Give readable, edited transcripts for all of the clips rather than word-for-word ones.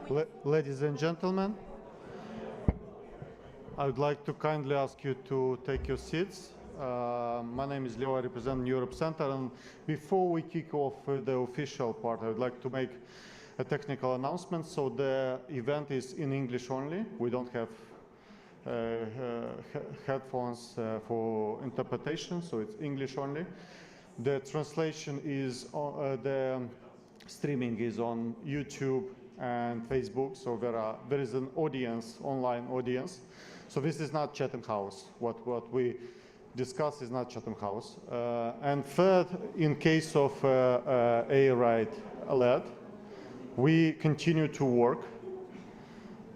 Ladies and gentlemen, I would like to kindly ask you to take your seats. My name is Leo, I represent Europe Center, and before we kick off the official part, I would like to make a technical announcement. So the event is in English only. We don't have headphones for interpretation, so it's English only. The translation is, the streaming is on YouTube and Facebook, so there is an audience, online audience. So this is not Chatham House. What we discuss is not Chatham House. And third, in case of air raid alert, we continue to work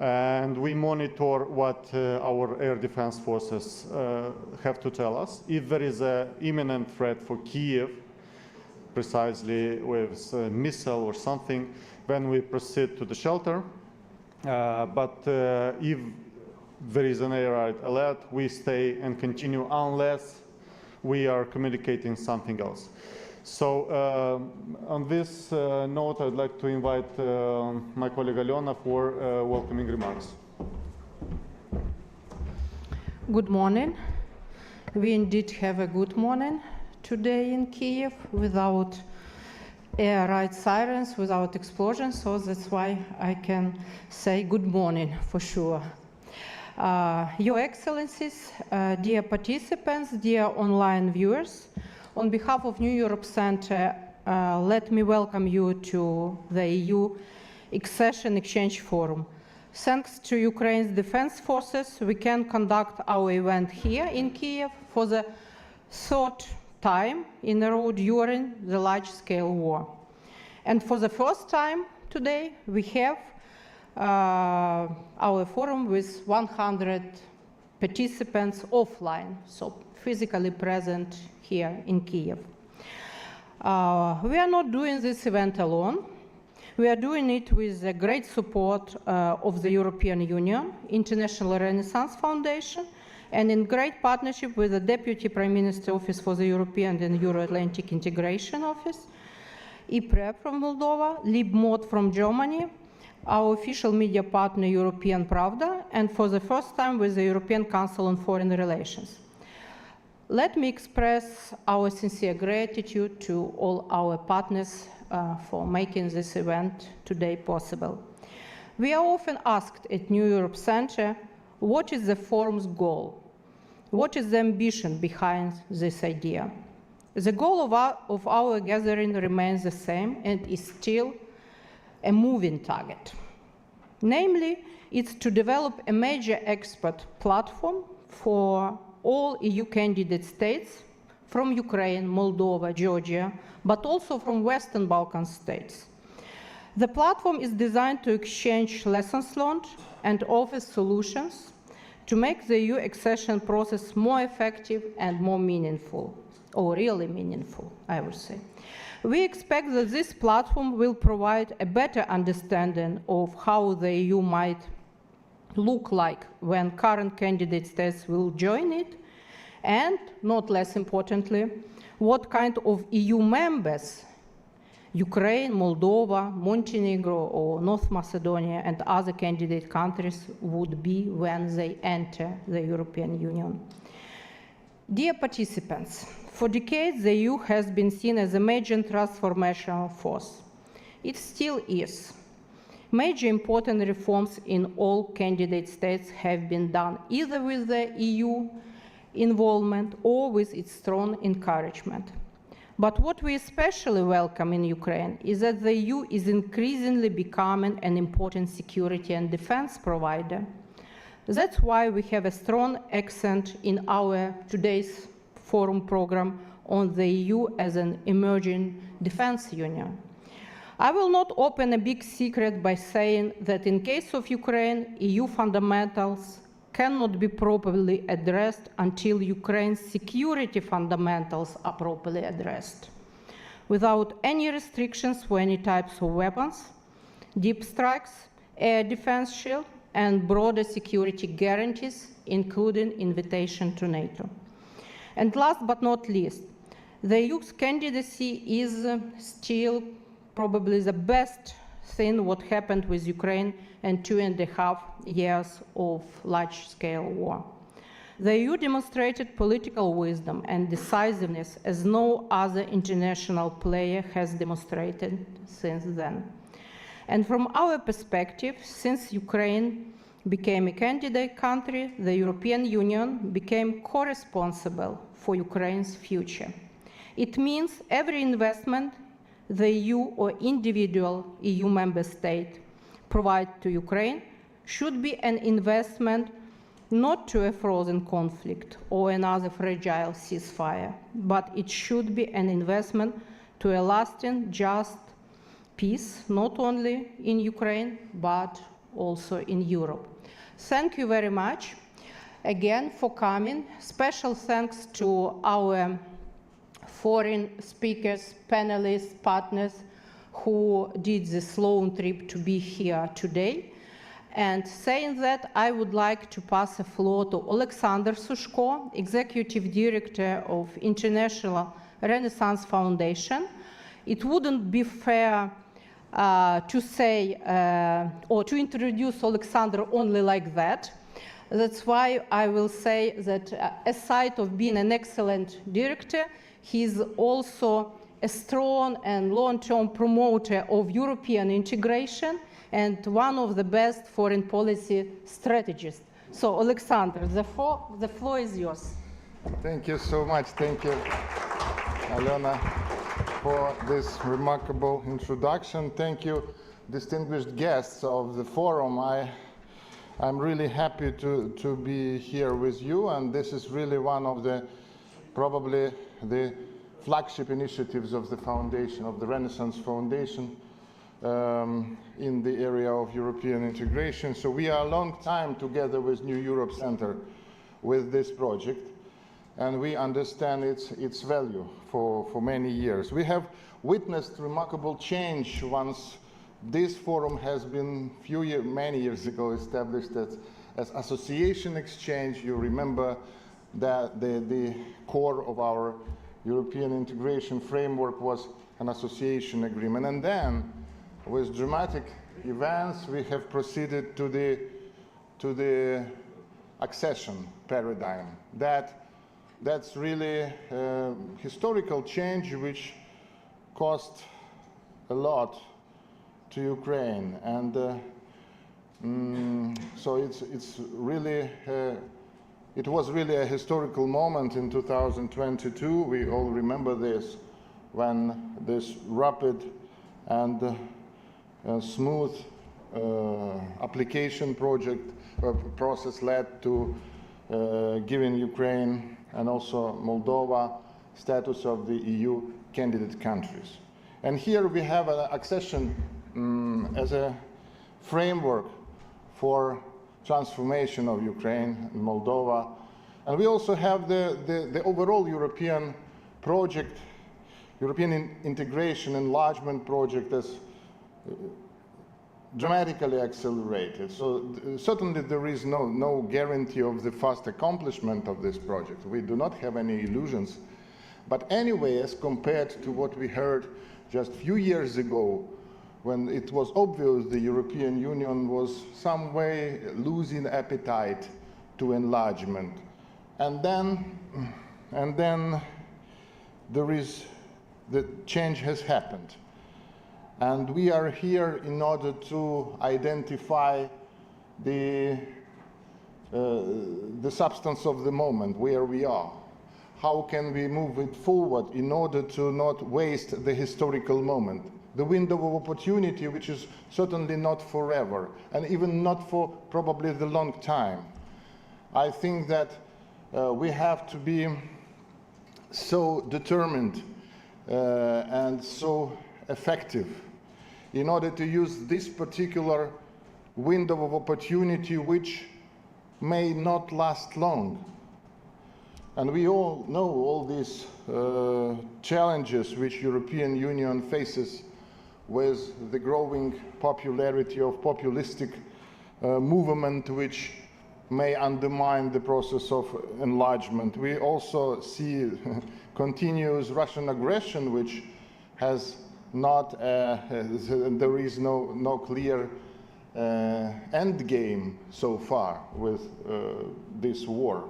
and we monitor what our air defense forces have to tell us. If there is an imminent threat for Kiev, precisely with a missile or something, then we proceed to the shelter. But if there is an air raid alert, we stay and continue unless we are communicating something else. So on this note, I'd like to invite my colleague Alena for welcoming remarks. Good morning. We indeed have a good morning today in Kiev without air raid sirens, without explosions, so that's why I can say good morning for sure. Your Excellencies, dear participants, dear online viewers, on behalf of New Europe Center, let me welcome you to the EU Accession Exchange Forum. Thanks to Ukraine's defense forces, we can conduct our event here in Kiev for the third time in a row during the large-scale war. And for the first time today, we have our forum with 100 participants offline, so physically present here in Kiev. We are not doing this event alone. We are doing it with the great support of the European Union, International Renaissance Foundation, and in great partnership with the Deputy Prime Minister Office for the European and Euro-Atlantic Integration Office, IPRE from Moldova, LibMod from Germany, our official media partner European Pravda, and for the first time with the European Council on Foreign Relations. Let me express our sincere gratitude to all our partners for making this event today possible. We are often asked at New Europe Center, what is the forum's goal? What is the ambition behind this idea? The goal of our gathering remains the same and is still a moving target. Namely, it's to develop a major expert platform for all EU candidate states from Ukraine, Moldova, Georgia, but also from Western Balkan states. The platform is designed to exchange lessons learned and offer solutions to make the EU accession process more effective and more meaningful, or really meaningful, I would say. We expect that this platform will provide a better understanding of how the EU might look like when current candidate states will join it, and, not less importantly, what kind of EU members Ukraine, Moldova, Montenegro, or North Macedonia and other candidate countries would be when they enter the European Union. Dear participants, for decades the EU has been seen as a major transformational force. It still is. Major important reforms in all candidate states have been done either with the EU involvement or with its strong encouragement. But what we especially welcome in Ukraine is that the EU is increasingly becoming an important security and defense provider. That's why we have a strong accent in our today's forum program on the EU as an emerging defense union. I will not open a big secret by saying that in case of Ukraine, EU fundamentals cannot be properly addressed until Ukraine's security fundamentals are properly addressed, without any restrictions for any types of weapons, deep strikes, air defense shield, and broader security guarantees, including invitation to NATO. And last but not least, the EU's candidacy is still probably the best seen what happened with Ukraine and 2.5 years of large-scale war. The EU demonstrated political wisdom and decisiveness as no other international player has demonstrated since then. And from our perspective, since Ukraine became a candidate country, the European Union became co-responsible for Ukraine's future. It means every investment the EU or individual EU member state provide to Ukraine should be an investment not to a frozen conflict or another fragile ceasefire, but it should be an investment to a lasting, just peace, not only in Ukraine, but also in Europe. Thank you very much again for coming. Special thanks to our foreign speakers, panelists, partners who did this long trip to be here today. And saying that, I would like to pass the floor to Alexander Sushko, Executive Director of International Renaissance Foundation. It wouldn't be fair to say or to introduce Alexander only like that. That's why I will say that aside of being an excellent director, he's also a strong and long-term promoter of European integration and one of the best foreign policy strategists. So, Alexander, the floor is yours. Thank you so much. Thank you, Alena, for this remarkable introduction. Thank you, distinguished guests of the forum. I'm really happy to be here with you, and this is really one of the, probably the flagship initiatives of the foundation, of the Renaissance Foundation, in the area of European integration. So we are a long time together with New Europe Center with this project, and we understand its value for many years. We have witnessed remarkable change once this forum has been many years ago established as association exchange. You remember that the core of our European integration framework was an association agreement, and then with dramatic events, we have proceeded to the accession paradigm. That's really a historical change which cost a lot to Ukraine, and so it's really it was really a historical moment in 2022. We all remember this, when this rapid and smooth application process led to giving Ukraine and also Moldova status of the EU candidate countries. And here we have an accession as a framework for transformation of Ukraine and Moldova. And we also have the overall European project, European integration enlargement project, as dramatically accelerated. So certainly there is no guarantee of the fast accomplishment of this project. We do not have any illusions. But anyway, as compared to what we heard just a few years ago, when it was obvious the European Union was some way losing appetite to enlargement. And then the change has happened. And we are here in order to identify the substance of the moment, where we are. How can we move it forward in order to not waste the historical moment? The window of opportunity, which is certainly not forever, and even not for probably the long time. I think that we have to be so determined and so effective in order to use this particular window of opportunity, which may not last long. And we all know all these challenges which European Union faces with the growing popularity of populistic movement, which may undermine the process of enlargement. We also see continuous Russian aggression, which has not there is no clear end game so far with this war.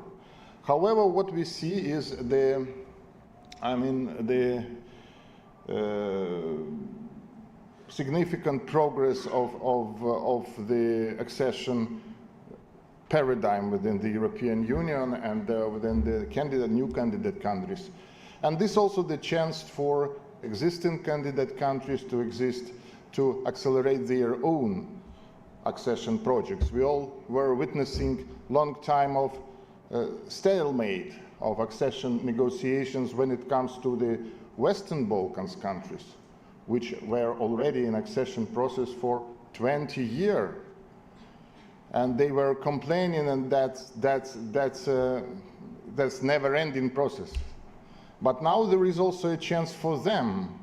However, what we see is the significant progress of the accession paradigm within the European Union and within the new candidate countries. And this also the chance for existing candidate countries to accelerate their own accession projects. We all were witnessing long time of stalemate of accession negotiations when it comes to the Western Balkans countries, which were already in accession process for 20 years. And they were complaining, and that's never-ending process. But now there is also a chance for them,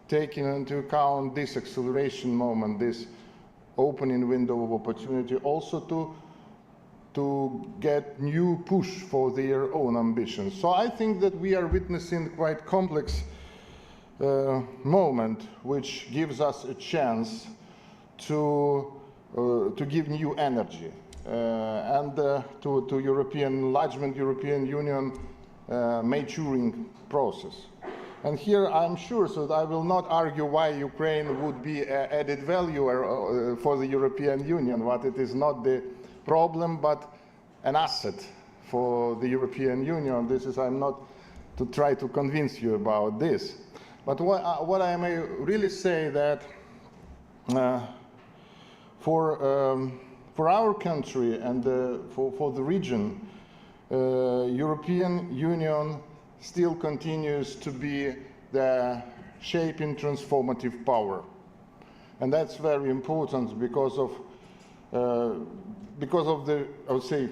taking into account this acceleration moment, this opening window of opportunity, also to get new push for their own ambitions. So I think that we are witnessing quite complex moment, which gives us a chance to give new energy and to enlargement European Union maturing process. And here I'm sure, so that I will not argue why Ukraine would be added value for the European Union, but it is not the problem, but an asset for the European Union. This is, I'm not to try to convince you about this. But what I may really say that for our country and for the region, European Union still continues to be the shaping transformative power. And that's very important because of the, I would say,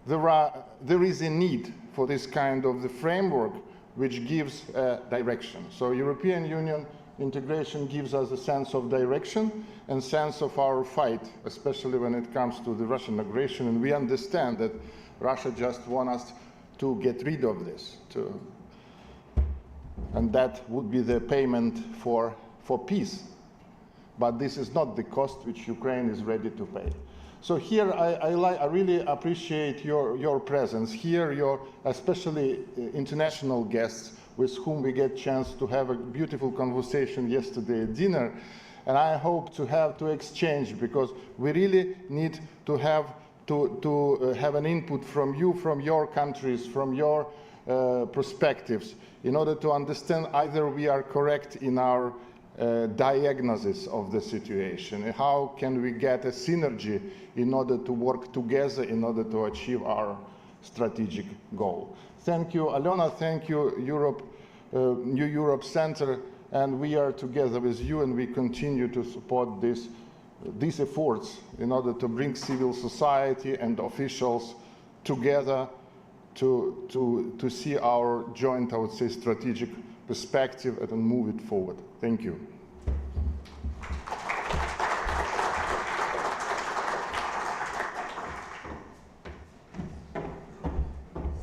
there is a need for this kind of the framework which gives direction. So European Union integration gives us a sense of direction and sense of our fight, especially when it comes to the Russian aggression. And we understand that Russia just wants us to get rid of this, and that would be the payment for peace. But this is not the cost which Ukraine is ready to pay. So here I really appreciate your presence here, your especially international guests with whom we get chance to have a beautiful conversation yesterday at dinner. And I hope to have to exchange, because we really need to have an input from you, from your countries, from your perspectives, in order to understand either we are correct in our diagnosis of the situation, and how can we get a synergy in order to work together in order to achieve our strategic goal. Thank you, Alena. Thank you, New Europe Center, and we are together with you, and we continue to support these efforts in order to bring civil society and officials together to see our joint, I would say, strategic perspective and move it forward. Thank you.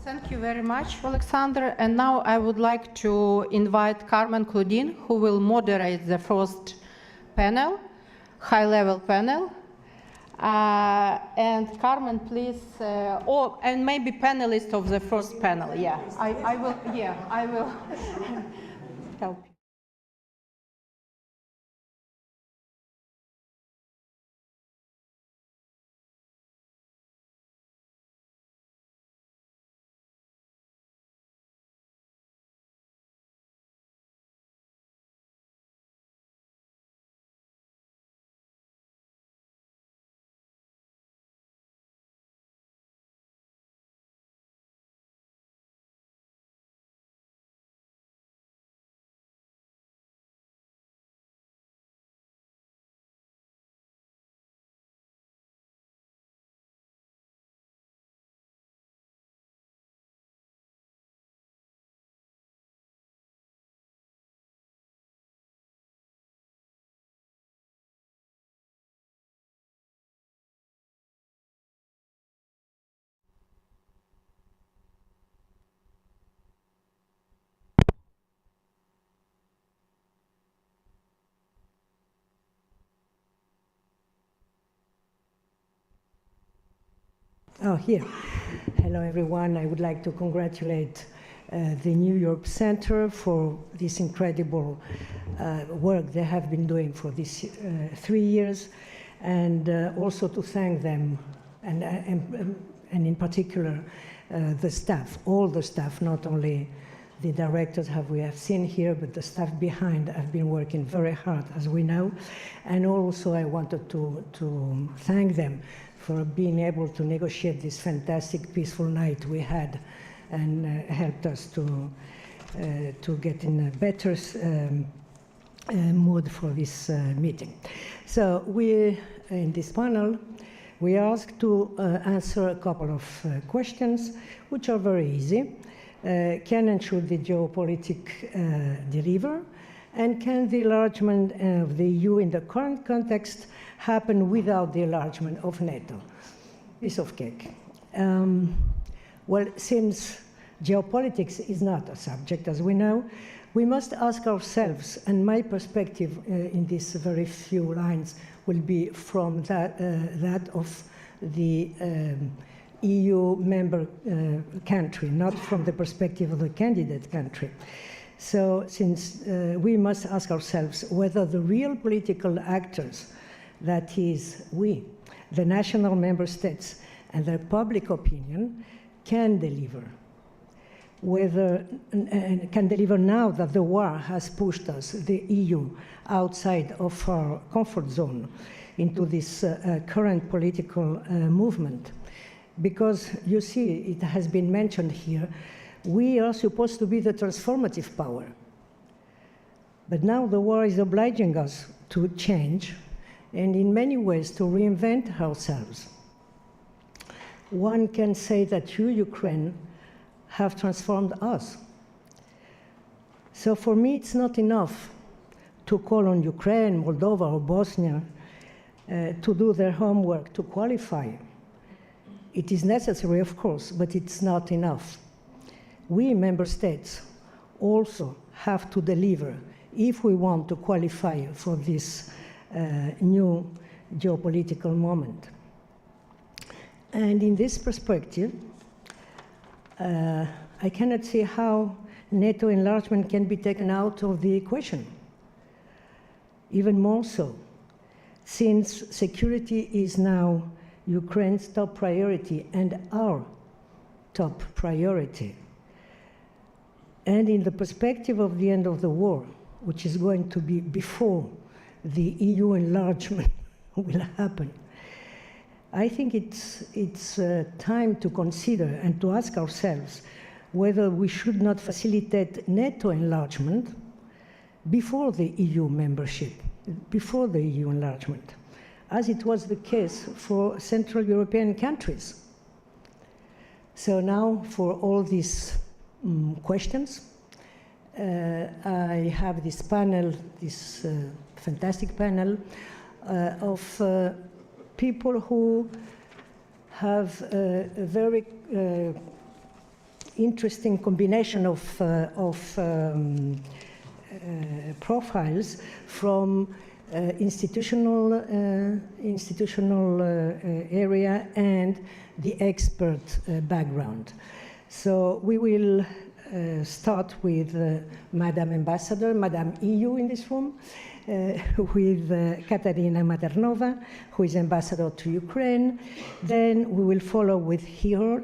Thank you very much, Alexander. And now I would like to invite Carmen Claudine, who will moderate the first panel, high-level panel. And Carmen, please, and maybe panelist of the first panel. Yeah, I will help you. Oh, here. Hello, everyone. I would like to congratulate the New Europe Center for this incredible work they have been doing for these 3 years, and also to thank them, and in particular the staff, all the staff, not only the directors we have seen here, but the staff behind have been working very hard, as we know. And also I wanted to thank them for being able to negotiate this fantastic peaceful night we had, and helped us to get in a better mood for this meeting. So we, in this panel, we asked to answer a couple of questions, which are very easy. Can and should the geopolitics deliver? And can the enlargement of the EU in the current context happen without the enlargement of NATO? Piece of cake. Well, since geopolitics is not a subject, as we know, we must ask ourselves, and my perspective in these very few lines will be from that of the EU member country, not from the perspective of the candidate country. So since we must ask ourselves whether the real political actors, that is we, the national member states, and their public opinion, can deliver. Whether can deliver now that the war has pushed us, the EU, outside of our comfort zone into this current political movement. Because you see, it has been mentioned here, we are supposed to be the transformative power. But now the war is obliging us to change, and in many ways to reinvent ourselves. One can say that you, Ukraine, have transformed us. So for me, it's not enough to call on Ukraine, Moldova, or Bosnia to do their homework, to qualify. It is necessary, of course, but it's not enough. We, member states, also have to deliver if we want to qualify for this new geopolitical moment. And in this perspective, I cannot see how NATO enlargement can be taken out of the equation. Even more so, since security is now Ukraine's top priority and our top priority. And in the perspective of the end of the war, which is going to be before the EU enlargement will happen, I think it's time to consider and to ask ourselves whether we should not facilitate NATO enlargement before the EU membership, before the EU enlargement, as it was the case for Central European countries. So now, for all these questions, I have this panel, this fantastic panel of people who have a very interesting combination of profiles from institutional area and the expert background. So we will start with Madam Ambassador, Madam EU in this room, with Katarina Maternova, who is ambassador to Ukraine. Then we will follow with Ihor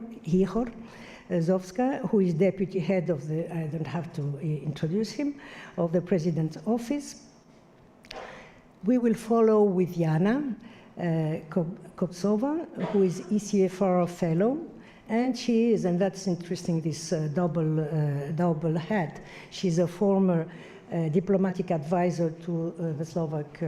Zovska, who is deputy head of the, I don't have to introduce him, of the President's office. We will follow with Yana Kopsova, who is ECFR fellow, and she is, and that's interesting, this double hat. She's a former diplomatic advisor to the Slovak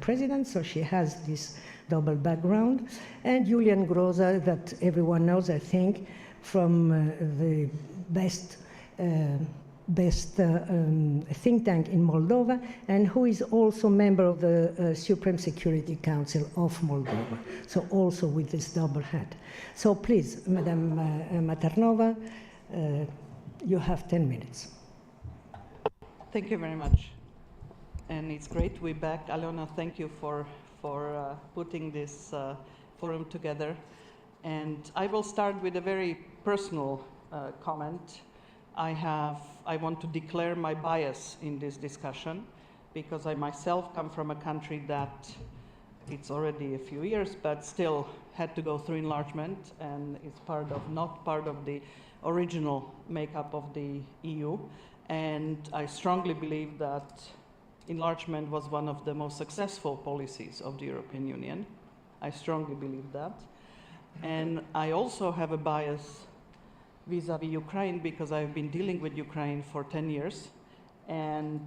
president, so she has this double background. And Julian Groza, that everyone knows, I think, from the best think tank in Moldova, and who is also member of the Supreme Security Council of Moldova, so also with this double hat. So please, Madam Maternova, you have 10 minutes. Thank you very much. And it's great to be back. Alona, thank you for putting this forum together. And I will start with a very personal comment. I want to declare my bias in this discussion because I myself come from a country that it's already a few years, but still had to go through enlargement and is not part of the original makeup of the EU. And I strongly believe that enlargement was one of the most successful policies of the European Union. I strongly believe that. And I also have a bias vis-à-vis Ukraine because I've been dealing with Ukraine for 10 years. And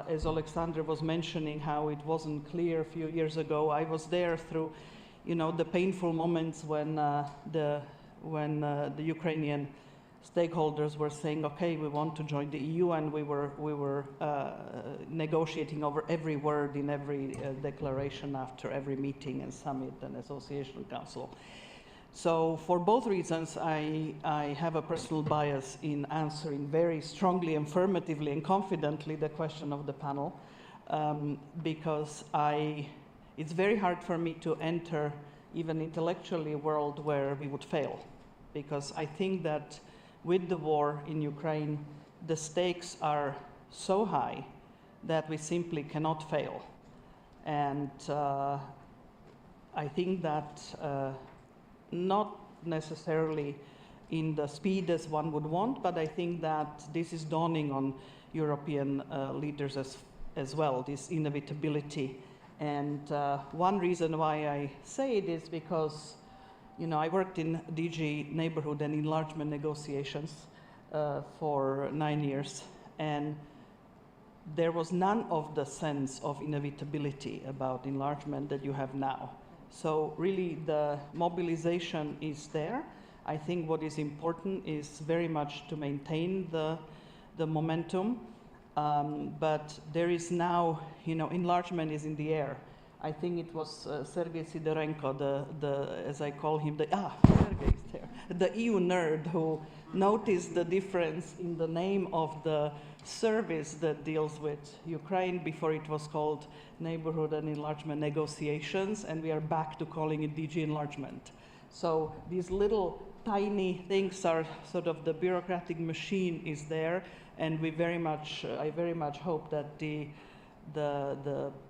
as Alexander was mentioning how it wasn't clear a few years ago, I was there through, the painful moments when the Ukrainian stakeholders were saying, okay, we want to join the EU, and we were negotiating over every word in every declaration after every meeting and summit and association council. So for both reasons, I have a personal bias in answering very strongly, affirmatively, and confidently the question of the panel, because it's very hard for me to enter, even intellectually, a world where we would fail. Because I think that with the war in Ukraine, the stakes are so high that we simply cannot fail. And I think that not necessarily in the speed as one would want, but I think that this is dawning on European leaders as well, this inevitability. And one reason why I say it is because, I worked in DG neighborhood and enlargement negotiations for 9 years, and there was none of the sense of inevitability about enlargement that you have now. So really the mobilization is there. I think what is important is very much to maintain the momentum, but there is now, enlargement is in the air. I think it was Sergei Sidorenko, as I call him, Sergei is there, the EU nerd who noticed the difference in the name of the service that deals with Ukraine. Before it was called Neighborhood and Enlargement Negotiations, and we are back to calling it DG Enlargement. So these little tiny things are sort of the bureaucratic machine is there, and I very much hope that the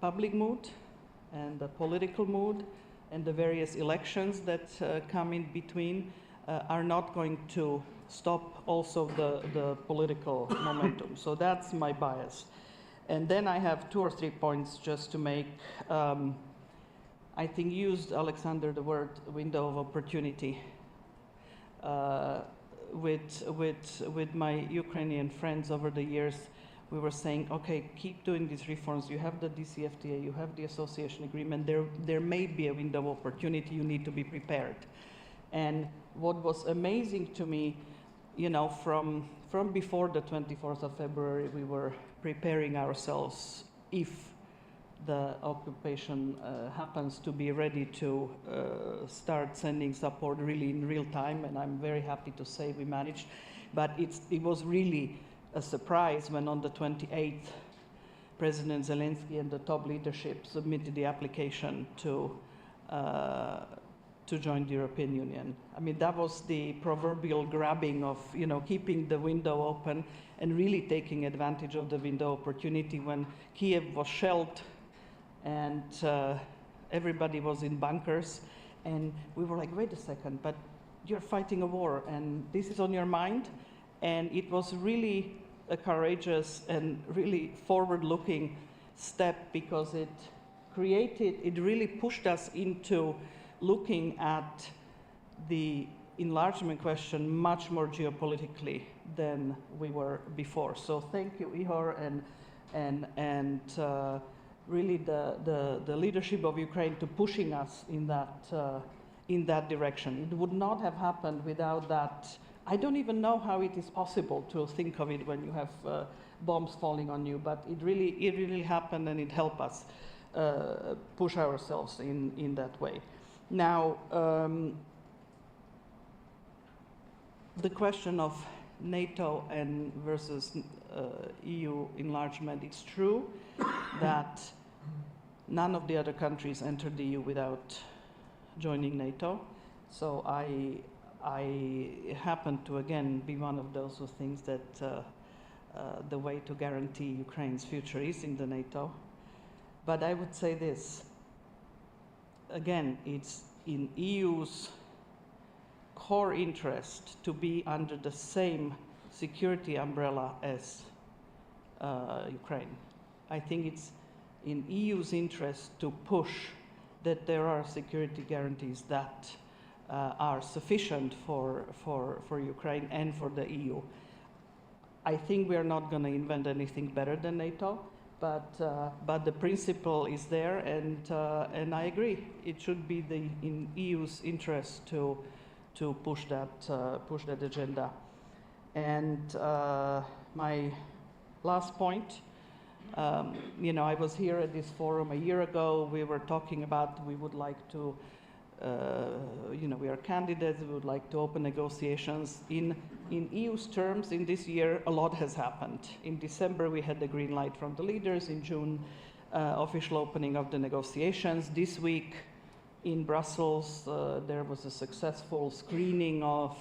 public mood and the political mood and the various elections that come in between are not going to stop also the political momentum. So that's my bias. And then I have 2 or 3 points just to make. I think used, Alexander, the word window of opportunity. With my Ukrainian friends over the years, we were saying, okay, keep doing these reforms. You have the DCFTA, you have the association agreement. There may be a window of opportunity. You need to be prepared. And what was amazing to me, from before the 24th of February, we were preparing ourselves if the occupation happens to be ready to start sending support really in real time. And I'm very happy to say we managed. But it was really a surprise when on the 28th, President Zelensky and the top leadership submitted the application to join the European Union. I mean, that was the proverbial grabbing of, keeping the window open and really taking advantage of the window opportunity when Kiev was shelled and everybody was in bunkers. And we were like, wait a second, but you're fighting a war and this is on your mind. And it was really a courageous and really forward-looking step because it really pushed us into looking at the enlargement question much more geopolitically than we were before. So thank you, Ihor, and really the leadership of Ukraine to pushing us in that direction. It would not have happened without that. I don't even know how it is possible to think of it when you have bombs falling on you, but it really happened, and it helped us push ourselves in that way. Now, the question of NATO and versus EU enlargement, it's true that none of the other countries entered the EU without joining NATO. So I happen to, again, be one of those who thinks that the way to guarantee Ukraine's future is in the NATO. But I would say this, again, it's in EU's core interest to be under the same security umbrella as Ukraine. I think it's in EU's interest to push that there are security guarantees that are sufficient for Ukraine and for the EU. I think we are not going to invent anything better than NATO, but the principle is there, and I agree. It should be in EU's interest to push that agenda. And my last point, I was here at this forum a year ago. We were talking about we would like to, we are candidates. We would like to open negotiations. In EU's terms, in this year, a lot has happened. In December, we had the green light from the leaders. In June, official opening of the negotiations. This week, in Brussels, there was a successful screening of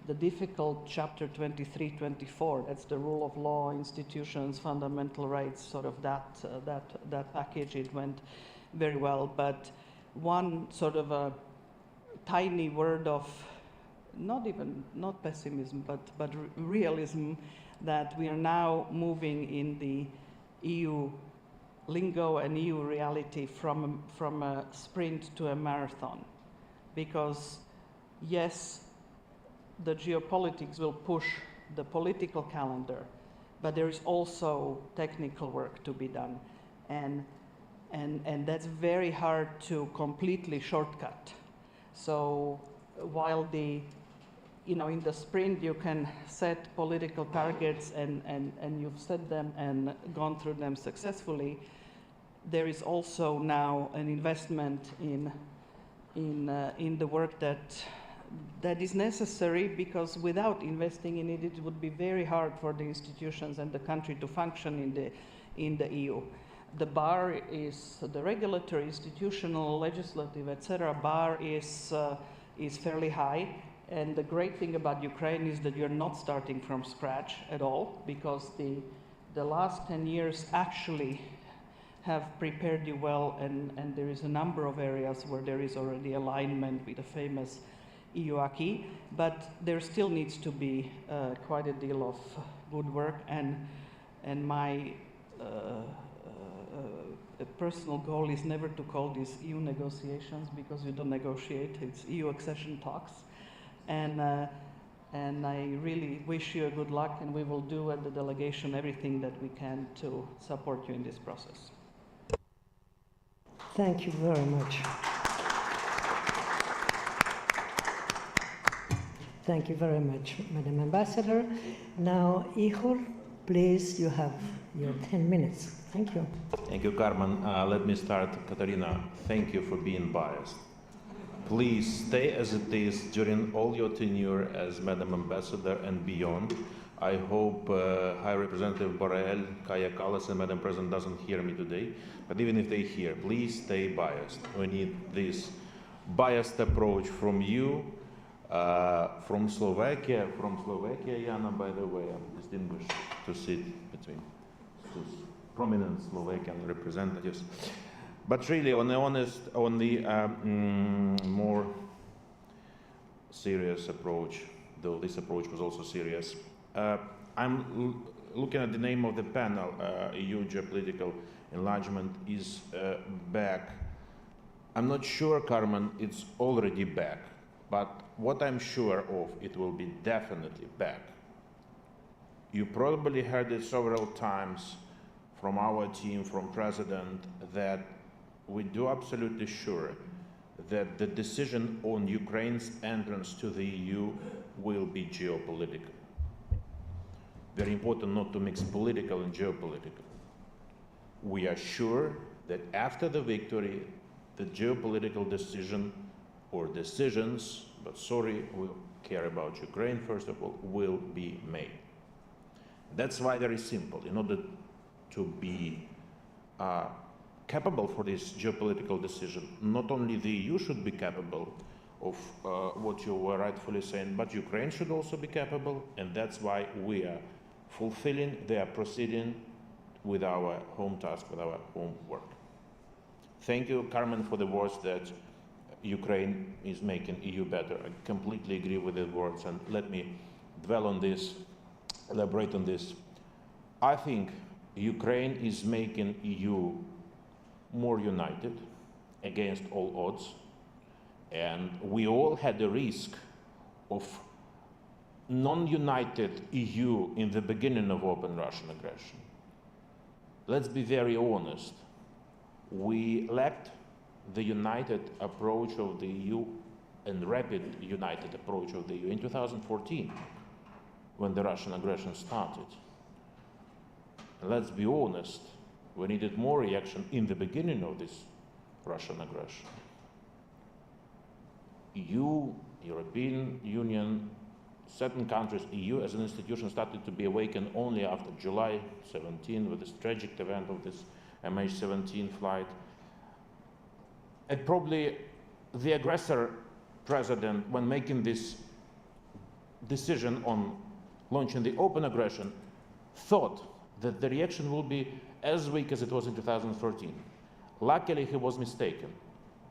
the difficult chapter 23-24. That's the rule of law, institutions, fundamental rights, sort of that package. It went very well. But one sort of a tiny word of not pessimism, but realism, that we are now moving in the EU lingo and EU reality from a sprint to a marathon. Because yes, the geopolitics will push the political calendar, but there is also technical work to be done. And that's very hard to completely shortcut. So while in the sprint you can set political targets and you've set them and gone through them successfully, there is also now an investment in the work that is necessary, because without investing in it, it would be very hard for the institutions and the country to function in the EU. The bar is the regulatory, institutional, legislative, etc. bar is fairly high. And the great thing about Ukraine is that you're not starting from scratch at all, because the last 10 years actually have prepared you well, and there is a number of areas where there is already alignment with the famous EU acquis, but there still needs to be quite a deal of good work, and my personal goal is never to call these EU negotiations, because you don't negotiate, it's EU accession talks. And I really wish you a good luck, and we will do at the delegation everything that we can to support you in this process. Thank you very much. Thank you very much, Madam Ambassador. Now, Ihor, please, you have your 10 minutes. Thank you. Thank you, Carmen. Let me start. Katarina, thank you for being biased. Please stay as it is during all your tenure as Madam Ambassador and beyond. I hope High Representative Borrell, Kaja Kallas, and Madam President doesn't hear me today, but even if they hear, please stay biased. We need this biased approach from you, from Slovakia, Jana, by the way. I'm distinguished to sit between prominent Slovakian representatives. But really, on the more serious approach, though this approach was also serious, I'm looking at the name of the panel. EU geopolitical enlargement is back. I'm not sure, Carmen, it's already back, but what I'm sure of, it will be definitely back. You probably heard it several times from our team, from President, that we do absolutely sure that the decision on Ukraine's entrance to the EU will be geopolitical. Very important not to mix political and geopolitical. We are sure that after the victory, the geopolitical decision, or decisions, but sorry, we'll care about Ukraine first of all, will be made. That's why very simple. In order to be capable for this geopolitical decision, not only the EU should be capable, of what you were rightfully saying, but Ukraine should also be capable, and that's why we are fulfilling, they are proceeding with our home task, with our homework. Thank you, Carmen, for the words that Ukraine is making EU better. I completely agree with the words, and let me dwell on this, elaborate on this. I think Ukraine is making EU more united against all odds, and we all had the risk of non-united EU in the beginning of open Russian aggression. Let's be very honest. We lacked the united approach of the EU and rapid united approach of the EU in 2014 when the Russian aggression started. And let's be honest, we needed more reaction in the beginning of this Russian aggression. EU, European Union, certain countries, EU as an institution started to be awakened only after July 17 with this tragic event of this MH17 flight. And probably the aggressor president, when making this decision on launching the open aggression, thought that the reaction will be as weak as it was in 2014. Luckily, he was mistaken.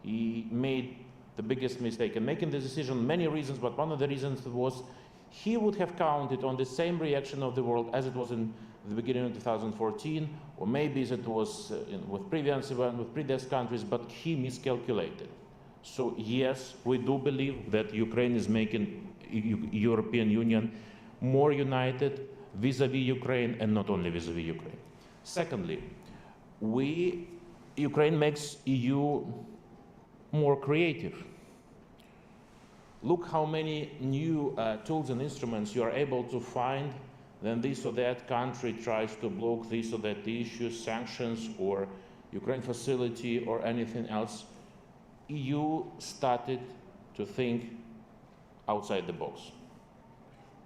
He made the biggest mistake in making this decision, many reasons, but one of the reasons was he would have counted on the same reaction of the world as it was in the beginning of 2014, or maybe as it was with previous events, with previous countries, but he miscalculated. So yes, we do believe that Ukraine is making European Union more united vis-à-vis Ukraine, and not only vis-à-vis Ukraine. Secondly, Ukraine makes EU more creative. Look how many new tools and instruments you are able to find when this or that country tries to block this or that issue, sanctions or Ukraine facility or anything else. EU started to think outside the box.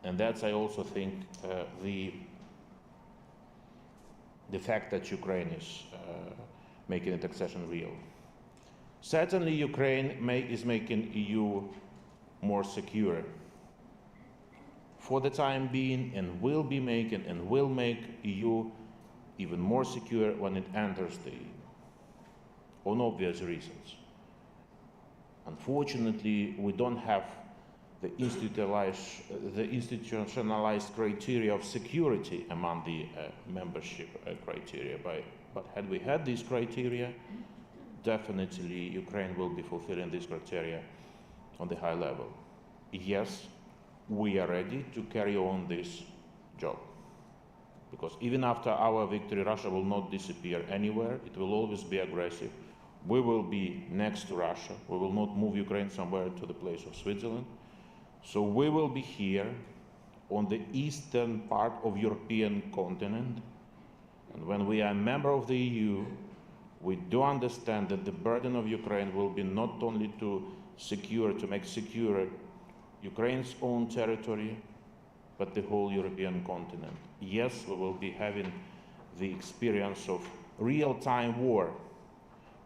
And that's, I also think, the fact that Ukraine is making its accession real. Certainly, Ukraine is making EU more secure for the time being, and will be making and will make EU even more secure when it enters the EU, on obvious reasons. Unfortunately, we don't have the institutionalized criteria of security among the membership criteria. But had we had these criteria, definitely Ukraine will be fulfilling these criteria on the high level. Yes, we are ready to carry on this job. Because even after our victory, Russia will not disappear anywhere. It will always be aggressive. We will be next to Russia. We will not move Ukraine somewhere to the place of Switzerland. So we will be here on the eastern part of European continent. And when we are a member of the EU, we do understand that the burden of Ukraine will be not only to make secure Ukraine's own territory, but the whole European continent. Yes, we will be having the experience of real-time war,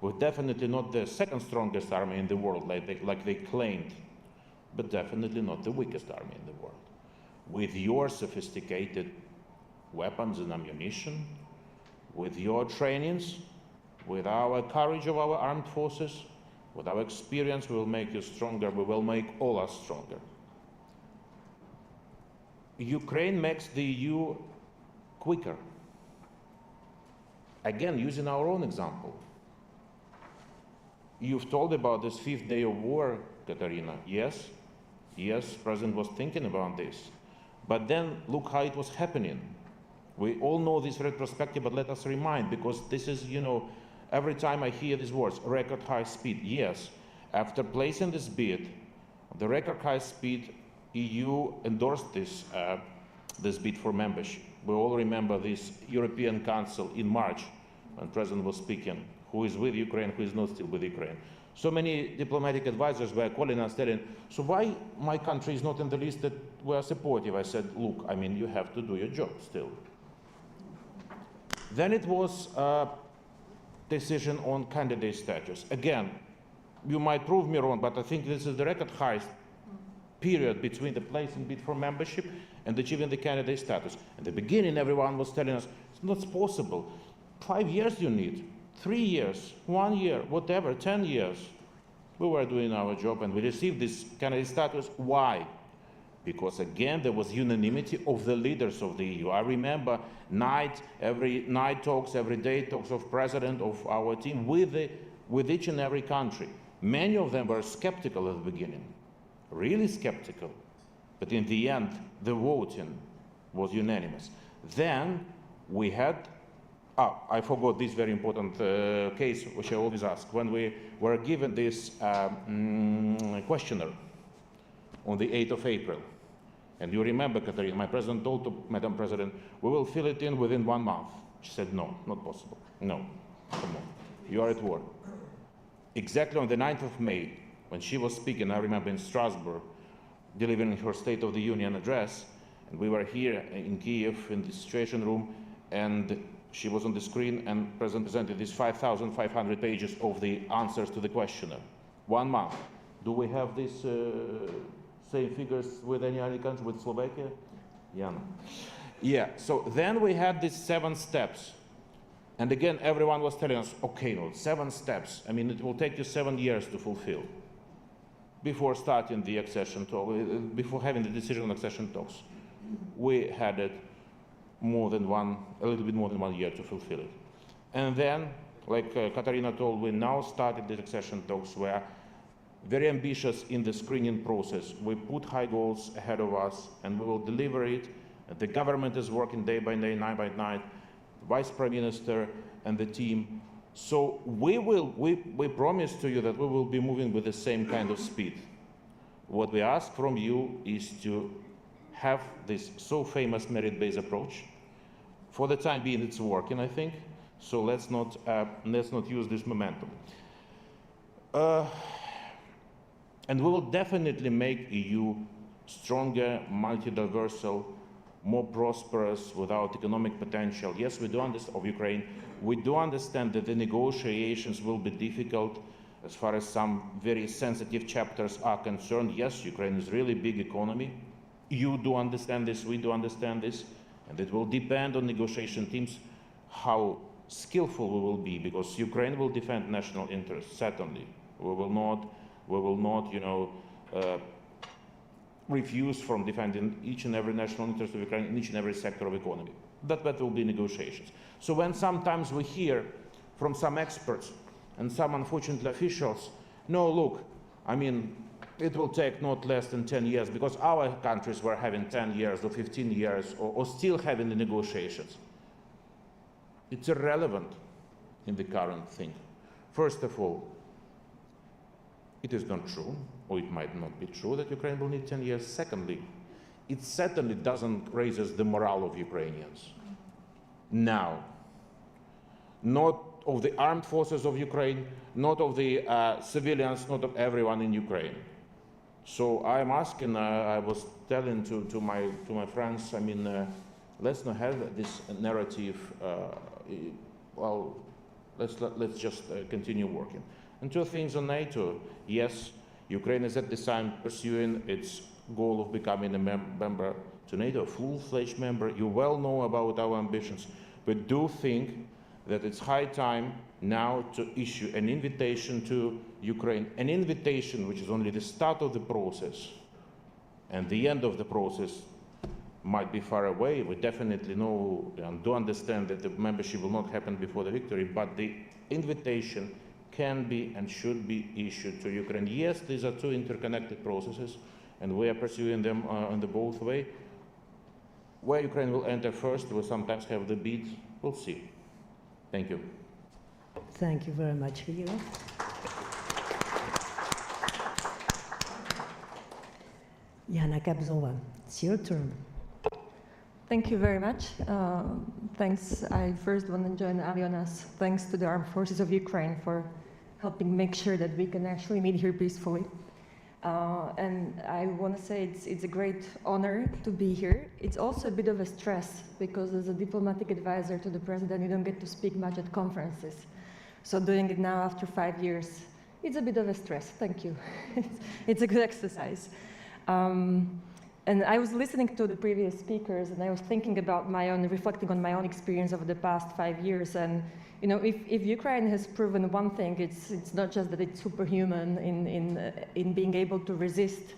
with definitely not the second strongest army in the world, like they claimed, but definitely not the weakest army in the world. With your sophisticated weapons and ammunition, with your trainings, with our courage of our armed forces, with our experience, we will make you stronger. We will make all us stronger. Ukraine makes the EU quicker. Again, using our own example. You've told about this 5th day of war, Katarina. Yes, President was thinking about this. But then look how it was happening. We all know this retrospective, but let us remind, because this is, every time I hear these words, record high speed. Yes, after placing this bid, the record high speed, EU endorsed this bid for membership. We all remember this European Council in March, when the President was speaking, who is with Ukraine, who is not still with Ukraine. So many diplomatic advisors were calling us, telling, so why my country is not in the list that were supportive? I said, look, you have to do your job still. Then it was a decision on candidate status. Again, you might prove me wrong, but I think this is the record highest period between the placing bid for membership and achieving the candidate status. In the beginning, everyone was telling us, it's not possible. 5 years you need, 3 years, 1 year, whatever, 10 years. We were doing our job and we received this candidate status. Why? Because again, there was unanimity of the leaders of the EU. I remember every night talks, every day talks of president of our team with each and every country. Many of them were skeptical at the beginning, really skeptical. But in the end, the voting was unanimous. Then we had, I forgot this very important case, which I always ask, when we were given this questionnaire on the 8th of April. And you remember, Katarina, my president told Madam President, we will fill it in within 1 month. She said, no, not possible. No, come on, you are at war. Exactly on the 9th of May, when she was speaking, I remember in Strasbourg, delivering her State of the Union address, and we were here in Kiev in the situation room, and she was on the screen, and President presented these 5,500 pages of the answers to the questionnaire. 1 month. Do we have these same figures with any other country, with Slovakia? Yeah. Yeah, so then we had these 7 steps. And again, everyone was telling us, okay, no, 7 steps. I mean, it will take you 7 years to fulfill before starting the accession talk, before having the decision on accession talks. We had it a little bit more than 1 year to fulfill it. And then, like Katarina told, we now started the accession talks. We are very ambitious in the screening process. We put high goals ahead of us, and we will deliver it. The government is working day by day, night by night, Vice Prime Minister and the team. So we promise to you that we will be moving with the same kind of speed. What we ask from you is to have this so famous merit-based approach. For the time being, it's working, I think. So let's not use this momentum. And we will definitely make EU stronger, multi-diversal, more prosperous, without economic potential. Yes, we do understand of Ukraine. We do understand that the negotiations will be difficult as far as some very sensitive chapters are concerned. Yes, Ukraine is a really big economy. You do understand this, we do understand this, and it will depend on negotiation teams how skillful we will be, because Ukraine will defend national interests, certainly. We will not, refuse from defending each and every national interest of Ukraine in each and every sector of economy. That will be negotiations. So when sometimes we hear from some experts and some unfortunate officials, no, look, I mean, it will take not less than 10 years, because our countries were having 10 years or 15 years or still having the negotiations. It's irrelevant in the current thing. First of all, it is not true, or it might not be true, that Ukraine will need 10 years. Secondly, it certainly doesn't raise the morale of Ukrainians. Now, not of the armed forces of Ukraine, not of the civilians, not of everyone in Ukraine. So I'm asking, I was telling to my friends, I mean, let's not have this narrative, well, let's just continue working. And 2 things on NATO. Yes, Ukraine is at this time pursuing its goal of becoming a member to NATO, a full-fledged member. You well know about our ambitions, but do think that it's high time now to issue an invitation to Ukraine, an invitation which is only the start of the process, and the end of the process might be far away. We definitely know and do understand that the membership will not happen before the victory, but the invitation can be and should be issued to Ukraine. Yes, these are 2 interconnected processes, and we are pursuing them in the both way. Where Ukraine will enter first, we'll sometimes have the bid. We'll see. Thank you. Thank you very much, Hiro. Jana Kabzova, it's your turn. Thank you very much. Thanks. I first want to join Aliona's thanks to the Armed Forces of Ukraine for helping make sure that we can actually meet here peacefully. And I want to say it's a great honor to be here. It's also a bit of a stress, because as a diplomatic advisor to the president, you don't get to speak much at conferences. So doing it now after 5 years it's a bit of a stress. Thank you. It's a good exercise. And I was listening to the previous speakers, and I was thinking about reflecting on my own experience over the past 5 years. And you know, if Ukraine has proven one thing, it's not just that it's superhuman in being able to resist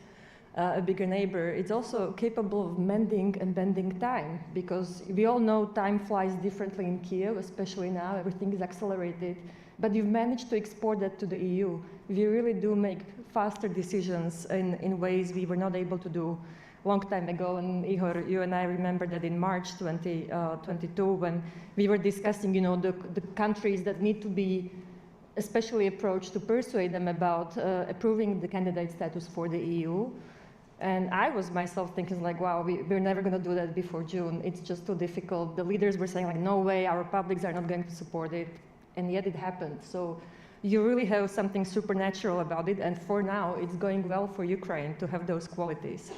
a bigger neighbor. It's also capable of mending and bending time, because we all know time flies differently in Kiev, especially now. Everything is accelerated. But you've managed to export that to the EU. We really do make faster decisions in ways we were not able to do a long time ago. And Ihor, you and I remember that in March 2022, when we were discussing, you know, the countries that need to be especially approached to persuade them about approving the candidate status for the EU. And I was myself thinking like, wow, we're never going to do that before June. It's just too difficult. The leaders were saying like, no way, our publics are not going to support it. And yet it happened. So you really have something supernatural about it. And for now, it's going well for Ukraine to have those qualities.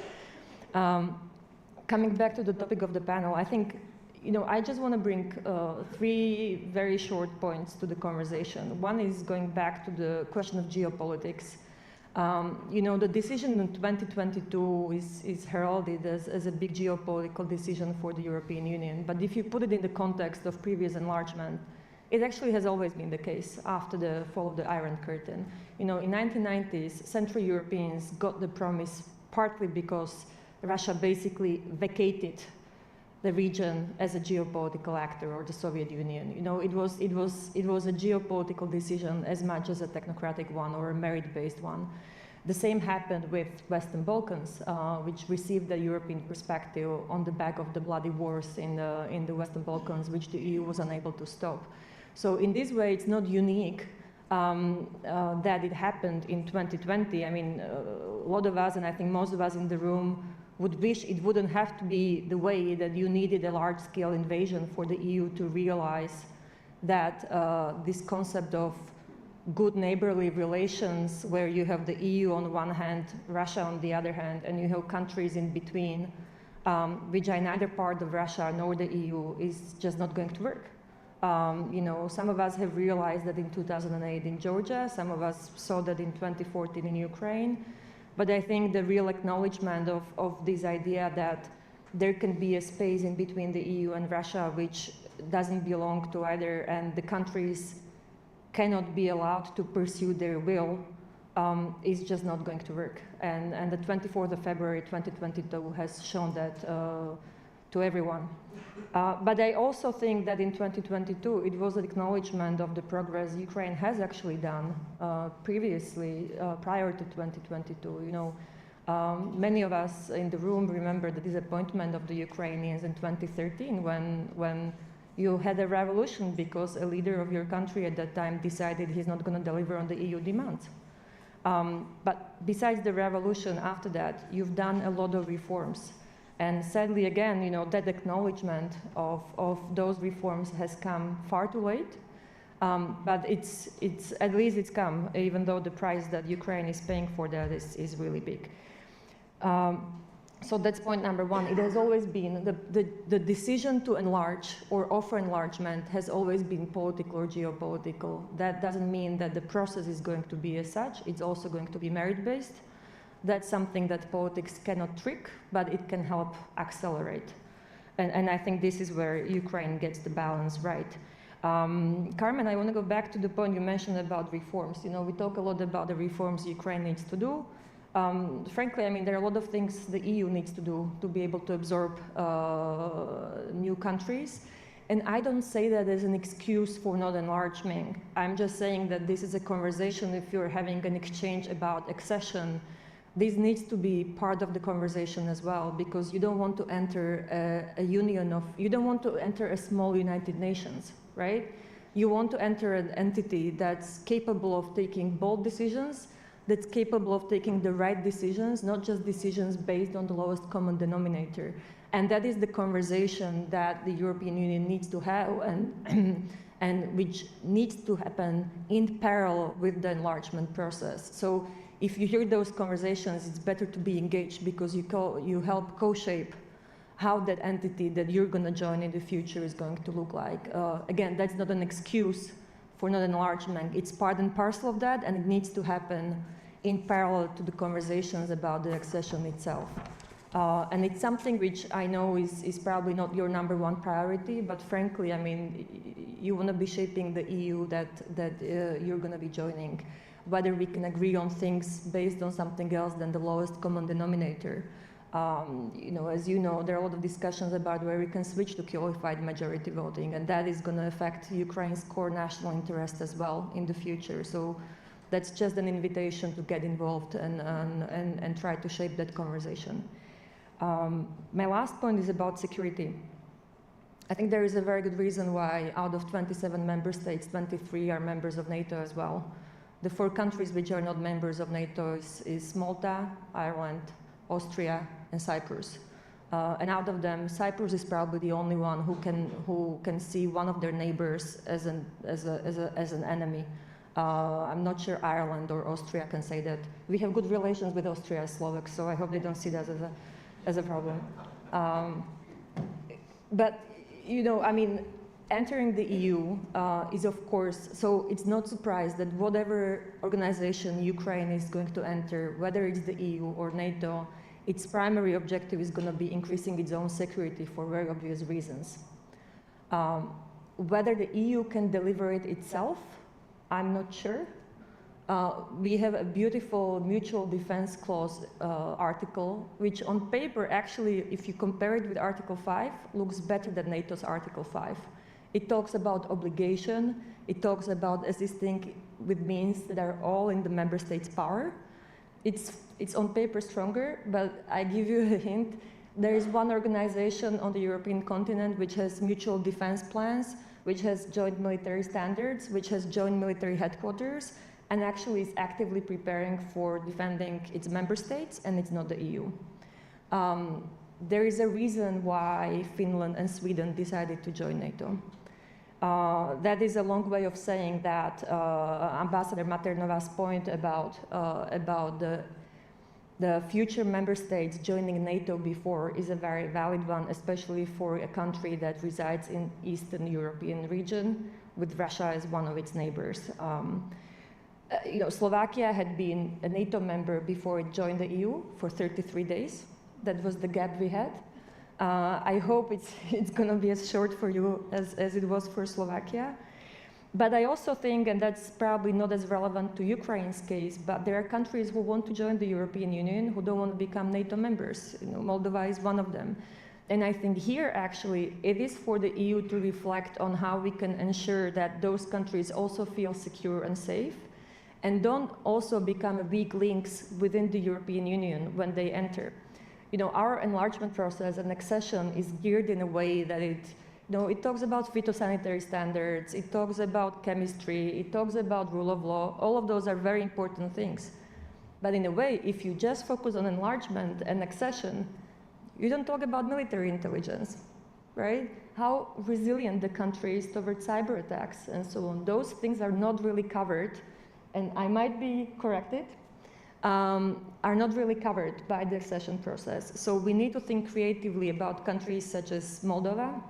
Coming back to the topic of the panel, I think, you know, I just want to bring 3 very short points to the conversation. One is going back to the question of geopolitics. You know, the decision in 2022 is heralded as a big geopolitical decision for the European Union. But if you put it in the context of previous enlargement, it actually has always been the case after the fall of the Iron Curtain. You know, in 1990s, Central Europeans got the promise partly because Russia basically vacated the region as a geopolitical actor, or the Soviet Union. You know, it was a geopolitical decision as much as a technocratic one or a merit-based one. The same happened with Western Balkans, which received the European perspective on the back of the bloody wars in the Western Balkans, which the EU was unable to stop. So in this way, it's not unique that it happened in 2020. I mean, a lot of us, and I think most of us in the room, would wish it wouldn't have to be the way that you needed a large-scale invasion for the EU to realize that this concept of good neighborly relations, where you have the EU on one hand, Russia on the other hand, and you have countries in between, which are neither part of Russia nor the EU, is just not going to work. You know, some of us have realized that in 2008 in Georgia, some of us saw that in 2014 in Ukraine. But I think the real acknowledgement of this idea that there can be a space in between the EU and Russia which doesn't belong to either, and the countries cannot be allowed to pursue their will, is just not going to work. And the 24th of February 2022 has shown that to everyone. But I also think that in 2022, it was an acknowledgement of the progress Ukraine has actually done previously, prior to 2022. You know, many of us in the room remember the disappointment of the Ukrainians in 2013 when you had a revolution because a leader of your country at that time decided he's not going to deliver on the EU demands. But besides the revolution after that, you've done a lot of reforms. And sadly, again, you know, that acknowledgement of those reforms has come far too late. But it's at least it's come, even though the price that Ukraine is paying for that is really big. So that's point number one. It has always been, the decision to enlarge or offer enlargement has always been political or geopolitical. That doesn't mean that the process is going to be as such. It's also going to be merit-based. That's something that politics cannot trick, but it can help accelerate. And I think this is where Ukraine gets the balance right. Carmen, I want to go back to the point you mentioned about reforms. You know, we talk a lot about the reforms Ukraine needs to do. Frankly, I mean, there are a lot of things the EU needs to do to be able to absorb new countries. And I don't say that as an excuse for not enlarging. I'm just saying that this is a conversation. If you're having an exchange about accession, this needs to be part of the conversation as well, because you don't want to enter a union of, you don't want to enter a small United Nations, right? You want to enter an entity that's capable of taking bold decisions, that's capable of taking the right decisions, not just decisions based on the lowest common denominator. And that is the conversation that the European Union needs to have, and which needs to happen in parallel with the enlargement process. So if you hear those conversations, it's better to be engaged, because you help co-shape how that entity that you're going to join in the future is going to look like. Again, that's not an excuse for non-enlargement. It's part and parcel of that, and it needs to happen in parallel to the conversations about the accession itself. And it's something which I know is probably not your #1 priority, but frankly, I mean, you want to be shaping the EU that you're going to be joining. Whether we can agree on things based on something else than the lowest common denominator. You know, as you know, there are a lot of discussions about where we can switch to qualified majority voting, and that is going to affect Ukraine's core national interest as well in the future. So that's just an invitation to get involved and try to shape that conversation. My last point is about security. I think there is a very good reason why out of 27 member states, 23 are members of NATO as well. The 4 countries which are not members of NATO is Malta, Ireland, Austria, and Cyprus. And out of them, Cyprus is probably the only one who can see one of their neighbors as an enemy. I'm not sure Ireland or Austria can say that. We have good relations with Austria as Slovaks, so I hope they don't see that as a problem. But, you know, I mean, entering the EU is, of course, so it's not surprised that whatever organization Ukraine is going to enter, whether it's the EU or NATO, its primary objective is going to be increasing its own security for very obvious reasons. Whether the EU can deliver it itself, I'm not sure. We have a beautiful mutual defense clause article, which on paper, actually, if you compare it with Article 5, looks better than NATO's Article 5. It talks about obligation, it talks about assisting with means that are all in the member states' power. It's on paper stronger, but I give you a hint. There is one organization on the European continent which has mutual defense plans, which has joint military standards, which has joint military headquarters, and actually is actively preparing for defending its member states, and it's not the EU. There is a reason why Finland and Sweden decided to join NATO. That is a long way of saying that Ambassador Maternova's point about the future member states joining NATO before is a very valid one, especially for a country that resides in Eastern European region, with Russia as one of its neighbors. You know, Slovakia had been a NATO member before it joined the EU for 33 days. That was the gap we had. I hope it's going to be as short for you as it was for Slovakia. But I also think, and that's probably not as relevant to Ukraine's case, but there are countries who want to join the European Union who don't want to become NATO members. You know, Moldova is one of them. And I think here, actually, it is for the EU to reflect on how we can ensure that those countries also feel secure and safe, and don't also become weak links within the European Union when they enter. You know, our enlargement process and accession is geared in a way that it talks about phytosanitary standards, it talks about chemistry, it talks about rule of law. All of those are very important things. But in a way, if you just focus on enlargement and accession, you don't talk about military intelligence, right? How resilient the country is towards cyber attacks and so on. Those things are not really covered, and I might be corrected, are not really covered by the accession process. So we need to think creatively about countries such as Moldova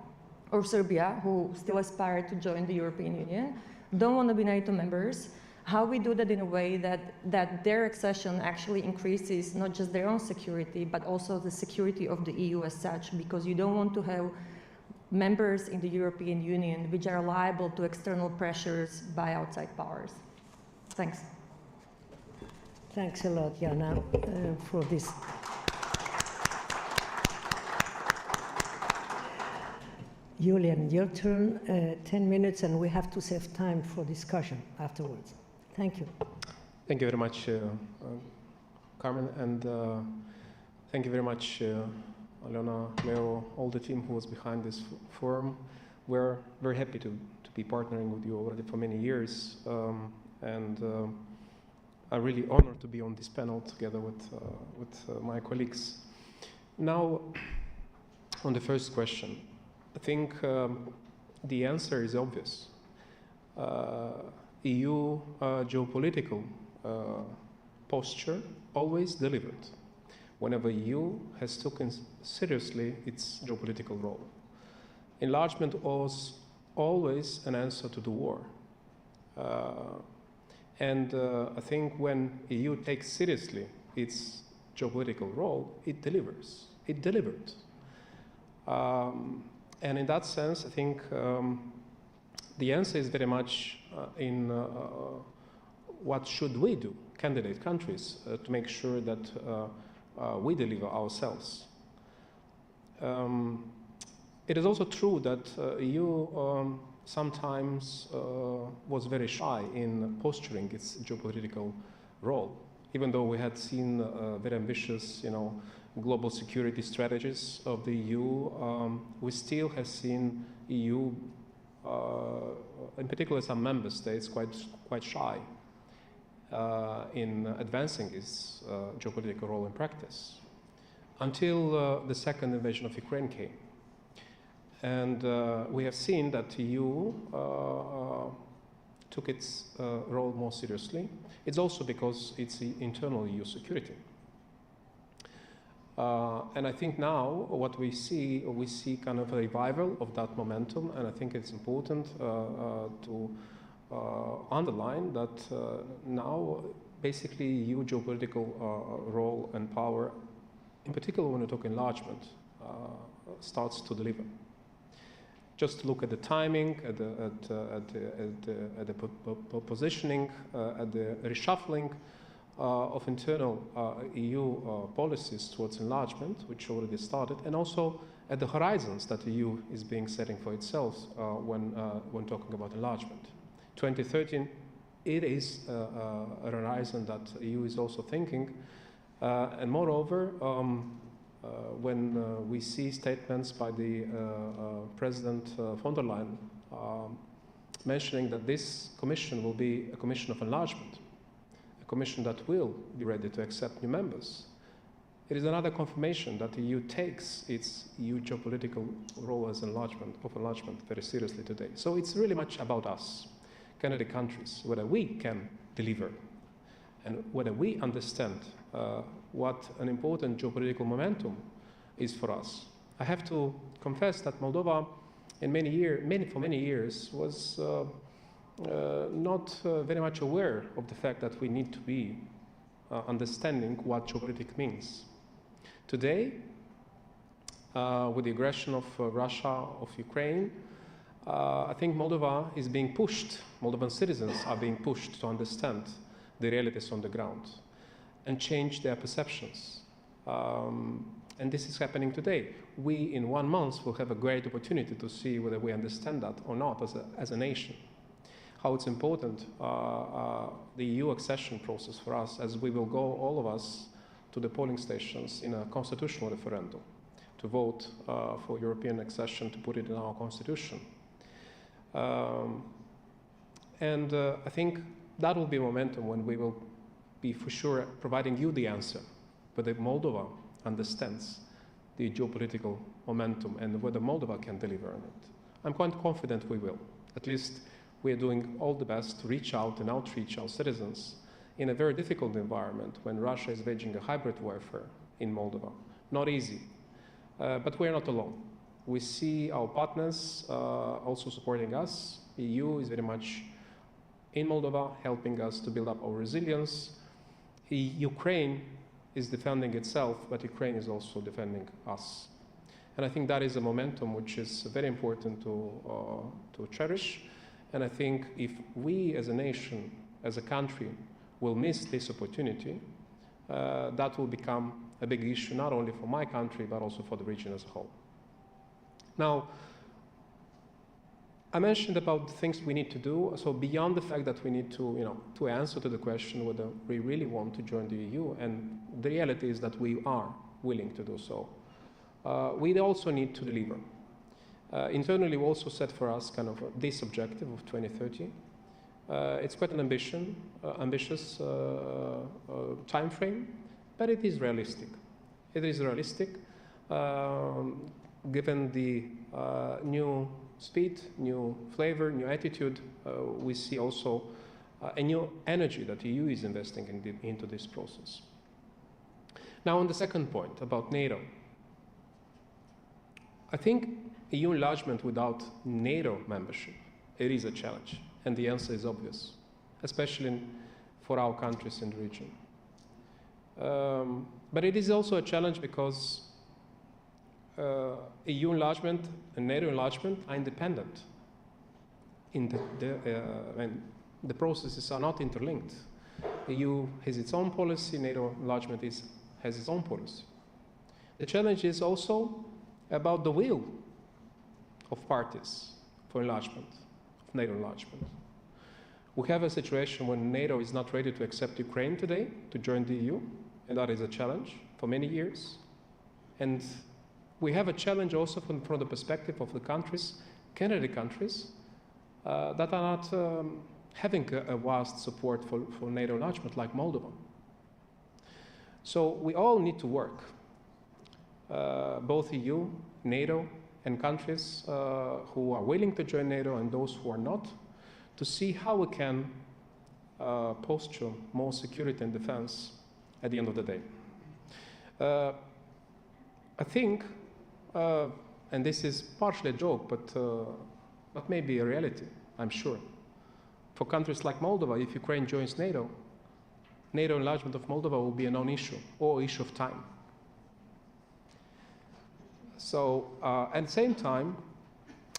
or Serbia, who still aspire to join the European Union, don't want to be NATO members, how we do that in a way that their accession actually increases not just their own security, but also the security of the EU as such, because you don't want to have members in the European Union which are liable to external pressures by outside powers. Thanks. Thanks a lot, Jana, for this. Julian, your turn, 10 minutes, and we have to save time for discussion afterwards. Thank you. Thank you very much, Carmen, and thank you very much, Alena, Leo, all the team who was behind this forum. We're very happy to be partnering with you already for many years, and I'm really honored to be on this panel together with my colleagues. Now, on the first question, I think the answer is obvious. EU geopolitical posture always delivered whenever EU has taken seriously its geopolitical role. Enlargement was always an answer to the war. I think when EU takes seriously its geopolitical role, it delivers. It delivered. And in that sense, I think the answer is very much in what should we do, candidate countries, to make sure that we deliver ourselves. It is also true that EU sometimes was very shy in posturing its geopolitical role, even though we had seen very ambitious, global security strategies of the EU. We still have seen EU, in particular some member states, quite shy in advancing its geopolitical role in practice, until the second invasion of Ukraine came. And we have seen that EU took its role more seriously. It's also because it's the internal EU security. And I think now what we see kind of a revival of that momentum, and I think it's important to underline that now basically EU geopolitical role and power, in particular when we talk enlargement, starts to deliver. Just look at the timing, at the positioning, at the reshuffling of internal EU policies towards enlargement, which already started, and also at the horizons that the EU is being setting for itself when talking about enlargement. 2013, it is a horizon that the EU is also thinking, and moreover, when we see statements by the President von der Leyen mentioning that this Commission will be a Commission of enlargement, a Commission that will be ready to accept new members, it is another confirmation that the EU takes its EU geopolitical role as enlargement very seriously today. So it's really much about us, candidate countries, whether we can deliver and whether we understand what an important geopolitical momentum is for us. I have to confess that Moldova, for many years, was not very much aware of the fact that we need to be understanding what geopolitics means. Today, with the aggression of Russia of Ukraine, I think Moldova is being pushed, Moldovan citizens are being pushed to understand the realities on the ground and change their perceptions. And this is happening today. We, in 1 month, will have a great opportunity to see whether we understand that or not as a nation. How it's important, the EU accession process for us, as we will go, all of us, to the polling stations in a constitutional referendum to vote for European accession, to put it in our constitution. And I think that will be a momentum when we will be for sure providing you the answer, whether Moldova understands the geopolitical momentum and whether Moldova can deliver on it. I'm quite confident we will. At least we are doing all the best to reach out and outreach our citizens in a very difficult environment when Russia is waging a hybrid warfare in Moldova. Not easy, but we're not alone. We see our partners also supporting us. The EU is very much in Moldova, helping us to build up our resilience. Ukraine is defending itself, but Ukraine is also defending us. And I think that is a momentum which is very important to cherish. And I think if we as a nation, as a country, will miss this opportunity, that will become a big issue, not only for my country, but also for the region as a whole. Now, I mentioned about the things we need to do. So beyond the fact that we need to answer to the question whether we really want to join the EU, and the reality is that we are willing to do so, we also need to deliver. Internally, we also set for us kind of this objective of 2030. It's quite an ambitious time frame, but it is realistic. It is realistic, given the new speed, new flavor, new attitude. We see also a new energy that the EU is investing into this process. Now, on the second point about NATO, I think EU enlargement without NATO membership, it is a challenge. And the answer is obvious, especially for our countries in the region. But it is also a challenge because EU enlargement and NATO enlargement are independent. The processes are not interlinked. The EU has its own policy, NATO enlargement has its own policy. The challenge is also about the will of parties for enlargement, of NATO enlargement. We have a situation when NATO is not ready to accept Ukraine today to join the EU, and that is a challenge for many years. And we have a challenge also from the perspective of the countries, candidate countries, that are not having a vast support for NATO enlargement like Moldova. So we all need to work, both EU, NATO, and countries who are willing to join NATO and those who are not, to see how we can posture more security and defense at the end of the day. I think, and this is partially a joke, but maybe a reality, I'm sure. For countries like Moldova, if Ukraine joins NATO, NATO enlargement of Moldova will be a non-issue or issue of time. So, at the same time,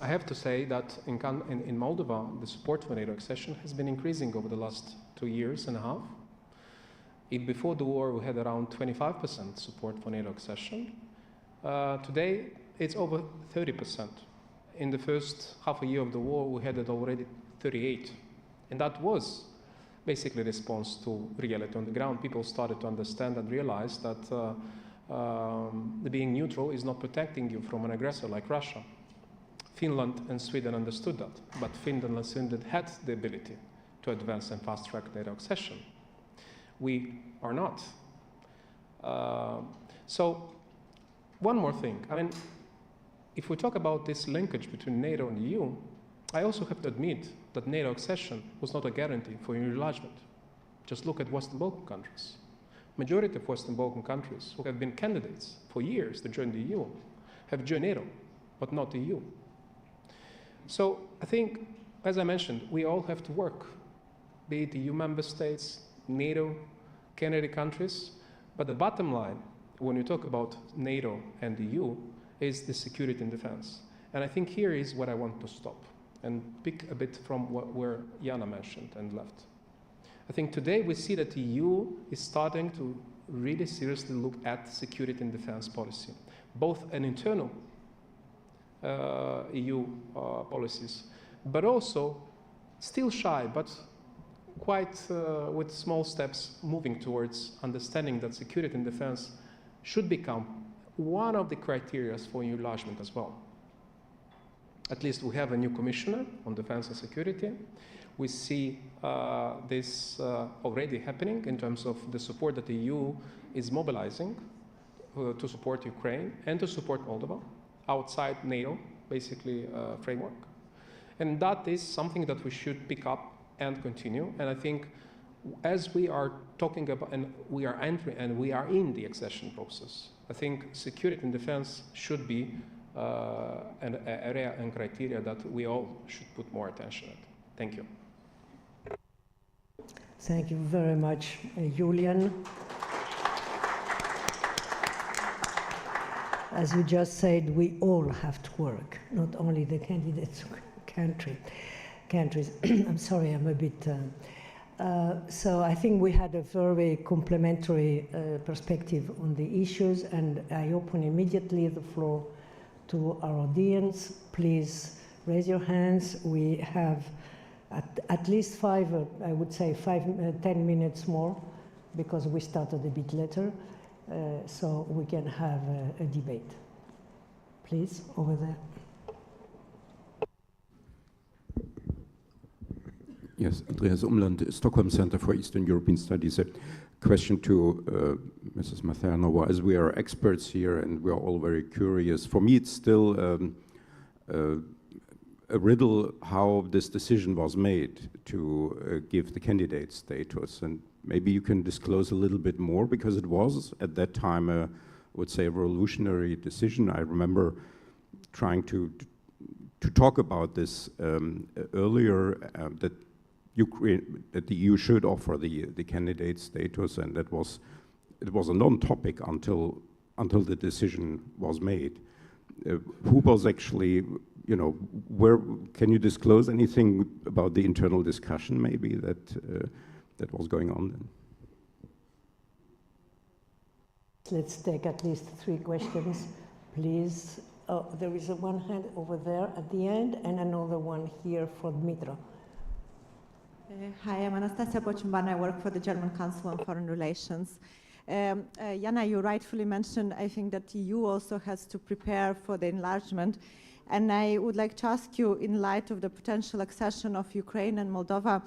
I have to say that in Moldova, the support for NATO accession has been increasing over the last 2.5 years. Before the war, we had around 25% support for NATO accession. Today, it's over 30%. In the first half a year of the war, we had it already 38%. And that was basically a response to reality on the ground. People started to understand and realize that being neutral is not protecting you from an aggressor like Russia. Finland and Sweden understood that, but Finland and Sweden had the ability to advance and fast-track NATO accession. We are not. So, one more thing. I mean, if we talk about this linkage between NATO and the EU, I also have to admit that NATO accession was not a guarantee for enlargement. Just look at Western Balkan countries. Majority of Western Balkan countries who have been candidates for years to join the EU have joined NATO, but not the EU. So I think, as I mentioned, we all have to work, be it the EU member states, NATO, candidate countries, but the bottom line, when you talk about NATO and the EU, is the security and defense. And I think here is what I want to stop and pick a bit from where Jana mentioned and left. I think today we see that the EU is starting to really seriously look at security and defense policy, both an internal EU policies, but also still shy, but quite with small steps moving towards understanding that security and defense should become one of the criteria for enlargement as well. At least we have a new commissioner on defense and security. We see this already happening in terms of the support that the EU is mobilizing to support Ukraine and to support Moldova outside NATO, basically, framework. And that is something that we should pick up and continue. And I think as we are talking about, and we are entering, and we are in the accession process, I think security and defense should be an area and criteria that we all should put more attention at. Thank you. Thank you very much, Julian. As you just said, we all have to work, not only the candidate countries. I'm sorry, I'm a bit... so I think we had a very complementary perspective on the issues, and I open immediately the floor to our audience. Please raise your hands. We have at least 10 minutes more, because we started a bit later, so we can have a debate. Please, over there. Yes, Andreas Umland, Stockholm Center for Eastern European Studies. A question to Mrs. Maternova. As we are experts here and we are all very curious, for me it's still a riddle how this decision was made to give the candidate status, and maybe you can disclose a little bit more, because it was at that time I would say a revolutionary decision. I remember trying to to talk about this earlier, that that the EU should offer the candidate status, and it was a non-topic until the decision was made. Who was actually, you know, where can you disclose anything about the internal discussion maybe that was going on then? Let's take at least 3 questions, please. Oh, there is one hand over there at the end and another one here for Dmitro. Hi, I'm Anastasia Bochumban. I work for the German Council on Foreign Relations. Jana, you rightfully mentioned, I think that the EU also has to prepare for the enlargement. And I would like to ask you, in light of the potential accession of Ukraine and Moldova,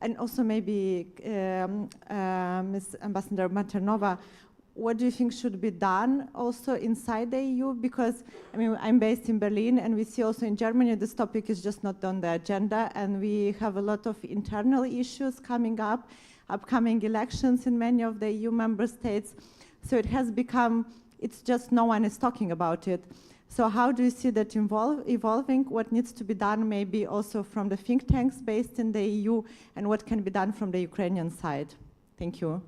and also maybe Ms. Ambassador Maternova, what do you think should be done also inside the EU? Because, I mean, I'm based in Berlin, and we see also in Germany this topic is just not on the agenda, and we have a lot of internal issues coming up, upcoming elections in many of the EU member states. So it has become, it's just no one is talking about it. So how do you see that evolving? What needs to be done maybe also from the think tanks based in the EU, and what can be done from the Ukrainian side? Thank you.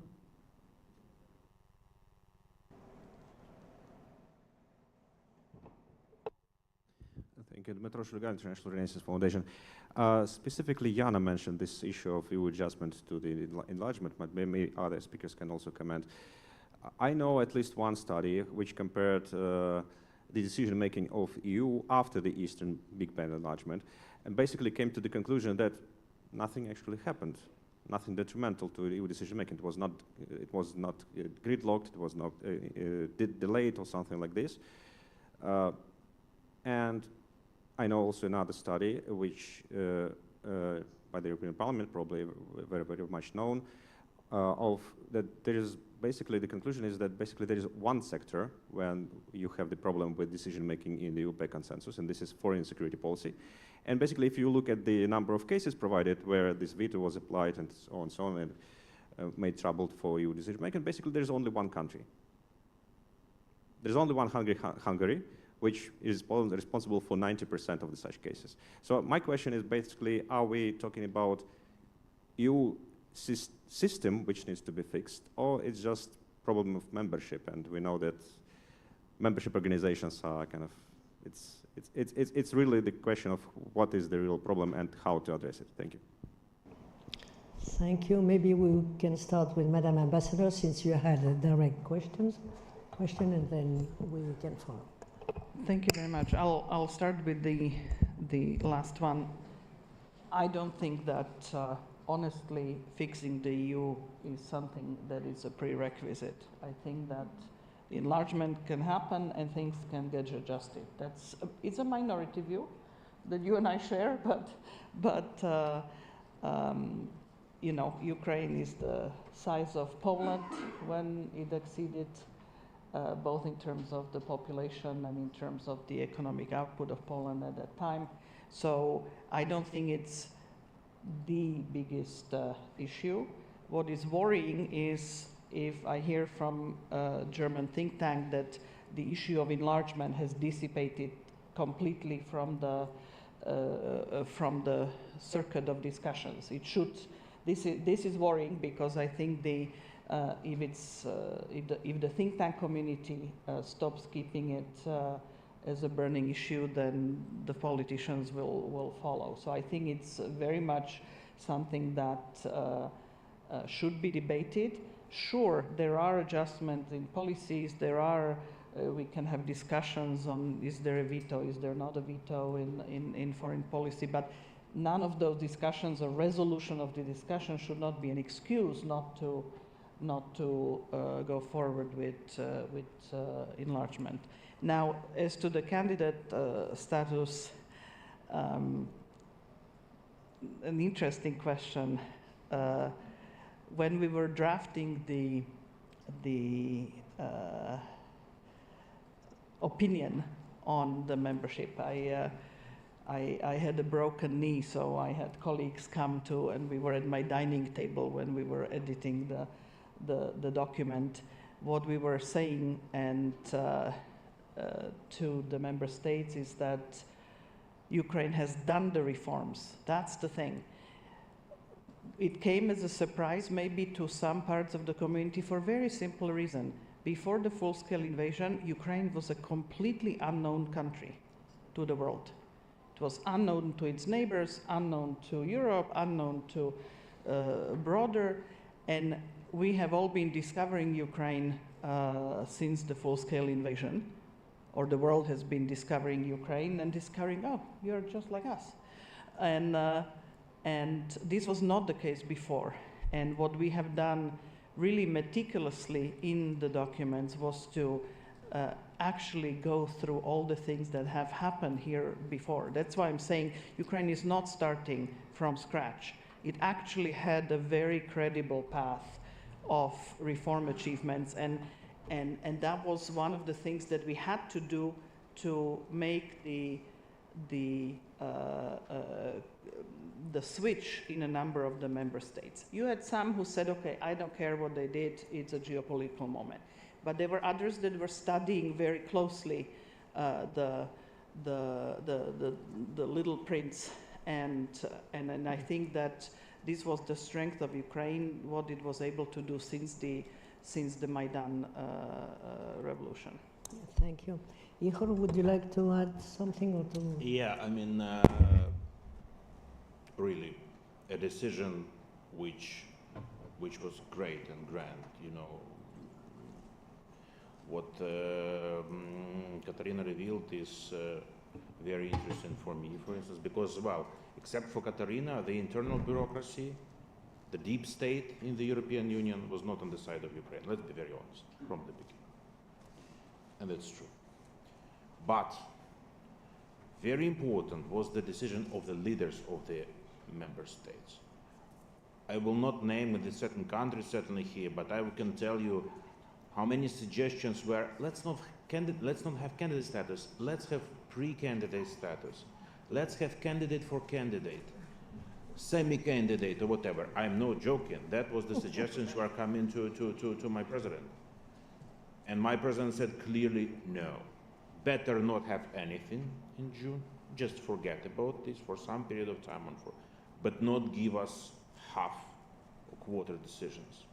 Thank you. Dmitro Shulgan, International Renaissance Foundation. Specifically, Jana mentioned this issue of EU adjustment to the enlargement, but maybe other speakers can also comment. I know at least one study which compared the decision-making of EU after the Eastern Big Bang enlargement, and basically came to the conclusion that nothing actually happened, nothing detrimental to EU decision-making. It was not gridlocked, it was not delayed or something like this. And I know also another study which by the European Parliament, probably very, very much known, of that there is basically the conclusion is that basically there is one sector when you have the problem with decision-making in the EU by consensus, and this is foreign and security policy. And basically, if you look at the number of cases provided where this veto was applied and so on, and made trouble for EU decision-making, basically there's only one country. There's only one Hungary, which is responsible for 90% of such cases. So my question is basically, are we talking about EU system which needs to be fixed, or it's just problem of membership? And we know that membership organizations are kind of, it's really the question of what is the real problem and how to address it. Thank you. Thank you. Maybe we can start with Madam Ambassador, since you had a direct question, and then we can follow. Thank you very much. I'll start with the last one. I don't think that honestly fixing the EU is something that is a prerequisite. I think that enlargement can happen and things can get adjusted. It's a minority view that you and I share, but you know, Ukraine is the size of Poland when it exceeded both in terms of the population and in terms of the economic output of Poland at that time. So I don't think it's the biggest issue. What is worrying is if I hear from a German think tank that the issue of enlargement has dissipated completely from the circuit of discussions. It should. This is worrying, because I think if the think tank community stops keeping it as a burning issue, then the politicians will follow. So I think it's very much something that should be debated. Sure, there are adjustments in policies. There are we can have discussions on is there a veto, is there not a veto in foreign policy, but none of those discussions or resolution of the discussion should not be an excuse not to go forward with enlargement. Now, as to the candidate status, an interesting question. When we were drafting the opinion on the membership, I had a broken knee, so I had colleagues come to, and we were at my dining table when we were editing the document. What we were saying and to the member states is that Ukraine has done the reforms. That's the thing. It came as a surprise maybe to some parts of the community for a very simple reason. Before the full-scale invasion, Ukraine was a completely unknown country to the world. It was unknown to its neighbors, unknown to Europe, unknown to broader, and we have all been discovering Ukraine since the full-scale invasion, or the world has been discovering Ukraine and discovering, oh, you're just like us. And this was not the case before. And what we have done really meticulously in the documents was to actually go through all the things that have happened here before. That's why I'm saying Ukraine is not starting from scratch. It actually had a very credible path of reform achievements, and that was one of the things that we had to do to make the switch in a number of the member states. You had some who said, okay, I don't care what they did, it's a geopolitical moment. But there were others that were studying very closely the Little Prince, and I think that this was the strength of Ukraine, what it was able to do since the Maidan revolution. Thank you. Ihor, would you like to add something or to? Yeah, I mean, really, a decision which was great and grand, you know. What Katarina revealed is very interesting for me, for instance, because, well, except for Katarina, the internal bureaucracy, the deep state in the European Union was not on the side of Ukraine. Let's be very honest, from the beginning. And that's true. But very important was the decision of the leaders of the member states. I will not name the certain countries certainly here, but I can tell you how many suggestions were, let's not have candidate status, let's have pre-candidate status, let's have candidate for candidate, semi-candidate or whatever. I'm not joking. That was the suggestions were coming to my president. And my president said clearly, no, better not have anything in June, just forget about this for some period of time, but not give us half or quarter decisions.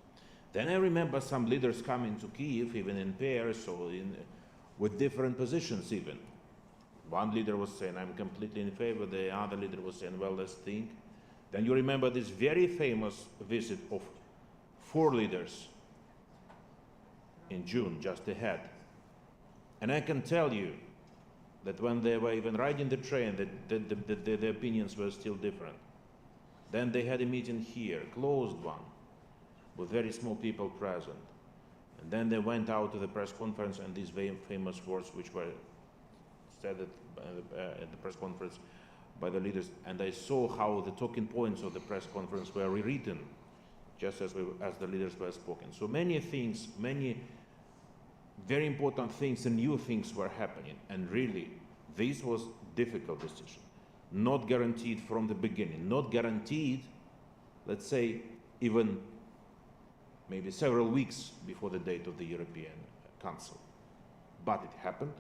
Then I remember some leaders coming to Kyiv, even in pairs or with different positions even. One leader was saying, I'm completely in favor. The other leader was saying, well, let's think. Then you remember this very famous visit of 4 leaders in June, just ahead. And I can tell you that when they were even riding the train, that the opinions were still different. Then they had a meeting here, closed one, with very small people present. And then they went out to the press conference, and these very famous words which were said at the press conference by the leaders, and I saw how the talking points of the press conference were rewritten, just as the leaders were spoken. So many things, many very important things and new things were happening, and really, this was difficult decision. Not guaranteed from the beginning, not guaranteed, let's say, even maybe several weeks before the date of the European Council. But it happened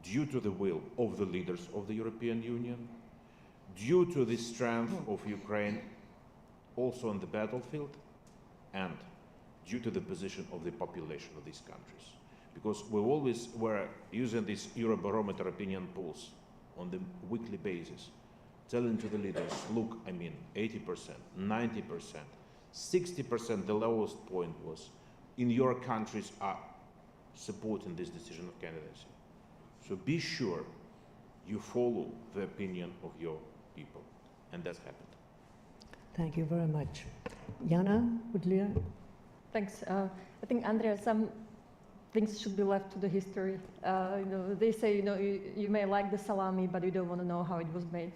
due to the will of the leaders of the European Union, due to the strength of Ukraine also on the battlefield, and due to the position of the population of these countries. Because we always were using these Eurobarometer opinion polls on the weekly basis, telling to the leaders, look, I mean, 80%, 90%, 60%, the lowest point was, in your countries are supporting this decision of candidacy. So be sure you follow the opinion of your people. And that's happened. Thank you very much. Jana, would you? Thanks. I think, Andrea, some things should be left to the history. They say, you may like the salami, but you don't want to know how it was made.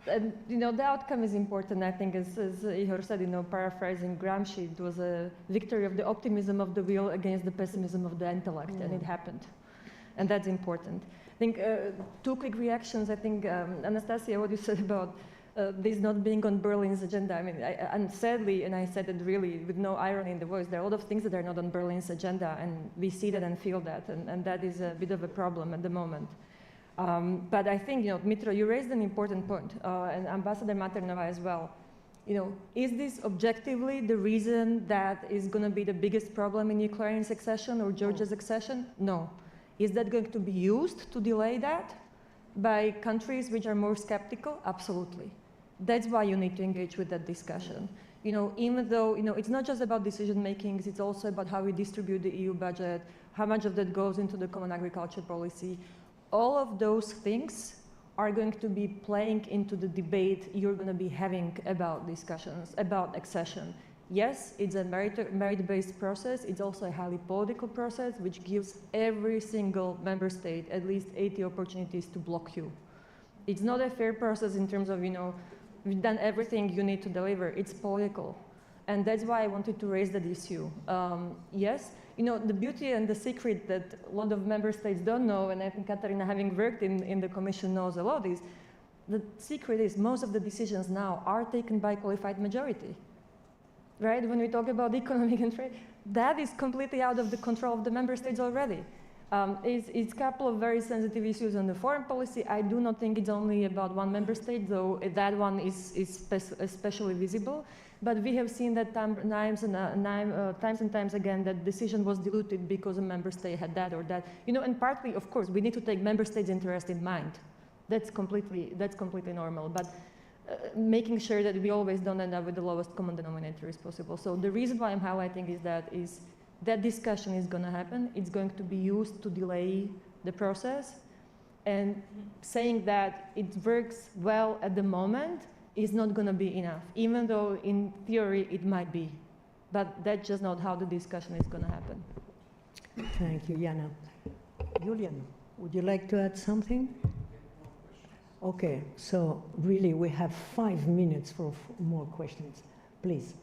And the outcome is important. I think, as Ihor said, paraphrasing Gramsci, it was a victory of the optimism of the will against the pessimism of the intellect, and it happened. And that's important. I think 2 quick reactions. I think, Anastasia, what you said about this not being on Berlin's agenda. I mean, and sadly, and I said it really with no irony in the voice, there are a lot of things that are not on Berlin's agenda, and we see that and feel that, and that is a bit of a problem at the moment. But I think, Dmitro, you raised an important point, and Ambassador Maternova as well. Is this objectively the reason that is going to be the biggest problem in Ukraine's accession or Georgia's accession? No. Is that going to be used to delay that by countries which are more skeptical? Absolutely. That's why you need to engage with that discussion. Even though, it's not just about decision making, it's also about how we distribute the EU budget, how much of that goes into the common agriculture policy. All of those things are going to be playing into the debate you're going to be having about discussions, about accession. Yes, it's a merit-based process. It's also a highly political process, which gives every single member state at least 80 opportunities to block you. It's not a fair process in terms of, we've done everything you need to deliver. It's political. And that's why I wanted to raise that issue. Yes, the beauty and the secret that a lot of member states don't know, and I think Katarina, having worked in the Commission, knows a lot, is the secret is most of the decisions now are taken by qualified majority. Right? When we talk about economic and trade, that is completely out of the control of the member states already. It's a couple of very sensitive issues on the foreign policy. I do not think it's only about one member state, though that one is especially visible. But we have seen that times and times again that decision was diluted because a member state had that or that. And partly, of course, we need to take member states' interest in mind. That's completely normal. But making sure that we always don't end up with the lowest common denominator is possible. So the reason why I'm highlighting is that discussion is going to happen. It's going to be used to delay the process. And saying that it works well at the moment is not going to be enough, even though in theory it might be. But that's just not how the discussion is going to happen. Thank you, Jana. Julian, would you like to add something? Okay, so really we have 5 minutes for more questions. Please.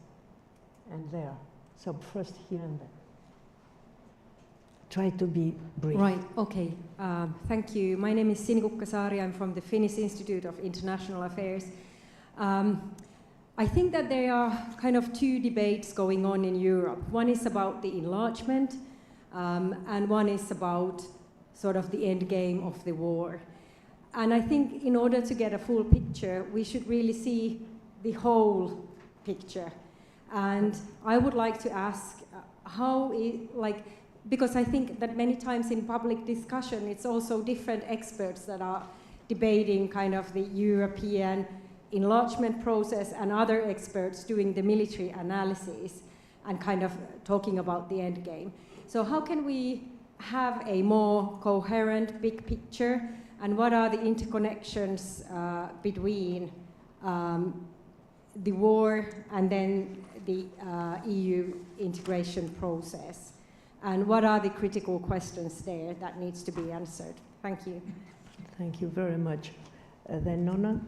And there. So first here and there. Try to be brief. Right, okay. Thank you. My name is Sini Kukkasaari. I'm from the Finnish Institute of International Affairs. I think that there are kind of two debates going on in Europe. One is about the enlargement, and one is about sort of the end game of the war. And I think in order to get a full picture, we should really see the whole picture. And I would like to ask because I think that many times in public discussion, it's also different experts that are debating kind of the European enlargement process and other experts doing the military analysis and kind of talking about the end game. So how can we have a more coherent big picture, and what are the interconnections between the war and then the EU integration process? And what are the critical questions there that needs to be answered? Thank you. Thank you very much. Then Nona?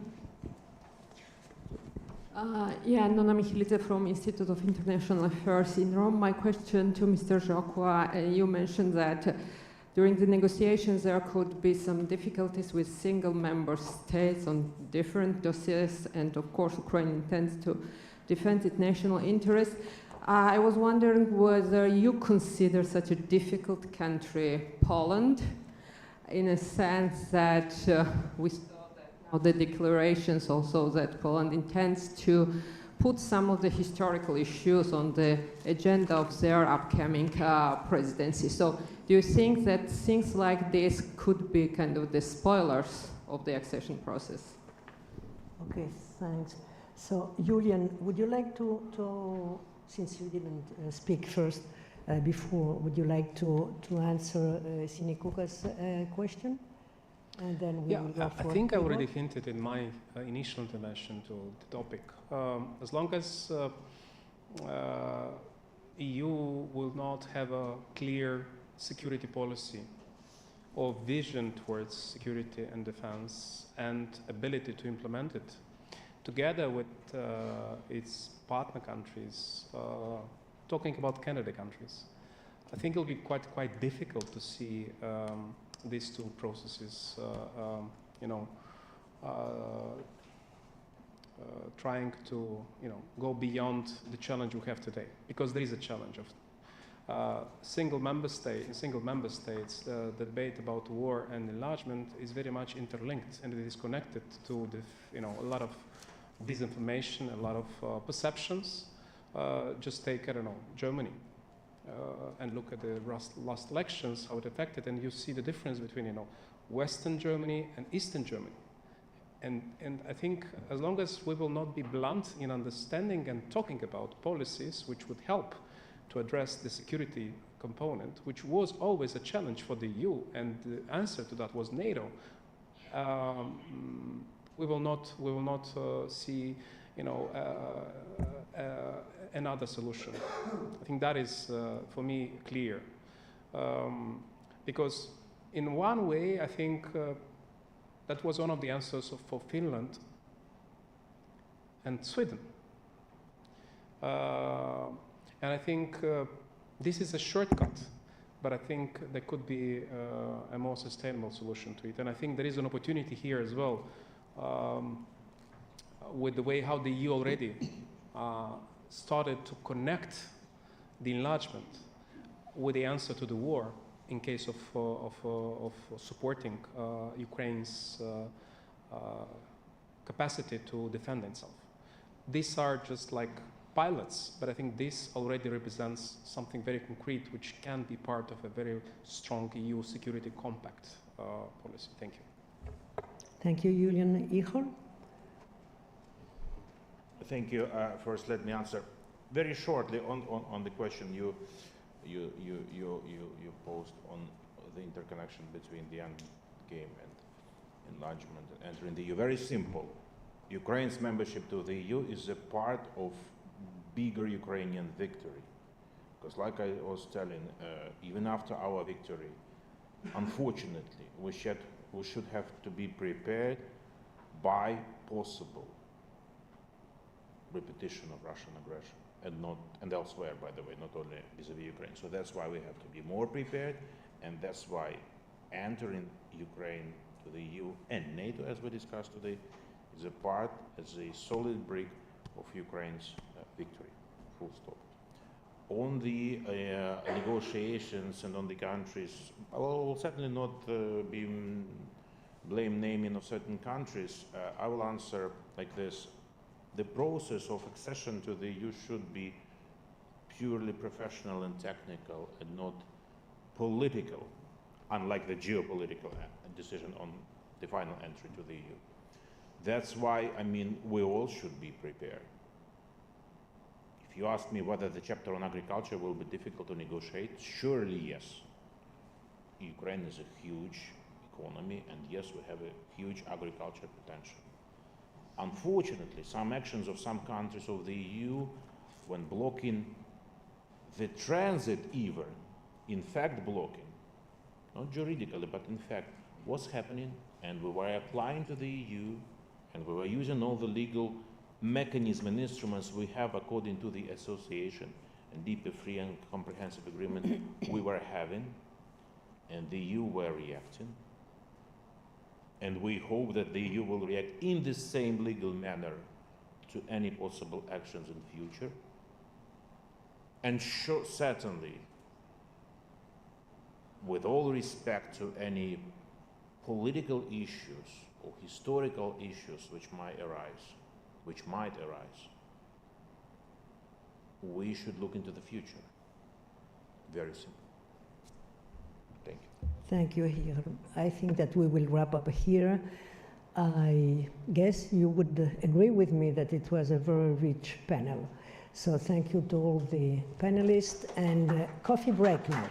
Nona Mihilidze from Institute of International Affairs in Rome. My question to Mr. Jokwa, you mentioned that during the negotiations there could be some difficulties with single member states on different dossiers, and of course Ukraine intends to defend its national interests. I was wondering whether you consider such a difficult country Poland, in a sense that we saw that now the declarations also that Poland intends to put some of the historical issues on the agenda of their upcoming presidency. So do you think that things like this could be kind of the spoilers of the accession process? Okay, thanks. So Julian, would you like to since you didn't speak first before, would you like to answer Sinikuka's question? And then we will go for I think I already hinted in my initial intervention to the topic. As long as EU will not have a clear security policy or vision towards security and defense and ability to implement it, together with its partner countries, talking about candidate countries, I think it'll be quite difficult to see these two processes, trying to go beyond the challenge we have today, because there is a challenge. single member states, the debate about war and enlargement is very much interlinked, and it is connected to a lot of disinformation, a lot of perceptions. Just take, I don't know, Germany, and look at the last elections, how it affected, and you see the difference between, Western Germany and Eastern Germany. And I think as long as we will not be blunt in understanding and talking about policies which would help to address the security component, which was always a challenge for the EU, and the answer to that was NATO, we will not see, another solution. I think that is, for me, clear. Because in one way, I think that was one of the answers for Finland and Sweden. And I think this is a shortcut, but I think there could be a more sustainable solution to it. And I think there is an opportunity here as well, with the way how the EU already started to connect the enlargement with the answer to the war in case of supporting Ukraine's capacity to defend itself. These are just like pilots, but I think this already represents something very concrete which can be part of a very strong EU security compact policy. Thank you. Thank you, Julian. Ihor? Thank you. First, let me answer very shortly on the question you posed on the interconnection between the end game and enlargement and entering the EU. Very simple. Ukraine's membership to the EU is a part of bigger Ukrainian victory. Because like I was telling, even after our victory, unfortunately, we should have to be prepared by possible repetition of Russian aggression, and elsewhere, by the way, not only vis-a-vis Ukraine. So that's why we have to be more prepared, and that's why entering Ukraine to the EU and NATO, as we discussed today, is a solid brick of Ukraine's victory, full stop. On the negotiations and on the countries, I will certainly not be blame naming of certain countries. I will answer like this. The process of accession to the EU should be purely professional and technical and not political, unlike the geopolitical decision on the final entry to the EU. That's why, I mean, we all should be prepared. If you ask me whether the chapter on agriculture will be difficult to negotiate, surely yes. Ukraine is a huge economy, and yes, we have a huge agriculture potential. Unfortunately, some actions of some countries of the EU, when blocking the transit even, in fact blocking, not juridically, but in fact, was happening, and we were applying to the EU, and we were using all the legal mechanisms and instruments we have according to the association and deeply free and comprehensive agreement we were having, and the EU were reacting. And we hope that the EU will react in the same legal manner to any possible actions in the future. And certainly, with all respect to any political issues or historical issues which might arise, we should look into the future. Very simple. Thank you. Thank you, Ihor. I think that we will wrap up here. I guess you would agree with me that it was a very rich panel. So thank you to all the panelists, and coffee break now.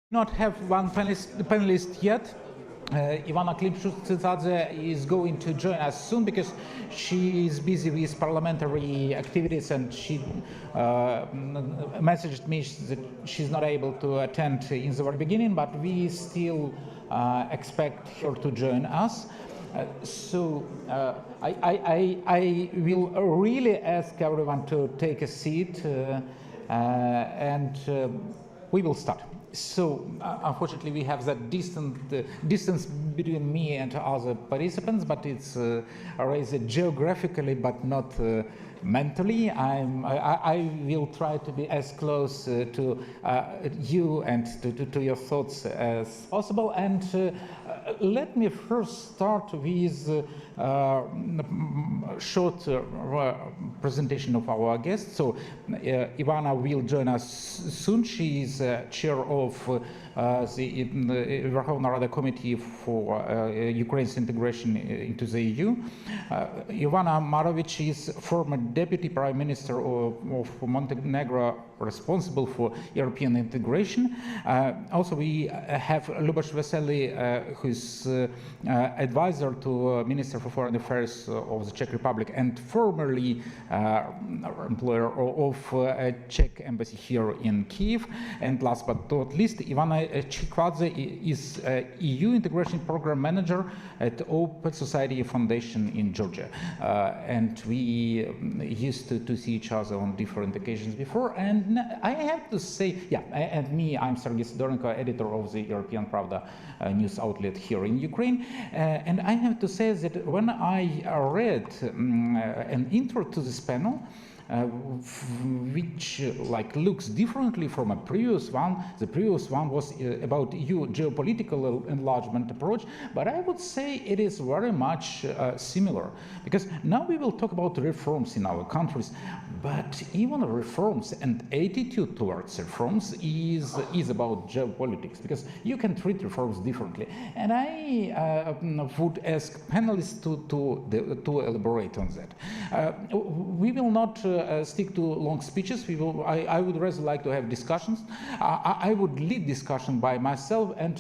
Not have one panelist yet. Ivana Klimchuk-Tsitsadze is going to join us soon because she is busy with parliamentary activities, and she messaged me that she's not able to attend in the very beginning, but we still expect her to join us. I will really ask everyone to take a seat and we will start. So, unfortunately, we have that distance between me and other participants, but it's raised geographically, but not mentally. I will try to be as close to you and to your thoughts as possible. And let me first start with short presentation of our guest. So Ivana will join us soon. She is chair of the Verkhovna Rada Committee for Ukraine's integration into the EU. Ivana Marovich is former Deputy Prime Minister of Montenegro, responsible for European integration. Also, we have Lubos Vesely, who is advisor to Minister for Foreign Affairs of the Czech Republic and formerly employer of Czech embassy here in Kiev. And last but not least, Ivana Chikwadze is EU Integration Program Manager at Open Society Foundation in Georgia. And we used to see each other on different occasions before. And I have to say, and me, I'm Sergei Sidorenko, editor of the European Pravda news outlet here in Ukraine. And I have to say that when I read an intro to this panel, which looks differently from a previous one. The previous one was about EU geopolitical enlargement approach, but I would say it is very much similar, because now we will talk about reforms in our countries, but even reforms and attitude towards reforms is about geopolitics, because you can treat reforms differently. And I would ask panelists to elaborate on that. We will not stick to long speeches. I would rather like to have discussions. I would lead discussion by myself, and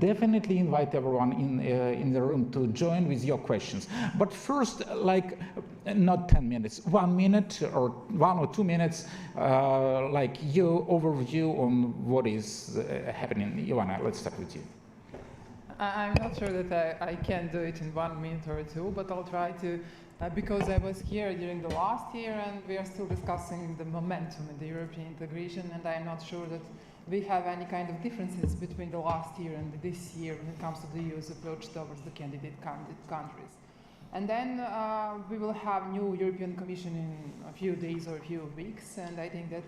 definitely invite everyone in the room to join with your questions. But first, not 10 minutes, 1 minute or 1 or 2 minutes, your overview on what is happening. Ivana, let's start with you. I'm not sure that I can do it in 1 minute or two, but I'll try to, because I was here during the last year and we are still discussing the momentum in the European integration, and I'm not sure that we have any kind of differences between the last year and this year when it comes to the EU's approach towards the candidate countries. And then we will have new European Commission in a few days or a few weeks, and I think that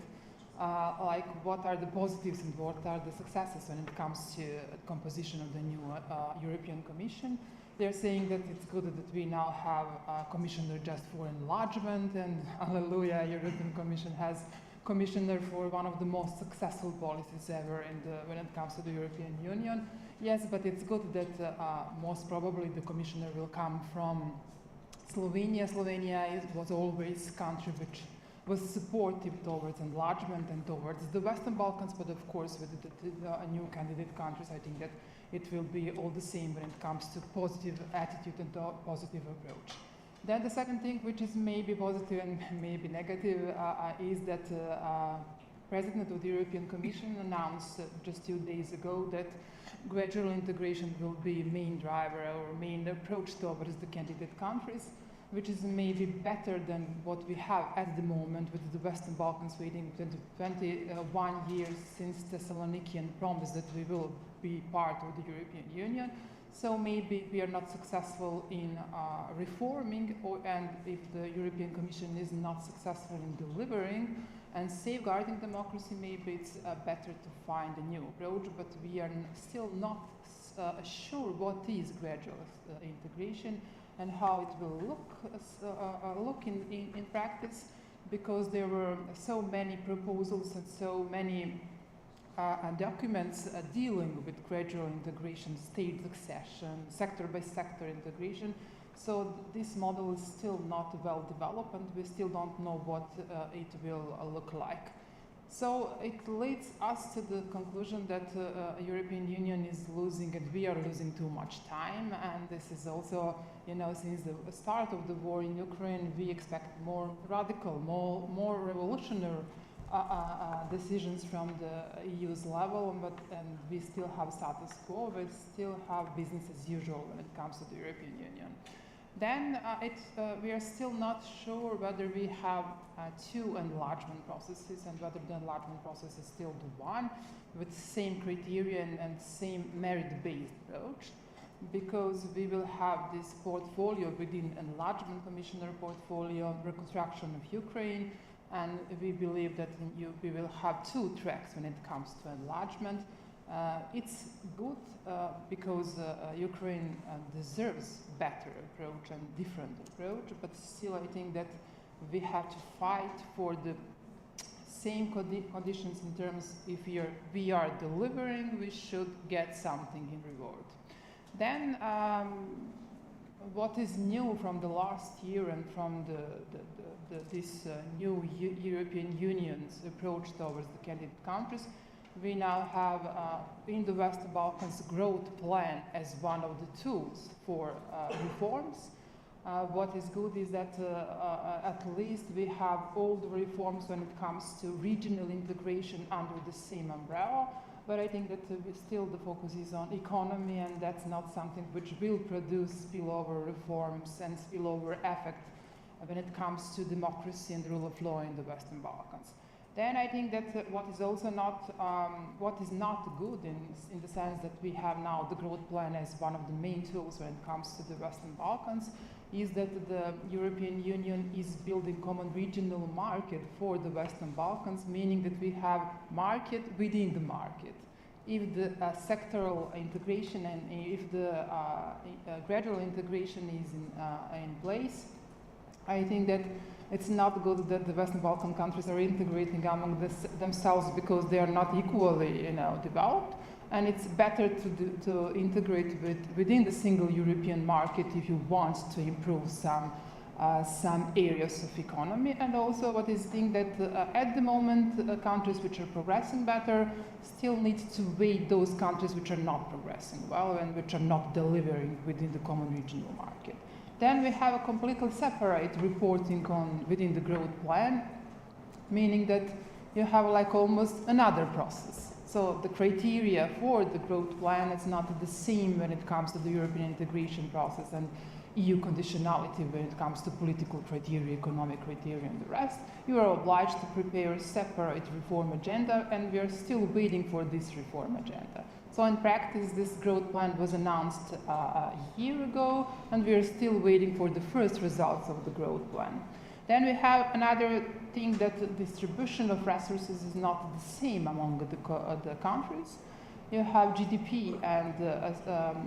what are the positives and what are the successes when it comes to composition of the new European Commission. They're saying that it's good that we now have a commissioner just for enlargement, and hallelujah, European Commission has commissioner for one of the most successful policies ever when it comes to the European Union. Yes, but it's good that most probably the commissioner will come from Slovenia. Slovenia was always a country which was supportive towards enlargement and towards the Western Balkans, but of course with the new candidate countries, I think that it will be all the same when it comes to positive attitude and positive approach. Then the second thing, which is maybe positive and maybe negative, is that President of the European Commission announced just 2 days ago that gradual integration will be main driver or main approach towards the candidate countries, which is maybe better than what we have at the moment with the Western Balkans waiting 21 years since Thessalonikian promised that we will be part of the European Union. So maybe we are not successful in reforming, and if the European Commission is not successful in delivering and safeguarding democracy, maybe it's better to find a new approach, but we are still not sure what is gradual integration and how it will look in practice, because there were so many proposals and so many documents dealing with gradual integration, state succession, sector-by-sector integration. So this model is still not well developed, and we still don't know what it will look like. So it leads us to the conclusion that European Union is losing, and we are losing too much time. And this is also, since the start of the war in Ukraine, we expect more radical, more revolutionary decisions from the EU's level, and we still have status quo. We still have business as usual when it comes to the European Union. Then we are still not sure whether we have two enlargement processes and whether the enlargement process is still the one with same criteria and same merit-based approach, because we will have this portfolio within enlargement commissioner portfolio, reconstruction of Ukraine, and we believe that we will have two tracks when it comes to enlargement. It's good because Ukraine deserves better approach and different approach, but still I think that we have to fight for the same conditions in terms if we are delivering, we should get something in reward. Then what is new from the last year and from this new European Union's approach towards the candidate countries, we now have in the Western Balkans growth plan as one of the tools for reforms. What is good is that at least we have all the reforms when it comes to regional integration under the same umbrella. But I think that still the focus is on economy, and that's not something which will produce spillover reforms and spillover effect when it comes to democracy and rule of law in the Western Balkans. Then I think that what is also not, what is not good in the sense that we have now the growth plan as one of the main tools when it comes to the Western Balkans, is that the European Union is building common regional market for the Western Balkans, meaning that we have market within the market. If the sectoral integration and if the gradual integration is in place, I think that it's not good that the Western Balkan countries are integrating among themselves because they are not equally, developed. And it's better to integrate within the single European market if you want to improve some areas of economy. And also what is the thing that at the moment countries which are progressing better still need to weigh those countries which are not progressing well and which are not delivering within the common regional market. Then we have a completely separate reporting within the growth plan, meaning that you have like almost another process. So the criteria for the growth plan is not the same when it comes to the European integration process and EU conditionality when it comes to political criteria, economic criteria, and the rest. You are obliged to prepare a separate reform agenda, and we are still waiting for this reform agenda. So in practice, this growth plan was announced a year ago, and we are still waiting for the first results of the growth plan. Then we have another thing, that the distribution of resources is not the same among the countries. You have GDP and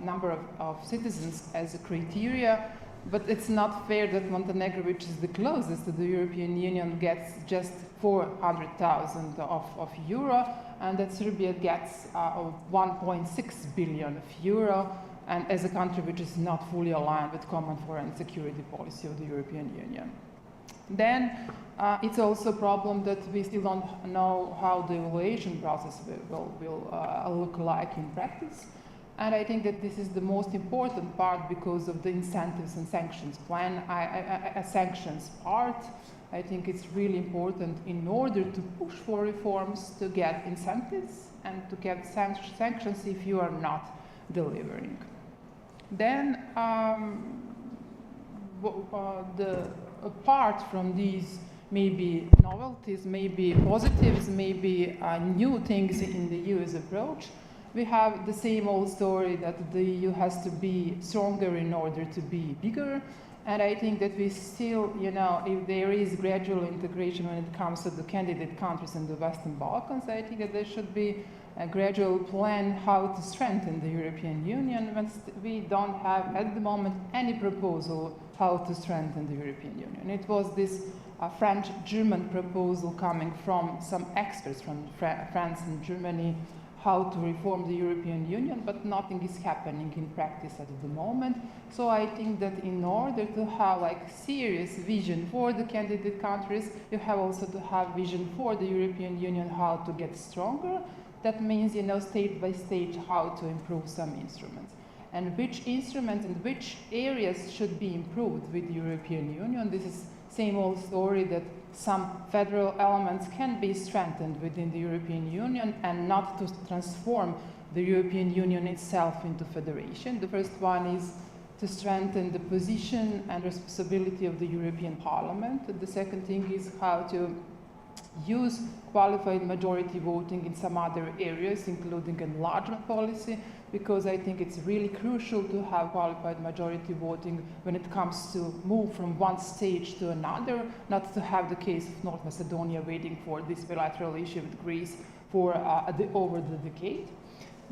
number of citizens as a criteria, but it's not fair that Montenegro, which is the closest to the European Union, gets just 400,000 of euro, and that Serbia gets 1.6 billion of euro, and as a country which is not fully aligned with common foreign security policy of the European Union. Then it's also a problem that we still don't know how the evaluation process will look like in practice. And I think that this is the most important part because of the incentives and sanctions plan, sanctions part. I think it's really important in order to push for reforms to get incentives and to get sanctions if you are not delivering. Then apart from these maybe novelties, maybe positives, maybe new things in the EU's approach, we have the same old story that the EU has to be stronger in order to be bigger. And I think that we still, if there is gradual integration when it comes to the candidate countries in the Western Balkans, I think that there should be a gradual plan how to strengthen the European Union when we don't have at the moment any proposal how to strengthen the European Union. It was this French-German proposal coming from some experts from France and Germany, how to reform the European Union, but nothing is happening in practice at the moment. So I think that in order to have like serious vision for the candidate countries, you have also to have vision for the European Union, how to get stronger. That means, you know, stage by stage, how to improve some instruments. And which instruments and which areas should be improved with the European Union. This is same old story that some federal elements can be strengthened within the European Union and not to transform the European Union itself into federation. The first one is to strengthen the position and responsibility of the European Parliament. The second thing is how to use qualified majority voting in some other areas, including enlargement policy, because I think it's really crucial to have qualified majority voting when it comes to move from one stage to another, not to have the case of North Macedonia waiting for this bilateral issue with Greece for over the decade.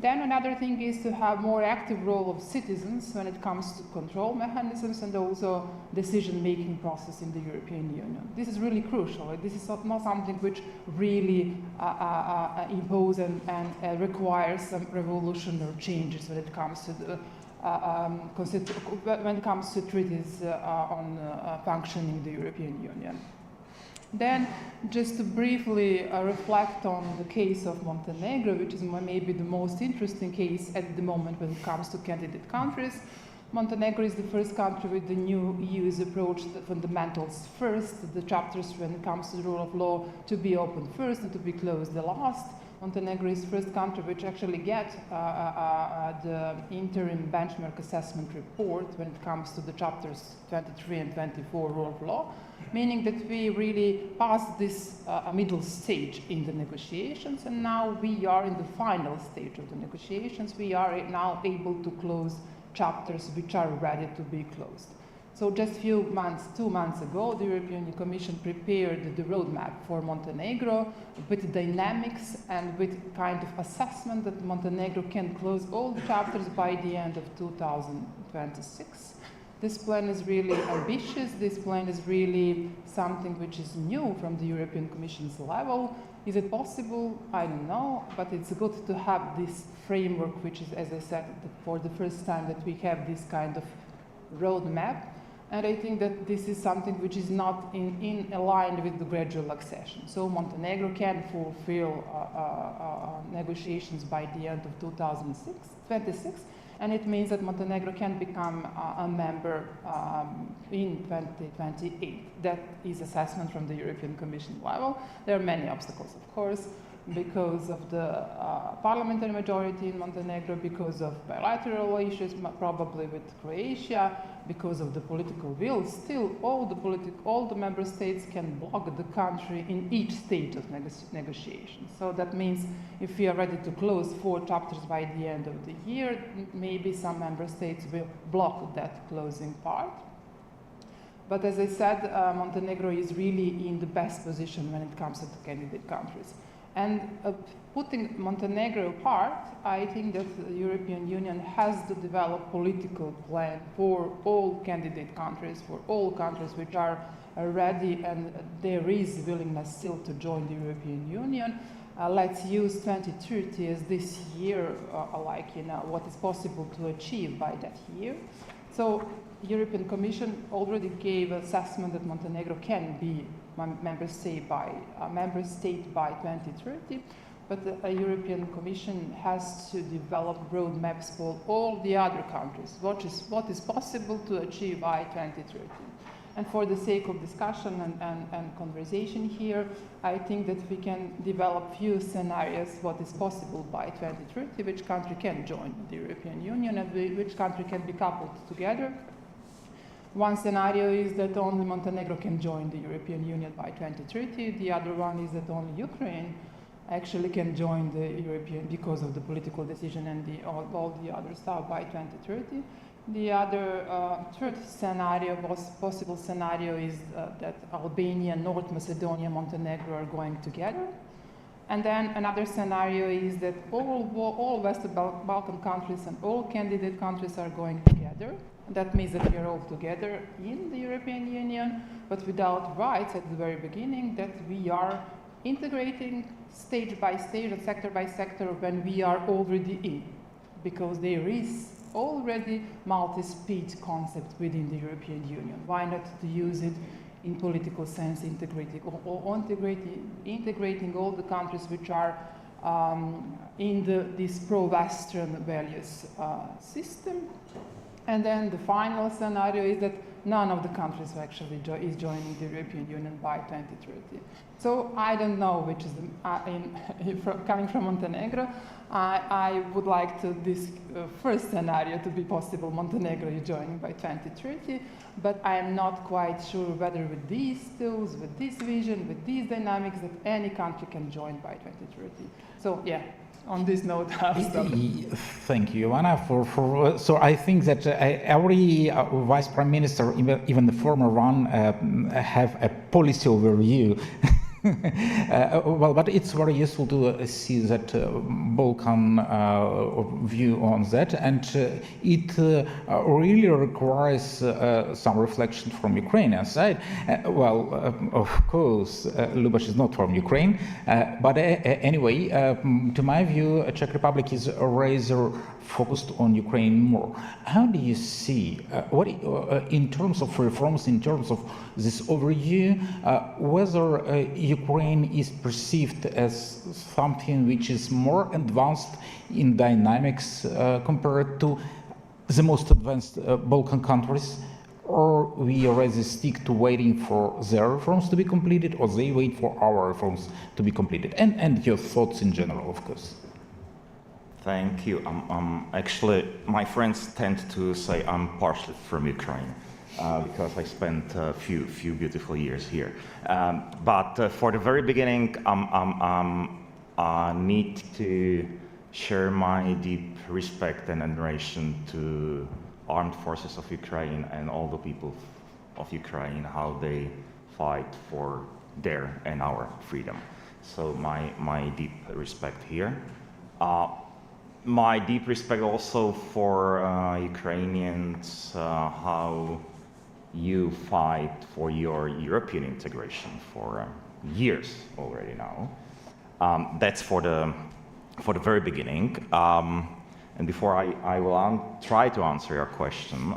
Then another thing is to have more active role of citizens when it comes to control mechanisms and also decision-making process in the European Union. This is really crucial. This is not something which really impose and requires some revolutionary changes when it comes to the when it comes to treaties on functioning the European Union. Then, just to briefly reflect on the case of Montenegro, which is maybe the most interesting case at the moment when it comes to candidate countries. Montenegro is the first country with the new EU's approach, the fundamentals first, the chapters when it comes to the rule of law to be opened first and to be closed the last. Montenegro is the first country which actually gets the interim benchmark assessment report when it comes to the chapters 23 and 24 rule of law, meaning that we really passed this middle stage in the negotiations, and now we are in the final stage of the negotiations. We are now able to close chapters which are ready to be closed. So just few months, 2 months ago, the European Commission prepared the roadmap for Montenegro with dynamics and with kind of assessment that Montenegro can close all the chapters by the end of 2026. This plan is really ambitious. This plan is really something which is new from the European Commission's level. Is it possible? I don't know, but it's good to have this framework, which is, as I said, for the first time that we have this kind of roadmap. And I think that this is something which is not in aligned with the gradual accession. So Montenegro can fulfill negotiations by the end of 2026, and it means that Montenegro can become a member in 2028. That is assessment from the European Commission level. There are many obstacles, of course, because of the parliamentary majority in Montenegro, because of bilateral issues, probably with Croatia, because of the political will. Still, all the member states can block the country in each stage of negotiations. So that means if we are ready to close 4 chapters by the end of the year, maybe some member states will block that closing part. But as I said, Montenegro is really in the best position when it comes to the candidate countries. And putting Montenegro apart, I think that the European Union has to develop political plan for all candidate countries, for all countries which are ready and there is willingness still to join the European Union. Let's use 2030 as this year, what is possible to achieve by that year. So European Commission already gave assessment that Montenegro can be member state by 2030, but the European Commission has to develop roadmaps for all the other countries, what is possible to achieve by 2030. And for the sake of discussion and conversation here, I think that we can develop few scenarios what is possible by 2030, which country can join the European Union and which country can be coupled together. One scenario is that only Montenegro can join the European Union by 2030. The other one is that only Ukraine actually can join the European because of the political decision and all the other stuff by 2030. The other third scenario, possible scenario, is that Albania, North Macedonia, Montenegro are going together. And then another scenario is that all Western Balkan countries and all candidate countries are going together. That means that we are all together in the European Union, but without rights at the very beginning, that we are integrating stage by stage and sector by sector when we are already in, because there is already multi-speed concept within the European Union. Why not to use it in political sense, integrating all the countries which are in this pro-Western values system. And then the final scenario is that none of the countries actually is joining the European Union by 2030. So I don't know which is coming from Montenegro. I would like to this first scenario to be possible. Montenegro is joining by 2030, but I am not quite sure whether with these tools, with this vision, with these dynamics, that any country can join by 2030. So yeah. On this note, I'll stop. Thank you, Ivana. So I think that every vice prime minister, even the former one, have a policy overview. Well, but it's very useful to see that Balkan view on that, and it really requires some reflection from Ukrainian side. Well, of course, Lubash is not from Ukraine, but anyway, to my view, Czech Republic is rather focused on Ukraine more. How do you see, in terms of reforms, in terms of this overview, whether Ukraine is perceived as something which is more advanced in dynamics compared to the most advanced Balkan countries, or we rather stick to waiting for their reforms to be completed, or they wait for our reforms to be completed? And your thoughts in general, of course. Thank you. Actually, my friends tend to say I'm partially from Ukraine because I spent a few beautiful years here. But for the very beginning, I need to share my deep respect and admiration to armed forces of Ukraine and all the people of Ukraine, how they fight for their and our freedom. So my deep respect here. My deep respect also for Ukrainians, how you fight for your European integration for years already now. That's for the very beginning. And before I will try to answer your question,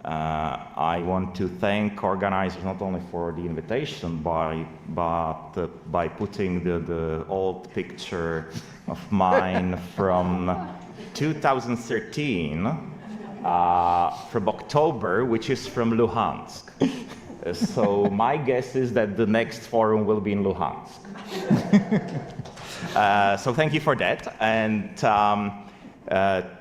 I want to thank organizers not only for the invitation, but by putting the old picture of mine from 2013, from October, which is from Luhansk. So my guess is that the next forum will be in Luhansk. So thank you for that. And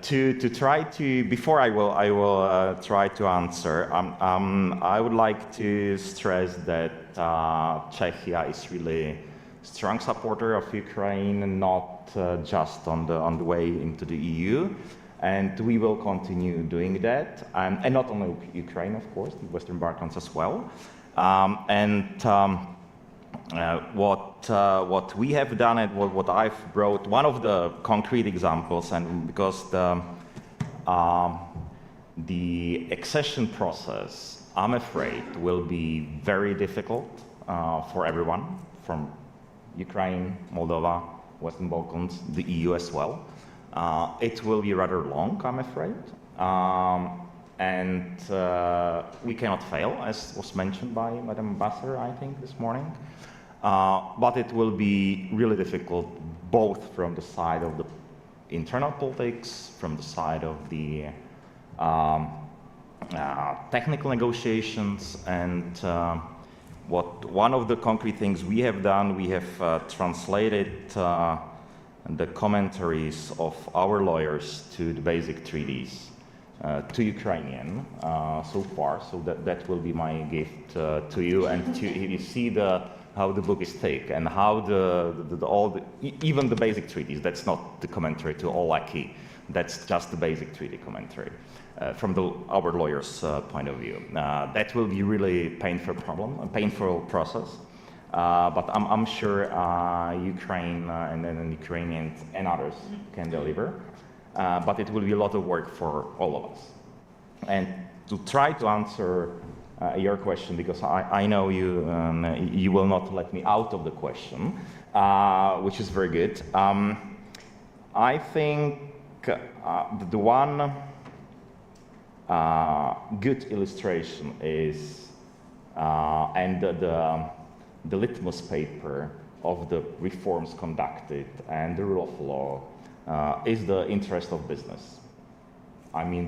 to try to, before I will try to answer, I would like to stress that Czechia is really a strong supporter of Ukraine, and not just on the way into the EU, and we will continue doing that, and not only Ukraine, of course, the Western Balkans as well. What we have done and what I've brought, one of the concrete examples, and because the accession process, I'm afraid, will be very difficult for everyone, from Ukraine, Moldova, Western Balkans, the EU as well. It will be rather long, I'm afraid. And we cannot fail, as was mentioned by Madam Ambassador, I think, this morning. But it will be really difficult, both from the side of the internal politics, from the side of the technical negotiations, and one of the concrete things we have done, we have translated the commentaries of our lawyers to the basic treaties to Ukrainian so far, so that will be my gift to you, and you see how the book is thick, and how even the basic treaties, that's not the commentary to all acquis, that's just the basic treaty commentary from our lawyers' point of view. That will be really a painful process, but I'm sure Ukraine and then Ukrainians and others can deliver, but it will be a lot of work for all of us. And to try to answer your question, because I know you, you will not let me out of the question, which is very good. I think the one good illustration is, and the litmus paper of the reforms conducted and the rule of law is the interest of business. I mean,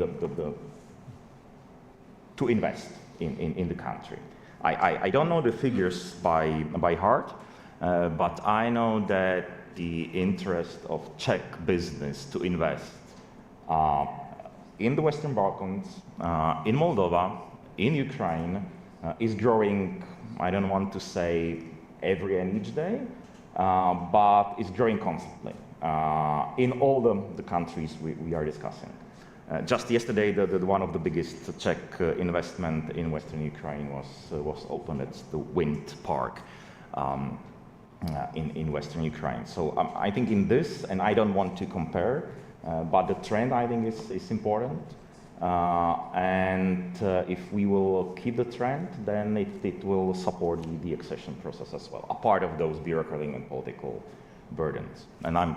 to invest in the country. I don't know the figures by heart, but I know that the interest of Czech business to invest in the Western Balkans, in Moldova, in Ukraine, is growing, I don't want to say every and each day, but it's growing constantly in all the countries we are discussing. Just yesterday, one of the biggest Czech investment in Western Ukraine was opened at the wind park in Western Ukraine. So I think in this, and I don't want to compare, but the trend I think is important. And if we will keep the trend, then it will support the accession process as well, a part of those bureaucratic and political burdens. And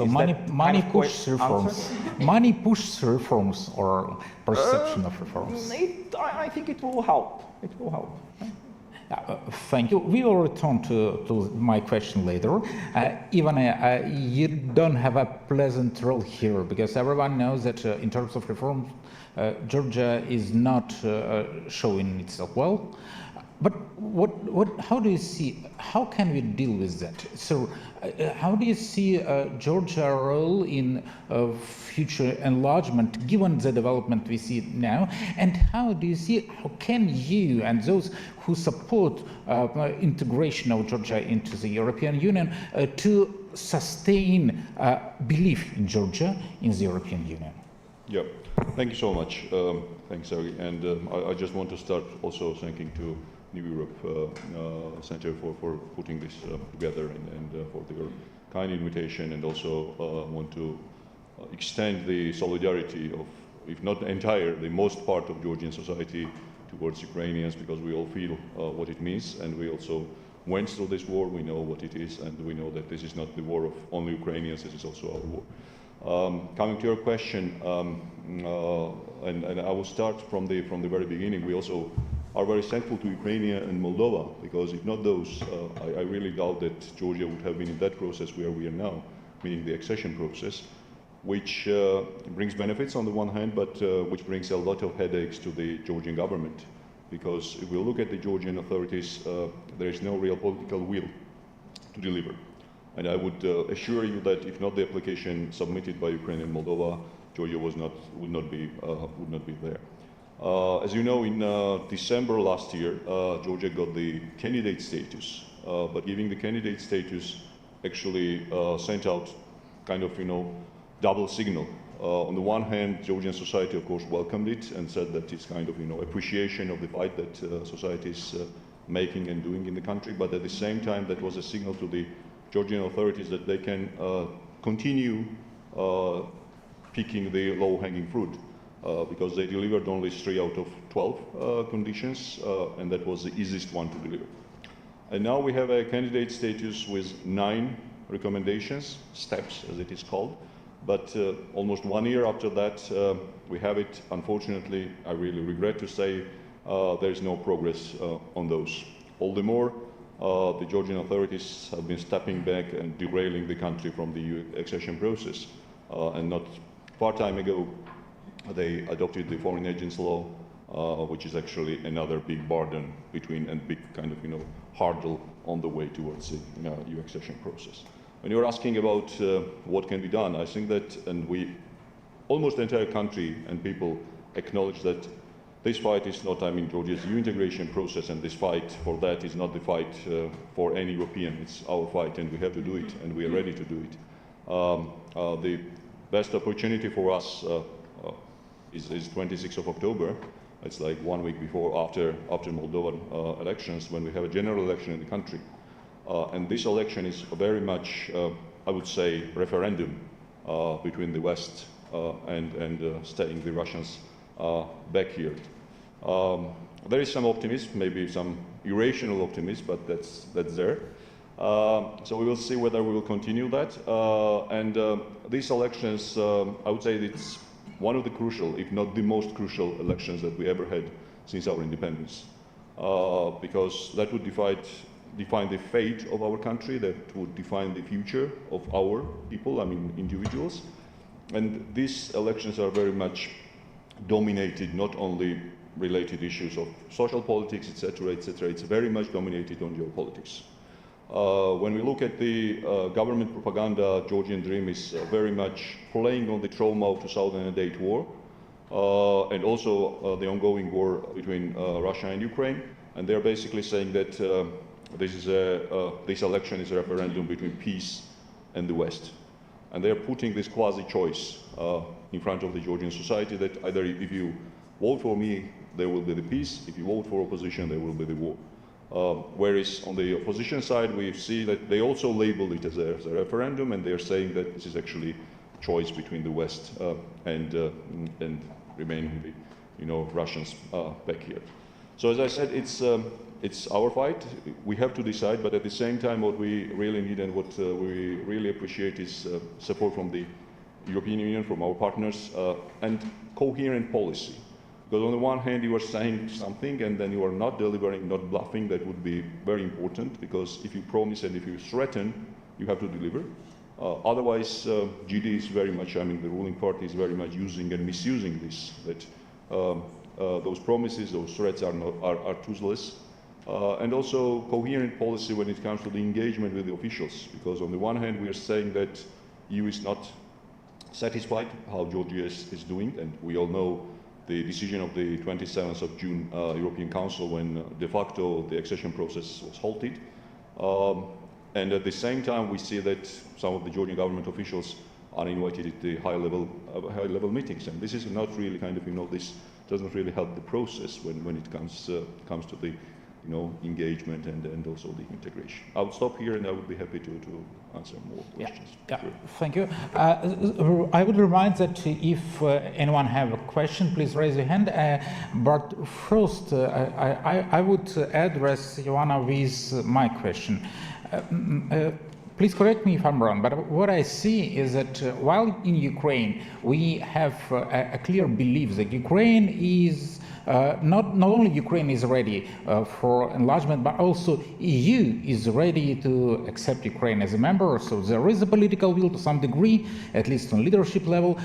money pushes reforms. Money pushes reforms or perception of reforms. I think it will help. It will help. Thank you. We will return to my question later. Ivana, you don't have a pleasant role here because everyone knows that in terms of reform, Georgia is not showing itself well. But how do you see, how can we deal with that? So how do you see Georgia's role in future enlargement given the development we see now? And how do you see, how can you and those who support integration of Georgia into the European Union to sustain belief in Georgia in the European Union? Yeah, thank you so much. Thanks, Ari. And I just want to start also thanking to New Europe Center for putting this together and for their kind invitation, and also want to extend the solidarity of, if not entire, the most part of Georgian society towards Ukrainians, because we all feel what it means, and we also went through this war, we know what it is, and we know that this is not the war of only Ukrainians, this is also our war. Coming to your question, and I will start from the very beginning, we also are very thankful to Ukraine and Moldova, because if not those, I really doubt that Georgia would have been in that process where we are now, meaning the accession process, which brings benefits on the one hand, but which brings a lot of headaches to the Georgian government. Because if we look at the Georgian authorities, there is no real political will to deliver. And I would assure you that if not the application submitted by Ukraine and Moldova, Georgia would not be there. As you know, in December last year, Georgia got the candidate status, but giving the candidate status actually sent out kind of, double signal. On the one hand, Georgian society, of course, welcomed it and said that it's kind of, appreciation of the fight that society is making and doing in the country, but at the same time, that was a signal to the Georgian authorities that they can continue picking the low-hanging fruit. Because they delivered only 3 out of 12 conditions, and that was the easiest one to deliver. And now we have a candidate status with 9 recommendations, steps as it is called, but almost 1 year after that, we have it, unfortunately, I really regret to say, there is no progress on those. All the more, the Georgian authorities have been stepping back and derailing the country from the EU accession process, and not far time ago, they adopted the foreign agents law, which is actually another big burden and big kind of, hurdle on the way towards the EU accession process. When you're asking about what can be done, I think that, and almost the entire country and people acknowledge that this fight is not, Georgia's EU integration process, and this fight for that is not the fight for any European. It's our fight, and we have to do it, and we are ready to do it. The best opportunity for us is 26th of October. It's like 1 week after Moldovan elections, when we have a general election in the country. And this election is very much, I would say, referendum between the West and staying the Russians back here. there is some optimism, maybe some irrational optimism, but that's there. So we will see whether we will continue that. These elections, I would say it's one of the crucial, if not the most crucial elections that we ever had since our independence. Because that would define the fate of our country, that would define the future of our people, I mean individuals. And these elections are very much dominated, not only related issues of social politics, etc., etc. It's very much dominated on geopolitics. When we look at the government propaganda, Georgian Dream is very much playing on the trauma of 2008 war, and also the ongoing war between Russia and Ukraine. And they're basically saying that this election is a referendum between peace and the West. And they're putting this quasi-choice in front of the Georgian society that either if you vote for me, there will be the peace. If you vote for opposition, there will be the war. Whereas on the opposition side, we see that they also label it as a referendum, and they're saying that this is actually a choice between the West and remaining the Russians back here. So as I said, it's our fight. We have to decide, but at the same time, what we really need and what we really appreciate is support from the European Union, from our partners, and coherent policy. Because on the one hand, you are saying something and then you are not delivering, not bluffing. That would be very important, because if you promise and if you threaten, you have to deliver. Otherwise, GD is very much, I mean, the ruling party is very much using and misusing this, that those promises, those threats are toothless. And also coherent policy when it comes to the engagement with the officials. Because on the one hand, we are saying that EU is not satisfied how Georgia is doing, and we all know the decision of the 27th of June European Council, when de facto the accession process was halted. And at the same time, we see that some of the Georgian government officials are invited at the high-level meetings. And this is not really kind of, this doesn't really help the process when it comes to the engagement and also the integration. I will stop here, and I would be happy to answer more questions. Yeah, sure. Thank you. I would remind that if anyone have a question, please raise your hand. But first, I would address Ioana with my question. Please correct me if I'm wrong, but what I see is that while in Ukraine we have a clear belief that Ukraine is not only Ukraine is ready for enlargement, but also EU is ready to accept Ukraine as a member. So there is a political will to some degree, at least on leadership level.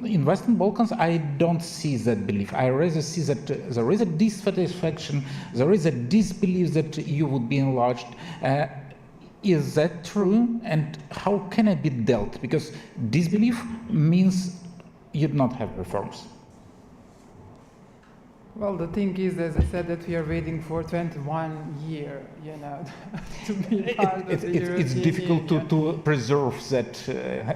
In Western Balkans, I don't see that belief. I rather see that there is a dissatisfaction, there is a disbelief that EU would be enlarged. Is that true? And how can it be dealt? Because disbelief means you do not have reforms. Well, the thing is, as I said, that we are waiting for 21 years, to be part of the European It's difficult Union. to preserve that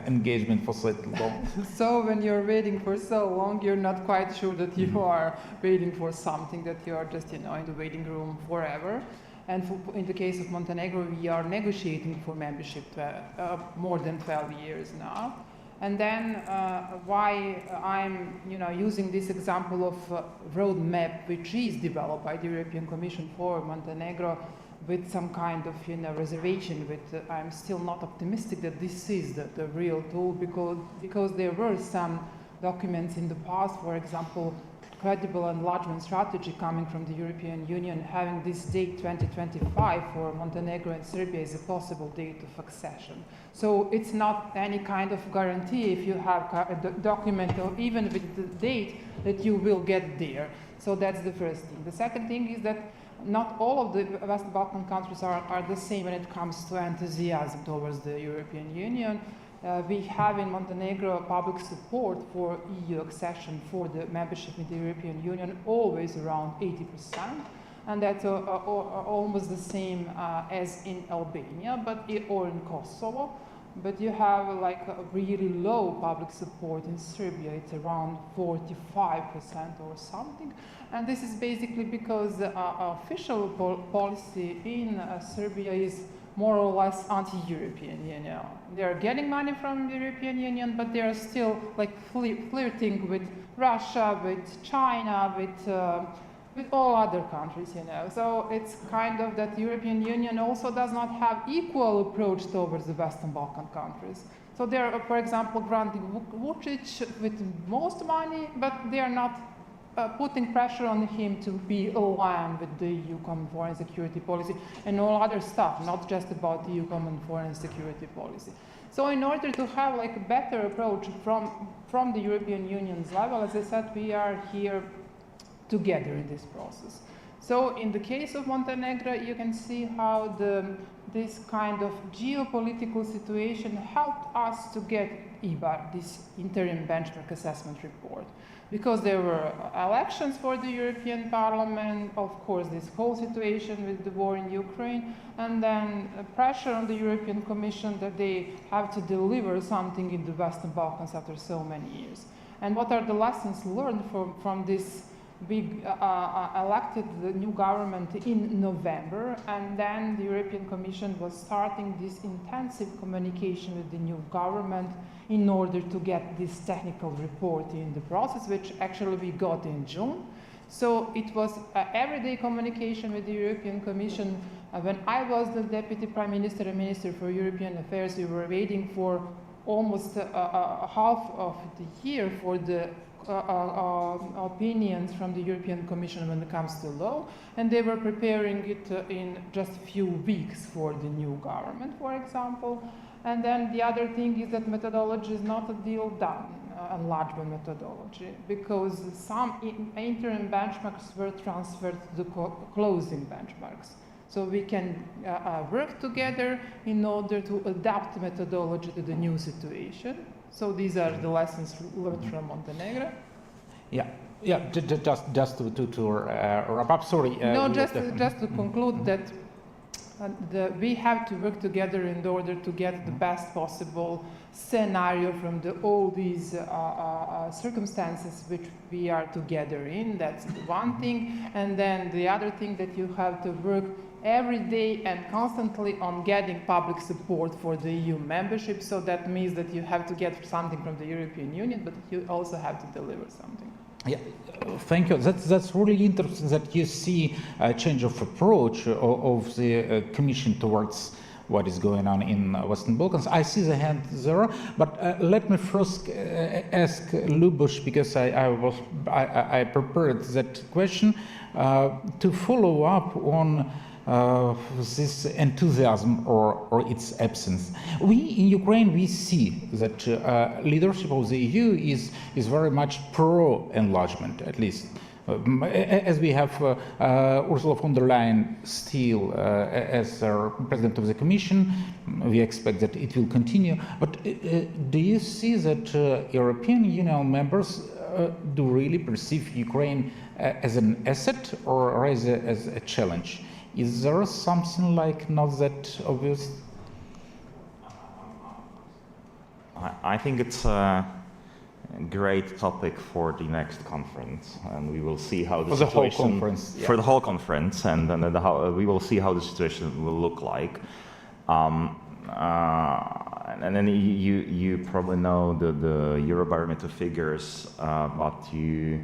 engagement for so long. So when you're waiting for so long, you're not quite sure that you are waiting for something, that you are just, in the waiting room forever. And in the case of Montenegro, we are negotiating for membership more than 12 years now. And then why I'm using this example of roadmap which is developed by the European Commission for Montenegro with some kind of reservation, I'm still not optimistic that this is the real tool, because there were some documents in the past, for example, credible enlargement strategy coming from the European Union, having this date 2025 for Montenegro and Serbia as a possible date of accession. So it's not any kind of guarantee if you have a document or even with the date that you will get there. So that's the first thing. The second thing is that not all of the West Balkan countries are the same when it comes to enthusiasm towards the European Union. We have in Montenegro public support for EU accession for the membership in the European Union always around 80%, and that's almost the same as in Albania or in Kosovo. But you have like a really low public support in Serbia. It's around 45% or something. And this is basically because the official policy in Serbia is more or less anti-European, you know. They are getting money from the European Union, but they are still like flirting with Russia, with China, with all other countries, you know. So it's kind of that the European Union also does not have equal approach towards the Western Balkan countries. So they're, for example, granting Vucic with most money, but they are not putting pressure on him to be aligned with the EU common foreign security policy and all other stuff, not just about the EU common foreign security policy. So in order to have like a better approach from the European Union's level, as I said, we are here together in this process. So in the case of Montenegro, you can see how this kind of geopolitical situation helped us to get IBAR, this interim benchmark assessment report. Because there were elections for the European Parliament, of course, this whole situation with the war in Ukraine, and then pressure on the European Commission that they have to deliver something in the Western Balkans after so many years. And what are the lessons learned from this big elected the new government in November, and then the European Commission was starting this intensive communication with the new government in order to get this technical report in the process, which actually we got in June. So it was everyday communication with the European Commission. When I was the Deputy Prime Minister and Minister for European Affairs, we were waiting for almost half of the year for the opinions from the European Commission when it comes to law, and they were preparing it in just a few weeks for the new government, for example. And then the other thing is that methodology is not a deal done, enlargement methodology, because some interim benchmarks were transferred to the closing benchmarks. So we can work together in order to adapt the methodology to the new situation. So these are the lessons learned from Montenegro. Yeah, just to wrap up. Sorry. No, just to conclude that we have to work together in order to get the best possible scenario from all these circumstances which we are together in. That's one thing. And then the other thing that you have to work every day and constantly on getting public support for the EU membership. So that means that you have to get something from the European Union, but you also have to deliver something. Yeah, thank you. That's really interesting that you see a change of approach of the Commission towards what is going on in Western Balkans. I see the hand there, but let me first ask Lubos, because I prepared that question to follow up on this enthusiasm or its absence. We in Ukraine, we see that leadership of the EU is very much pro-enlargement, at least. As we have Ursula von der Leyen still as President of the Commission, we expect that it will continue. But do you see that European Union members do really perceive Ukraine as an asset or as a challenge? Is there something like not that obvious? I think it's a great topic for the next conference, and we will see how the situation... For the whole conference. Yeah. For the whole conference, and then we will see how the situation will look like. And then you probably know the Eurobarometer figures, but you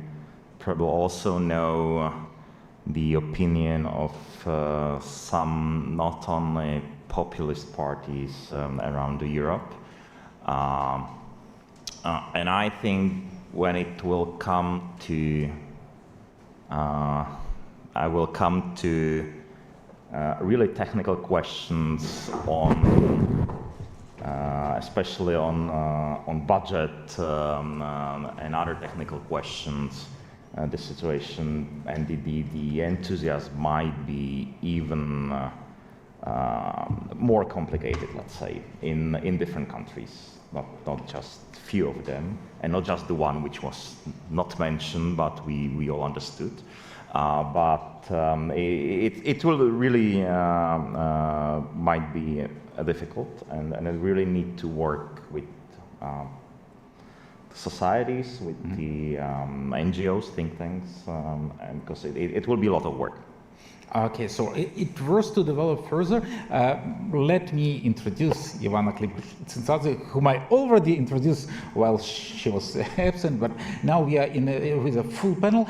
probably also know the opinion of some not only populist parties around Europe. And I think when it will come to, I will come to really technical questions on, especially on budget and other technical questions. The situation and the enthusiasm might be even more complicated, let's say, in different countries, not just few of them, and not just the one which was not mentioned, but we all understood. But it will really might be difficult, and I really need to work with societies, with the NGOs, think tanks, and because it will be a lot of work. Okay, so it was to develop further. Let me introduce Ivana Klipczyk-Tsintsadze, whom I already introduced while she was absent, but now we are with a full panel.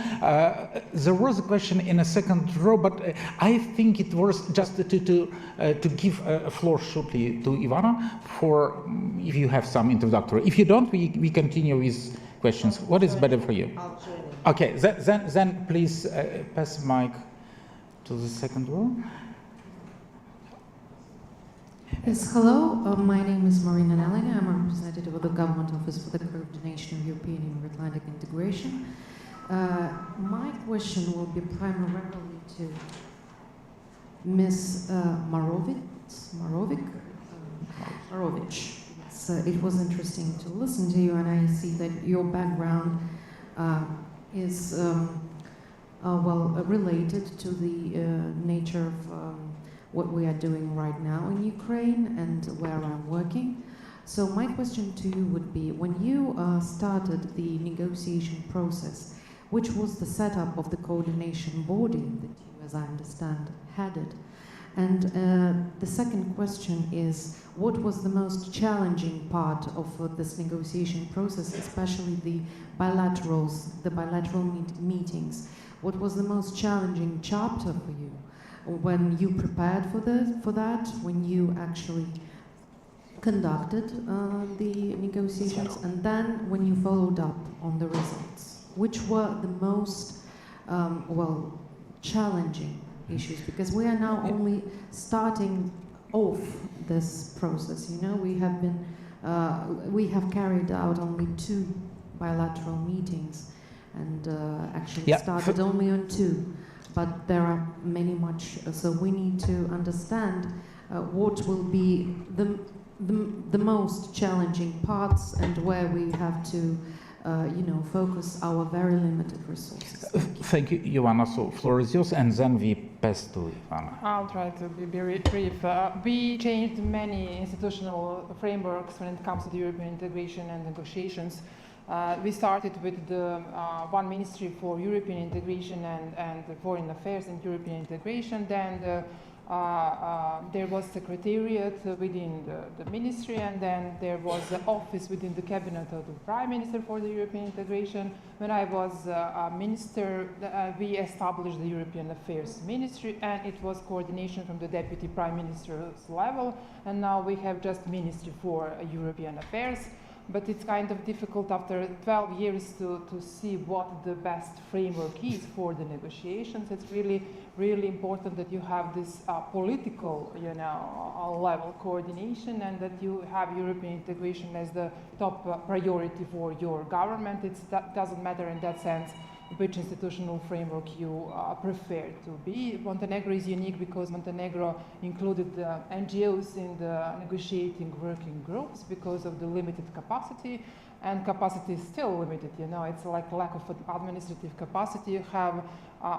There was a question in a second row, but I think it was just to give a floor shortly to Ivana for if you have some introductory. If you don't, we continue with questions. What is better for you? Okay, then please pass the mic to the second row. Yes, hello. My name is Marina Nalina. I'm a representative of the Government Office for the Coordination of European and Euro-Atlantic Integration. My question will be primarily to Ms. Marovic. It was interesting to listen to you, and I see that your background is related to the nature of what we are doing right now in Ukraine and where I'm working. So my question to you would be, when you started the negotiation process, which was the setup of the coordination body that you, as I understand, headed? And the second question is, what was the most challenging part of this negotiation process, especially the bilateral meetings? What was the most challenging chapter for you when you prepared for that, when you actually conducted the negotiations, and then when you followed up on the results? Which were the most, challenging issues? Because we are now only starting off this process. You know, we have carried out only 2 bilateral meetings, and actually started only on 2, but there are many much. So we need to understand what will be the most challenging parts and where we have to focus our very limited resources. Thank you, Ivana. So floor is yours, and then we pass to Ivana. I'll try to be very brief. We changed many institutional frameworks when it comes to the European integration and negotiations. We started with the one ministry for European integration and foreign affairs and European integration. Then there was secretariat within the ministry, and then there was the office within the cabinet of the prime minister for the European integration. When I was a minister, we established the European affairs ministry, and it was coordination from the deputy prime minister's level, and now we have just ministry for European affairs. But it's kind of difficult after 12 years to see what the best framework is for the negotiations. It's really, really important that you have this political, level coordination, and that you have European integration as the top priority for your government. It doesn't matter in that sense which institutional framework you prefer to be. Montenegro is unique because Montenegro included the NGOs in the negotiating working groups because of the limited capacity, and capacity is still limited. It's like lack of administrative capacity. You have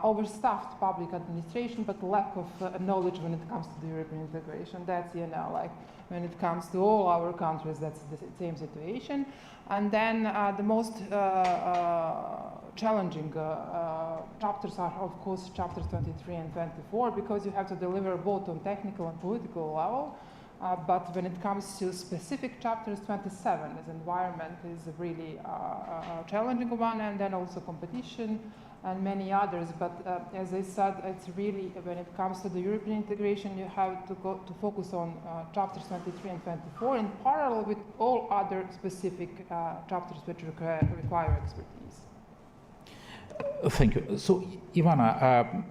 overstaffed public administration, but lack of knowledge when it comes to the European integration. That's, like when it comes to all our countries, that's the same situation. And then the most challenging chapters are, of course, chapters 23 and 24, because you have to deliver both on technical and political level. But when it comes to specific chapters, 27 as environment is a really challenging one, and then also competition and many others. But as I said, it's really, when it comes to the European integration, you have to focus on chapters 23 and 24 in parallel with all other specific chapters which require expertise. Thank you. So, Ivana,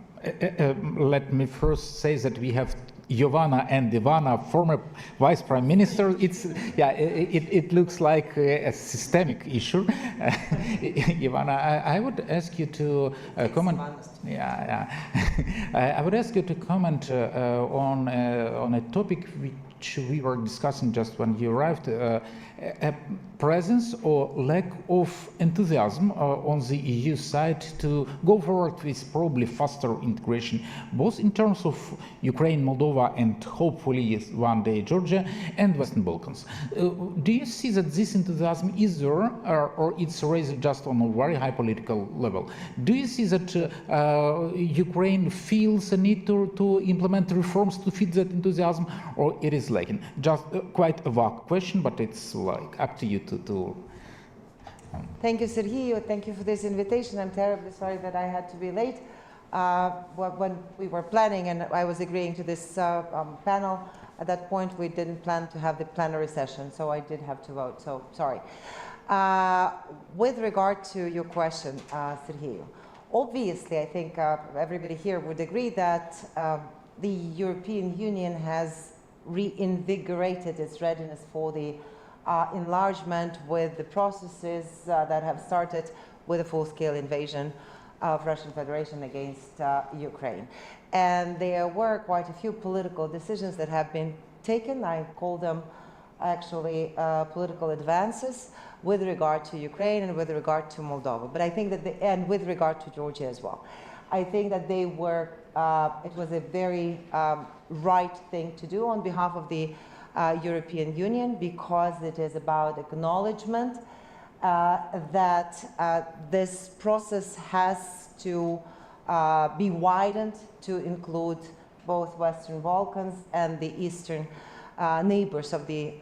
let me first say that we have Jovana and Ivana, former vice prime minister. It looks like a systemic issue. Ivana, I would ask you to comment. I would ask you to comment on a topic which we were discussing just when you arrived. A presence or lack of enthusiasm on the EU side to go forward with probably faster integration, both in terms of Ukraine, Moldova, and hopefully one day Georgia and Western Balkans. Do you see that this enthusiasm is there, or it's raised just on a very high political level? Do you see that Ukraine feels a need to implement reforms to fit that enthusiasm, or it is lacking? Just quite a vague question, but it's like up to you to Thank you, Sergio. Thank you for this invitation. I'm terribly sorry that I had to be late. When we were planning and I was agreeing to this panel, at that point we didn't plan to have the plenary session, so I did have to vote, so sorry. With regard to your question, Sergio, obviously I think everybody here would agree that the European Union has reinvigorated its readiness for the enlargement with the processes that have started with a full-scale invasion of Russian Federation against Ukraine. And there were quite a few political decisions that have been taken. I call them actually political advances with regard to Ukraine and with regard to Moldova. But I think that, and with regard to Georgia as well. I think that they were, it was a very right thing to do on behalf of the European Union, because it is about acknowledgement that this process has to be widened to include both Western Balkans and the eastern neighbors of the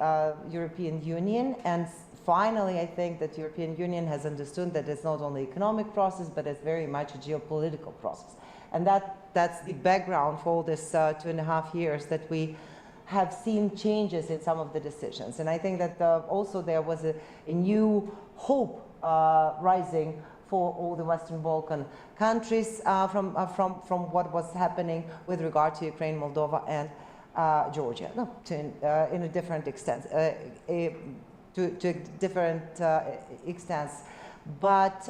European Union. And finally, I think that the European Union has understood that it's not only an economic process, but it's very much a geopolitical process. And that's the background for all this 2.5 years that we have seen changes in some of the decisions. And I think that also there was a new hope rising for all the Western Balkan countries from what was happening with regard to Ukraine, Moldova, and Georgia. No, in a different extent, to different extents. But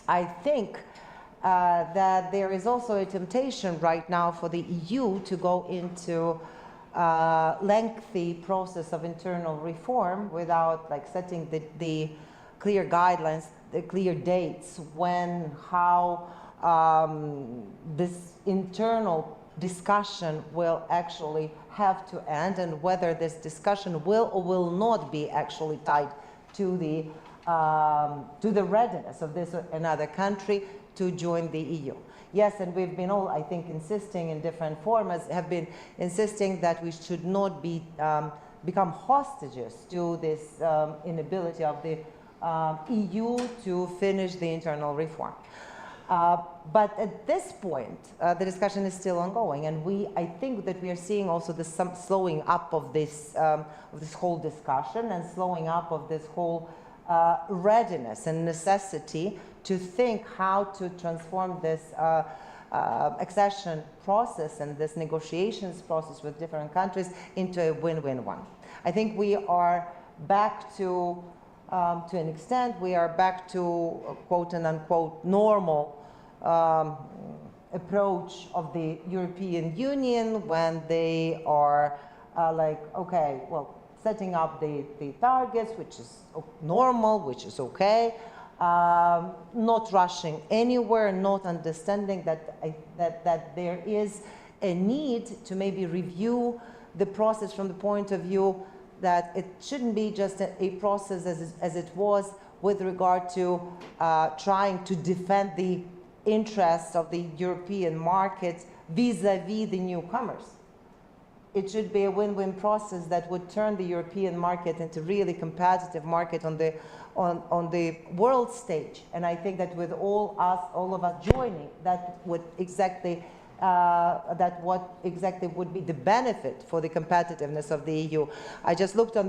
I think that there is also a temptation right now for the EU to go into a lengthy process of internal reform without setting the clear guidelines, the clear dates when, how this internal discussion will actually have to end, and whether this discussion will or will not be actually tied to the readiness of this or another country to join the EU. Yes, and we've been all, I think, insisting in different formats, have been insisting that we should not be become hostages to this inability of the EU to finish the internal reform. But at this point, the discussion is still ongoing, and I think that we are seeing also some slowing up of this whole discussion, and slowing up of this whole readiness and necessity to think how to transform this accession process and this negotiations process with different countries into a win-win one. I think we are back to an extent, we are back to a quote and unquote normal approach of the European Union when they are okay, well, setting up the targets, which is normal, which is okay, not rushing anywhere, not understanding that there is a need to maybe review the process from the point of view that it shouldn't be just a process as it was with regard to trying to defend the interests of the European market vis-a-vis the newcomers. It should be a win-win process that would turn the European market into a really competitive market on the world stage. And I think that with all of us joining, that would exactly what exactly would be the benefit for the competitiveness of the EU. I just looked on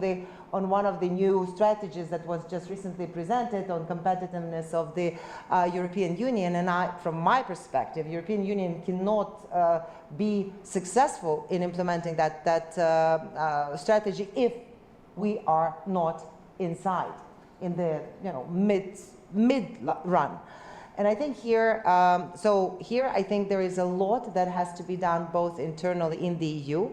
one of the new strategies that was just recently presented on competitiveness of the European Union, and from my perspective, European Union cannot be successful in implementing that strategy if we are not inside in the mid run. And I think here, I think there is a lot that has to be done both internally in the EU,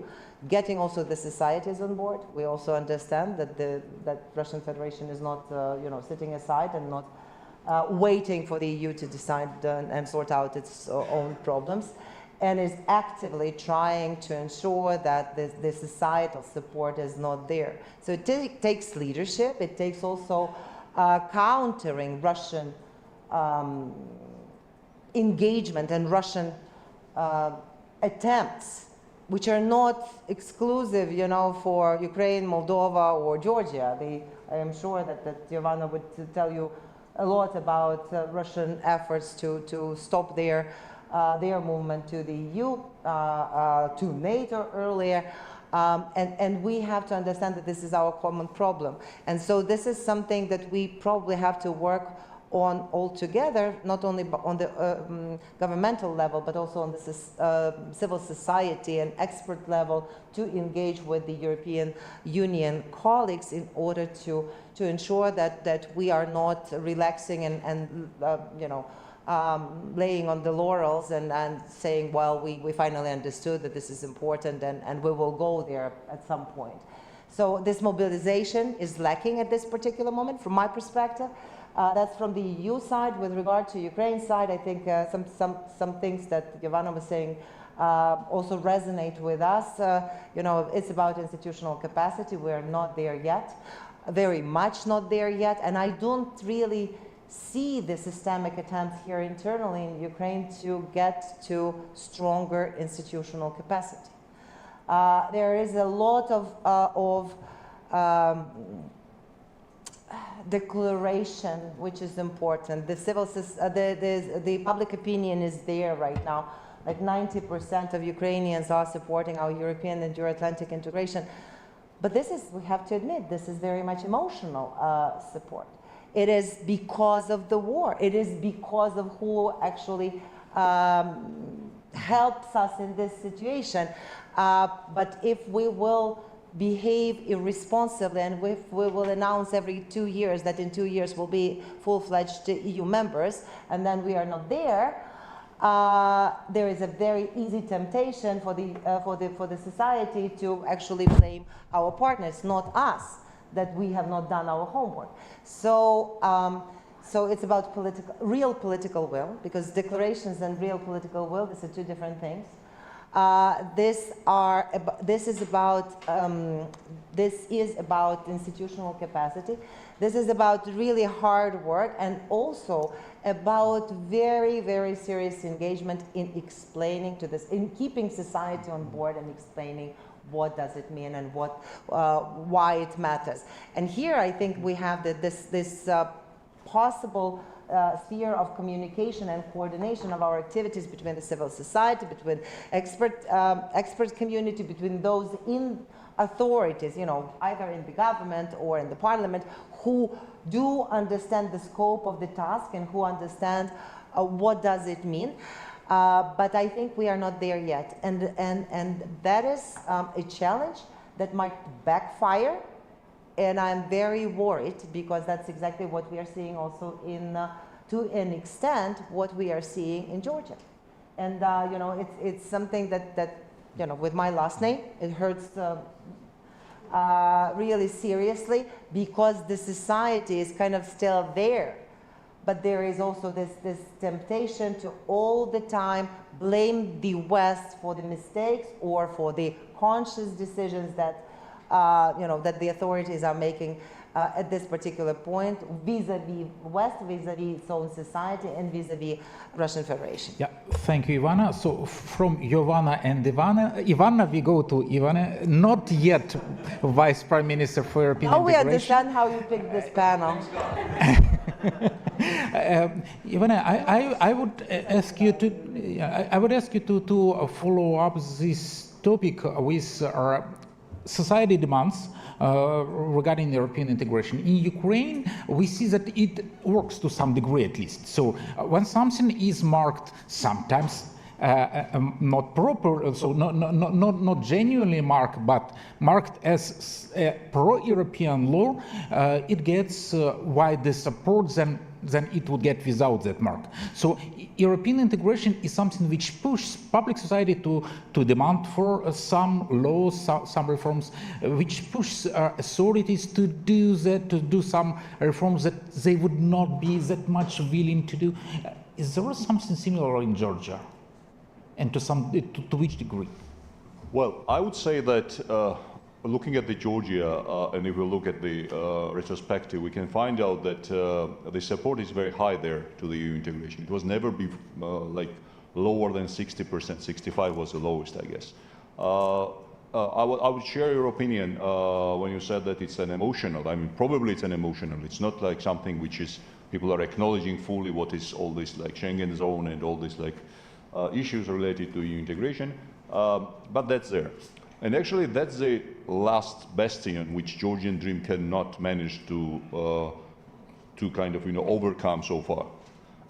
getting also the societies on board. We also understand that Russian Federation is not, sitting aside and not waiting for the EU to decide and sort out its own problems. and is actively trying to ensure that the societal support is not there. So it takes leadership. It takes also countering Russian engagement and Russian attempts, which are not exclusive, you know, for Ukraine, Moldova, or Georgia. I am sure that Giovanna would tell you a lot about Russian efforts to stop their movement to the EU, to NATO earlier. And we have to understand that this is our common problem. And so this is something that we probably have to work on all together, not only on the governmental level, but also on the civil society and expert level, to engage with the European Union colleagues in order to ensure that we are not relaxing and you know, laying on the laurels and saying, well, we finally understood that this is important and we will go there at some point. So this mobilization is lacking at this particular moment, from my perspective. That's from the EU side. With regard to Ukraine side, I think some things that Giovanna was saying also resonate with us. You know, it's about institutional capacity. We're not there yet, very much not there yet, and I don't really see the systemic attempts here internally in Ukraine to get to stronger institutional capacity. There is a lot of declaration, which is important. The public opinion is there right now. Like 90% of Ukrainians are supporting our European and Euro-Atlantic integration. But this is, we have to admit, this is very much emotional support. It is because of the war. It is because of who actually helps us in this situation. But if we will behave irresponsibly, and if we will announce every 2 years that in 2 years we'll be full-fledged EU members, and then we are not there, there is a very easy temptation for the society to actually blame our partners, not us, that we have not done our homework. So, so it's about real political will, because declarations and real political will, these are two different things. This is about institutional capacity. This is about really hard work, and also about very, very serious engagement in explaining to this, in keeping society on board and explaining what does it mean and why it matters. And here I think we have this possible sphere of communication and coordination of our activities between the civil society, between expert community, between those in authorities, you know, either in the government or in the parliament, who do understand the scope of the task and who understand what does it mean. But I think we are not there yet, and that is a challenge that might backfire. And I'm very worried, because that's exactly what we are seeing also in, to an extent, what we are seeing in Georgia. And, you know, it's something that, you know, with my last name, it hurts really seriously, because the society is kind of still there. But there is also this temptation to all the time blame the West for the mistakes or for the conscious decisions that you know, that the authorities are making at this particular point, vis-a-vis West, vis-a-vis its own society, and vis-a-vis Russian Federation. Yeah, thank you, Ivana. So from Giovanna and Ivana, we go to Ivana, not yet Vice Prime Minister for European Now we Integration. understand how you picked this panel. Ivana, I would ask you to follow up this topic with society demands regarding European integration. In Ukraine, we see that it works to some degree at least. So when something is marked sometimes not proper, so not genuinely marked, but marked as a pro-European law, it gets wider support than it would get without that mark. So European integration is something which pushes public society to demand for some laws, some reforms, which pushes authorities to do that, to do some reforms that they would not be that much willing to do. Is there something similar in Georgia? and to which degree? Well, I would say that looking at the Georgia, and if we look at the retrospective, we can find out that the support is very high there to the EU integration. It was never like lower than 60%. 65 was the lowest, I guess. I would share your opinion when you said that it's an emotional. I mean, probably it's an emotional. It's not like something which is people are acknowledging fully what is all this like Schengen zone and all these like issues related to EU integration. But that's there. And actually, that's the last bastion which Georgian dream cannot manage to kind of overcome so far.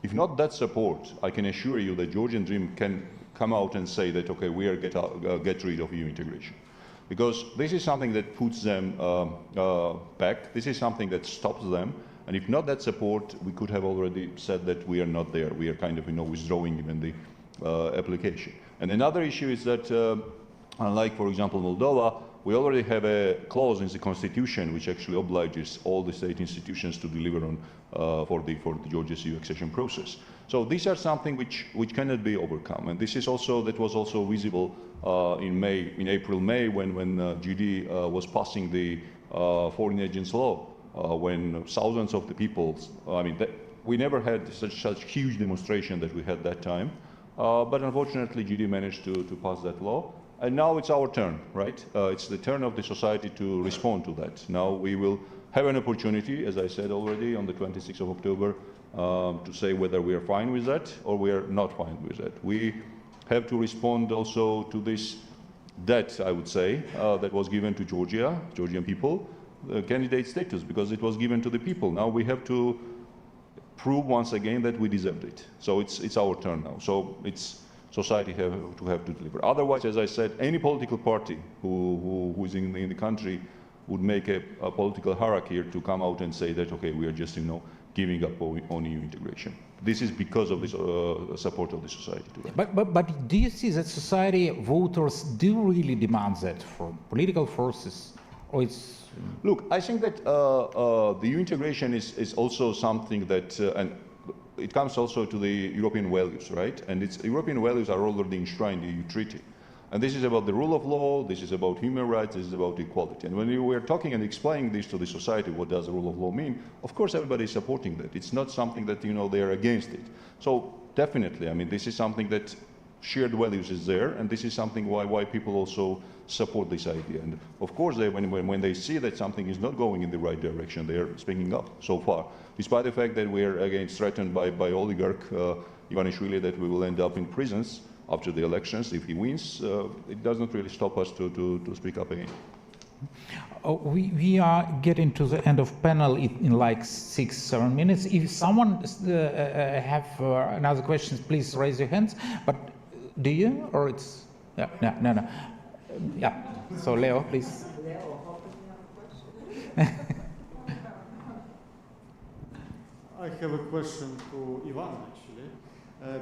If not that support, I can assure you that Georgian dream can come out and say that okay, we are get rid of EU integration, because this is something that puts them back. This is something that stops them. And if not that support, we could have already said that we are not there. We are kind of withdrawing even the application. And another issue is that, unlike, for example, Moldova, we already have a clause in the constitution which actually obliges all the state institutions to deliver on for the Georgia's EU accession process. So these are something which cannot be overcome, and this is also that was also visible in April, May when GD was passing the foreign agents law, when thousands of the people. I mean, we never had such huge demonstration that we had that time. But unfortunately, GD managed to pass that law. And now it's our turn, right? It's the turn of the society to respond to that. Now we will have an opportunity, as I said already, on the 26th of October, to say whether we are fine with that or we are not fine with that. We have to respond also to this debt, I would say, that was given to Georgian people, candidate status, because it was given to the people. Now we have to prove once again that we deserved it. So it's our turn now. So it's society have to deliver. Otherwise, as I said, any political party who is in the country would make a political hierarchy to come out and say that okay, we are just giving up on EU integration. This is because of this support of the society to that. But do you see that society voters do really demand that from political forces, or it's? Look, I think that the EU integration is also something that, and it comes also to the European values, right? And European values are already enshrined in the EU treaty. And this is about the rule of law, this is about human rights, this is about equality. And when we are talking and explaining this to the society, what does the rule of law mean? Of course, everybody is supporting that. It's not something that, they are against it. So definitely, I mean, this is something that shared values is there, and this is something why people also support this idea. And of course, when they see that something is not going in the right direction, they are speaking up so far, despite the fact that we are again threatened by oligarch Ivanishvili that we will end up in prisons after the elections if he wins. It doesn't really stop us to speak up again. We are getting to the end of panel in like 6-7 minutes. If someone have another questions, please raise your hands. But do you, or it's no. Yeah. So Leo, please. I have a question to Ivan actually,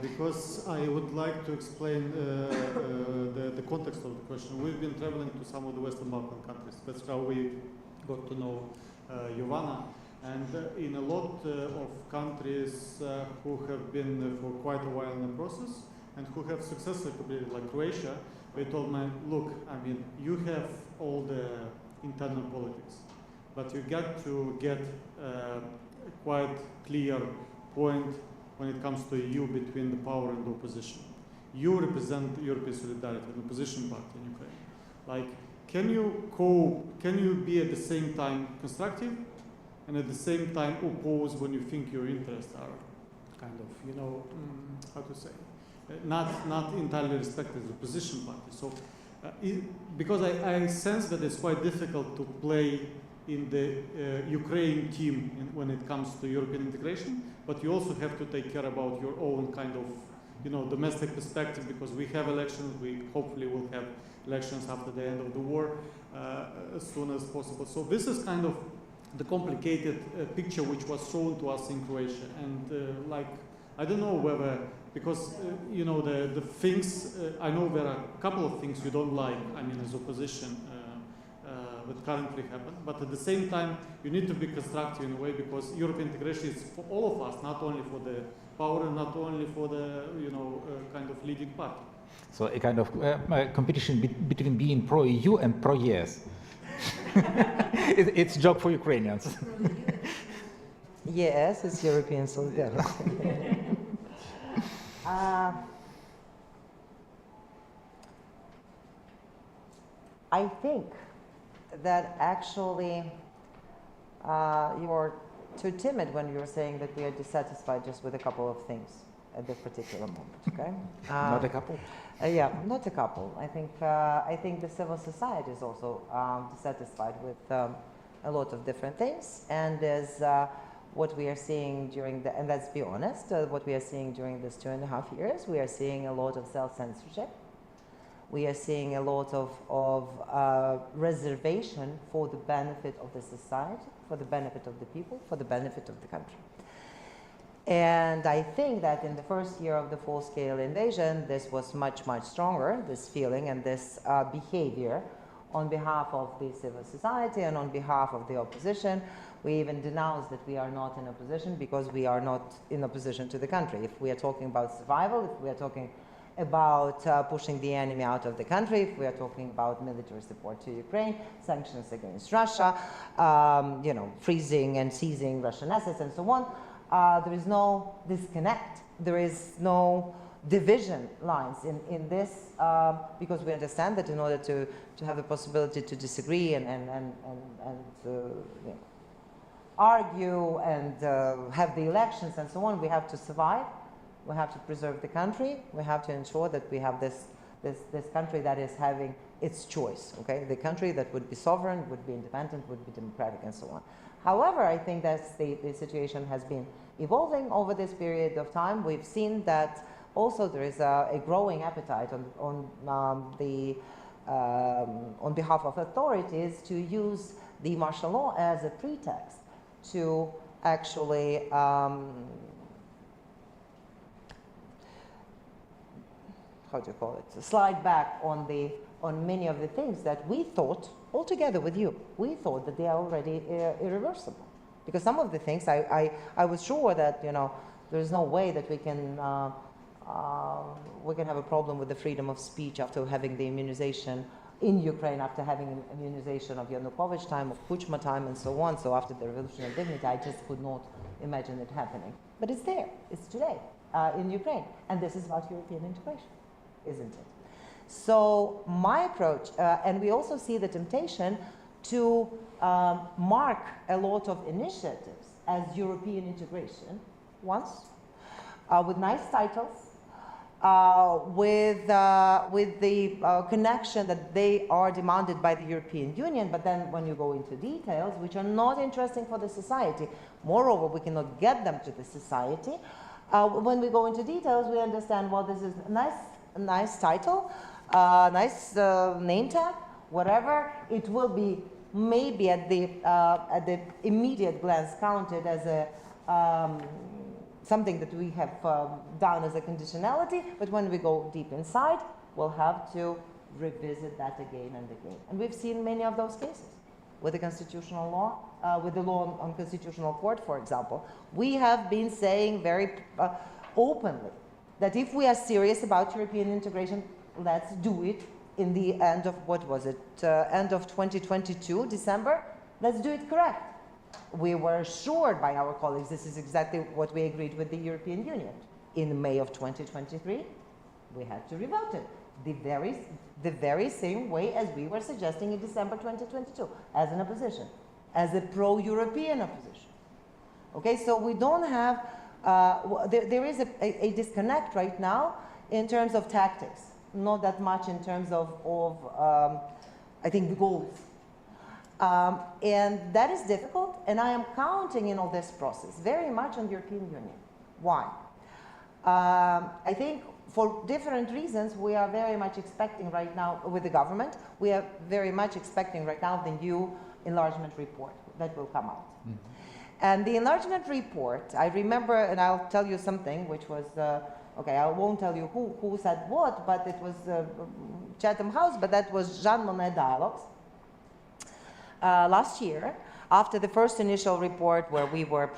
because I would like to explain the context of the question. We've been traveling to some of the Western Balkan countries. That's how we got to know Jovana. And in a lot of countries who have been for quite a while in the process and who have successfully completed, like Croatia, they told me, look, I mean, you have all the internal politics, but you got to get a quite clear point when it comes to EU between the power and the opposition. You represent European Solidarity, an opposition party in Ukraine. Like, can you be at the same time constructive and at the same time oppose when you think your interests are kind of, how to say, not entirely respected as opposition party. So, because I sense that it's quite difficult to play in the Ukraine team when it comes to European integration, but you also have to take care about your own kind of, domestic perspective, because we have elections. We hopefully will have elections after the end of the war as soon as possible. So this is kind of the complicated picture which was shown to us in Croatia, and I don't know whether, because the things, I know there are a couple of things you don't like, I mean, as opposition that currently happen, but at the same time you need to be constructive in a way, because European integration is for all of us, not only for the power and not only for the kind of leading party. So a kind of competition between being pro-EU and pro-yes. It's a job for Ukrainians. Yes, it's European solidarity. I think that actually you're too timid when you're saying that we are dissatisfied just with a couple of things at this particular moment, okay? Not a couple? Yeah, not a couple. I think the civil society is also dissatisfied with a lot of different things, and as what we are seeing during the, and let's be honest, what we are seeing during this 2.5 years, we are seeing a lot of self-censorship. We are seeing a lot of reservation for the benefit of the society, for the benefit of the people, for the benefit of the country. And I think that in the first year of the full-scale invasion, this was much, much stronger, this feeling and this behavior on behalf of the civil society and on behalf of the opposition. We even denounced that we are not in opposition because we are not in opposition to the country. If we are talking about survival, if we are talking about pushing the enemy out of the country, if we are talking about military support to Ukraine, sanctions against Russia, you know, freezing and seizing Russian assets and so on, there is no disconnect. There is no division lines in this because we understand that in order to have the possibility to disagree and you know, argue and have the elections and so on, we have to survive. We have to preserve the country. We have to ensure that we have this country that is having its choice, okay? The country that would be sovereign, would be independent, would be democratic, and so on. However, I think that the situation has been evolving over this period of time. We've seen that also there is a growing appetite on behalf of authorities to use the martial law as a pretext to actually how do you call it, slide back on many of the things that we thought, all together with you, we thought that they are already irreversible. Because some of the things, I was sure that, you know, there's no way that we can have a problem with the freedom of speech after having the immunization in Ukraine, after having immunization of Yanukovych time, of Kuchma time, and so on. So after the Revolution of Dignity, I just could not imagine it happening. But it's there, it's today in Ukraine. And this is about European integration, isn't it? So my approach, and we also see the temptation to mark a lot of initiatives as European integration once, with nice titles, with the connection that they are demanded by the European Union, but then when you go into details, which are not interesting for the society, moreover, we cannot get them to the society. When we go into details, we understand, well, this is a nice title, nice name tag, whatever. It will be maybe at the immediate glance counted as a something that we have done as a conditionality, but when we go deep inside, we'll have to revisit that again and again. And we've seen many of those cases with the constitutional law, with the law on constitutional court, for example. We have been saying very openly that if we are serious about European integration, let's do it in the end of, what was it, end of 2022, December, let's do it correct. We were assured by our colleagues, this is exactly what we agreed with the European Union. In May of 2023, we had to revote it. The very same way as we were suggesting in December 2022, as an opposition, as a pro-European opposition. Okay, so we don't have, there is a disconnect right now in terms of tactics, not that much in terms of I think, the goals. And that is difficult, and I am counting in all this process very much on the European Union. Why? I think for different reasons, we are very much expecting right now, with the government, we are very much expecting right now the new enlargement report that will come out. Mm-hmm. And the enlargement report, I remember, and I'll tell you something, which was, okay, I won't tell you who said what, but it was Chatham House, but that was Jean Monnet Dialogues. Last year, after the first initial report where we were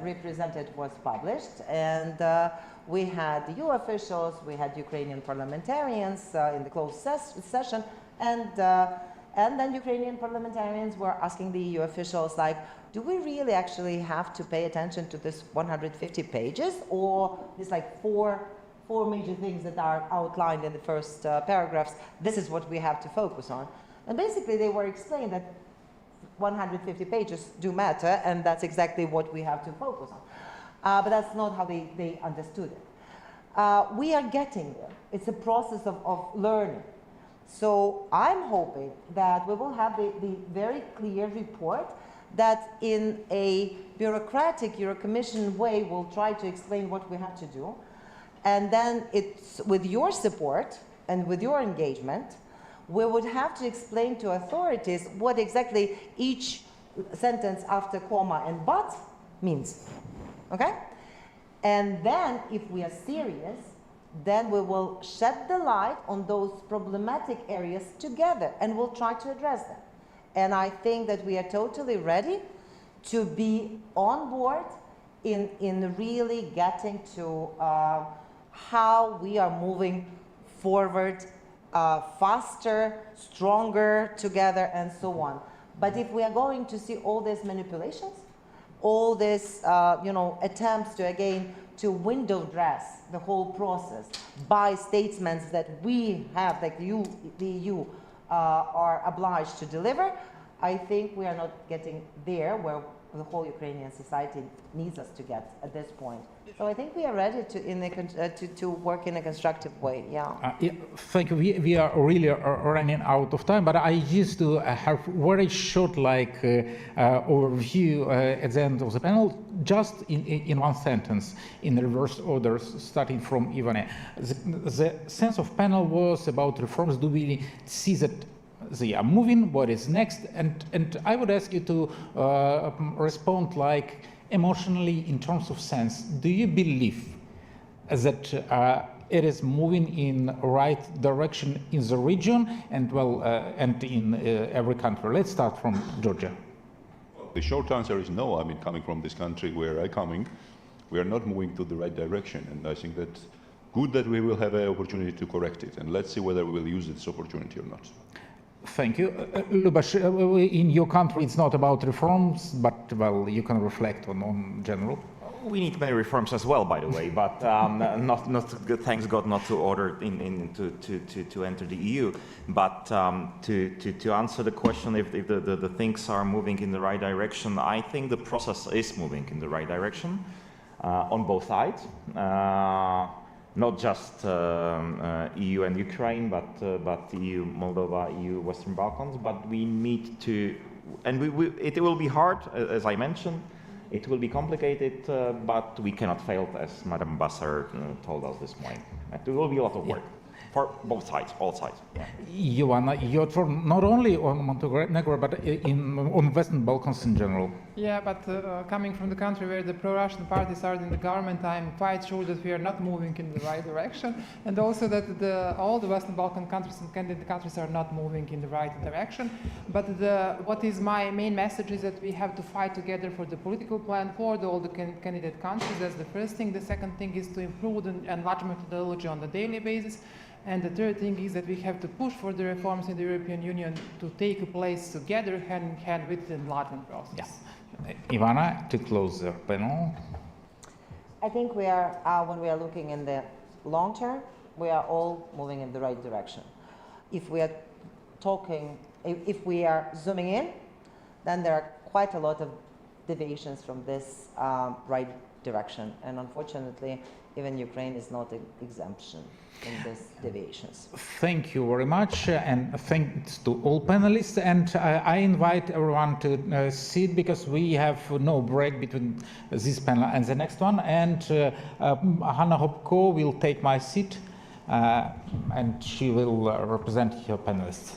represented was published, and We had EU officials, we had Ukrainian parliamentarians in the closed session, and then Ukrainian parliamentarians were asking the EU officials, like, do we really actually have to pay attention to this 150 pages, or these like four major things that are outlined in the first paragraphs? This is what we have to focus on. And basically they were explained that 150 pages do matter, and that's exactly what we have to focus on. But that's not how they understood it. We are getting there. It's a process of learning. So I'm hoping that we will have the very clear report that in a bureaucratic Eurocommission way will try to explain what we have to do. And then it's with your support and with your engagement, we would have to explain to authorities what exactly each sentence after comma and but means, okay? And then if we are serious, then we will shed the light on those problematic areas together and we'll try to address them. And I think that we are totally ready to be on board in really getting to how we are moving forward faster, stronger together, and so on. But if we are going to see all these manipulations, all these attempts to, again, to window dress the whole process by statements that we have, like the EU, are obliged to deliver, I think we are not getting there where the whole Ukrainian society needs us to get at this point. So I think we are ready to work in a constructive way. Yeah. Thank you. We are really running out of time, but I used to have very short overview at the end of the panel, just in one sentence, in reverse order, starting from Ivana. The sense of panel was about reforms. Do we see that they are moving? What is next? And I would ask you to respond like emotionally in terms of sense. Do you believe that it is moving in right direction in the region and and in every country? Let's start from Georgia. The short answer is no. I mean, coming from this country where I'm coming, we are not moving to the right direction, and I think that good that we will have an opportunity to correct it, and let's see whether we will use this opportunity or not. Thank you. Lubas, in your country it's not about reforms, but you can reflect on general. We need many reforms as well, by the way, but thanks God not to order to enter the EU. But to answer the question if the things are moving in the right direction, I think the process is moving in the right direction on both sides. Not just EU and Ukraine, but EU, Moldova, EU, Western Balkans. But we need to, and it will be hard, as I mentioned. It will be complicated, but we cannot fail, as Madam Ambassador told us this morning. It will be a lot of work. For both sides, all sides. Yeah. Ioana, your turn, not only on Montenegro, but on Western Balkans in general. Yeah, but coming from the country where the pro-Russian parties are in the government, I'm quite sure that we are not moving in the right direction, and also that all the Western Balkan countries and candidate countries are not moving in the right direction. But what is my main message is that we have to fight together for the political plan for all the candidate countries. That's the first thing. The second thing is to improve the enlargement methodology on a daily basis. And the third thing is that we have to push for the reforms in the European Union to take place together, hand in hand with the enlargement process. Yeah. Ivana, to close the panel. I think we are, when we are looking in the long term, we are all moving in the right direction. If we are talking, if we are zooming in, then there are quite a lot of deviations from this right direction. And unfortunately, even Ukraine is not an exemption in these deviations. Thank you very much, and thanks to all panelists. And I invite everyone to sit, because we have no break between this panel and the next one. And Hanna Hopko will take my seat, and she will represent her panelists.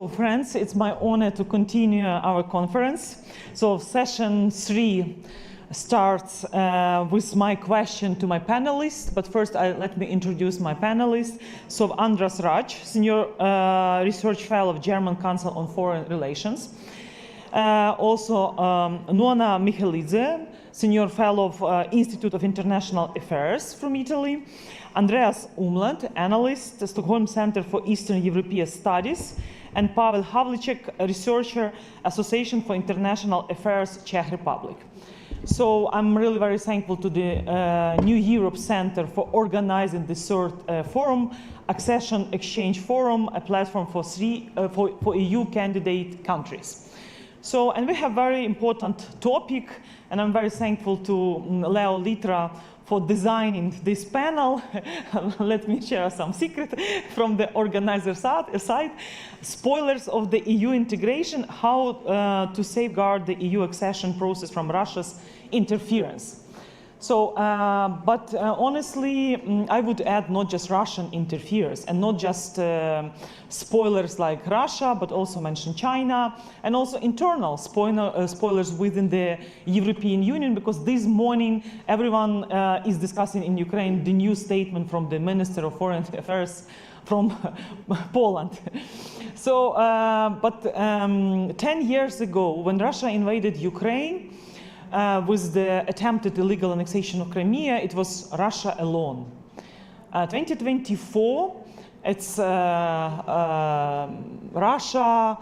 Friends, it's my honor to continue our conference. So session 3 starts with my question to my panelists, but first let me introduce my panelists. So Andras Raj, Senior Research Fellow of German Council on Foreign Relations. Also Nona Michelidze, Senior Fellow of Institute of International Affairs from Italy. Andreas Umland, Analyst, Stockholm Center for Eastern European Studies. And Pavel Havlicek, a researcher, Association for International Affairs, Czech Republic. So I'm really very thankful to the New Europe Center for organizing the third forum, Accession Exchange Forum, a platform for EU candidate countries. So, and we have very important topic, and I'm very thankful to Leo Litra for designing this panel. Let me share some secret from the organizer side. Spoilers of the EU integration, how to safeguard the EU accession process from Russia's interference. So, honestly, I would add not just Russian interference and not just spoilers like Russia, but also mention China and also internal spoilers within the European Union, because this morning everyone is discussing in Ukraine the new statement from the Minister of Foreign Affairs from Poland. So, 10 years ago, when Russia invaded Ukraine, with the attempted illegal annexation of Crimea, it was Russia alone. 2024, it's Russia,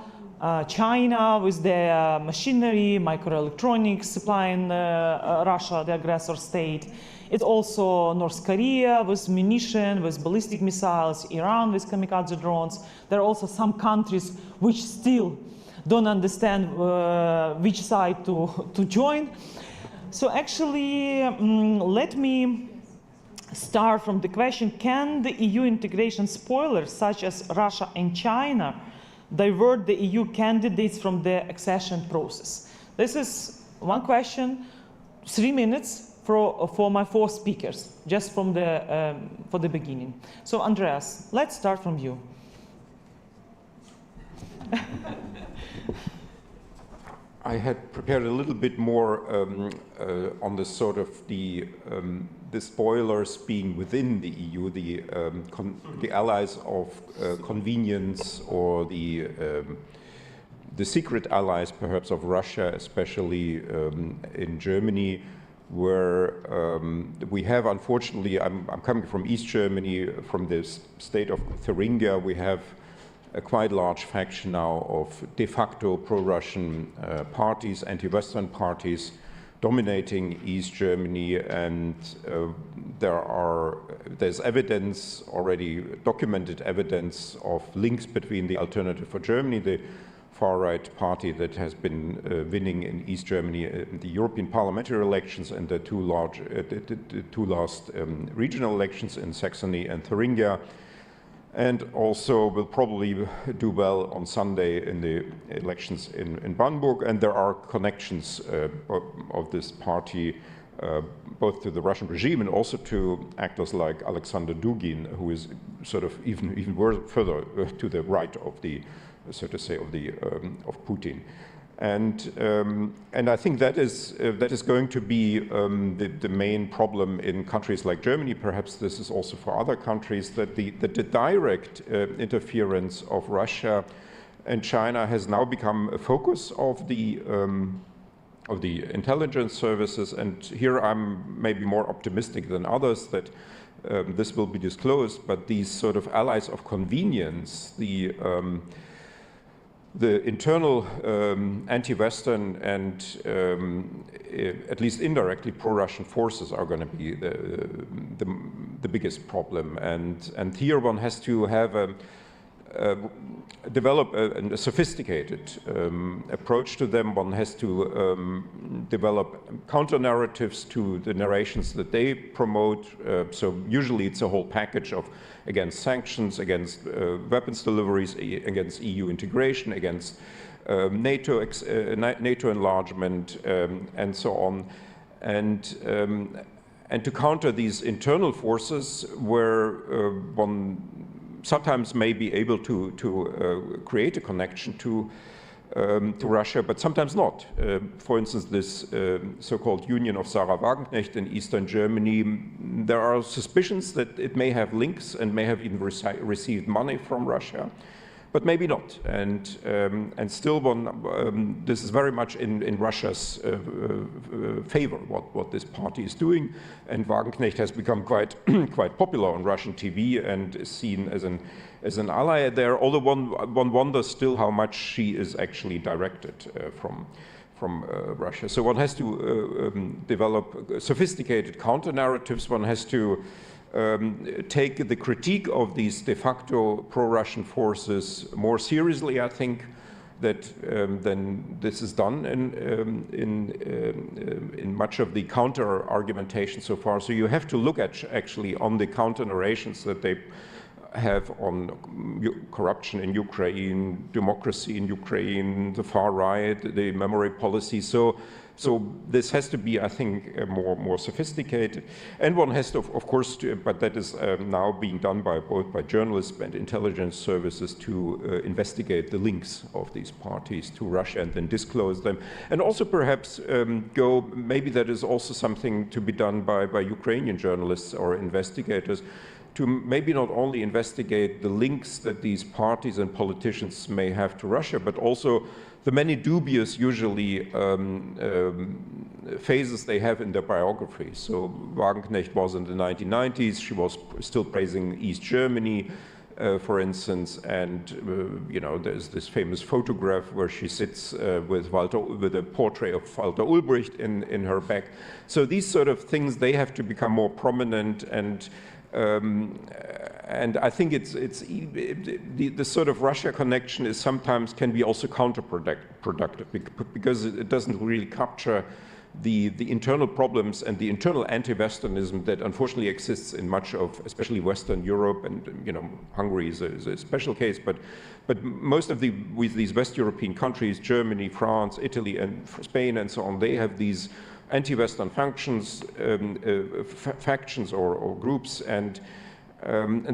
China with their machinery, microelectronics supplying Russia, the aggressor state. It's also North Korea with munition, with ballistic missiles, Iran with kamikaze drones. There are also some countries which still don't understand which side to join. So actually, let me start from the question, can the EU integration spoilers such as Russia and China divert the EU candidates from the accession process? This is one question, 3 minutes for my 4 speakers, just from the, for the beginning. So Andreas, let's start from you. I had prepared a little bit more on the sort of the spoilers being within the EU, the allies of convenience, or the secret allies perhaps of Russia, especially in Germany, where we have, unfortunately, I'm coming from East Germany, from the state of Thuringia, we have a quite large faction now of de facto pro-Russian parties, anti-Western parties, dominating East Germany, and there's evidence, already documented evidence, of links between the Alternative for Germany, the far-right party that has been winning in East Germany in the European parliamentary elections, and the two last regional elections in Saxony and Thuringia, and also will probably do well on Sunday in the elections in Brandenburg. And there are connections of this party both to the Russian regime and also to actors like Alexander Dugin, who is sort of even further to the right of the, so to say, of Putin. And I think that is going to be the main problem in countries like Germany. Perhaps this is also for other countries, that the direct interference of Russia and China has now become a focus of the intelligence services. And here I'm maybe more optimistic than others that this will be disclosed. But these sort of allies of convenience, the internal anti-Western and at least indirectly pro-Russian forces are going to be the biggest problem, and here one has to have develop a sophisticated approach to them. One has to develop counter-narratives to the narrations that they promote. So usually it's a whole package of against sanctions, against weapons deliveries, against EU integration, against NATO enlargement, and so on. And to counter these internal forces where one sometimes may be able to create a connection to Russia, but sometimes not. For instance, this so-called Union of Sarah Wagenknecht in Eastern Germany, there are suspicions that it may have links and may have even received money from Russia, but maybe not. And still, this is very much in Russia's favor, what this party is doing. And Wagenknecht has become quite popular on Russian TV and is seen as an ally there, although one wonders still how much she is actually directed from Russia. So one has to develop sophisticated counter-narratives. One has to take the critique of these de facto pro-Russian forces more seriously, I think, that then this is done in much of the counter-argumentation so far. So you have to look at actually on the counter-narrations that they have on corruption in Ukraine, democracy in Ukraine, the far right, the memory policy. So this has to be, I think, more sophisticated. And one has to, of course, but that is now being done both by journalists and intelligence services to investigate the links of these parties to Russia and then disclose them. And also perhaps maybe that is also something to be done by Ukrainian journalists or investigators, to maybe not only investigate the links that these parties and politicians may have to Russia, but also the many dubious, usually, phases they have in their biography. So Wagenknecht was in the 1990s, she was still praising East Germany, for instance, and there's this famous photograph where she sits with a portrait of Walter Ulbricht in her back. So these sort of things, they have to become more prominent, and I think the sort of Russia connection is sometimes can be also counterproductive because it doesn't really capture the internal problems and the internal anti-Westernism that unfortunately exists in much of, especially Western Europe, and Hungary is a special case, but most of with these West European countries, Germany, France, Italy, and Spain, and so on, they have these anti-Western factions or groups, and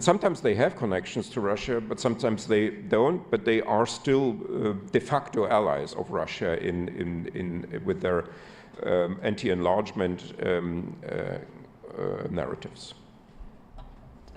sometimes they have connections to Russia, but sometimes they don't. But they are still de facto allies of Russia with their anti-enlargement narratives.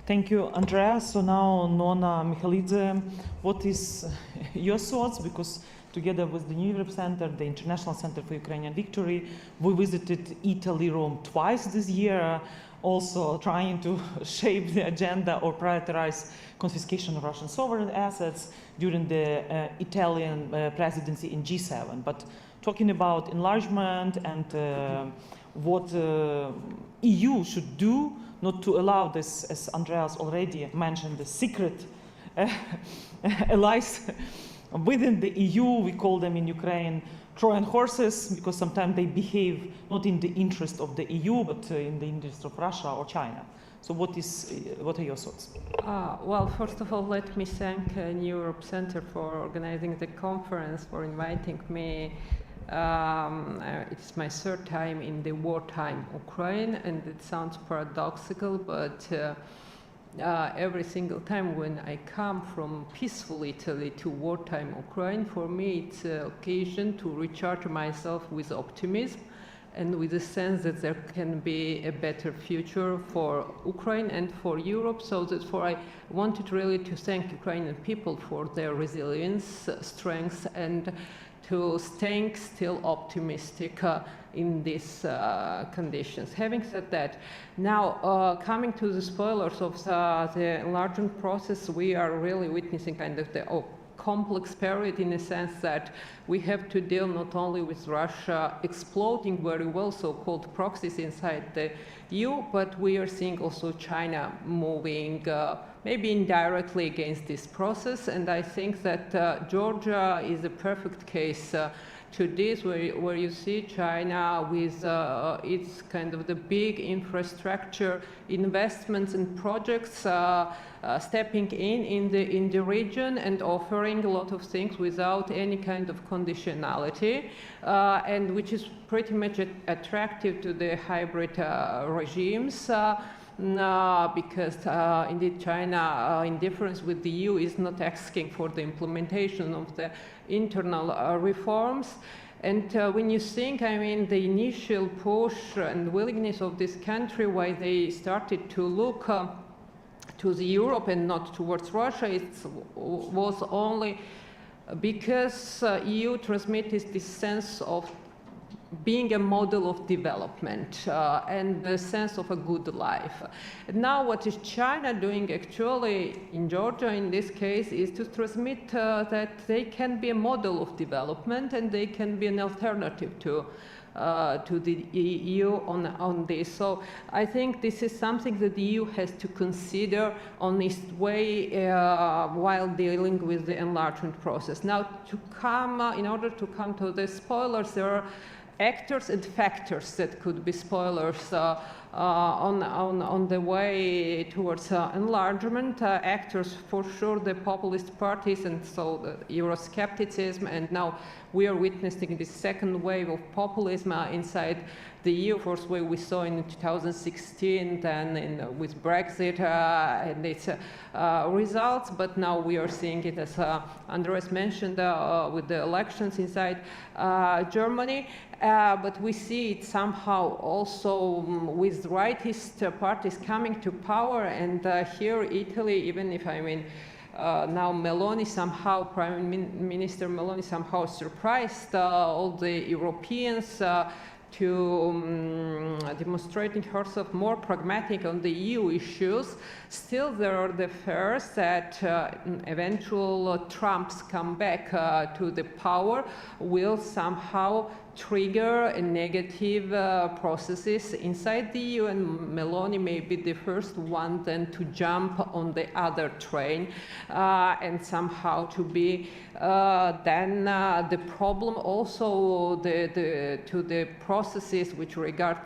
Thank you, Andrea. So now, Nona Michalidze, what is your thoughts? Because together with the New Europe Center, the International Center for Ukrainian Victory, we visited Italy, Rome twice this year, also trying to shape the agenda or prioritize confiscation of Russian sovereign assets during the Italian presidency in G7. But talking about enlargement and what EU should do not to allow this, as Andreas already mentioned, the secret allies within the EU. We call them in Ukraine Trojan horses, because sometimes they behave not in the interest of the EU, but in the interest of Russia or China. So what are your thoughts? Well, first of all, let me thank New Europe Center for organizing the conference, for inviting me. It's my third time in the wartime Ukraine, and it sounds paradoxical, but every single time when I come from peaceful Italy to wartime Ukraine, for me it's an occasion to recharge myself with optimism and with the sense that there can be a better future for Ukraine and for Europe. So therefore I wanted really to thank Ukrainian people for their resilience, strength, and to staying still optimistic in these conditions. Having said that, now coming to the spoilers of the enlargement process, we are really witnessing kind of the complex period, in a sense that we have to deal not only with Russia exploiting very well so-called proxies inside the EU, but we are seeing also China moving maybe indirectly against this process. And I think that Georgia is a perfect case to this, where you see China with its kind of the big infrastructure investments and projects stepping in the region and offering a lot of things without any kind of conditionality, and which is pretty much attractive to the hybrid regimes. because indeed China, in difference with the EU, is not asking for the implementation of the internal reforms. And when you think, I mean, the initial push and willingness of this country, why they started to look to the Europe and not towards Russia, it was only because EU transmitted this sense of being a model of development and the sense of a good life. And now what is China doing actually in Georgia in this case is to transmit that they can be a model of development and they can be an alternative to the EU on this. So I think this is something that the EU has to consider on its way while dealing with the enlargement process. Now, in order to come to the spoilers, there are actors and factors that could be spoilers on the way towards enlargement. Actors, for sure, the populist parties, and so the Euroscepticism, and now we are witnessing this second wave of populism inside the EU. First wave we saw in 2016, then with Brexit and its results, but now we are seeing it, as Andreas mentioned, with the elections inside Germany. But we see it somehow also with rightist parties coming to power, and here Italy, even if I mean now Meloni somehow, Prime Minister Meloni somehow surprised all the Europeans to demonstrating herself more pragmatic on the EU issues. Still, there are the fears that eventual Trump's comeback to the power will somehow trigger negative processes inside the EU, and Meloni may be the first one then to jump on the other train and somehow to be then the problem also to the processes which regard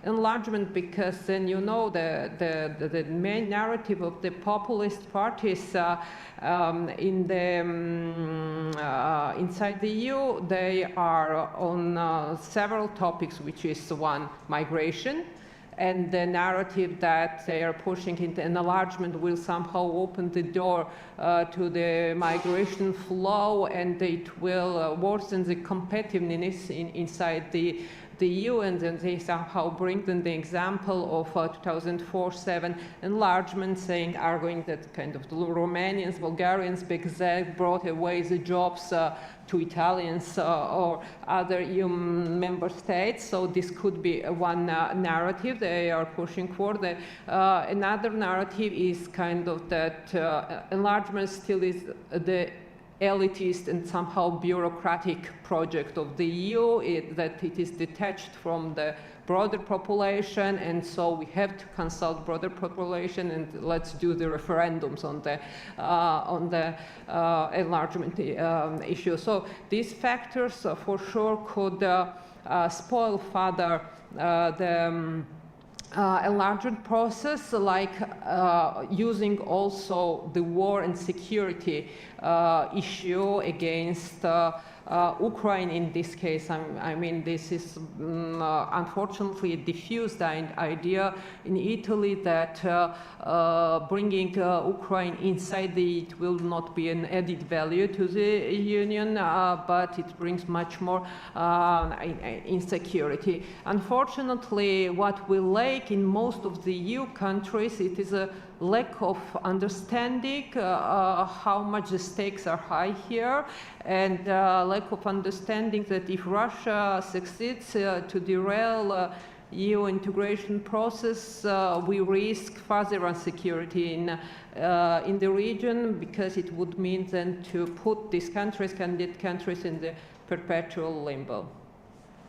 enlargement, because then you know the main narrative of the populist parties in the inside the EU, they are on several topics, which is one, migration, and the narrative that they are pushing into enlargement will somehow open the door to the migration flow, and it will worsen the competitiveness inside the EU, and then they somehow bring them the example of 2004-07 enlargement, saying, arguing that kind of the Romanians, Bulgarians, because they brought away the jobs to Italians or other EU member states. So this could be one narrative they are pushing for. Another narrative is kind of that enlargement still is the elitist and somehow bureaucratic project of the EU, that it is detached from the broader population, and so we have to consult broader population, and let's do the referendums on the enlargement issue. So these factors for sure could spoil further the enlargement process, like using also the war and security issue against Ukraine in this case. I mean, this is unfortunately a diffused idea in Italy that bringing Ukraine inside it will not be an added value to the Union, but it brings much more insecurity. Unfortunately, what we lack in most of the EU countries, it is a lack of understanding how much the stakes are high here, and lack of understanding that if Russia succeeds to derail EU integration process, we risk further insecurity in the region, because it would mean then to put these countries, candidate countries, in the perpetual limbo.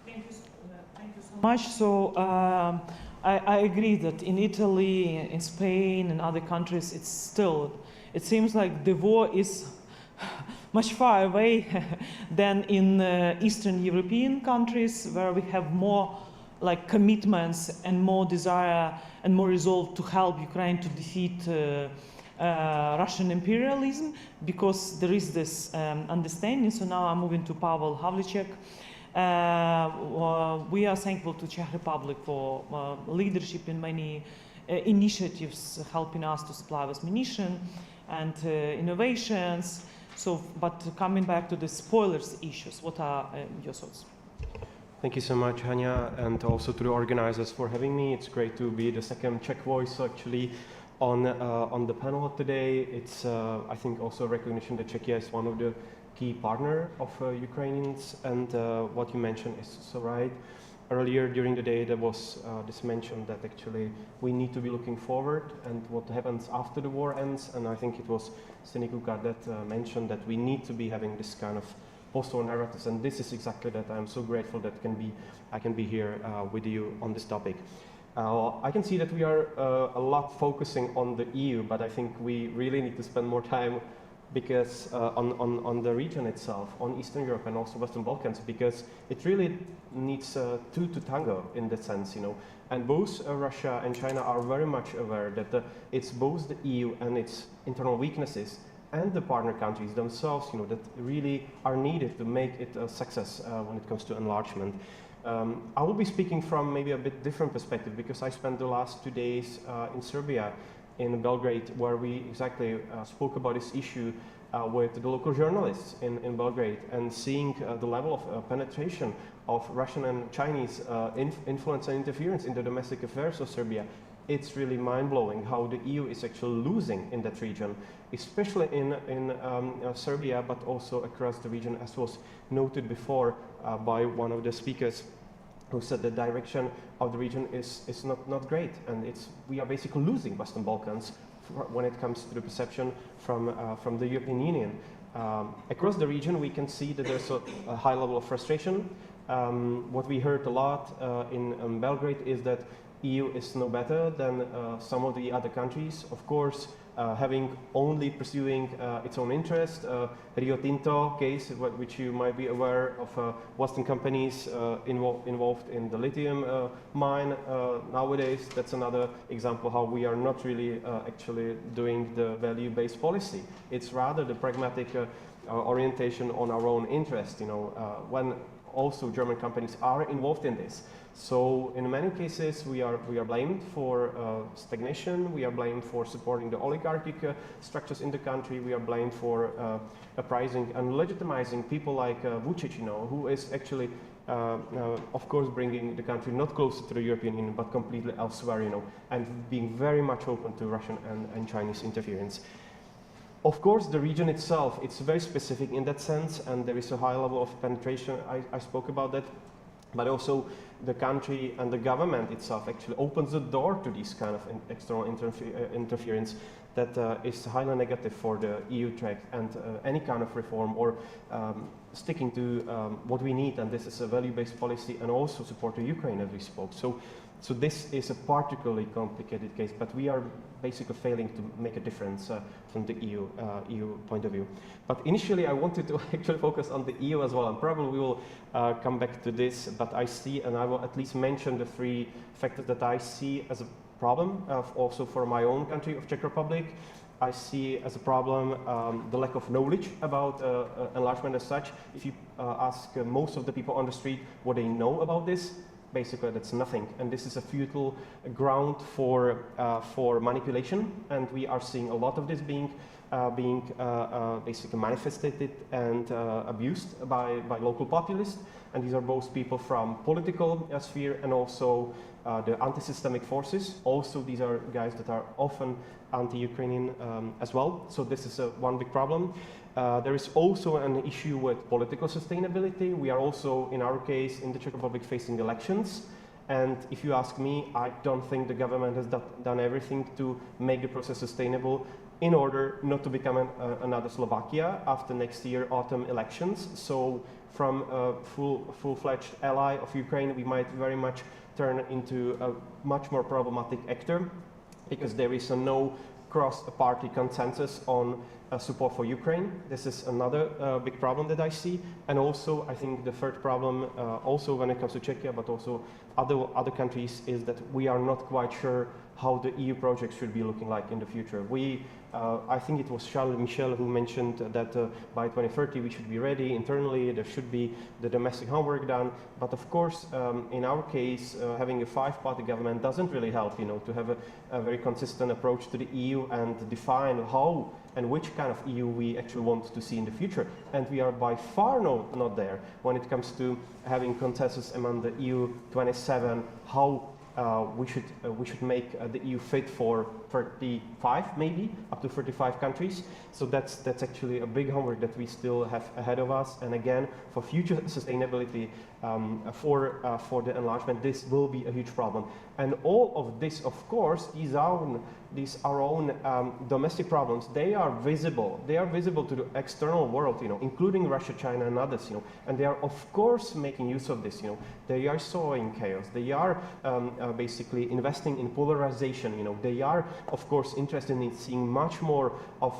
Thank you so much. So I agree that in Italy, in Spain, and other countries, it seems like the war is much far away than in Eastern European countries, where we have more like commitments and more desire and more resolve to help Ukraine to defeat Russian imperialism, because there is this understanding. So now I'm moving to Pavel Havlicek. We are thankful to Czech Republic for leadership in many initiatives helping us to supply with munition and innovations. So, but coming back to the spoilers issues, what are your thoughts? Thank you so much, Hanya, and also to the organizers for having me. It's great to be the second Czech voice actually on the panel today. It's I think also a recognition that Czechia is one of the key partner of Ukrainians, and what you mentioned is so right. Earlier during the day there was this mention that actually we need to be looking forward and what happens after the war ends, and I think it was Senikuka that mentioned that we need to be having this kind of post-war narratives, and this is exactly that. I'm so grateful that I can be here with you on this topic. I can see that we are a lot focusing on the EU, but I think we really need to spend more time because on the region itself, on Eastern Europe and also Western Balkans, because it really needs two to tango in that sense, you know. And both Russia and China are very much aware that it's both the EU and its internal weaknesses and the partner countries themselves, you know, that really are needed to make it a success when it comes to enlargement. I will be speaking from maybe a bit different perspective because I spent the last 2 days in Serbia, in Belgrade, where we exactly spoke about this issue with the local journalists in Belgrade, and seeing the level of penetration of Russian and Chinese influence and interference in the domestic affairs of Serbia. It's really mind-blowing how the EU is actually losing in that region, especially in Serbia, but also across the region, as was noted before by one of the speakers who said the direction of the region is not great, and we are basically losing Western Balkans when it comes to the perception from the European Union. Across the region, we can see that there's a high level of frustration. What we heard a lot in Belgrade is that EU is no better than some of the other countries. Of course, having only pursuing its own interest. Rio Tinto case, which you might be aware of, Western companies involved in the lithium mine nowadays. That's another example how we are not really actually doing the value-based policy. It's rather the pragmatic orientation on our own interest, you know, when also German companies are involved in this. So in many cases we are blamed for stagnation, we are blamed for supporting the oligarchic structures in the country, we are blamed for apprising and legitimizing people like Vučić, you know, who is actually of course bringing the country not closer to the European Union but completely elsewhere, you know, and being very much open to Russian and Chinese interference. Of course, the region itself, it's very specific in that sense, and there is a high level of penetration. I spoke about that, but also the country and the government itself actually opens the door to this kind of external interference that is highly negative for the EU track and any kind of reform or sticking to what we need, and this is a value-based policy and also support to Ukraine as we spoke. So this is a particularly complicated case, but we are basically failing to make a difference from the EU point of view. But initially I wanted to actually focus on the EU as well, and probably we will come back to this, but I see, and I will at least mention the 3 factors that I see as a problem, also for my own country of Czech Republic. I see as a problem the lack of knowledge about enlargement as such. If you ask most of the people on the street what they know about this, basically that's nothing, and this is a futile ground for manipulation, and we are seeing a lot of this being basically manifested and abused by local populists, and these are both people from political sphere and also the anti-systemic forces. Also, these are guys that are often anti-Ukrainian as well, so this is one big problem. There is also an issue with political sustainability. We are also, in our case, in the Czech Republic, facing elections. And if you ask me, I don't think the government has done everything to make the process sustainable in order not to become another Slovakia after next year autumn elections. So from a full-fledged ally of Ukraine, we might very much turn into a much more problematic actor because there is no cross-party consensus on support for Ukraine. This is another big problem that I see. And also, I think the third problem, also when it comes to Czechia, but also other countries, is that we are not quite sure how the EU project should be looking like in the future. We I think it was Charles Michel who mentioned that by 2030 we should be ready internally, there should be the domestic homework done. But of course, in our case, having a five-party government doesn't really help, to have a very consistent approach to the EU and define how and which kind of EU we actually want to see in the future. And we are by far not there when it comes to having consensus among the EU 27, how we should make the EU fit for 35, maybe up to 35 countries. So that's actually a big homework that we still have ahead of us. And again, for future sustainability, for the enlargement, this will be a huge problem. And all of this, of course, these our own domestic problems. They are visible. They are visible to the external world, including Russia, China, and others, And they are, of course, making use of this, They are sowing chaos. They are basically investing in polarization, They are, of course, interested in seeing much more of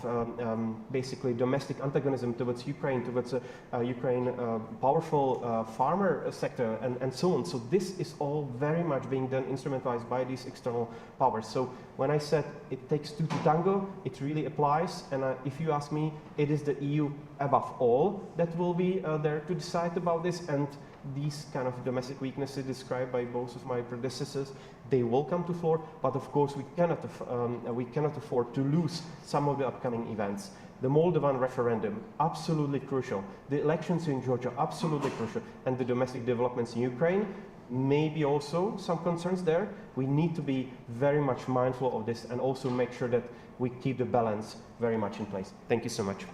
basically domestic antagonism towards Ukraine, towards Ukraine powerful farmer sector, and so on. So this is all very much being done, instrumentalized by these external powers. So when I said it takes two to tango, it really applies. And if you ask me, it is the EU above all that will be there to decide about this. And these kind of domestic weaknesses described by both of my predecessors, they will come to floor. But of course, we cannot afford to lose some of the upcoming events. The Moldovan referendum, absolutely crucial. The elections in Georgia, absolutely crucial. And the domestic developments in Ukraine, maybe also some concerns there. We need to be very much mindful of this and also make sure that we keep the balance very much in place. Thank you so much.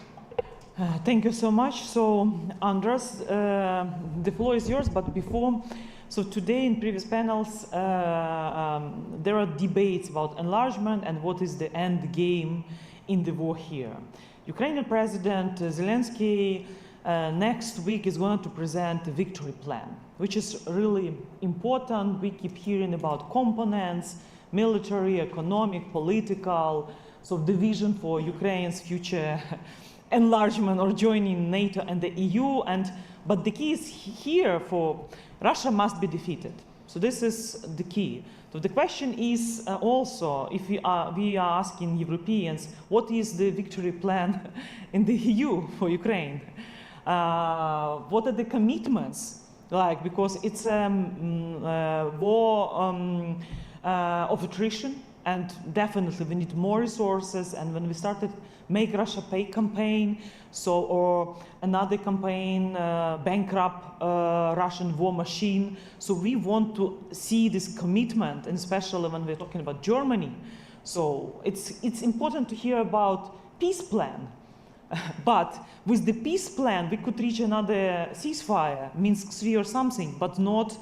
Thank you so much. So, Andras, the floor is yours, but before, so today in previous panels, there are debates about enlargement and what is the end game in the war here. Ukrainian President Zelensky next week is going to present a victory plan, which is really important. We keep hearing about components, military, economic, political, so the vision for Ukraine's future enlargement or joining NATO and the EU. But the key is here for Russia must be defeated. So this is the key. So the question is also, if we are asking Europeans, what is the victory plan in the EU for Ukraine? What are the commitments? Because it's a war of attrition, and definitely we need more resources. And when we started Make Russia Pay campaign, or another campaign, bankrupt Russian war machine. So we want to see this commitment, and especially when we're talking about Germany. So it's important to hear about peace plan. But with the peace plan, we could reach another ceasefire, Minsk 3 or something, but not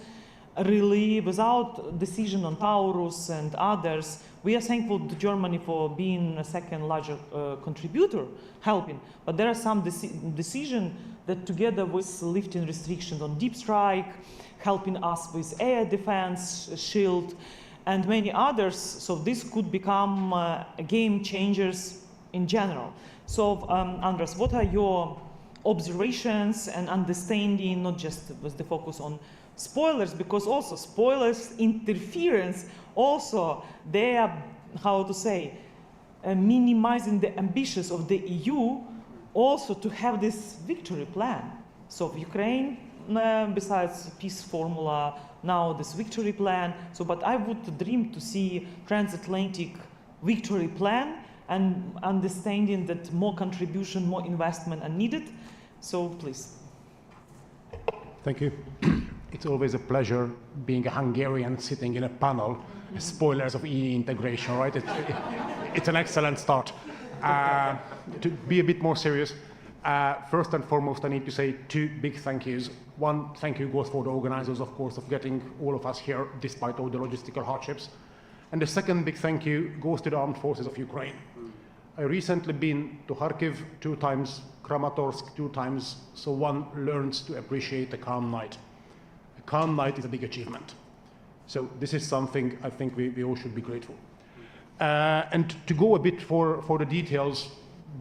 really without decision on Taurus and others. We are thankful to Germany for being a second larger contributor, helping. But there are some decisions that together with lifting restrictions on deep strike, helping us with air defense, shield, and many others. So this could become game changers in general. So Andras, what are your observations and understanding, not just with the focus on spoilers, because also spoilers, interference, also they are, how to say, minimizing the ambitions of the EU also to have this victory plan. So Ukraine, besides peace formula, now this victory plan. So, but I would dream to see transatlantic victory plan and understanding that more contribution, more investment are needed. So please. Thank you. It's always a pleasure being a Hungarian sitting in a panel, spoilers of EU integration, right? It's an excellent start. To be a bit more serious, first and foremost, I need to say two big thank yous. One, thank you goes for the organizers, of course, of getting all of us here, despite all the logistical hardships. And the second big thank you goes to the armed forces of Ukraine. I recently been to Kharkiv 2 times, Kramatorsk 2 times, so one learns to appreciate a calm night. A calm night is a big achievement. So this is something I think we all should be grateful. And to go a bit for the details,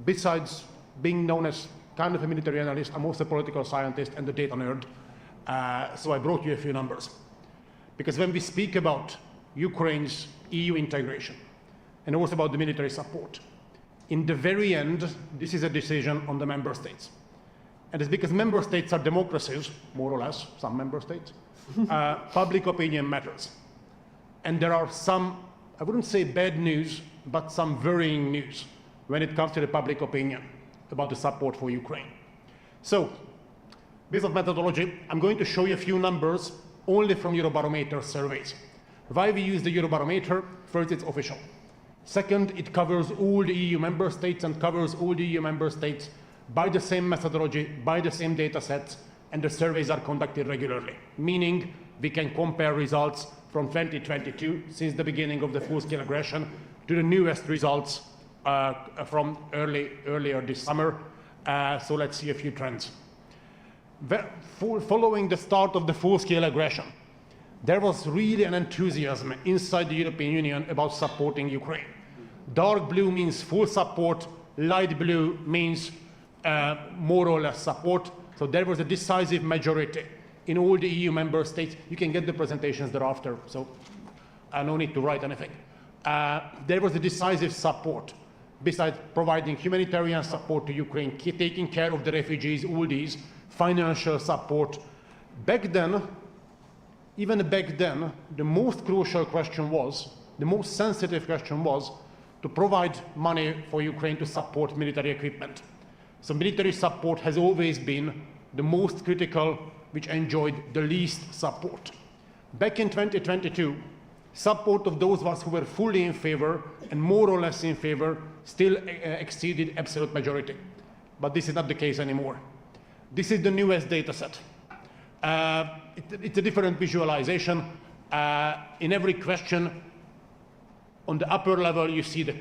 besides being known as kind of a military analyst, I'm also a political scientist and a data nerd. So I brought you a few numbers. Because when we speak about Ukraine's EU integration, and also about the military support, in the very end, this is a decision on the member states. And it's because member states are democracies, more or less, some member states, public opinion matters. And there are some, I wouldn't say bad news, but some worrying news when it comes to the public opinion about the support for Ukraine. So, based on methodology, I'm going to show you a few numbers only from Eurobarometer surveys. Why we use the Eurobarometer? First, it's official. Second, it covers all the EU member states and covers all the EU member states by the same methodology, by the same data sets, and the surveys are conducted regularly, meaning we can compare results from 2022, since the beginning of the full-scale aggression, to the newest results from earlier this summer. So let's see a few trends. Following the start of the full-scale aggression, there was really an enthusiasm inside the European Union about supporting Ukraine. Dark blue means full support, light blue means more or less support. So there was a decisive majority in all the EU member states. You can get the presentations thereafter, so no need to write anything. There was a decisive support, besides providing humanitarian support to Ukraine, taking care of the refugees, all these, financial support. Back then, even back then, the most crucial question was, the most sensitive question was, to provide money for Ukraine to support military equipment. So military support has always been the most critical, which enjoyed the least support. Back in 2022, support of those of us who were fully in favor and more or less in favor still exceeded absolute majority. But this is not the case anymore. This is the newest data set. It's a different visualization. In every question, on the upper level, you see the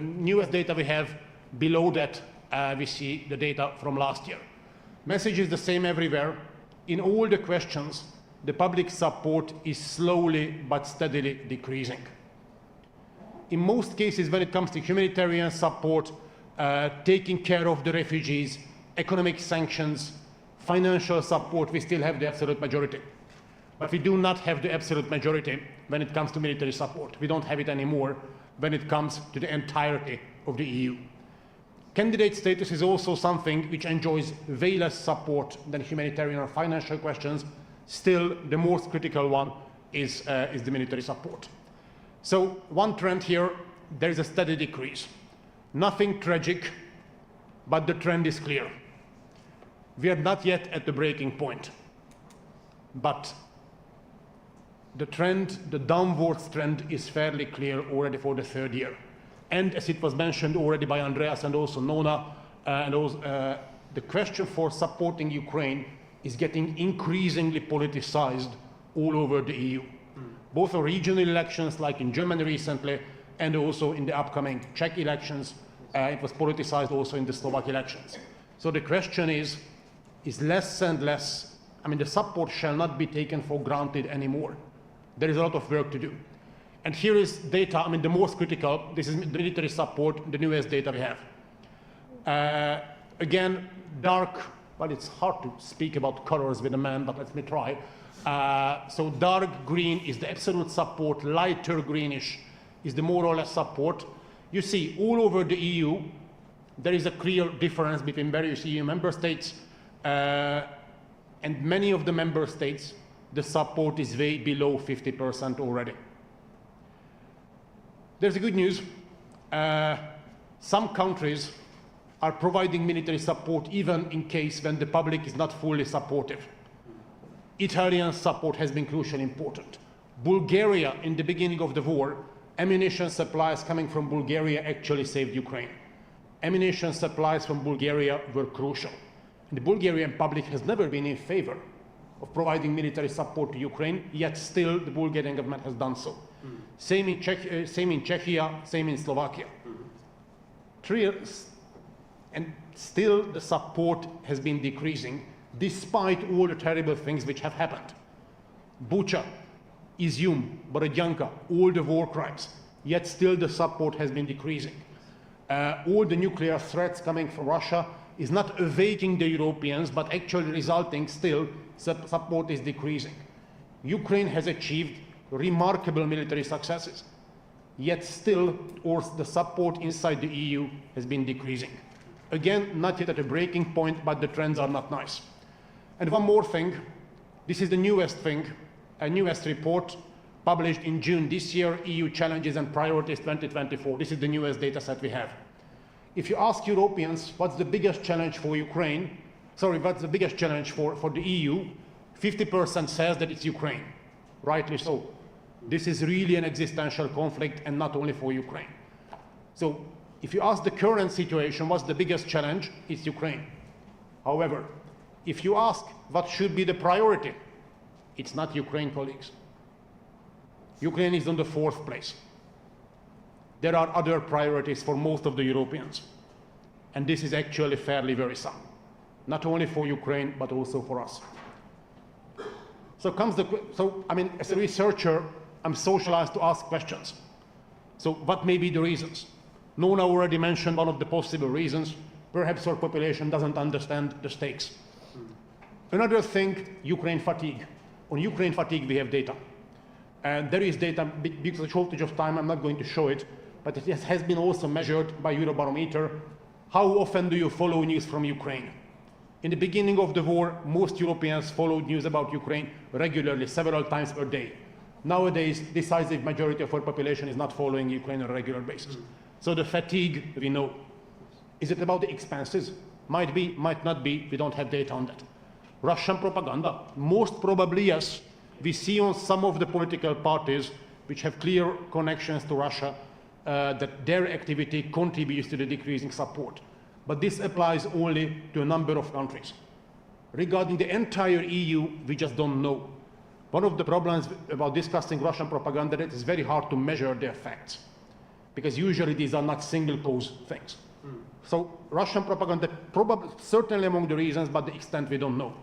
newest data we have. Below that, we see the data from last year. Message is the same everywhere. In all the questions, the public support is slowly but steadily decreasing. In most cases, when it comes to humanitarian support, taking care of the refugees, economic sanctions, financial support, we still have the absolute majority. But we do not have the absolute majority when it comes to military support. We don't have it anymore when it comes to the entirety of the EU. Candidate status is also something which enjoys way less support than humanitarian or financial questions. Still, the most critical one is the military support. So one trend here, there is a steady decrease. Nothing tragic, but the trend is clear. We are not yet at the breaking point, but the trend, the downwards trend, is fairly clear already for the third year. And as it was mentioned already by Andreas and also Nona, the question for supporting Ukraine is getting increasingly politicized all over the EU, both on regional elections like in Germany recently, and also in the upcoming Czech elections. It was politicized also in the Slovak elections. So the question is less and less, the support shall not be taken for granted anymore. There is a lot of work to do. And here is data, the most critical, this is the military support, the newest data we have. Again, dark, well, it's hard to speak about colors with a man, but let me try. So dark green is the absolute support, lighter greenish is the more or less support. You see, all over the EU, there is a clear difference between various EU member states, and many of the member states, the support is way below 50% already. There's a good news. Some countries are providing military support even in case when the public is not fully supportive. Italian support has been crucially important. Bulgaria, in the beginning of the war, ammunition supplies coming from Bulgaria actually saved Ukraine. Ammunition supplies from Bulgaria were crucial. The Bulgarian public has never been in favor of providing military support to Ukraine, yet still the Bulgarian government has done so. Same in Czechia, same in Slovakia. 3 years, and still the support has been decreasing despite all the terrible things which have happened. Bucha, Izium, Borodyanka, all the war crimes, yet still the support has been decreasing. All the nuclear threats coming from Russia is not awakening the Europeans, but actually resulting still, support is decreasing. Ukraine has achieved remarkable military successes. yet still the support inside the EU has been decreasing. Again, not yet at a breaking point, but the trends are not nice. And one more thing, this is the newest thing, a newest report published in June this year, EU Challenges and Priorities 2024. This is the newest data set we have. If you ask Europeans what's the biggest challenge for Ukraine, what's the biggest challenge for the EU, 50% says that it's Ukraine, rightly so. This is really an existential conflict and not only for Ukraine. So if you ask the current situation, what's the biggest challenge, it's Ukraine. However, if you ask what should be the priority, it's not Ukraine, colleagues. Ukraine is on the 4th place. There are other priorities for most of the Europeans. And this is actually fairly worrisome, not only for Ukraine, but also for us. So as a researcher, I'm socialized to ask questions. So what may be the reasons? Nona already mentioned one of the possible reasons. Perhaps our population doesn't understand the stakes. Another thing, Ukraine fatigue. On Ukraine fatigue, we have data. And there is data, because of the shortage of time, I'm not going to show it, but it has been also measured by Eurobarometer. How often do you follow news from Ukraine? In the beginning of the war, most Europeans followed news about Ukraine regularly, several times per day. Nowadays, decisive majority of our population is not following Ukraine on a regular basis. So the fatigue, we know. Is it about the expenses? Might be, might not be, we don't have data on that. Russian propaganda? Most probably yes. We see on some of the political parties which have clear connections to Russia that their activity contributes to the decreasing support. But this applies only to a number of countries. Regarding the entire EU, we just don't know. One of the problems about discussing Russian propaganda is it's very hard to measure the effects, because usually these are not single cause things. So Russian propaganda, probably, certainly among the reasons, but the extent we don't know.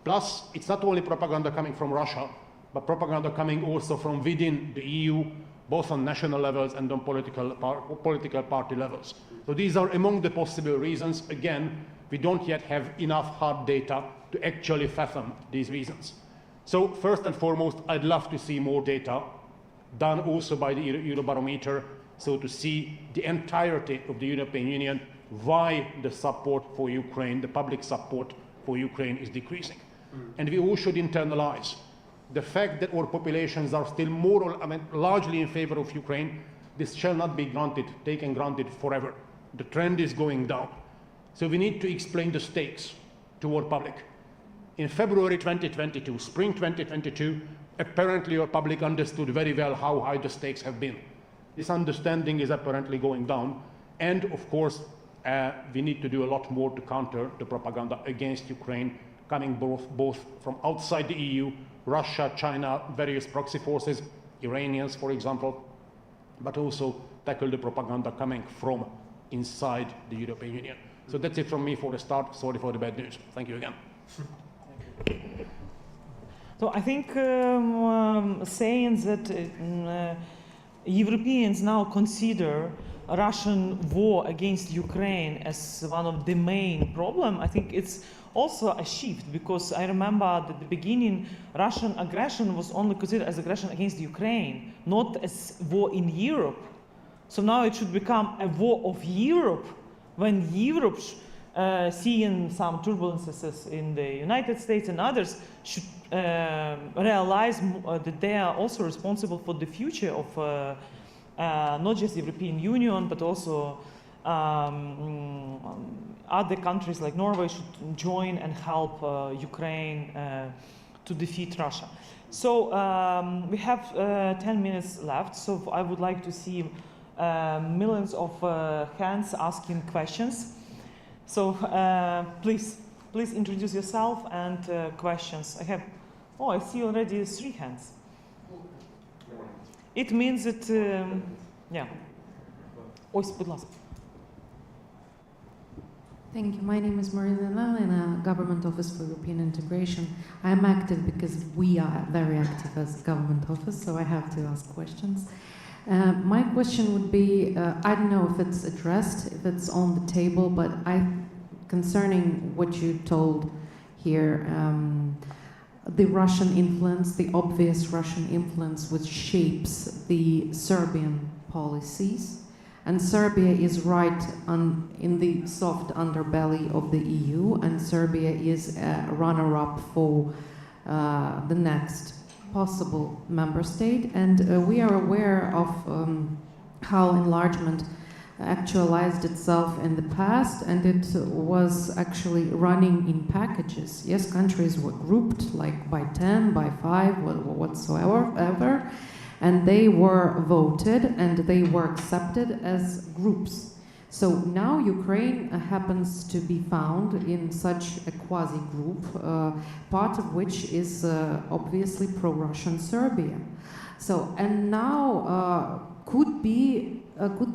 Plus, it's not only propaganda coming from Russia, but propaganda coming also from within the EU, both on national levels and on political party levels. So these are among the possible reasons. Again, we don't yet have enough hard data to actually fathom these reasons. So first and foremost, I'd love to see more data done also by the Eurobarometer, so to see the entirety of the European Union, why the support for Ukraine, the public support for Ukraine is decreasing. And we all should internalize the fact that our populations are still largely in favor of Ukraine. This shall not be taken granted forever. The trend is going down. So we need to explain the stakes to our public. In February 2022, spring 2022, apparently our public understood very well how high the stakes have been. This understanding is apparently going down. And of course, we need to do a lot more to counter the propaganda against Ukraine, coming both from outside the EU, Russia, China, various proxy forces, Iranians, for example, but also tackle the propaganda coming from inside the European Union. So that's it from me for the start. Sorry for the bad news. Thank you again. So I think saying that Europeans now consider Russian war against Ukraine as one of the main problems, I think it's also a shift, because I remember at the beginning Russian aggression was only considered as aggression against Ukraine, not as war in Europe. So now it should become a war of Europe, when Europe, seeing some turbulences in the United States and others, should realize that they are also responsible for the future of not just the European Union, but also other countries like Norway should join and help Ukraine to defeat Russia. So we have 10 minutes left, so I would like to see millions of hands asking questions. So please introduce yourself and questions. I see already 3 hands. It means that, yeah. Ось, будь ласка. Thank you. My name is Marina Lalina, Government Office for European Integration. I am active because we are very active as a government office, so I have to ask questions. My question would be, I don't know if it's addressed, if it's on the table, but concerning what you told here, the Russian influence, the obvious Russian influence which shapes the Serbian policies. And Serbia is right in the soft underbelly of the EU, and Serbia is a runner-up for the next possible member state. And we are aware of how enlargement actualized itself in the past, and it was actually running in packages. Yes, countries were grouped like by 10, by 5, whatsoever, and they were voted and they were accepted as groups. So now Ukraine happens to be found in such a quasi-group, part of which is obviously pro-Russian Serbia. So, and now could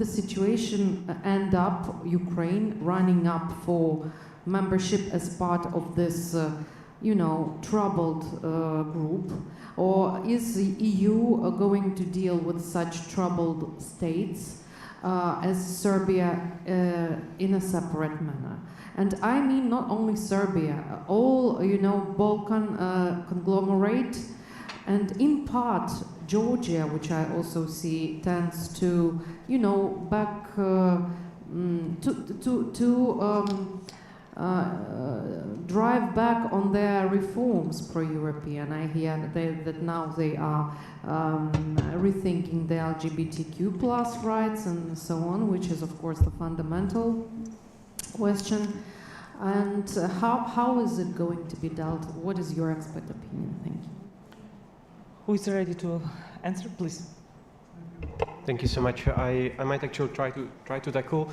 the situation end up Ukraine running up for membership as part of this, troubled group? Or is the EU going to deal with such troubled states as Serbia in a separate manner? And I mean not only Serbia, all, Balkan conglomerate, and in part Georgia, which I also see tends to, back drive back on their reforms pro-European. I hear that now they are rethinking the LGBTQ plus rights and so on, which is of course the fundamental question. And how is it going to be dealt? What is your expert opinion? Thank you. Who is ready to answer, please? Thank you so much. I might actually try to tackle.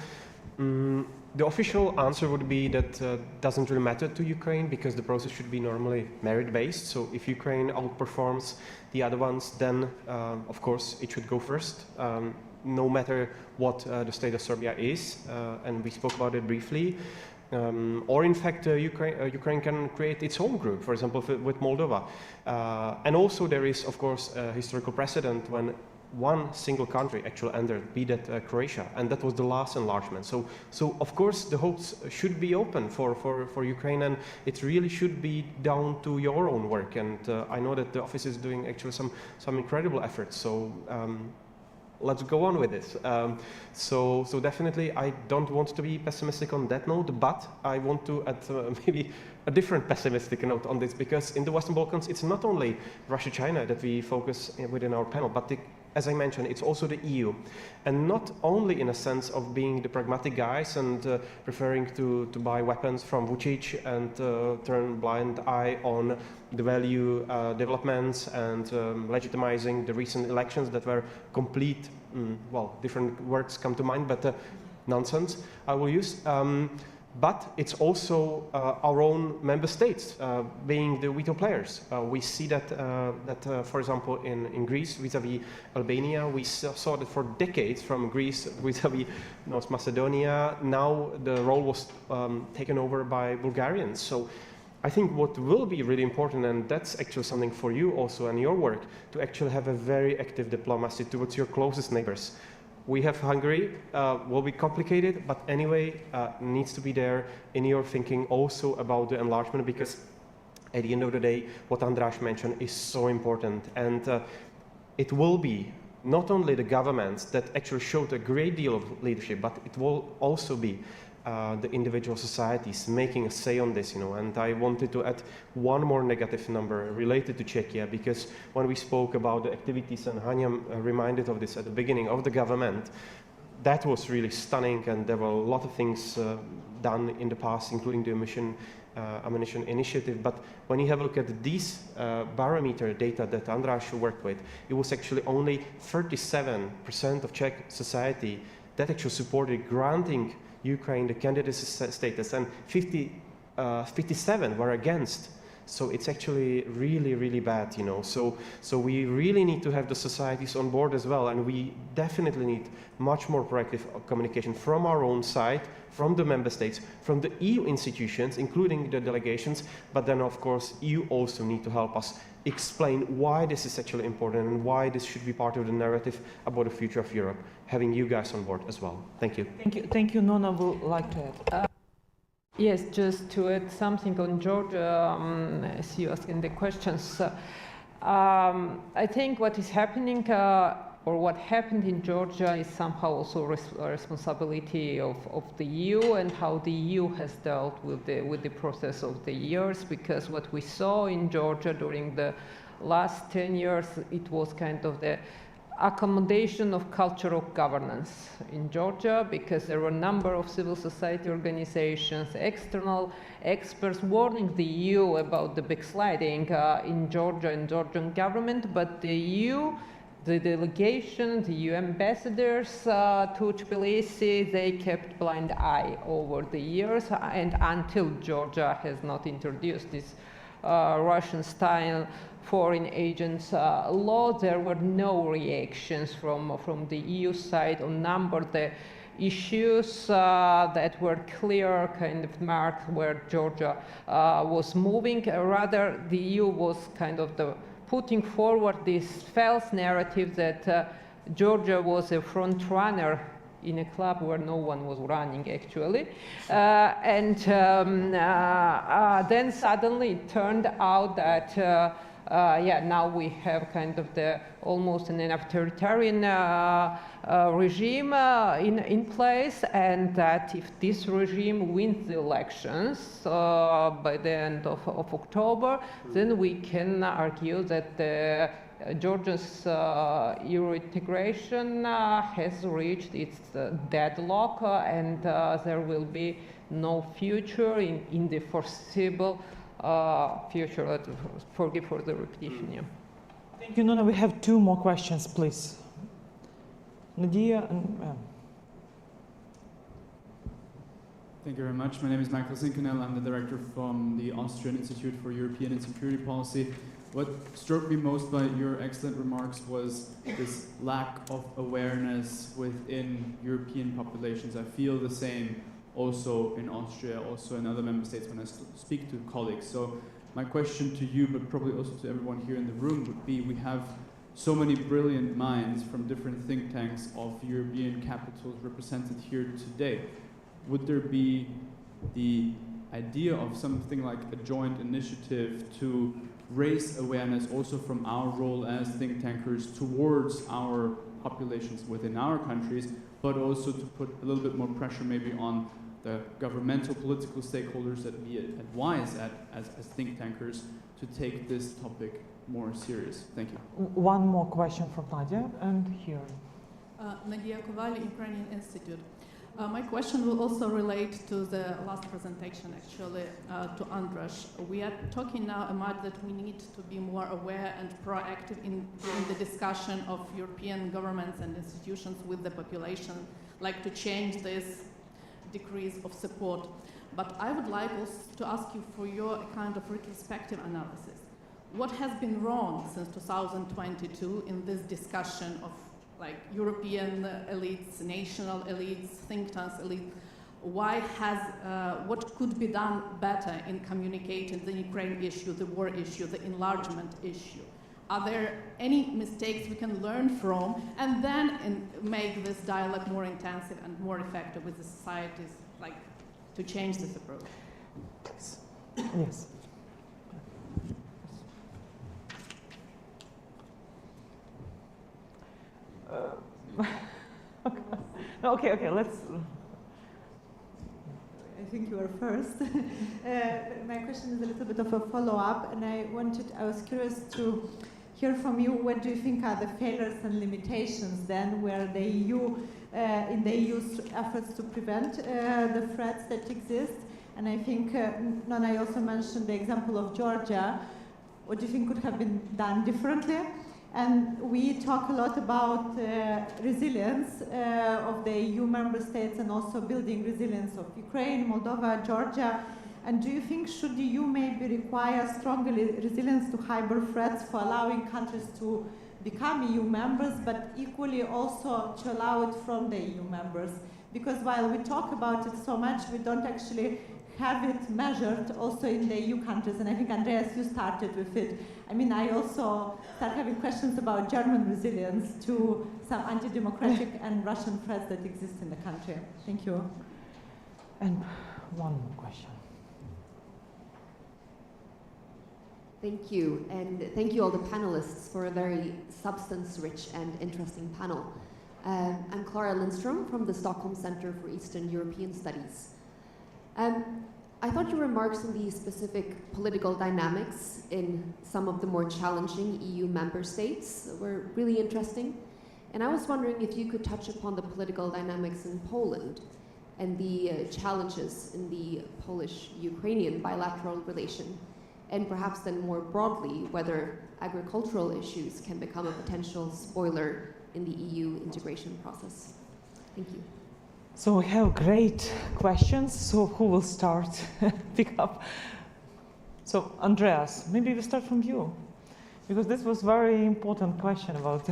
The official answer would be that doesn't really matter to Ukraine because the process should be normally merit-based. So if Ukraine outperforms the other ones, then of course it should go first, no matter what the state of Serbia is. And we spoke about it briefly. Or in fact, Ukraine can create its own group, for example, with Moldova. And also there is, of course, a historical precedent when one single country actually entered, be that Croatia, and that was the last enlargement. So of course the hopes should be open for Ukraine, and it really should be down to your own work. And I know that the office is doing actually some incredible efforts. So let's go on with this. So definitely I don't want to be pessimistic on that note, but I want to add maybe a different pessimistic note on this, because in the Western Balkans it's not only Russia, China that we focus within our panel, but as I mentioned, it's also the EU. And not only in a sense of being the pragmatic guys and preferring to buy weapons from Vucic and turn blind eye on the value developments and legitimizing the recent elections that were complete, different words come to mind, but nonsense I will use. But it's also our own member states being the veto players. We see that, for example, in Greece vis-à-vis Albania, we saw that for decades from Greece vis-à-vis North Macedonia. Now the role was taken over by Bulgarians. So I think what will be really important, and that's actually something for you also and your work, to actually have a very active diplomacy towards your closest neighbors. We have Hungary, will be complicated, but anyway, needs to be there in your thinking also about the enlargement, because at the end of the day, what András mentioned is so important. And it will be not only the governments that actually showed a great deal of leadership, but it will also be the individual societies making a say on this, and I wanted to add one more negative number related to Czechia, because when we spoke about the activities, and Hania reminded of this at the beginning of the government, that was really stunning, and there were a lot of things done in the past, including the ammunition initiative. But when you have a look at these barometer data that András worked with, it was actually only 37% of Czech society that actually supported granting Ukraine the candidate status, and 57 were against. So it's actually really, really bad, So we really need to have the societies on board as well, and we definitely need much more proactive communication from our own side, from the member states, from the EU institutions, including the delegations, but then of course you also need to help us explain why this is actually important and why this should be part of the narrative about the future of Europe, having you guys on board as well. Thank you. Thank you. Nona would like to add. Yes, just to add something on Georgia, as you asking the questions. I think what is happening, or what happened in Georgia is somehow also a responsibility of the EU, and how the EU has dealt with the process of the years, because what we saw in Georgia during the last 10 years, it was kind of the accommodation of culture of governance in Georgia, because there were a number of civil society organizations, external experts warning the EU about the backsliding in Georgia and Georgian government, but the EU, the delegation, the EU ambassadors to Tbilisi, they kept blind eye over the years, and until Georgia has not introduced this Russian-style foreign agents law, there were no reactions from the EU side on number of the issues that were clear, kind of marked where Georgia was moving. Rather, the EU was kind of putting forward this false narrative that Georgia was a front runner in a club where no one was running, actually. And then suddenly it turned out that yeah, now we have kind of almost an authoritarian regime in place, and that if this regime wins the elections by the end of October, then we can argue that Georgia's Euro integration has reached its deadlock, and there will be no future in the foreseeable future. Forgive for the repetition. Yeah. Thank you, Nuna. We have 2 more questions, please. Nadia and Thank you very much. My name is Michael Zinkenel. I'm the director from the Austrian Institute for European and Security Policy. What struck me most by your excellent remarks was this lack of awareness within European populations. I feel the same also in Austria, also in other member states when I speak to colleagues. So my question to you, but probably also to everyone here in the room, would be, we have so many brilliant minds from different think tanks of European capitals represented here today. Would there be the idea of something like a joint initiative to raise awareness also from our role as think tankers towards our populations within our countries, but also to put a little bit more pressure maybe on the governmental political stakeholders that we advise as think tankers to take this topic more serious? Thank you. 1 more question from Nadia, and here. Nadia Kovali, Ukrainian Institute. My question will also relate to the last presentation, actually, to Andras. We are talking now about that we need to be more aware and proactive in the discussion of European governments and institutions with the population, like to change this decrease of support. But I would like also to ask you for your kind of retrospective analysis. What has been wrong since 2022 in this discussion of like European elites, national elites, think tanks elites? Why has, what could be done better in communicating the Ukraine issue, the war issue, the enlargement issue? Are there any mistakes we can learn from, and then make this dialogue more intensive and more effective with the societies, like to change this approach? Please. Yes. Okay, let's. I think you are first. My question is a little bit of a follow-up, and I was curious to hear from you, what do you think are the failures and limitations then where the EU, in the EU's efforts to prevent the threats that exist? And I think Nona also mentioned the example of Georgia. What do you think could have been done differently? And we talk a lot about resilience of the EU member states and also building resilience of Ukraine, Moldova, Georgia. And do you think should the EU maybe require stronger resilience to hybrid threats for allowing countries to become EU members, but equally also to allow it from the EU members? Because while we talk about it so much, we don't actually have it measured also in the EU countries. And I think, Andreas, you started with it. I mean, I also start having questions about German resilience to some anti-democratic and Russian threats that exist in the country. Thank you. And 1 more question. Thank you, and thank you all the panelists for a very substance-rich and interesting panel. I'm Clara Lindström from the Stockholm Center for Eastern European Studies. I thought your remarks on the specific political dynamics in some of the more challenging EU member states were really interesting. And I was wondering if you could touch upon the political dynamics in Poland and the challenges in the Polish-Ukrainian bilateral relation, and perhaps then more broadly, whether agricultural issues can become a potential spoiler in the EU integration process. Thank you. So we have great questions. So who will start? Pick up. So Andreas, maybe we start from you, because this was very important question about.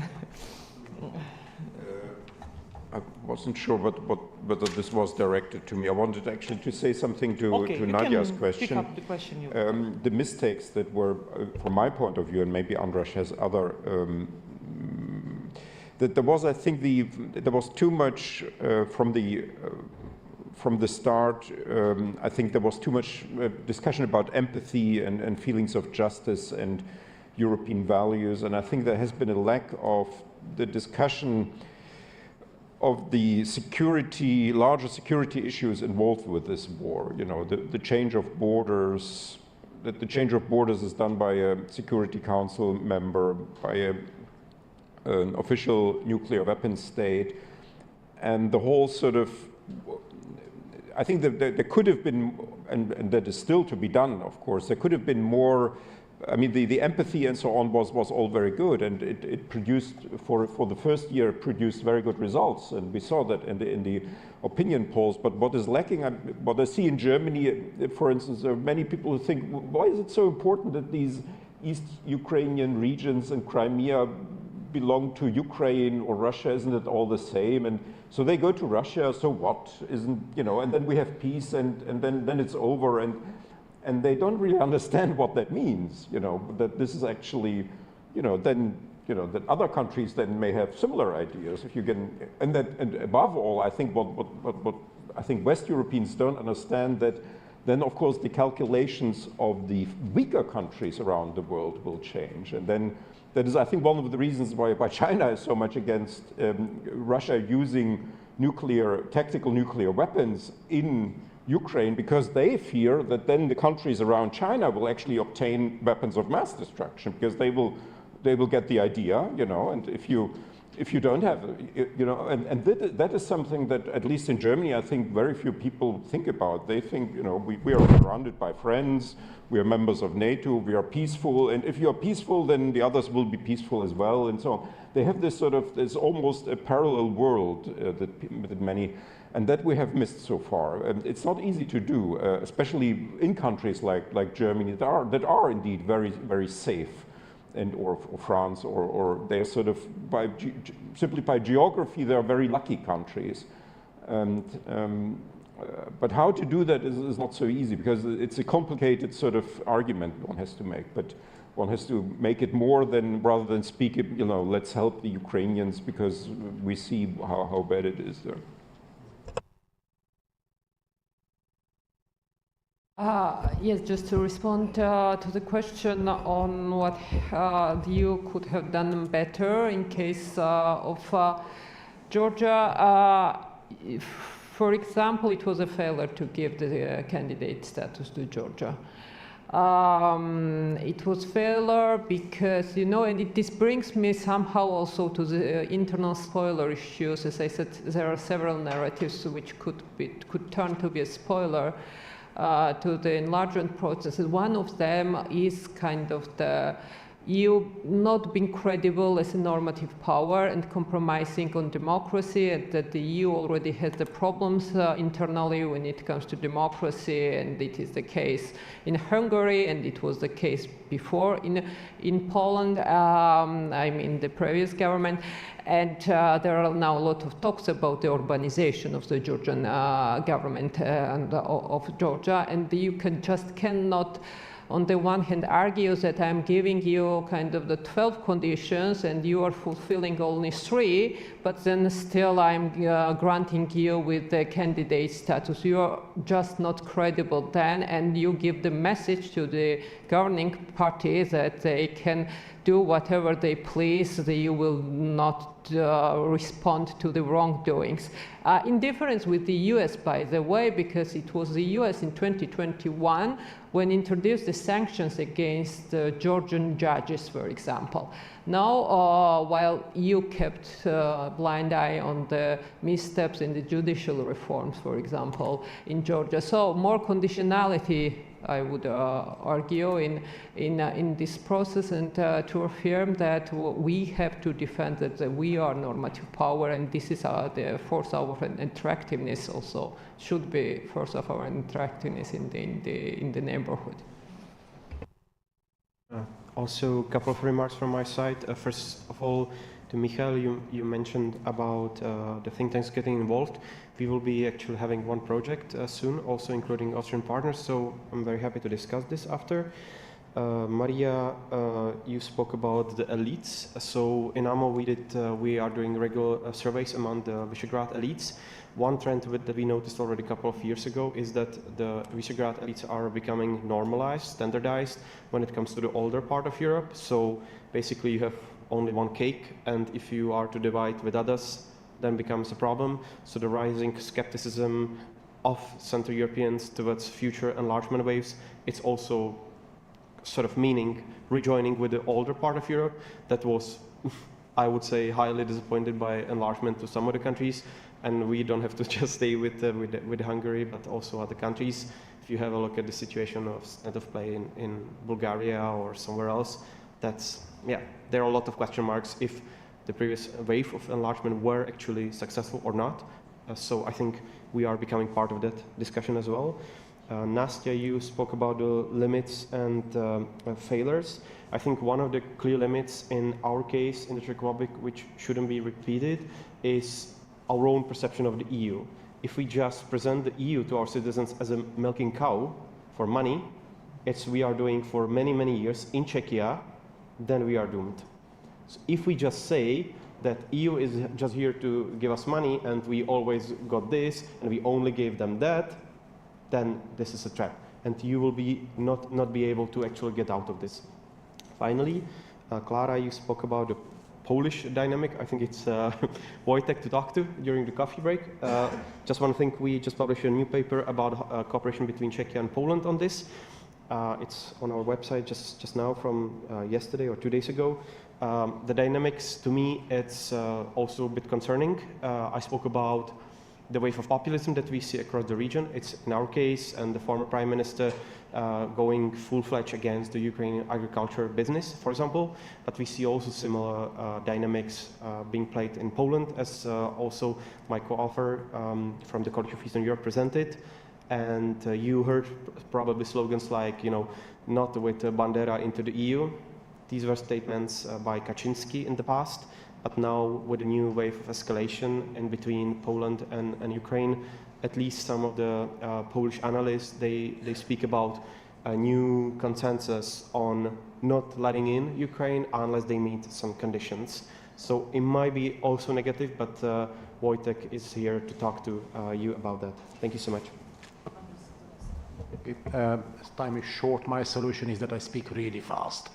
I wasn't sure whether this was directed to me. I wanted actually to say something to Nadia's question. Pick up the question the mistakes that were, from my point of view, and maybe Andras has other. That there was, I think, there was too much from the start. I think there was too much discussion about empathy and feelings of justice and European values, and I think there has been a lack of the discussion of the larger security issues involved with this war. You know, the change of borders. That the change of borders is done by a Security Council member, by an official nuclear weapons state, and the whole sort of, I think that there could have been, and that is still to be done, of course, there could have been more. I mean, the empathy and so on was all very good, and it produced, for the first year, produced very good results, and we saw that in the opinion polls. But what is lacking, what I see in Germany, for instance, there are many people who think, why is it so important that these East Ukrainian regions and Crimea belong to Ukraine or Russia? Isn't it all the same? And so they go to Russia, so what? Isn't, you know, and then we have peace, and then it's over, and they don't really understand what that means, you know, that this is actually, you know, then, you know, that other countries then may have similar ideas. If you can, and above all, I think what I think West Europeans don't understand, that then of course the calculations of the weaker countries around the world will change, and then that is, I think, one of the reasons why China is so much against Russia using tactical nuclear weapons in Ukraine, because they fear that then the countries around China will actually obtain weapons of mass destruction, because they will get the idea, you know, and if you don't have, you know, and that is something that, at least in Germany, I think very few people think about. They think, you know, we are surrounded by friends, we are members of NATO, we are peaceful, and if you are peaceful, then the others will be peaceful as well, and so on. They have this sort of, there's almost a parallel world that many, and that we have missed so far. And it's not easy to do, especially in countries like Germany that are indeed very, very safe, and or France, or they're sort of simply by geography, they are very lucky countries. And but how to do that is not so easy, because it's a complicated sort of argument one has to make. But one has to make it more than, rather than speak, you know, let's help the Ukrainians because we see how bad it is there. Yes, just to respond to the question on what the EU could have done better in case of Georgia. For example, it was a failure to give the candidate status to Georgia. It was failure because, you know, and this brings me somehow also to the internal spoiler issues. As I said, there are several narratives which could turn to be a spoiler to the enlargement process. One of them is kind of the EU not being credible as a normative power and compromising on democracy, and that the EU already has the problems internally when it comes to democracy, and it is the case in Hungary, and it was the case before in Poland, I mean the previous government. And there are now a lot of talks about the urbanization of the Georgian government and of Georgia, and you cannot on the one hand argues that I'm giving you kind of the 12 conditions and you are fulfilling only 3, but then still I'm granting you with the candidate status. You're just not credible then, and you give the message to the governing party that they can do whatever they please, that you will not respond to the wrongdoings. In difference with the US, by the way, because it was the US in 2021 when introduced the sanctions against Georgian judges, for example. Now, while you kept a blind eye on the missteps in the judicial reforms, for example, in Georgia. So more conditionality, I would argue, in this process, and to affirm that we have to defend that we are normative power, and this is the force of our attractiveness also should be force of our attractiveness in the neighborhood. Also, a couple of remarks from my side. First of all, to Michael, you mentioned about the think tanks getting involved. We will be actually having one project soon, also including Austrian partners, so I'm very happy to discuss this after. Maria, you spoke about the elites. So in AMO we are doing regular surveys among the Visegrad elites. One trend that we noticed already a couple of years ago is that the Visegrad elites are becoming normalized, standardized when it comes to the older part of Europe. So basically you have only one cake, and if you are to divide with others, then becomes a problem. So the rising skepticism of Central Europeans towards future enlargement waves, it's also sort of meaning rejoining with the older part of Europe that was, I would say, highly disappointed by enlargement to some of the countries. And we don't have to just stay with Hungary, but also other countries. If you have a look at the situation of state of play in Bulgaria or somewhere else, that's, yeah, there are a lot of question marks if the previous wave of enlargement were actually successful or not. So I think we are becoming part of that discussion as well. Nastya, you spoke about the limits and failures. I think one of the clear limits in our case in the Czech Republic, which shouldn't be repeated, is our own perception of the EU. If we just present the EU to our citizens as a milking cow for money, as we are doing for many, many years in Czechia, then we are doomed. So if we just say that EU is just here to give us money and we always got this and we only gave them that, then this is a trap. And you will be not be able to actually get out of this. Finally, Clara, you spoke about the Polish dynamic. I think it's Wojtek to talk to during the coffee break. Just one thing, we just published a new paper about cooperation between Czechia and Poland on this. It's on our website just now from yesterday or 2 days ago. The dynamics, to me, it's also a bit concerning. I spoke about the wave of populism that we see across the region. It's in our case, and the former prime minister going full-fledged against the Ukrainian agriculture business, for example. But we see also similar dynamics being played in Poland, as also my co-author from the College of Eastern Europe presented. And you heard probably slogans like, you know, not with Bandera into the EU. These were statements by Kaczynski in the past. But now, with a new wave of escalation in between Poland and Ukraine, at least some of the Polish analysts, they speak about a new consensus on not letting in Ukraine unless they meet some conditions. So it might be also negative, but Wojtek is here to talk to you about that. Thank you so much. As time is short, my solution is that I speak really fast.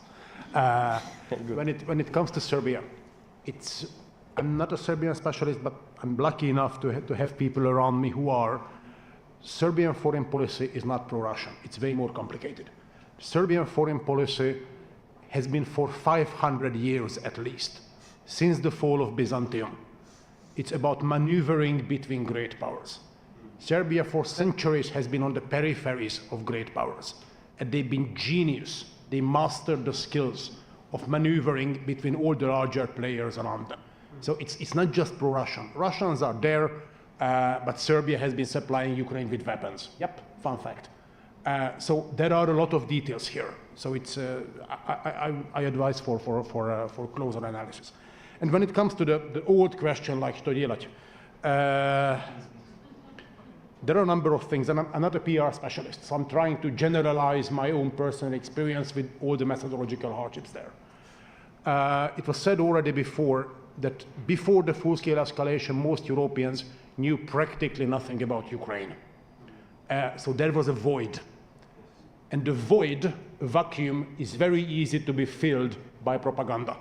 When it comes to Serbia, I'm not a Serbian specialist, but I'm lucky enough to have people around me who are. Serbian foreign policy is not pro-Russian. It's way more complicated. Serbian foreign policy has been for 500 years at least, since the fall of Byzantium. It's about maneuvering between great powers. Serbia for centuries has been on the peripheries of great powers, and they've been genius. They mastered the skills of maneuvering between all the larger players around them. So it's not just pro-Russian. Russians are there, but Serbia has been supplying Ukraine with weapons. Yep, fun fact. So there are a lot of details here. So it's I advise for closer analysis. And when it comes to the old question like što dělať, There are a number of things, and I'm not a PR specialist, so I'm trying to generalize my own personal experience with all the methodological hardships there. It was said already before that before the full-scale escalation, most Europeans knew practically nothing about Ukraine. So there was a void. And the void, a vacuum, is very easy to be filled by propaganda.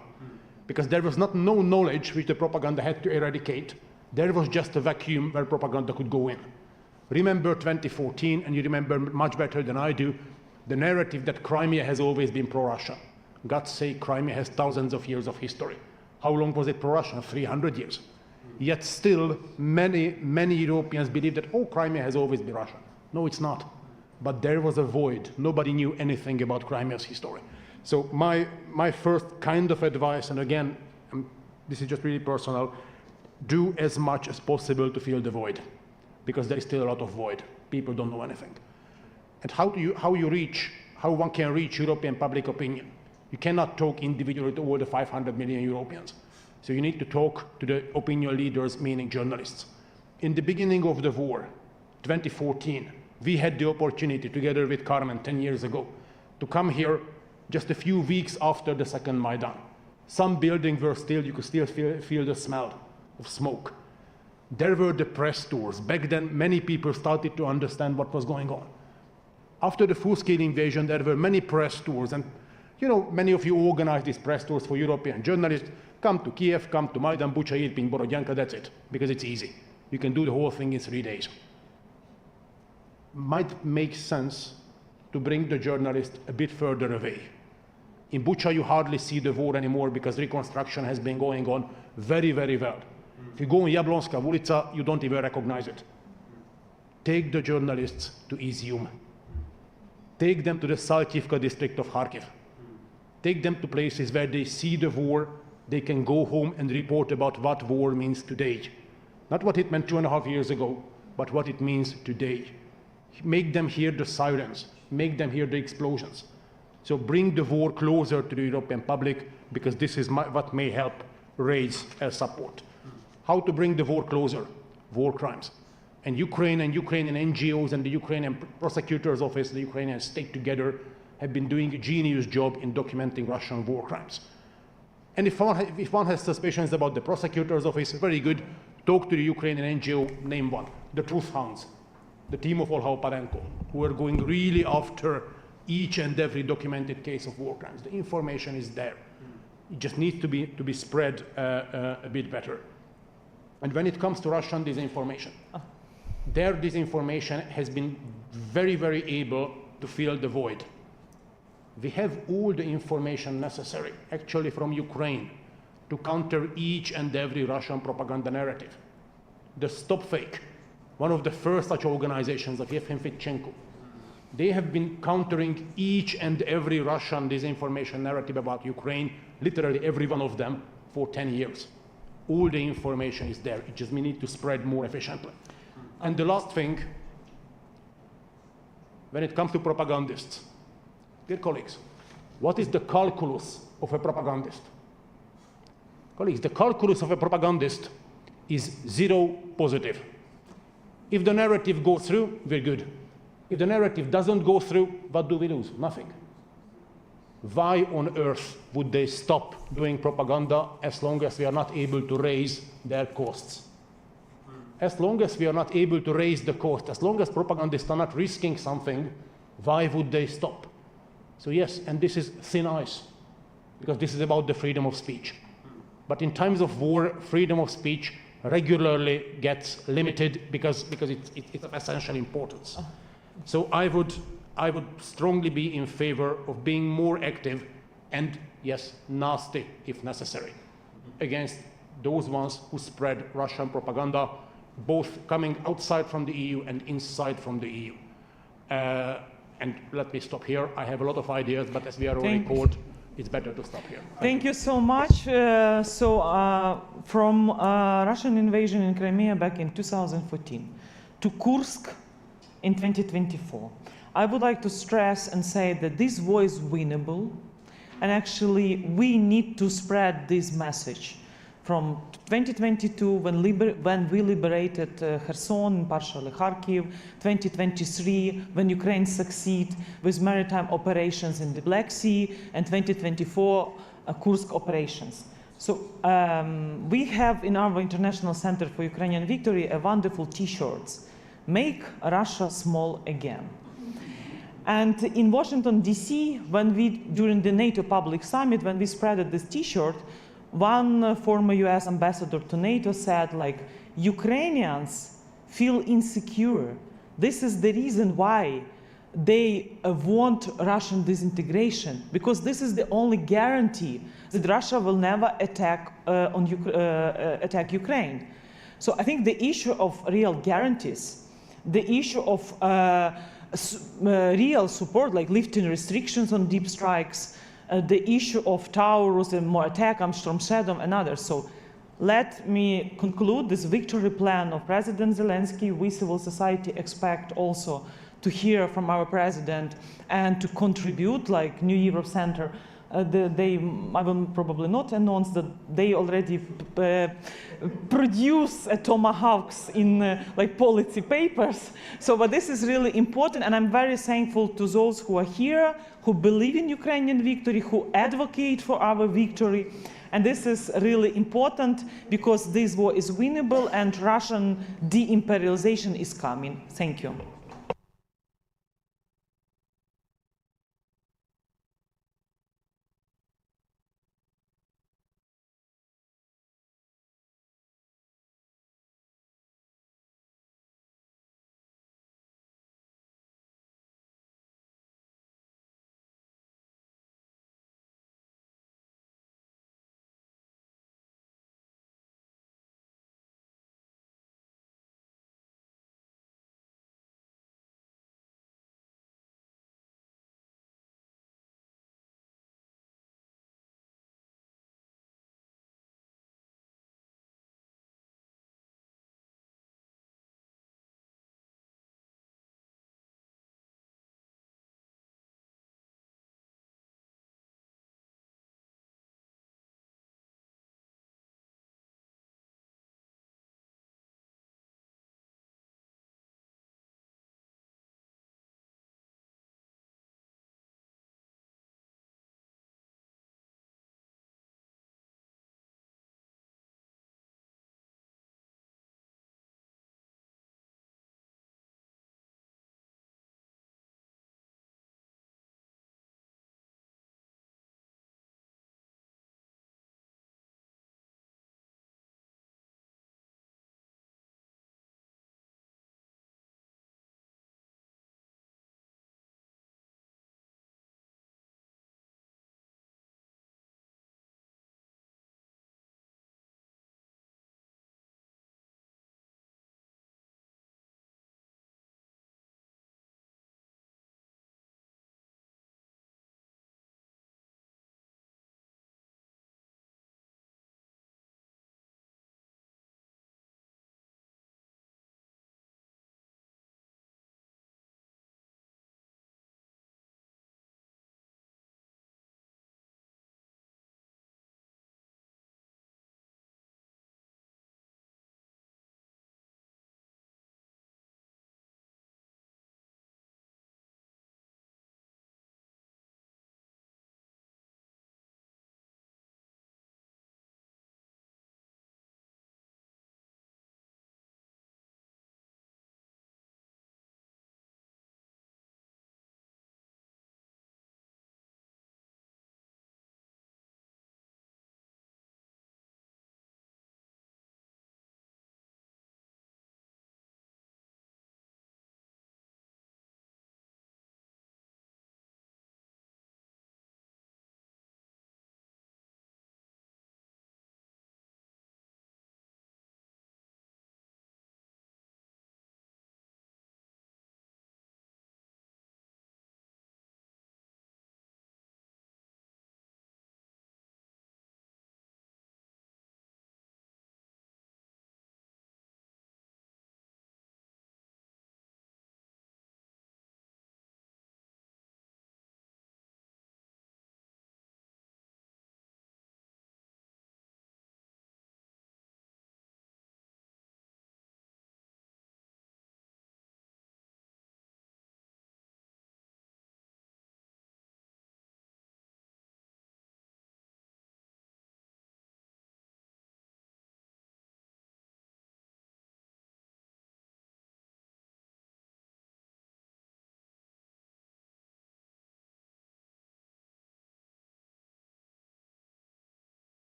Because there was no knowledge which the propaganda had to eradicate. There was just a vacuum where propaganda could go in. Remember 2014, and you remember much better than I do, the narrative that Crimea has always been pro-Russia. God's sake, Crimea has thousands of years of history. How long was it pro-Russian? 300 years. Yet still, many Europeans believe that, oh, Crimea has always been Russian. No, it's not. But there was a void. Nobody knew anything about Crimea's history. So my first kind of advice, and again, this is just really personal, do as much as possible to fill the void, because there is still a lot of void. People don't know anything. And how one can reach European public opinion? You cannot talk individually to all the 500 million Europeans. So you need to talk to the opinion leaders, meaning journalists. In the beginning of the war, 2014, we had the opportunity, together with Carmen 10 years ago, to come here just a few weeks after the second Maidan. Some buildings were still, you could still feel the smell of smoke. There were the press tours. Back then, many people started to understand what was going on. After the full-scale invasion, there were many press tours, and many of you organized these press tours for European journalists. Come to Kiev, come to Maidan, Bucha, Irpin, Borodyanka, that's it, because it's easy. You can do the whole thing in 3 days. Might make sense to bring the journalist a bit further away. In Bucha, you hardly see the war anymore because reconstruction has been going on very, very well. If you go in Jablonska ulica, you don't even recognize it. Take the journalists to Izium. Take them to the Salkivka district of Kharkiv. Take them to places where they see the war, they can go home and report about what war means today. Not what it meant 2.5 years ago, but what it means today. Make them hear the sirens, make them hear the explosions. So bring the war closer to the European public, because this is what may help raise support. How to bring the war closer? War crimes. And Ukrainian NGOs and the Ukrainian prosecutor's office, the Ukrainian state together have been doing a genius job in documenting Russian war crimes. And if one has suspicions about the prosecutor's office, very good, talk to the Ukrainian NGO, name one, the Truth Hounds, the team of Olha Oparenko, who are going really after each and every documented case of war crimes. The information is there. It just needs to be spread a bit better. And when it comes to Russian disinformation, their disinformation has been very, very able to fill the void. We have all the information necessary, actually from Ukraine, to counter each and every Russian propaganda narrative. The Stop Fake, one of the first such organizations of Yevhen Fedchenko, they have been countering each and every Russian disinformation narrative about Ukraine, literally every one of them, for 10 years. All the information is there. It just we need to spread more efficiently. And the last thing, when it comes to propagandists, dear colleagues, what is the calculus of a propagandist? Colleagues, the calculus of a propagandist is 0 positive. If the narrative goes through, we're good. If the narrative doesn't go through, what do we lose? Nothing. Why on earth would they stop doing propaganda as long as we are not able to raise their costs? As long as we are not able to raise the cost, as long as propagandists are not risking something, why would they stop? So yes, and this is thin ice, because this is about the freedom of speech. But in times of war, freedom of speech regularly gets limited because it's of essential importance. So I would strongly be in favor of being more active and, yes, nasty if necessary, against those ones who spread Russian propaganda, both coming outside from the EU and inside from the EU. And let me stop here. I have a lot of ideas, but as we are already called, it's better to stop here. Thank you so much. From Russian invasion in Crimea back in 2014 to Kursk in 2024, I would like to stress and say that this war is winnable, and actually we need to spread this message. from 2022, when we liberated Kherson, partially Kharkiv, 2023, when Ukraine succeed with maritime operations in the Black Sea, and 2024, Kursk operations. So we have in our International Center for Ukrainian Victory a wonderful T-shirts, Make Russia Small Again. And in Washington, D.C., during the NATO Public Summit, when we spread this T-shirt, one former US ambassador to NATO said, like, Ukrainians feel insecure. This is the reason why they want Russian disintegration, because this is the only guarantee that Russia will never attack Ukraine. So I think the issue of real guarantees, the issue of real support, like lifting restrictions on deep strikes, the issue of Taurus and more attack on Storm Shadow and others. So let me conclude this victory plan of President Zelensky. We, civil society, expect also to hear from our president and to contribute, like New Europe Center. I will probably not announce that they already produce tomahawks in like policy papers. So, but this is really important, and I'm very thankful to those who are here, who believe in Ukrainian victory, who advocate for our victory. And this is really important because this war is winnable and Russian de-imperialization is coming. Thank you.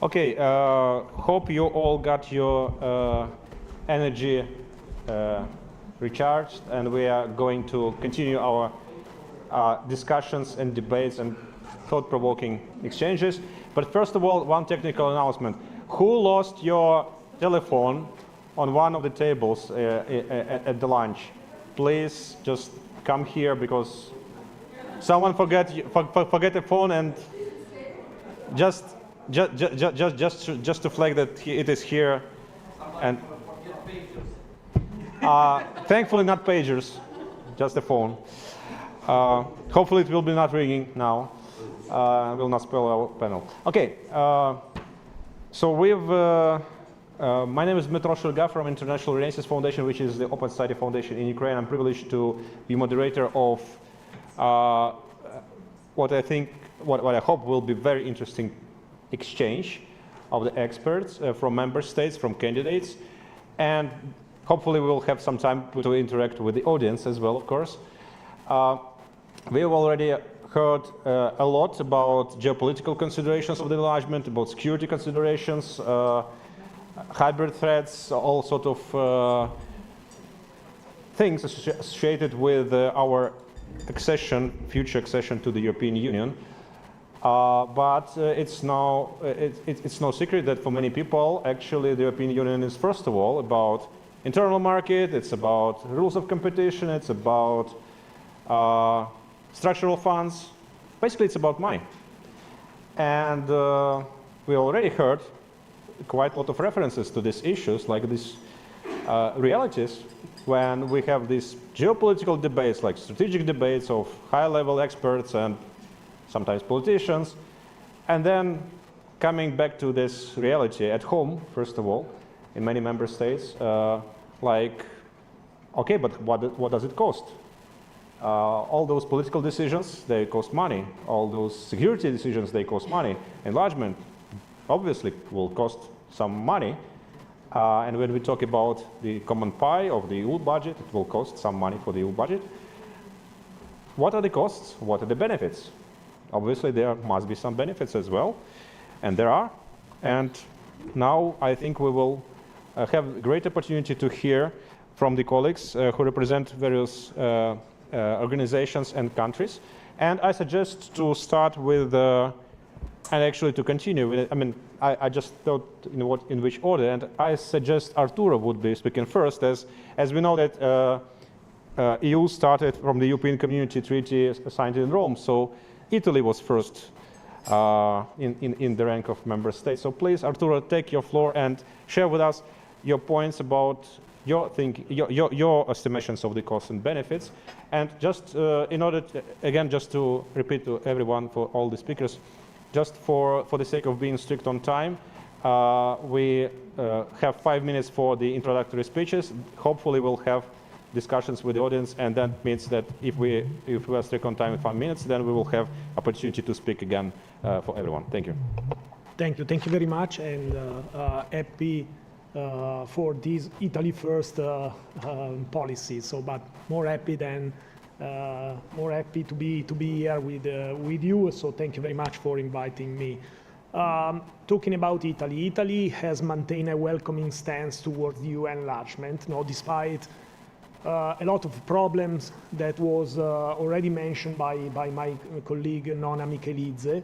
Okay, hope you all got your energy recharged, and we are going to continue our discussions and debates and thought-provoking exchanges. But first of all, one technical announcement. Who lost your telephone on one of the tables at the lunch? Please just come here, because someone forget a phone, and just to flag that it is here. And thankfully not pagers, just a phone. Hopefully it will be not ringing now. Will not spoil our panel. Okay, so we've. My name is Dmitro Shulga from International Renaissance Foundation, which is the Open Society Foundation in Ukraine. I'm privileged to be moderator of what I hope will be very interesting exchange of the experts from member states, from candidates, and hopefully we will have some time to interact with the audience as well, of course. We have already heard a lot about geopolitical considerations of the enlargement, about security considerations, hybrid threats, all sort of things associated with our accession, future accession to the European Union. But it's no secret that for many people, actually, the European Union is first of all about internal market, it's about rules of competition, it's about structural funds. Basically, it's about money. And we already heard quite a lot of references to these issues, like these realities, when we have these geopolitical debates, like strategic debates of high-level experts and sometimes politicians, and then coming back to this reality at home, first of all, in many member states, like, okay, but what does it cost? All those political decisions, they cost money. All those security decisions, they cost money. Enlargement, obviously, will cost some money. And when we talk about the common pie of the EU budget, it will cost some money for the EU budget. What are the costs? What are the benefits? Obviously, there must be some benefits as well, and there are. And now I think we will have a great opportunity to hear from the colleagues who represent various organizations and countries. And I suggest to start with, and actually to continue with it. I mean, I just thought in which order, and I suggest Arturo would be speaking first, as we know that EU started from the European Community Treaty signed in Rome, so Italy was first in the rank of member states. So please, Arturo, take your floor and share with us your points about your estimations of the costs and benefits. And just in order to, again, just to repeat to everyone, for all the speakers, just for the sake of being strict on time, we have 5 minutes for the introductory speeches. Hopefully we'll have discussions with the audience, and that means that if we are strict on time in 5 minutes, then we will have opportunity to speak again for everyone. Thank you. Thank you very much, and happy for this Italy first policy. So, but more happy to be here with you. So thank you very much for inviting me. Talking about Italy, Italy has maintained a welcoming stance towards the EU enlargement, despite a lot of problems that was already mentioned by my colleague Nona Michelidze,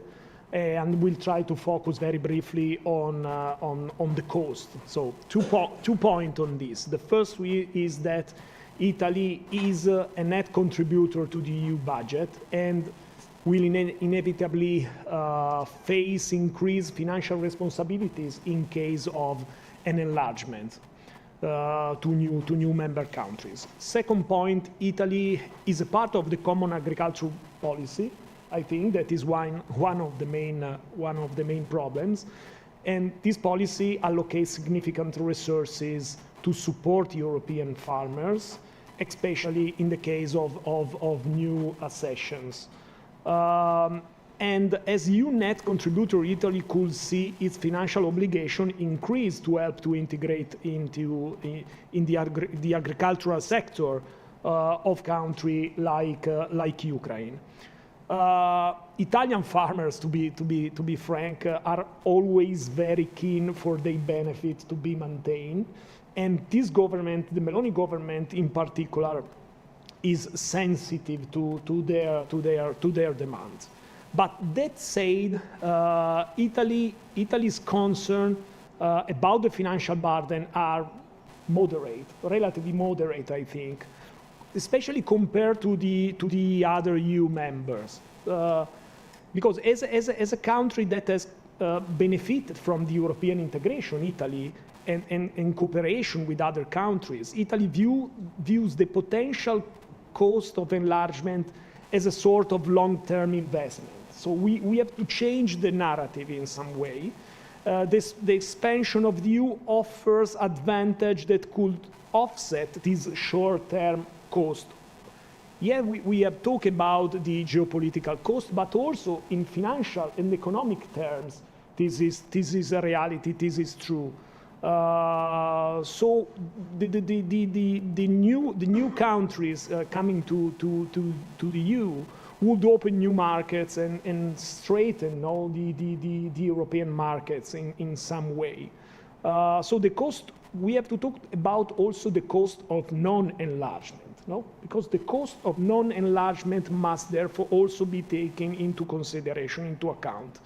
and we'll try to focus very briefly on the cost. So two points on this. The first is that Italy is a net contributor to the EU budget and will inevitably face increased financial responsibilities in case of an enlargement to new member countries. Second point, Italy is a part of the common agricultural policy. I think that is one of the main problems, and this policy allocates significant resources to support European farmers, especially in the case of new accessions. And as EU net contributor, Italy could see its financial obligation increase to help to integrate in the agricultural sector of country like Ukraine. Italian farmers, to be frank, are always very keen for their benefit to be maintained, and this government, the Meloni government in particular, is sensitive to their demands. But that said, Italy's concern about the financial burden are moderate, relatively moderate, I think, especially compared to the other EU members, because as a country that has benefited from the European integration, Italy, and in cooperation with other countries, Italy views the potential cost of enlargement as a sort of long-term investment. So we have to change the narrative in some way. The expansion of the EU offers advantage that could offset this short-term cost. Yeah, we have talked about the geopolitical cost, but also in financial and economic terms, this is a reality. This is true. So the new countries coming to the EU would open new markets and straighten all the European markets in some way. So the cost, we have to talk about also the cost of non-enlargement, no? Because the cost of non-enlargement must therefore also be taken into consideration, into account.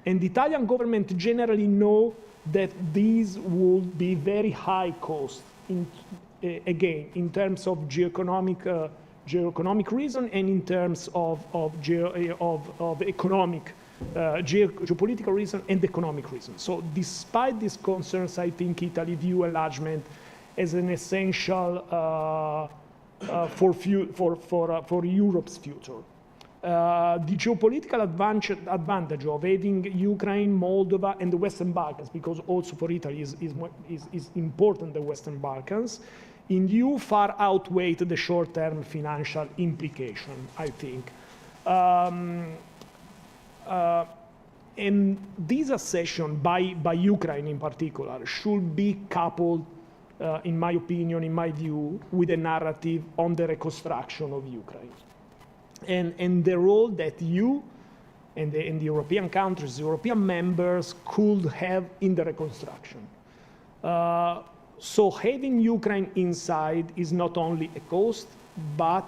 And the Italian government generally know that these would be very high cost, again, in terms of geoeconomic reason and in terms of economic, geopolitical reason and economic reason. So despite these concerns, I think Italy view enlargement as an essential for Europe's future. The geopolitical advantage of having Ukraine, Moldova, and the Western Balkans, because also for Italy is important, the Western Balkans, in EU far outweigh the short-term financial implication, I think. And this accession by Ukraine in particular should be coupled, in my opinion, in my view, with a narrative on the reconstruction of Ukraine. And the role that you and the European countries, European members could have in the reconstruction. So having Ukraine inside is not only a cost, but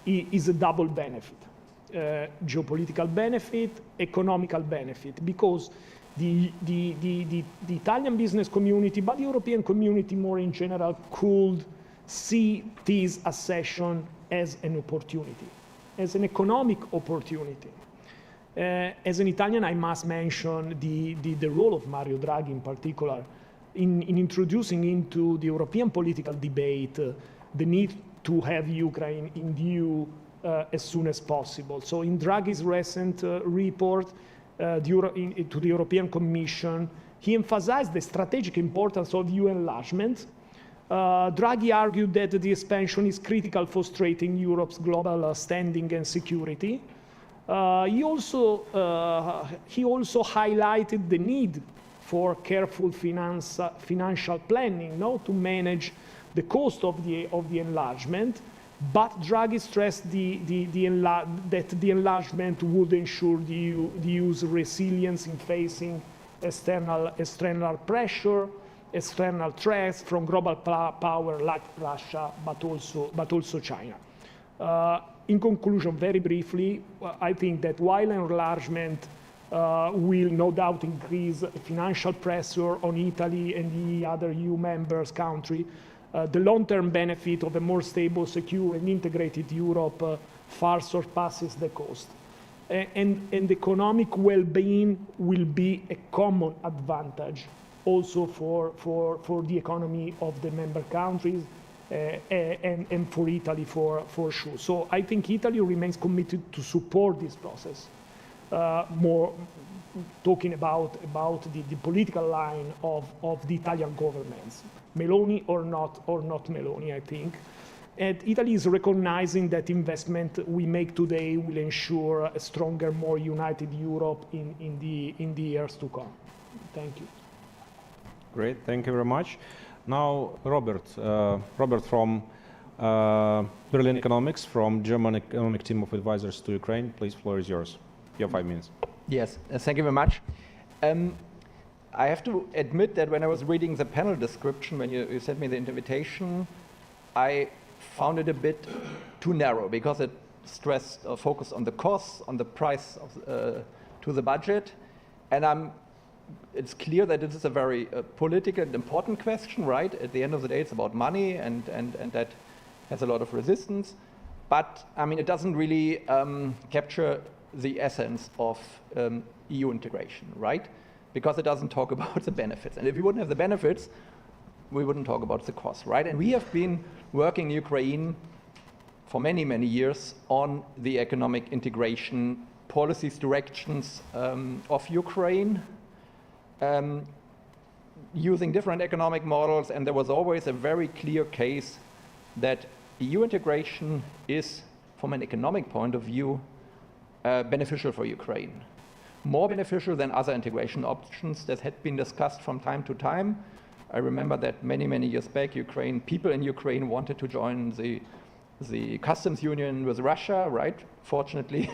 is a double benefit. Geopolitical benefit, economical benefit, because the Italian business community, but the European community more in general, could see this accession as an opportunity, as an economic opportunity. As an Italian, I must mention the role of Mario Draghi in particular in introducing into the European political debate the need to have Ukraine in the EU as soon as possible. So in Draghi's recent report to the European Commission, he emphasized the strategic importance of EU enlargement. Draghi argued that the expansion is critical for strengthening Europe's global standing and security. He also highlighted the need for careful financial planning, to manage the cost of the enlargement. But Draghi stressed that the enlargement would ensure the EU's resilience in facing external pressure, external threats from global power like Russia, but also China. In conclusion, very briefly, I think that while enlargement will no doubt increase financial pressure on Italy and the other EU members country, the long-term benefit of a more stable, secure, and integrated Europe far surpasses the cost. And economic well-being will be a common advantage also for the economy of the member countries and for Italy for sure. So I think Italy remains committed to support this process. More talking about the political line of the Italian governments, Meloni or not Meloni, I think. And Italy is recognizing that investment we make today will ensure a stronger, more united Europe in the years to come. Thank you. Great, thank you very much. Now, Robert from Berlin Economics from German Economic Team of Advisors to Ukraine. Please, floor is yours. You have 5 minutes. Yes, thank you very much. I have to admit that when I was reading the panel description, when you sent me the invitation, I found it a bit too narrow because it stressed or focused on the costs, on the price of, to the budget. And it's clear that this is a very political and important question, right? At the end of the day, it's about money, and that has a lot of resistance. But, I mean, it doesn't really capture the essence of EU integration, right? Because it doesn't talk about the benefits. And if we wouldn't have the benefits, we wouldn't talk about the costs, right? And we have been working in Ukraine for many, many years on the economic integration policies, directions of Ukraine, using different economic models, and there was always a very clear case that EU integration is, from an economic point of view, beneficial for Ukraine. More beneficial than other integration options that had been discussed from time to time. I remember that many, many years back, people in Ukraine wanted to join the customs union with Russia, right? Fortunately,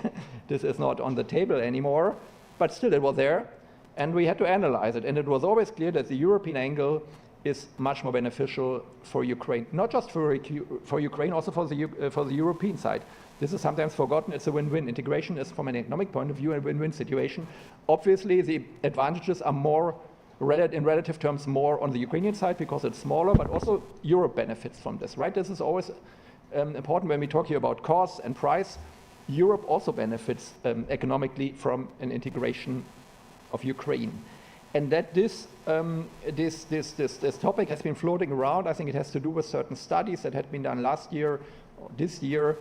this is not on the table anymore, but still it was there, and we had to analyze it. And it was always clear that the European angle is much more beneficial for Ukraine, not just for Ukraine, also for the European side. This is sometimes forgotten. It's a win-win. Integration is, from an economic point of view, a win-win situation. Obviously, the advantages are more, in relative terms, more on the Ukrainian side because it's smaller, but also Europe benefits from this, right? This is always important when we talk here about cost and price. Europe also benefits economically from an integration of Ukraine. And that this topic has been floating around. I think it has to do with certain studies that had been done last year or this year,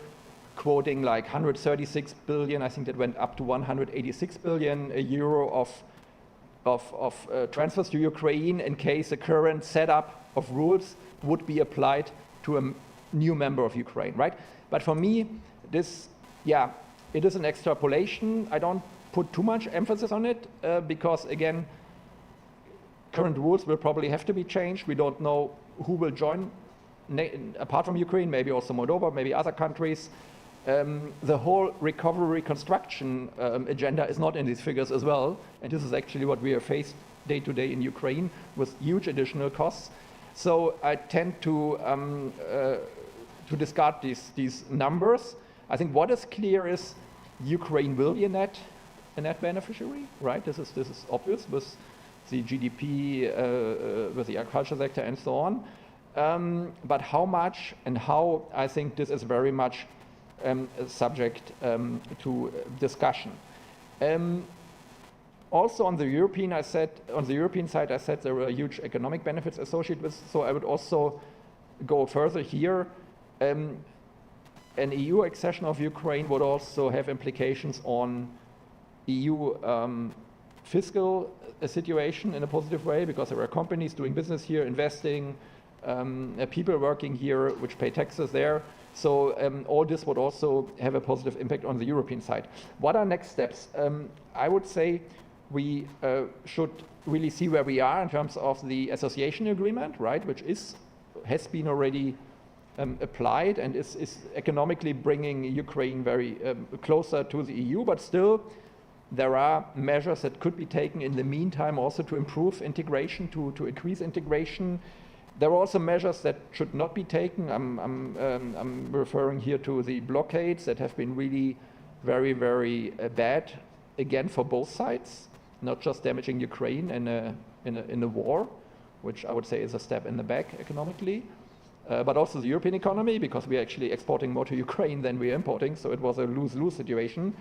quoting like 136 billion, I think that went up to 186 billion euro of transfers to Ukraine in case the current setup of rules would be applied to a new member of Ukraine, right? But for me, this, yeah, it is an extrapolation. I don't put too much emphasis on it because, again, current rules will probably have to be changed. We don't know who will join, apart from Ukraine, maybe also Moldova, maybe other countries. The whole recovery reconstruction agenda is not in these figures as well, and this is actually what we are faced day to day in Ukraine with huge additional costs. So I tend to discard these numbers. I think what is clear is Ukraine will be a net beneficiary, right? This is obvious with the GDP, with the agriculture sector, and so on. But how much and how, I think this is very much subject to discussion. Also on the European side, I said there were huge economic benefits associated with. So I would also go further here. An EU accession of Ukraine would also have implications on EU fiscal situation in a positive way, because there are companies doing business here, investing, people working here, which pay taxes there. So all this would also have a positive impact on the European side. What are next steps? I would say we should really see where we are in terms of the association agreement, right, which has been already applied and is economically bringing Ukraine very closer to the EU, but still there are measures that could be taken in the meantime also to improve integration, to increase integration. There are also measures that should not be taken. I'm referring here to the blockades that have been really very, very bad, again, for both sides, not just damaging Ukraine in a war, which I would say is a step in the back economically, but also the European economy, because we are actually exporting more to Ukraine than we are importing, so it was a lose-lose situation.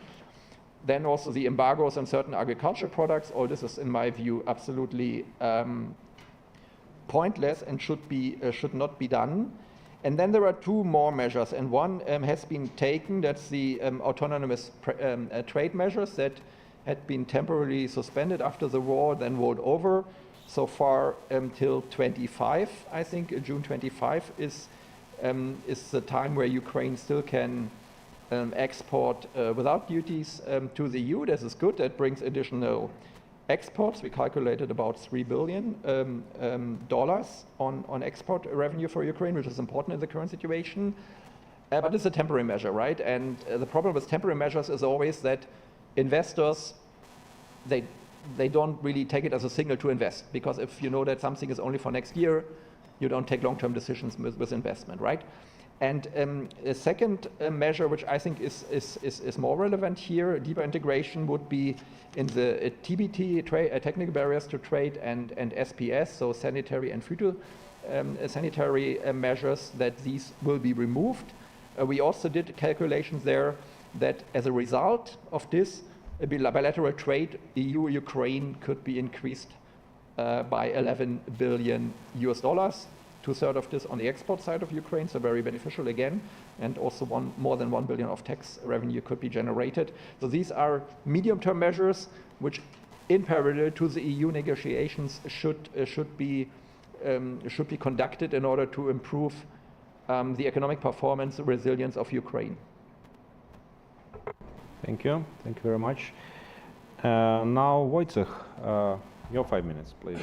Then also the embargoes on certain agricultural products. All this is, in my view, absolutely pointless and should not be done. And then there are two more measures, and one has been taken. That's the autonomous trade measures that had been temporarily suspended after the war, then rolled over. So far till 25, I think June 25 is the time where Ukraine still can export without duties to the EU. This is good. That brings additional exports, we calculated about $3 billion on export revenue for Ukraine, which is important in the current situation. But it's a temporary measure, right? And the problem with temporary measures is always that investors, they don't really take it as a signal to invest, because if you know that something is only for next year, you don't take long-term decisions with investment, right? And a second measure, which I think is more relevant here, deeper integration, would be in the TBT, technical barriers to trade, and SPS, so sanitary and phytosanitary measures, that these will be removed. We also did calculations there that as a result of this, bilateral trade EU-Ukraine could be increased by $11 billion. 2/3 of this on the export side of Ukraine, so very beneficial again, and also more than $1 billion of tax revenue could be generated. So these are medium-term measures which, in parallel to the EU negotiations, should be conducted in order to improve the economic performance, resilience of Ukraine. Thank you very much. Now, Wojciech, your 5 minutes, please.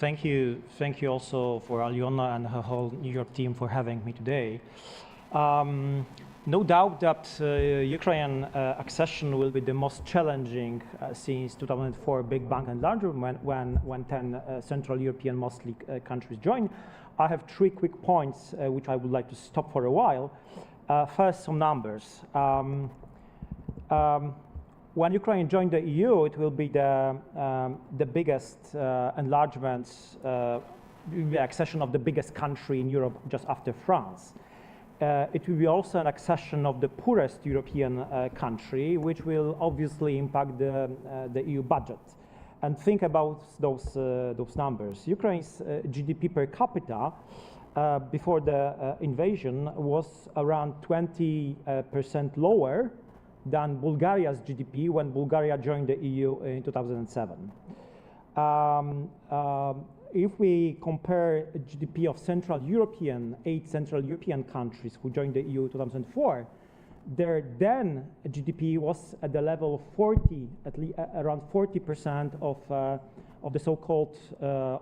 Thank you also for Aliona and her whole New York team for having me today. No doubt that Ukrainian accession will be the most challenging since 2004 Big Bang enlargement, when 10 Central European mostly countries joined. I have 3 quick points which I would like to stop for a while. First, some numbers. When Ukraine joined the EU, it will be the biggest enlargement, the accession of the biggest country in Europe just after France. It will be also an accession of the poorest European country, which will obviously impact the EU budget. And think about those numbers. Ukraine's GDP per capita before the invasion was around 20% lower than Bulgaria's GDP when Bulgaria joined the EU in 2007. If we compare GDP of 8 Central European countries who joined the EU in 2004, their then GDP was at the level of 40, at least around 40% of the so-called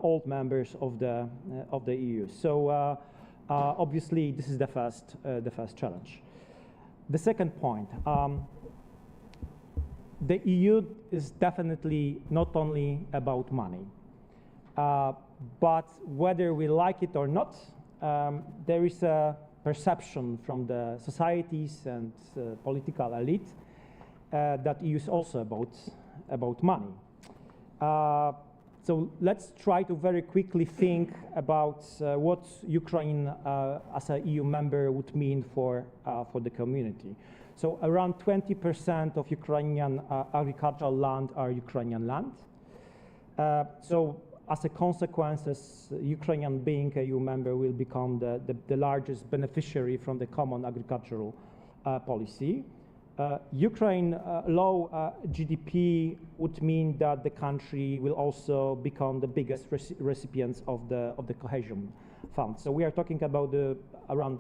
old members of the EU. So obviously, this is the first challenge. The second point, the EU is definitely not only about money, but whether we like it or not, there is a perception from the societies and political elite that EU is also about money. So let's try to very quickly think about what Ukraine as an EU member would mean for the community. So around 20% of Ukrainian agricultural land are Ukrainian land. So as a consequence, Ukrainian being a EU member will become the largest beneficiary from the common agricultural policy. Ukraine low GDP would mean that the country will also become the biggest recipients of the cohesion funds. So we are talking about around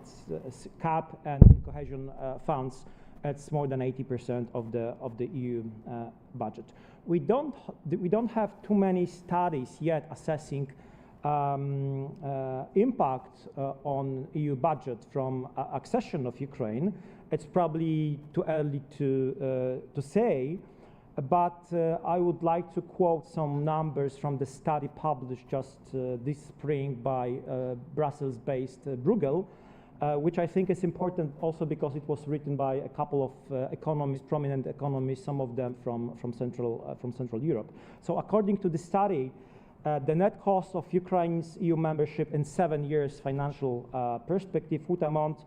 CAP and cohesion funds. It's more than 80% of the EU budget. We don't have too many studies yet assessing impact on EU budget from accession of Ukraine. It's probably too early to say, but I would like to quote some numbers from the study published just this spring by Brussels-based Bruegel, which I think is important also because it was written by a couple of economists, prominent economists, some of them from Central Europe. So according to the study, the net cost of Ukraine's EU membership in 7 years financial perspective would amount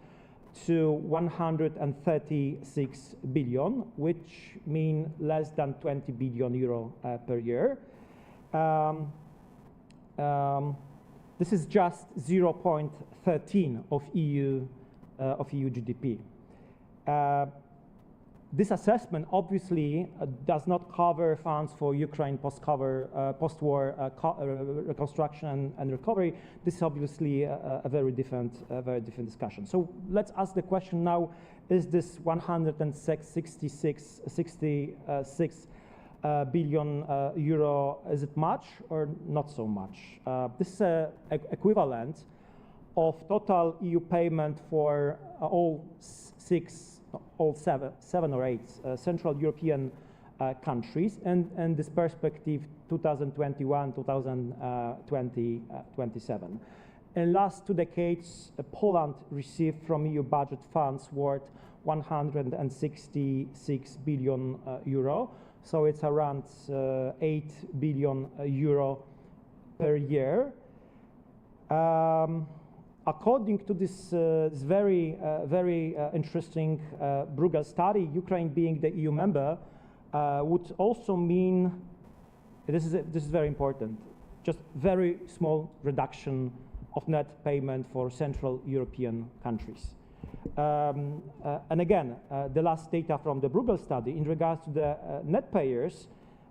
to 136 billion, which mean less than 20 billion euro per year. This is just 0.13 of EU GDP. This assessment obviously does not cover funds for Ukraine post-war reconstruction and recovery. This is obviously a very different discussion. So let's ask the question now: is this 166 billion euro, is it much or not so much? This is equivalent of total EU payment for all seven or eight Central European countries, and this perspective 2021, 2027. In last 2 decades, Poland received from EU budget funds worth 166 billion euro. So it's around 8 billion euro per year. According to this, very interesting Bruegel study, Ukraine being the EU member would also mean, this is very important, just very small reduction of net payment for Central European countries. And again, the last data from the Bruegel study in regards to the net payers,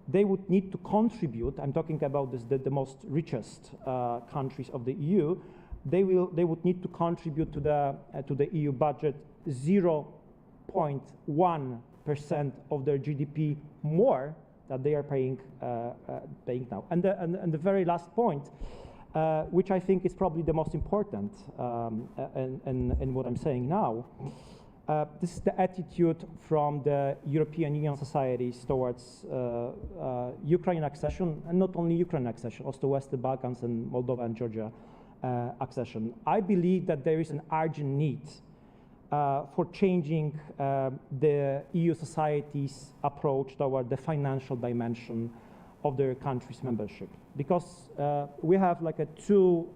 they would need to contribute, I'm talking about the most richest countries of the EU, they would need to contribute to the EU budget 0.1% of their GDP more that they are paying now. And the very last point, which I think is probably the most important in what I'm saying now. This is the attitude from the European Union societies towards Ukraine accession, and not only Ukraine accession, also Western Balkans and Moldova and Georgia accession. I believe that there is an urgent need for changing the EU society's approach toward the financial dimension of their country's membership, because we have like two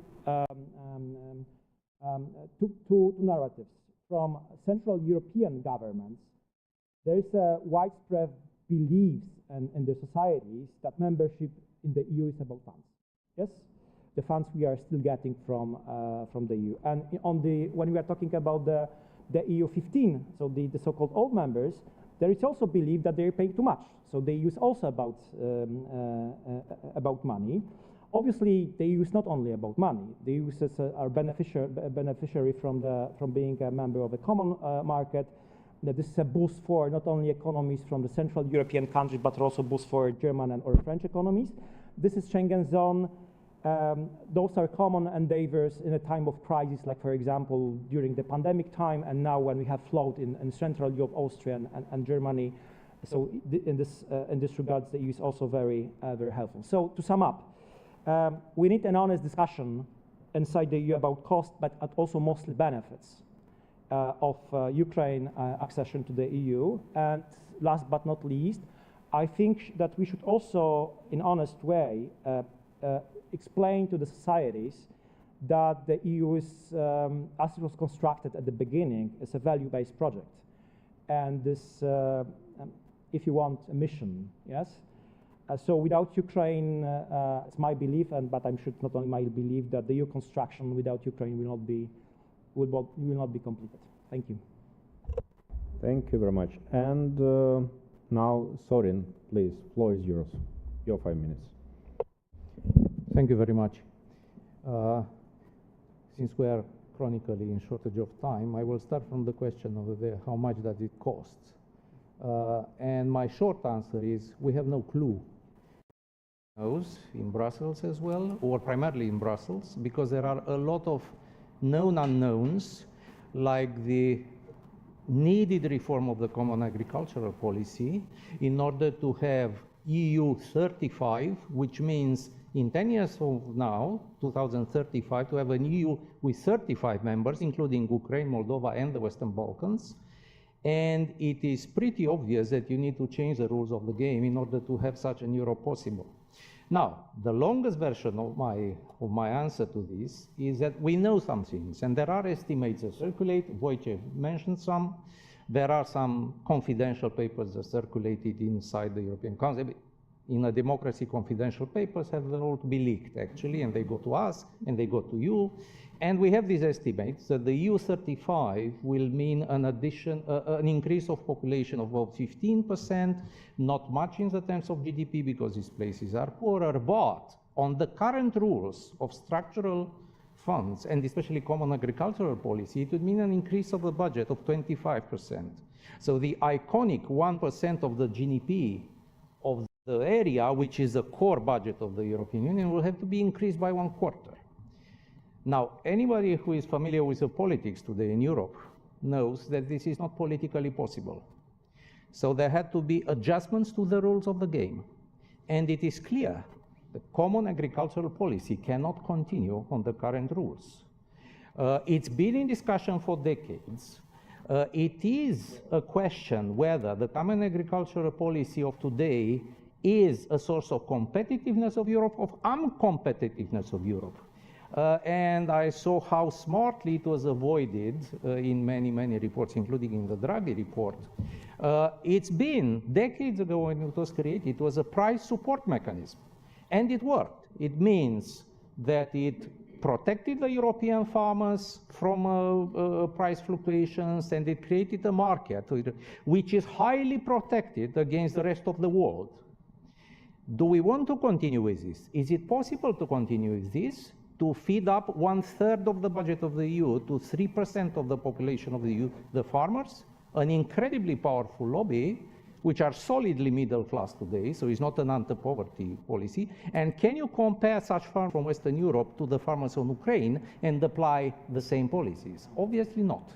narratives from Central European governments. There is a widespread belief in the societies that membership in the EU is about funds. Yes, the funds we are still getting from the EU, and when we are talking about the EU 15, so the so-called old members, there is also belief that they're paying too much. So the EU is also about money. Obviously, the EU is not only about money. The EU is our beneficiary from being a member of a common market. This is a boost for not only economies from the Central European countries, but also boost for German or French economies. This is Schengen zone. Those are common endeavors in a time of crisis, like for example during the pandemic time, and now when we have flood in Central Europe, Austria and Germany. So in this regards, the EU is also very helpful. So to sum up, we need an honest discussion inside the EU about cost, but also mostly benefits of Ukraine accession to the EU. And last but not least, I think that we should also, in an honest way, explain to the societies that the EU is, as it was constructed at the beginning, is a value-based project. And this, if you want, a mission, yes? So without Ukraine, it's my belief, but I'm sure it's not only my belief, that the EU construction without Ukraine will not be completed. Thank you. Thank you very much. And now, Sorin, please, floor is yours. Your 5 minutes. Thank you very much. Since we are chronically in shortage of time, I will start from the question of how much does it cost? And my short answer is we have no clue. In Brussels as well, or primarily in Brussels, because there are a lot of known unknowns, like the needed reform of the common agricultural policy in order to have EU 35, which means in 10 years from now, 2035, to have an EU with 35 members, including Ukraine, Moldova, and the Western Balkans. And it is pretty obvious that you need to change the rules of the game in order to have such an Europe possible. Now, the longest version of my answer to this is that we know some things, and there are estimates that circulate. Wojciech mentioned some. There are some confidential papers that circulated inside the European Council. In a democracy, confidential papers have the role to be leaked, actually, and they go to us, and they go to you. And we have these estimates that the EU 35 will mean an increase of population of about 15%, not much in the terms of GDP because these places are poorer, but on the current rules of structural funds, and especially common agricultural policy, it would mean an increase of the budget of 25%. So the iconic 1% of the GDP of The area, which is the core budget of the European Union, will have to be increased by 1/4. Now, anybody who is familiar with the politics today in Europe knows that this is not politically possible. So there had to be adjustments to the rules of the game. And it is clear the common agricultural policy cannot continue on the current rules. It's been in discussion for decades. It is a question whether the common agricultural policy of today is a source of competitiveness of Europe, of uncompetitiveness of Europe. And I saw how smartly it was avoided in many, many reports, including in the Draghi report. It's been decades ago when it was created, it was a price support mechanism. And it worked. It means that it protected the European farmers from price fluctuations, and it created a market which is highly protected against the rest of the world. Do we want to continue with this? Is it possible to continue with this? To feed up 1/3 of the budget of the EU to 3% of the population of the EU, the farmers, an incredibly powerful lobby, which are solidly middle class today, so it's not an anti-poverty policy. And can you compare such farmers from Western Europe to the farmers of Ukraine and apply the same policies? Obviously not.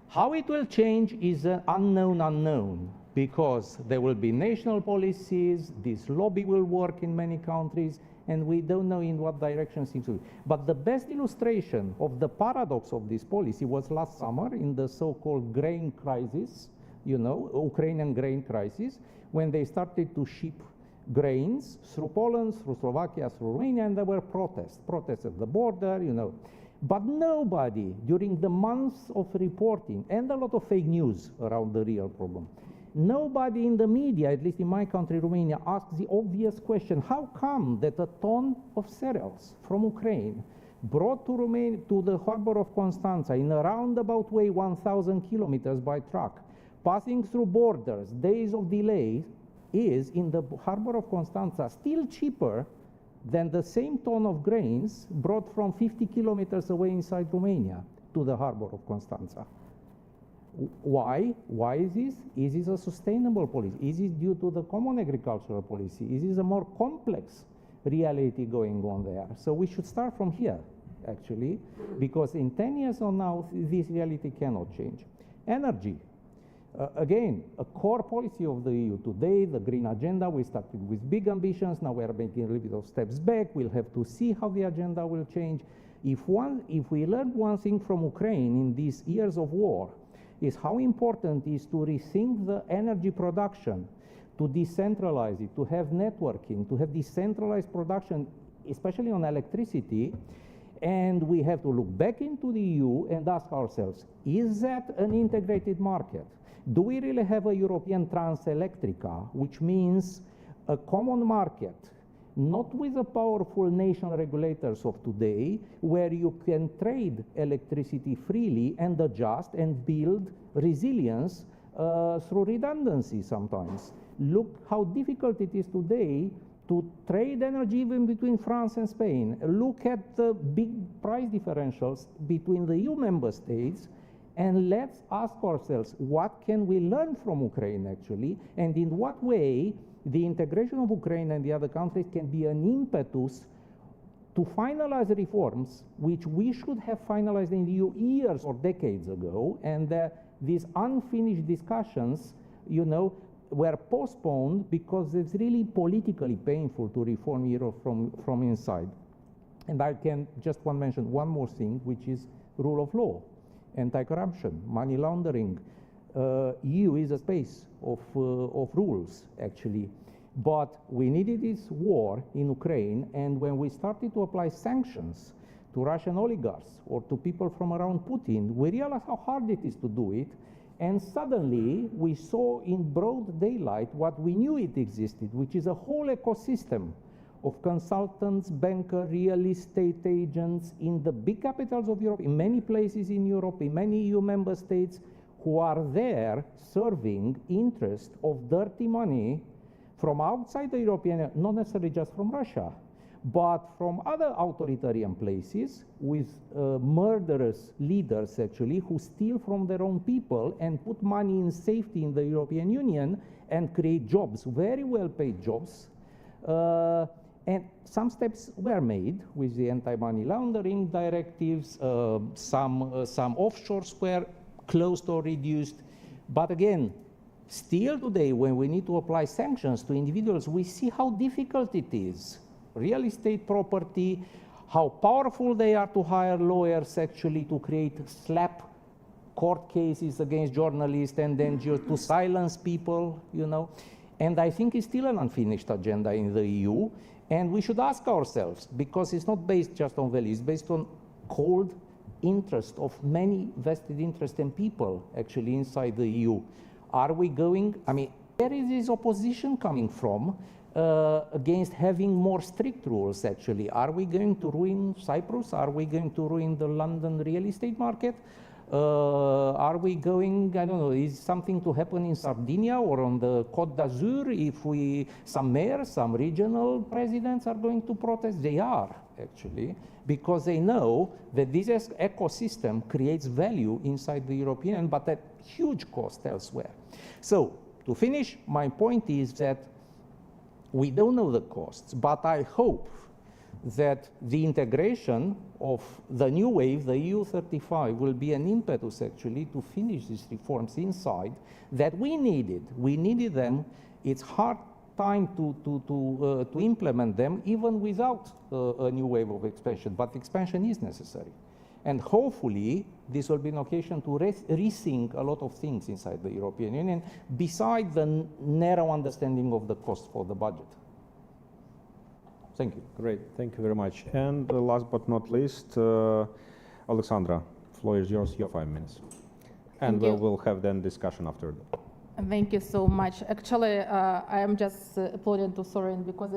How it will change is an unknown, because there will be national policies, this lobby will work in many countries, and we don't know in what direction things will. But the best illustration of the paradox of this policy was last summer in the so-called grain crisis, you know, Ukrainian grain crisis, when they started to ship grains through Poland, through Slovakia, through Romania, and there were protests at the border, you know. But nobody, during the months of reporting, and a lot of fake news around the real problem, nobody in the media, at least in my country, Romania, asked the obvious question: how come that a ton of cereals from Ukraine brought to Romania, to the harbor of Constanța in a roundabout way 1,000 kilometers by truck, passing through borders, days of delay, is in the harbor of Constanța still cheaper than the same ton of grains brought from 50 kilometers away inside Romania to the harbor of Constanța? Why? Why is this? Is this a sustainable policy? Is it due to the common agricultural policy? Is this a more complex reality going on there? So we should start from here, actually, because in 10 years from now, this reality cannot change. Energy. Again, a core policy of the EU today, the green agenda, we started with big ambitions, now we're making a little bit of steps back. We'll have to see how the agenda will change. If we learn one thing from Ukraine in these years of war, is how important it is to rethink the energy production, to decentralize it, to have networking, to have decentralized production, especially on electricity. And we have to look back into the EU and ask ourselves, is that an integrated market? Do we really have a European Transelectrica, which means a common market, not with the powerful nation regulators of today, where you can trade electricity freely and adjust and build resilience through redundancy sometimes? Look how difficult it is today to trade energy even between France and Spain. Look at the big price differentials between the EU member states, and let's ask ourselves, what can we learn from Ukraine actually, and in what way the integration of Ukraine and the other countries can be an impetus to finalize reforms which we should have finalized in the EU years or decades ago, and these unfinished discussions, you know, were postponed because it's really politically painful to reform Europe from inside. And I can just mention one more thing, which is rule of law, anti-corruption, money laundering. EU is a space of rules, actually. But we needed this war in Ukraine, and when we started to apply sanctions to Russian oligarchs or to people from around Putin, we realized how hard it is to do it. And suddenly, we saw in broad daylight what we knew it existed, which is a whole ecosystem of consultants, bankers, real estate agents in the big capitals of Europe, in many places in Europe, in many EU member states, who are there serving interest of dirty money from outside the European Union, not necessarily just from Russia, But from other authoritarian places with murderous leaders actually who steal from their own people and put money in safety in the European Union and create jobs, very well paid jobs. And some steps were made with the anti-money laundering directives, some offshores were closed or reduced. But again, still today, when we need to apply sanctions to individuals, we see how difficult it is. Real estate property, how powerful they are to hire lawyers actually to create slap court cases against journalists and NGOs to silence people, you know. And I think it's still an unfinished agenda in the EU. And we should ask ourselves, because it's not based just on values, it's based on cold interest of many vested interest in people actually inside the EU. Are we going, I mean, where is this opposition coming from against having more strict rules actually? Are we going to ruin Cyprus? Are we going to ruin the London real estate market? Are we going, I don't know, is something to happen in Sardinia or on the Côte d'Azur if some mayors, some regional presidents are going to protest? They are actually, because they know that this ecosystem creates value inside the European, but at huge cost elsewhere. So to finish, my point is that we don't know the costs, but I hope that the integration of the new wave, the EU 35, will be an impetus actually to finish these reforms inside that we needed. We needed them. It's hard time to implement them even without a new wave of expansion, but expansion is necessary. And hopefully this will be an occasion to rethink a lot of things inside the European Union beside the narrow understanding of the cost for the budget. Thank you. Great, thank you very much. And last but not least, Alexandra, floor is yours, your 5 minutes. And we'll have then discussion after that. Thank you so much. Actually, I am just applauding to Sorin because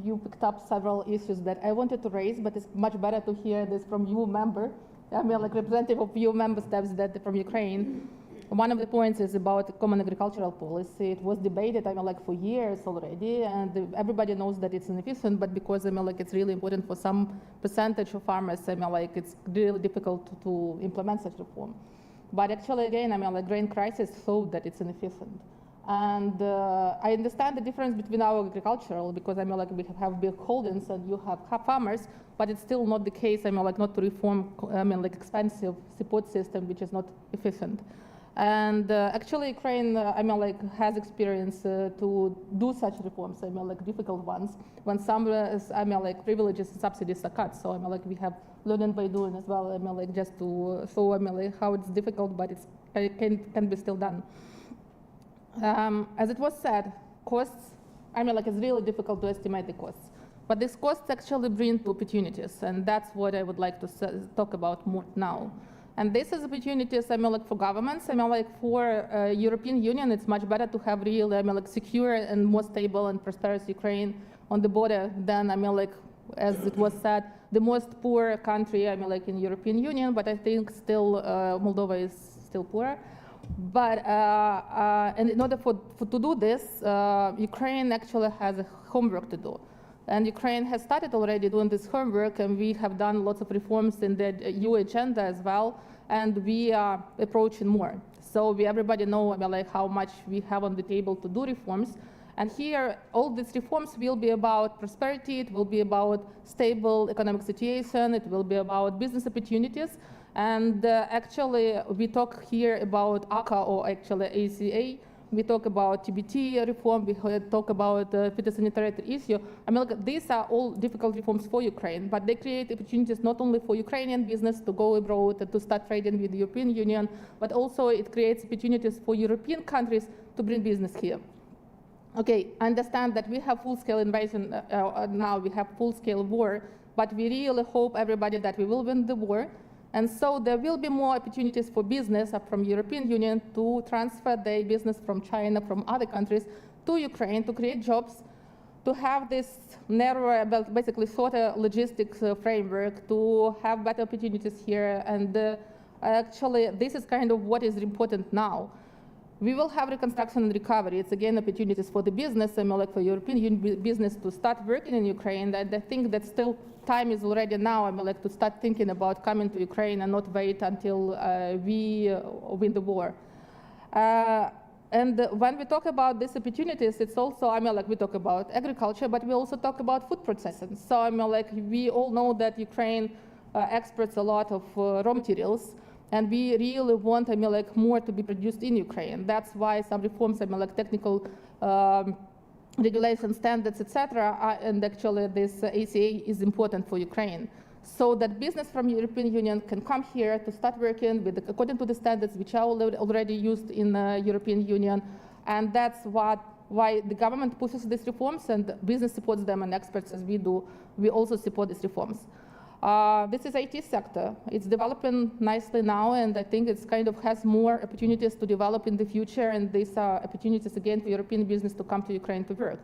you picked up several issues that I wanted to raise, but it's much better to hear this from you member. I mean, like representative of EU member states that from Ukraine. One of the points is about common agricultural policy. It was debated, I mean, like for years already, and everybody knows that it's inefficient, but because, I mean, like it's really important for some percentage of farmers, I mean, like it's really difficult to implement such reform. But actually, again, I mean, like grain crisis showed that it's inefficient. And I understand the difference between our agricultural, because I mean, like we have big holdings and you have farmers, but it's still not the case, I mean, like not to reform, I mean, like expensive support system, which is not efficient. And actually, Ukraine, I mean, like has experience to do such reforms, I mean, like difficult ones, when some, I mean, like privileges and subsidies are cut. So I mean, like we have learned by doing as well, I mean, like just to show, I mean, like how it's difficult, but it can be still done. As it was said, costs, I mean, like it's really difficult to estimate the costs. But these costs actually bring opportunities, and that's what I would like to talk about more now. And this is opportunities, I mean, like for governments, I mean, like for European Union, it's much better to have real, I mean, like secure and more stable and prosperous Ukraine on the border than, I mean, like, as it was said, the most poor country, I mean, like in European Union, but I think still Moldova is still poorer. But and in order to do this, Ukraine actually has a homework to do. And Ukraine has started already doing this homework, and we have done lots of reforms in the EU agenda as well, and we are approaching more. So everybody know, I mean, like how much we have on the table to do reforms. And here, all these reforms will be about prosperity, it will be about stable economic situation, it will be about business opportunities. And actually, we talk here about ACCA, or actually ACA. We talk about TBT reform, we talk about phytosanitary issue. I mean, look, these are all difficult reforms for Ukraine, but they create opportunities not only for Ukrainian business to go abroad and to start trading with the European Union, but also it creates opportunities for European countries to bring business here. Okay, I understand that we have full-scale invasion now, we have full-scale war, but we really hope everybody that we will win the war. And so there will be more opportunities for business from European Union to transfer their business from China, from other countries to Ukraine, to create jobs, to have this narrower, basically shorter logistics framework, to have better opportunities here. And actually, this is kind of what is important now. We will have reconstruction and recovery. It's again opportunities for the business, like for European business to start working in Ukraine. And I think that still time is already now, like to start thinking about coming to Ukraine and not wait until we win the war. And when we talk about these opportunities, it's also, like we talk about agriculture, but we also talk about food processing. So like we all know that Ukraine exports a lot of raw materials. And we really want, like, more to be produced in Ukraine. That's why some reforms, like technical regulation standards, etc., and actually this ACA is important for Ukraine, so that business from European Union can come here to start working with according to the standards which are already used in the European Union, and that's why the government pushes these reforms and business supports them, and experts, as we do, we also support these reforms. This is IT sector. It's developing nicely now, and I think it's kind of has more opportunities to develop in the future, and these are opportunities again for European business to come to Ukraine to work.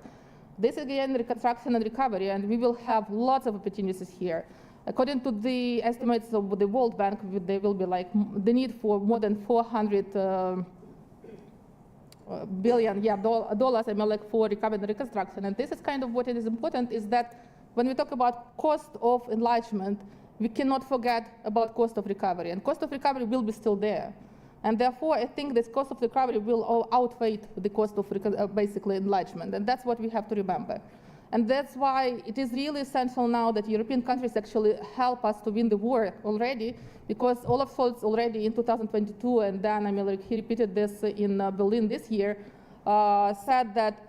This again, reconstruction and recovery, and we will have lots of opportunities here. According to the estimates of the World Bank, there will be like the need for more than 400 billion dollars, like for recovery and reconstruction. And this is kind of what it is important is that when we talk about cost of enlargement, we cannot forget about cost of recovery. And cost of recovery will be still there. And therefore, I think this cost of recovery will outweigh the cost of basically enlargement. And that's what we have to remember. And that's why it is really essential now that European countries actually help us to win the war already, because Olaf Scholz already in 2022, and then like he repeated this in Berlin this year, said that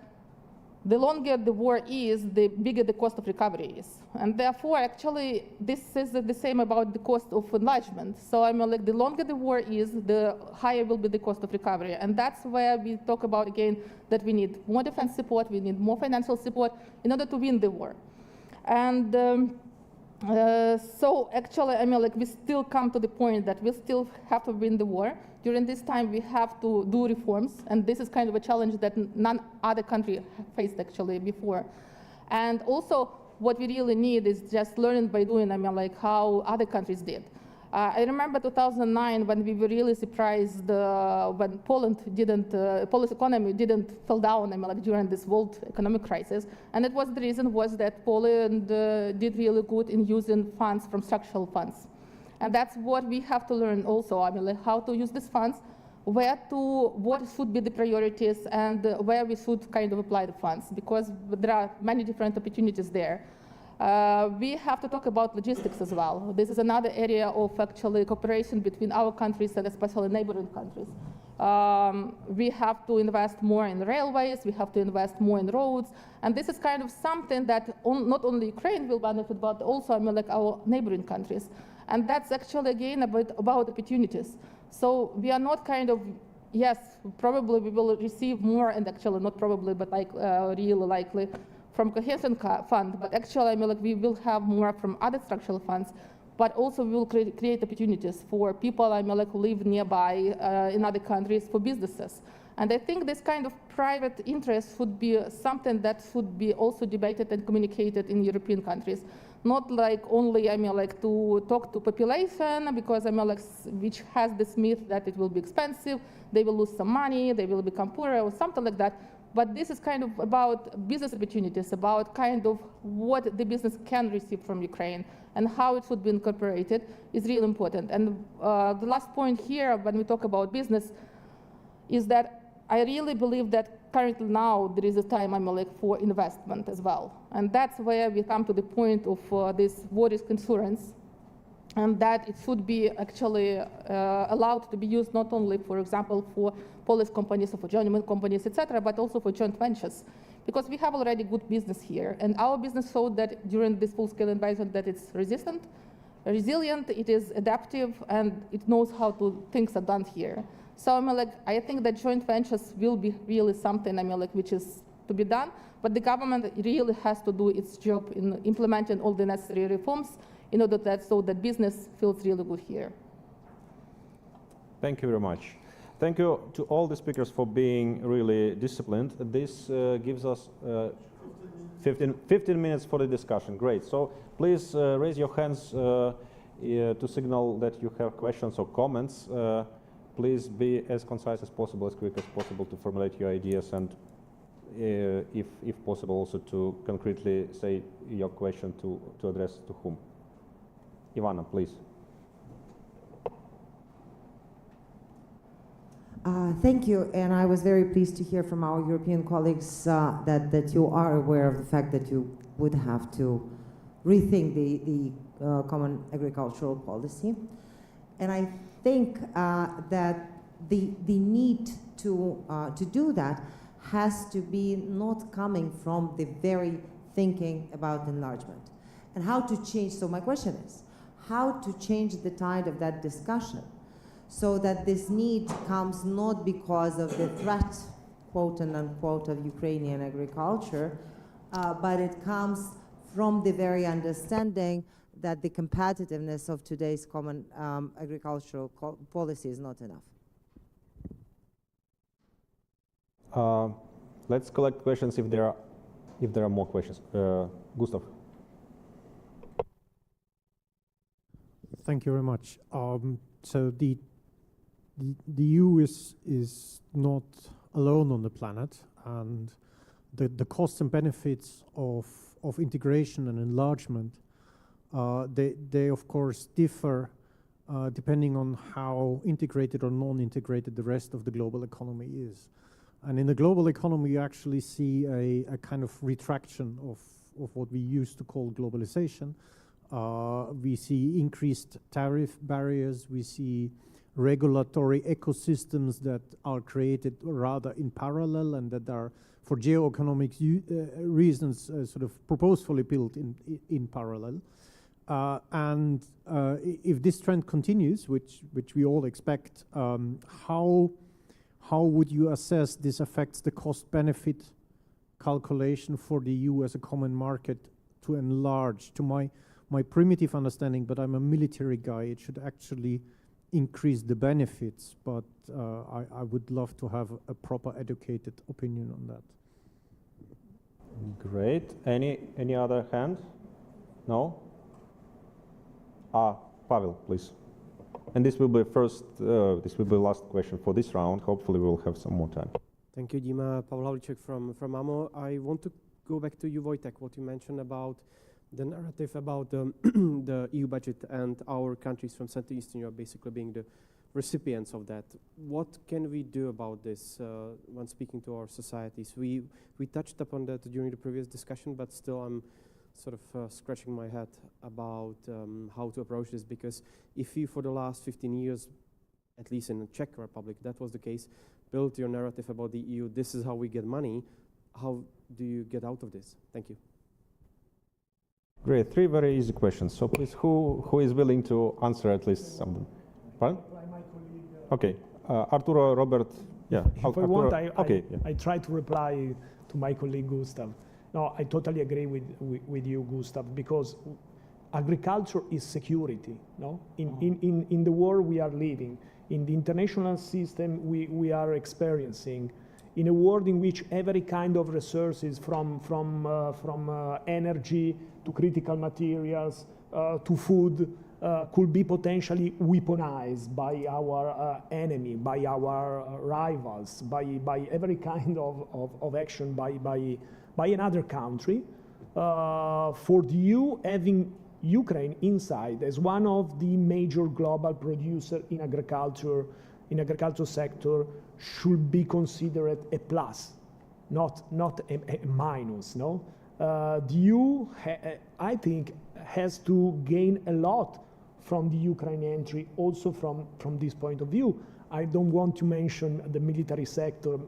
the longer the war is, the bigger the cost of recovery is. And therefore, actually, this is the same about the cost of enlargement. So like the longer the war is, the higher will be the cost of recovery. And that's where we talk about, again, that we need more defense support, we need more financial support in order to win the war. And so actually, like we still come to the point that we still have to win the war. During this time, we have to do reforms, and this is kind of a challenge that none other country faced actually before. And also, what we really need is just learning by doing, like how other countries did. I remember 2009 when we were really surprised when Polish economy didn't fall down, like during this world economic crisis. And it was the reason was that Poland did really good in using funds from structural funds. And that's what we have to learn also, like how to use these funds, what should be the priorities, and where we should kind of apply the funds, because there are many different opportunities there. We have to talk about logistics as well. This is another area of actually cooperation between our countries and especially neighboring countries. We have to invest more in railways, we have to invest more in roads, and this is kind of something that not only Ukraine will benefit, but also like our neighboring countries. And that's actually, again, about opportunities. So we are not kind of, yes, probably we will receive more, and actually not probably, but like really likely from cohesion fund, but actually, like we will have more from other structural funds, but also we will create opportunities for people, like who live nearby in other countries, for businesses. And I think this kind of private interest should be something that should be also debated and communicated in European countries. Not like only, like to talk to population, because like which has this myth that it will be expensive, they will lose some money, they will become poorer or something like that. But this is kind of about business opportunities, about kind of what the business can receive from Ukraine and how it should be incorporated is really important. And the last point here, when we talk about business, is that I really believe that currently now there is a time like for investment as well. And that's where we come to the point of this war risk insurance, and that it should be actually allowed to be used not only, for example, for Polish companies or for German companies, etc., but also for joint ventures. Because we have already good business here, and our business showed that during this full-scale invasion that it's resilient, it is adaptive, and it knows how things are done here. So I think that joint ventures will be really something which is to be done, but the government really has to do its job in implementing all the necessary reforms in order that so that business feels really good here. Thank you very much. Thank you to all the speakers for being really disciplined. This gives us 15 minutes for the discussion. Great. So please raise your hands to signal that you have questions or comments. please be as concise as possible, as quick as possible to formulate your ideas, and if possible also to concretely say your question to address to whom. Ivana, please. Thank you, and I was very pleased to hear from our European colleagues that you are aware of the fact that you would have to rethink the common agricultural policy. And I think that the need to do that has to be not coming from the very thinking about enlargement. And how to change, so my question is, how to change the tide of that discussion so that this need comes not because of the threat, quote and unquote, of Ukrainian agriculture, but it comes from the very understanding that the competitiveness of today's common agricultural policy is not enough. Let's collect questions if there are more questions. Gustav. Thank you very much. So the EU is not alone on the planet, and the costs and benefits of integration and enlargement, they of course differ depending on how integrated or non-integrated the rest of the global economy is. And in the global economy, you actually see a kind of retraction of what we used to call globalization. We see increased tariff barriers, we see regulatory ecosystems that are created rather in parallel and that are, for geoeconomic reasons, sort of purposefully built in parallel. And if this trend continues, which we all expect, how would you assess this affects the cost-benefit calculation for the EU as a common market to enlarge? To my primitive understanding, but I'm a military guy, it should actually increase the benefits, but I would love to have a proper educated opinion on that. Great. Any other hand? No? Pavel, please. And this will be the last question for this round. Hopefully we'll have some more time. Thank you, Dima. Pavel Havlicek from AMO. I want to go back to you, Wojtek, what you mentioned about the narrative about the EU budget and our countries from Central Eastern Europe basically being the recipients of that. What can we do about this when speaking to our societies? We touched upon that during the previous discussion, but still I'm sort of scratching my head about how to approach this, because if you, for the last 15 years, at least in the Czech Republic, that was the case, built your narrative about the EU, this is how we get money, how do you get out of this? Thank you. Great, 3 very easy questions. So please, who is willing to answer at least some of them? Pardon? Okay, Arturo, Robert, yeah. If I want, I try to reply to my colleague Gustav. No, I totally agree with you, Gustav, because agriculture is security. No, in the world we are living, in the international system we are experiencing, in a world in which every kind of resources, from energy to critical materials to food, could be potentially weaponized by our enemy, by our rivals, by every kind of action by another country. For the EU, having Ukraine inside as one of the major global producers in agriculture sector should be considered a plus, not a minus. No, the EU, I think, has to gain a lot from the Ukraine entry, also from this point of view. I don't want to mention the military sector.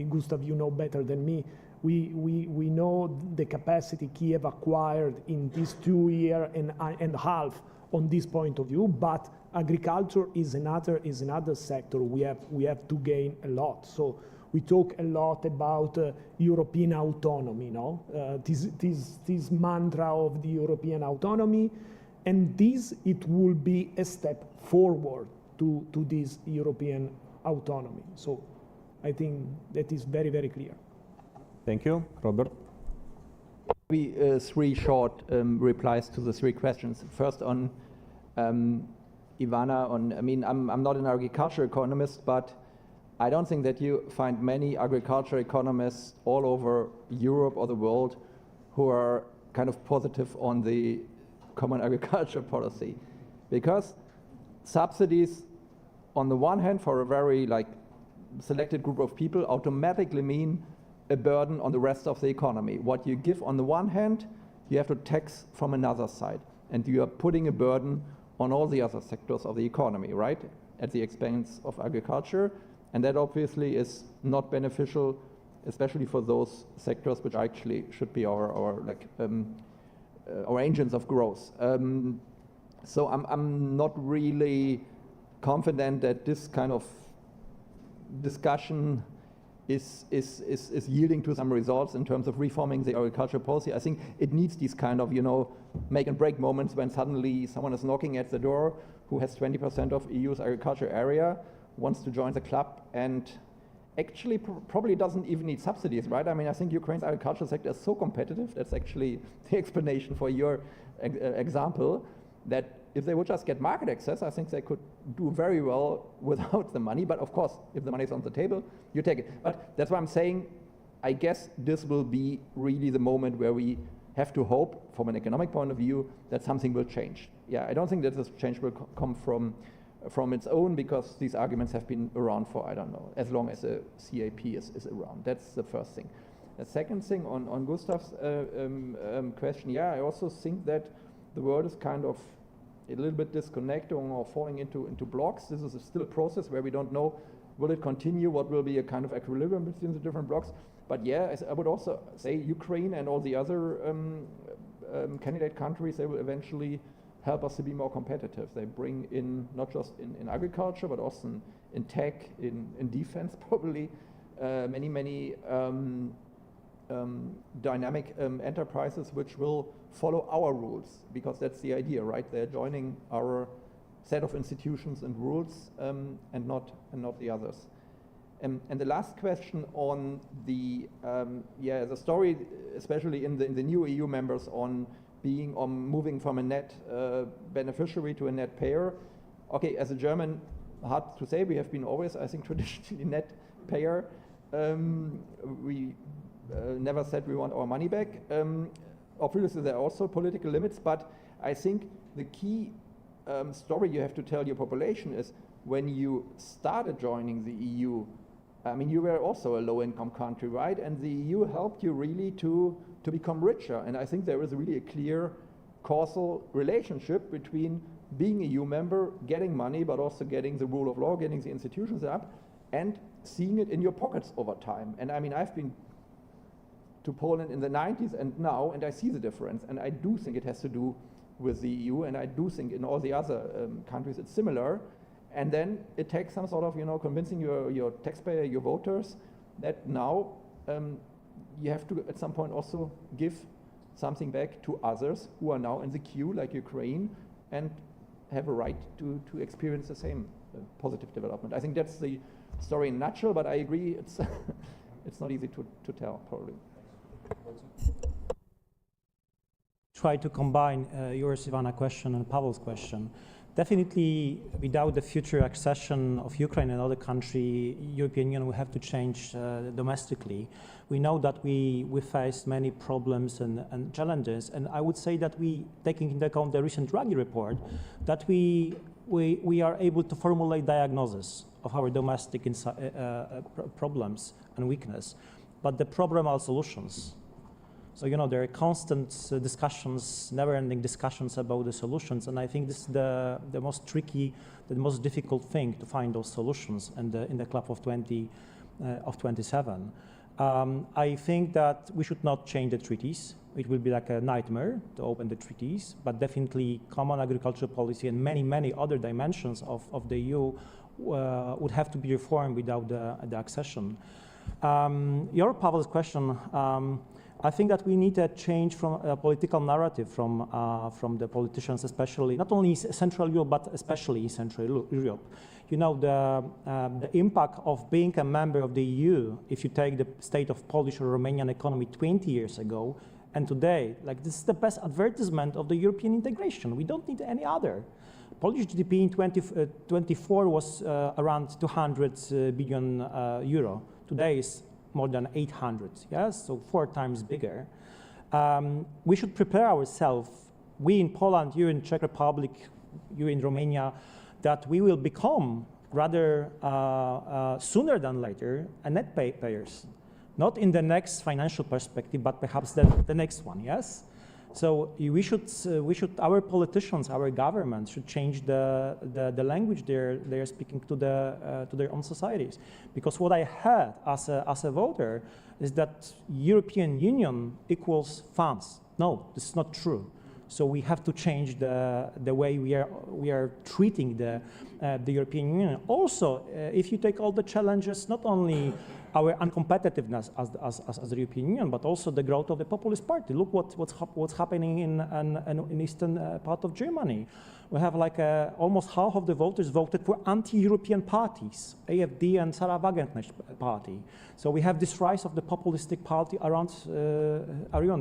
Gustav, you know better than me. We know the capacity Kiev acquired in these 2 years and a half on this point of view, but agriculture is another sector we have to gain a lot. So we talk a lot about European autonomy, no? This mantra of the European autonomy, and it will be a step forward to this European autonomy. So I think that is very, very clear. Thank you. Robert? Maybe 3 short replies to the 3 questions. First on Ivana on, I mean, I'm not an agriculture economist, but I don't think that you find many agriculture economists all over Europe or the world who are kind of positive on the common agriculture policy. Because subsidies, on the one hand, for a very selected group of people automatically mean a burden on the rest of the economy. What you give on the one hand, you have to tax from another side. And you are putting a burden on all the other sectors of the economy, right? At the expense of agriculture. And that obviously is not beneficial, especially for those sectors which actually should be our engines of growth. So I'm not really confident that this kind of discussion is yielding to some results in terms of reforming the agricultural policy. I think it needs these kind of, make and break moments when suddenly someone is knocking at the door who has 20% of EU's agriculture area, wants to join the club, and actually probably doesn't even need subsidies, right? I mean, I think Ukraine's agricultural sector is so competitive, that's actually the explanation for your example, that if they would just get market access, I think they could do very well without the money. But of course, if the money is on the table, you take it. But that's why I'm saying, I guess this will be really the moment where we have to hope, from an economic point of view, that something will change. Yeah, I don't think that this change will come from its own, because these arguments have been around for, I don't know, as long as a CAP is around. That's the first thing. The second thing on Gustav's question, yeah, I also think that the world is kind of a little bit disconnecting or falling into blocks. This is still a process where we don't know, will it continue, what will be a kind of equilibrium between the different blocks. But yeah, I would also say Ukraine and all the other candidate countries, they will eventually help us to be more competitive. They bring in, not just in agriculture, but also in tech, in defense probably, many dynamic enterprises which will follow our rules, because that's the idea, right? They're joining our set of institutions and rules, and not the others. And the last question on the story, especially in the new EU members, on moving from a net beneficiary to a net payer. Okay, as a German, hard to say. We have been always, I think, traditionally net payer. We never said we want our money back. Obviously, there are also political limits, but I think the key story you have to tell your population is, when you started joining the EU, I mean, you were also a low-income country, right? And the EU helped you really to become richer. And I think there is really a clear causal relationship between being a EU member, getting money, but also getting the rule of law, getting the institutions up, and seeing it in your pockets over time. And I mean, I've been to Poland in the 90s and now, and I see the difference. And I do think it has to do with the EU, and I do think in all the other countries it's similar. And then it takes some sort of, convincing your taxpayer, your voters, that now you have to at some point also give something back to others who are now in the queue, like Ukraine, and have a right to experience the same positive development. I think that's the story in a nutshell, but I agree it's it's not easy to tell, probably. Try to combine your Ivana question and Pavel's question. Definitely, without the future accession of Ukraine and other country, European Union will have to change domestically. We know that we face many problems and challenges, and I would say that taking into account the recent Draghi report, that we are able to formulate diagnosis of our domestic problems and weakness, but the problem are solutions. So, there are constant discussions, never-ending discussions about the solutions, and I think this is the most tricky, the most difficult thing, to find those solutions in the club of 27. I think that we should not change the treaties. It will be like a nightmare to open the treaties, but definitely common agricultural policy and many other dimensions of the EU would have to be reformed without the accession. Your Pavel's question, I think that we need a change from a political narrative from the politicians, especially, not only Central Europe, but especially Central Europe. The impact of being a member of the EU, if you take the state of Polish or Romanian economy 20 years ago, And today, like, this is the best advertisement of the European integration. We don't need any other. Polish GDP in 2024 was around 200 billion euro. Today is more than 800, yes, so 4 times bigger. We should prepare ourselves, we in Poland, you in Czech Republic, you in Romania, that we will become rather sooner than later a net payers. Not in the next financial perspective, but perhaps the next one, yes? So we should, our politicians, our government should change the language they're speaking to their own societies. Because what I heard as a voter is that European Union equals funds. No, this is not true. So we have to change the way we are treating the European Union. Also, if you take all the challenges, not only our uncompetitiveness as the European Union, but also the growth of the populist party. Look what's happening in eastern part of Germany. We have like almost half of the voters voted for anti-European parties, AfD and Sarah Wagenknecht party. So we have this rise of the populistic party around.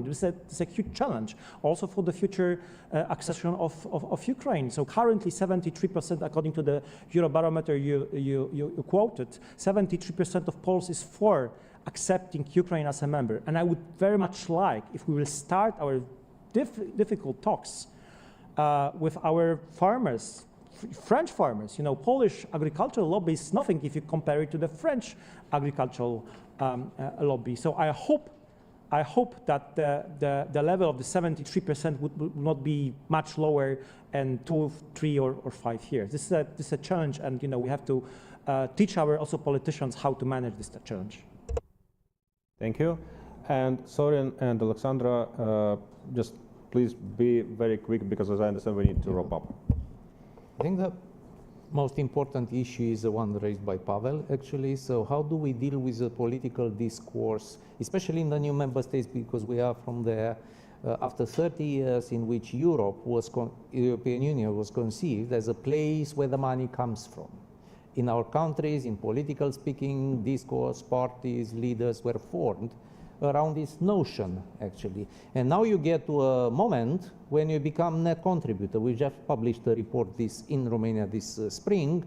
This is a huge challenge, also for the future accession of Ukraine. So currently 73%, according to the Eurobarometer you quoted, 73% of Poles is for accepting Ukraine as a member. And I would very much like if we will start our difficult talks with our farmers, French farmers. You know, Polish agricultural lobby is nothing if you compare it to the French agricultural lobby. So I hope that the level of the 73% would not be much lower in 2, 3, or 5 years. This is a challenge, and we have to teach our also politicians how to manage this challenge. Thank you. And Sorin and Alexandra, just please be very quick, because as I understand, we need to wrap up. I think the most important issue is the one raised by Pavel, actually. So how do we deal with the political discourse, especially in the new member states, because we are from there, after 30 years in which European Union was conceived as a place where the money comes from. In our countries, in political speaking, discourse, parties, leaders were formed around this notion, actually. And now you get to a moment when you become net contributor. We just published a report in Romania this spring,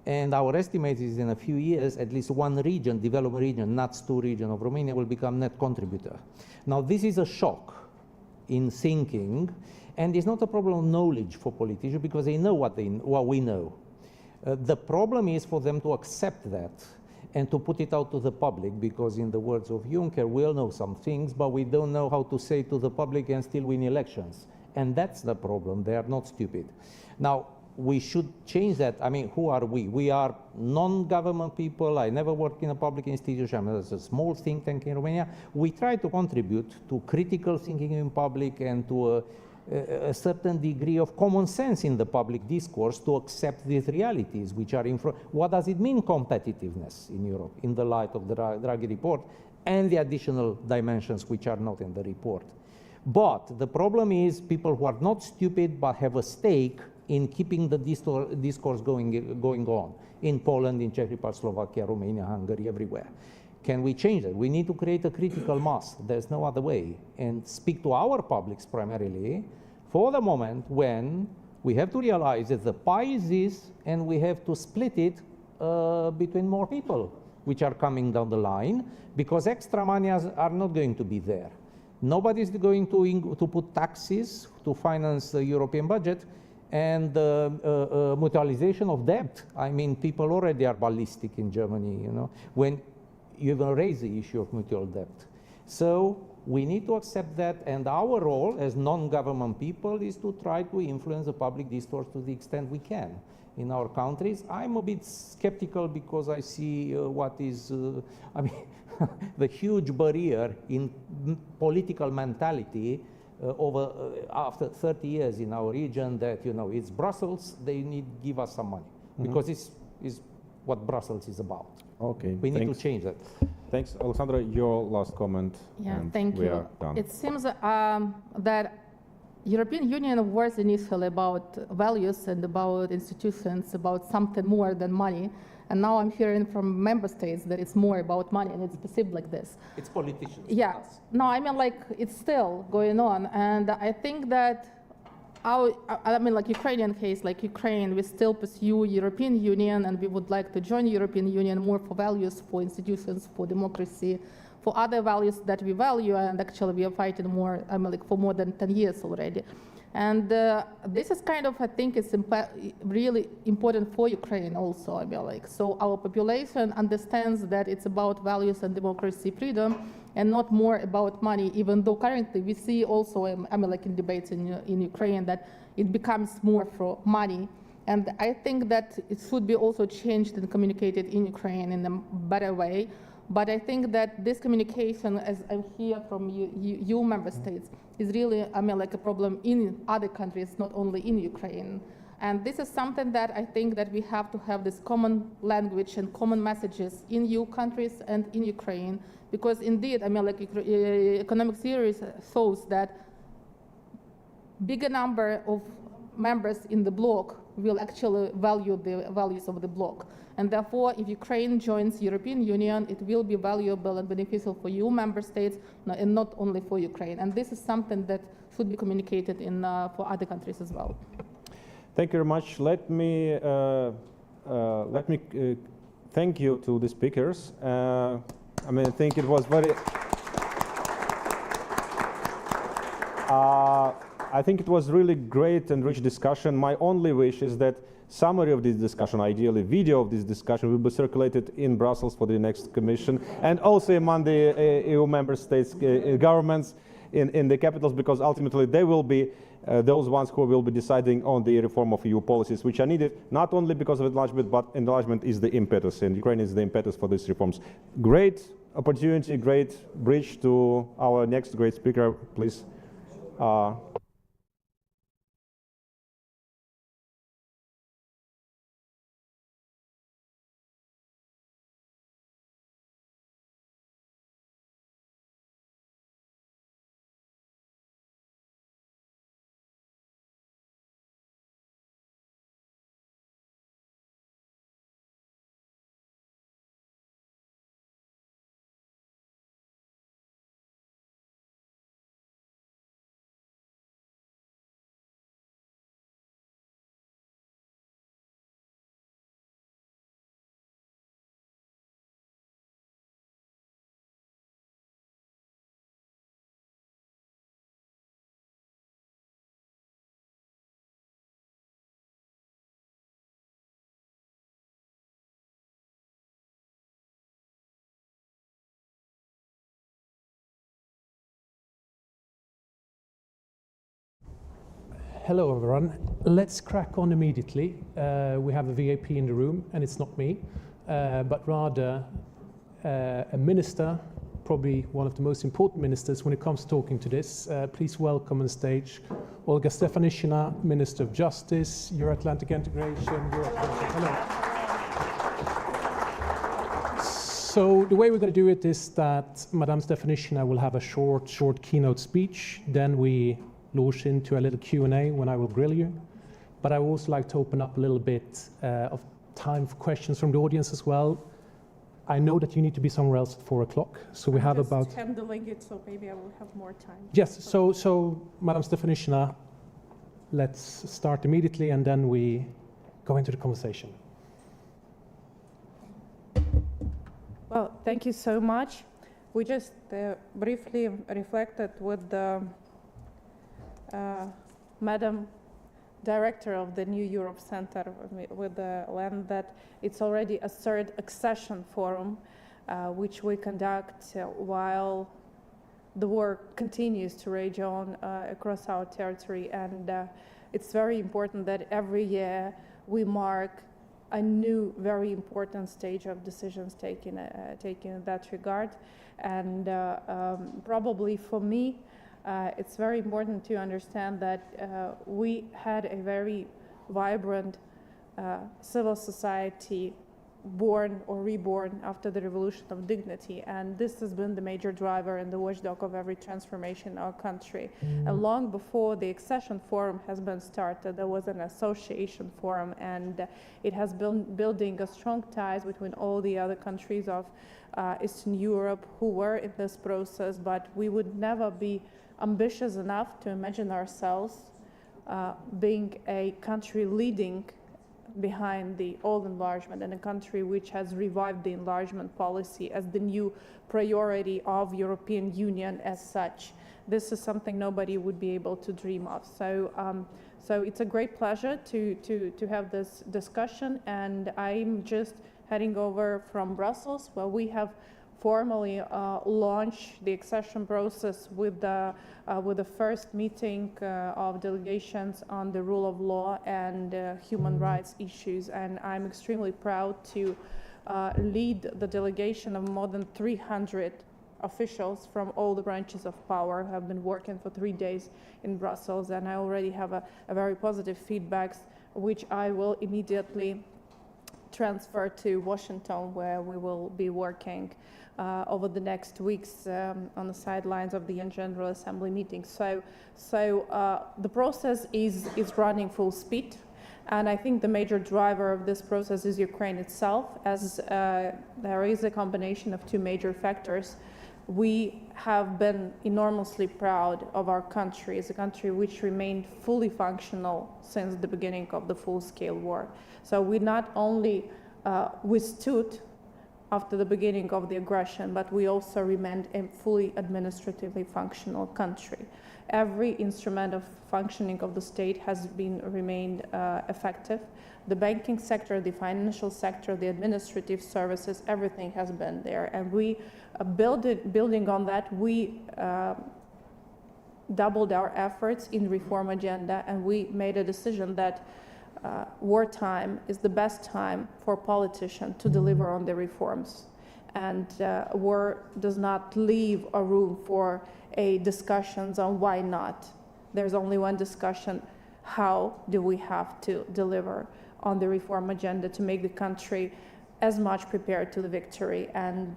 and our estimate is in a few years, at least one region, developed region, NUTS 2 region of Romania, will become net contributor. Now, this is a shock in thinking, and it's not a problem of knowledge for politicians, because they know what we know. The problem is for them to accept that and to put it out to the public, because in the words of Juncker, we'll know some things, but we don't know how to say to the public and still win elections. And that's the problem. They are not stupid. Now, we should change that. I mean, who are we? We are non-government people. I never worked in a public institution. There's a small think tank in Romania. We try to contribute to critical thinking in public and to a certain degree of common sense in the public discourse to accept these realities which are in front. What does it mean, competitiveness in Europe, in the light of the Draghi report and the additional dimensions which are not in the report? But the problem is people who are not stupid but have a stake in keeping the discourse going on in Poland, in Czech Republic, Slovakia, Romania, Hungary, everywhere. Can we change that? We need to create a critical mass. There's no other way. And speak to our publics primarily for the moment when we have to realize that the pie is this, and we have to split it between more people which are coming down the line, because extra money are not going to be there. Nobody's going to put taxes to finance the European budget and mutualization of debt. I mean, people already are ballistic in Germany, when you're going to raise the issue of mutual debt. So we need to accept that, and our role as non-government people is to try to influence the public discourse to the extent we can in our countries. I'm a bit skeptical because I see what is, the huge barrier in political mentality after 30 years in our region that, it's Brussels, they need to give us some money, because it's what Brussels is about. Okay, we need to change that. Thanks. Alexandra, your last comment. Yeah, and thank we you. Are done. It seems that European Union was initially about values and about institutions, about something more than money. And now I'm hearing from member states that it's more about money, and it's perceived like this. It's politicians. Yeah. No, I mean, like, it's still going on. And I think that like Ukrainian case, like Ukraine, we still pursue European Union, and we would like to join European Union more for values, for institutions, for democracy, for other values that we value, and actually we are fighting more, like for more than 10 years already. And this is kind of, I think it's really important for Ukraine also, like, so our population understands that it's about values and democracy, freedom, and not more about money, even though currently we see also, like in debates in Ukraine, that it becomes more for money. And I think that it should be also changed and communicated in Ukraine in a better way. But I think that this communication, as I hear from you member states, is really, like a problem in other countries, not only in Ukraine. And this is something that I think that we have to have this common language and common messages in EU countries and in Ukraine, because indeed, like economic theory shows that bigger number of members in the bloc will actually value the values of the bloc. And therefore, if Ukraine joins European Union, it will be valuable and beneficial for EU member states, and not only for Ukraine. And this is something that should be communicated for other countries as well. Thank you very much. Let me thank you to the speakers. I think it was very. I think it was really great and rich discussion. My only wish is that summary of this discussion, ideally video of this discussion, will be circulated in Brussels for the next Commission, and also among the EU member states governments in the capitals, because ultimately they will be those ones who will be deciding on the reform of EU policies, which are needed not only because of enlargement, but enlargement is the impetus, and Ukraine is the impetus for these reforms. Great opportunity, great bridge to our next great speaker, please. Hello everyone. Let's crack on immediately. We have a VIP in the room, and it's not me, but rather a minister, probably one of the most important ministers when it comes to talking to this. Please welcome on stage Olga Stefanishina, Minister of Justice, Euro-Atlantic Integration, Hello. So the way we're going to do it is that Madame Stefanishina will have a short keynote speech, then we launch into a little Q&A when I will grill you. But I would also like to open up a little bit of time for questions from the audience as well. I know that you need to be somewhere else at 4 o'clock, so we have about... handling it, so maybe I will have more time. Yes, so Madam Stefanishina, let's start immediately, and then we go into the conversation. Well, thank you so much. We just briefly reflected with the Madam Director of the New Europe Center with the land that it's already a third accession forum which we conduct while the war continues to rage on across our territory, and it's very important that every year we mark a new very important stage of decisions taken in that regard. And probably for me it's very important to understand that we had a very vibrant civil society born or reborn after the revolution of dignity, and this has been the major driver and the watchdog of every transformation in our country. And long before the accession forum has been started, there was an association forum, and it has been building a strong ties between all the other countries of Eastern Europe who were in this process, but we would never be ambitious enough to imagine ourselves being a country leading behind the old enlargement, and a country which has revived the enlargement policy as the new priority of European Union as such. This is something nobody would be able to dream of. So it's a great pleasure to have this discussion, and I'm just heading over from Brussels, where we have formally launched the accession process with the first meeting of delegations on the rule of law and human rights issues. And I'm extremely proud to lead the delegation of more than 300 officials from all the branches of power who have been working for 3 days in Brussels. And I already have a very positive feedbacks, which I will immediately transfer to Washington, where we will be working over the next weeks on the sidelines of the General Assembly meeting. So the process is running full speed, and I think the major driver of this process is Ukraine itself, as there is a combination of two major factors. We have been enormously proud of our country as a country which remained fully functional since the beginning of the full-scale war. So we not only withstood after the beginning of the aggression, but we also remained a fully administratively functional country. Every instrument of functioning of the state has remained effective. The banking sector, the financial sector, the administrative services, everything has been there. And we, building on that, we doubled our efforts in reform agenda, and we made a decision that wartime is the best time for politicians to deliver on the reforms. And war does not leave a room for discussions on why not. There's only one discussion: how do we have to deliver on the reform agenda to make the country as much prepared to the victory and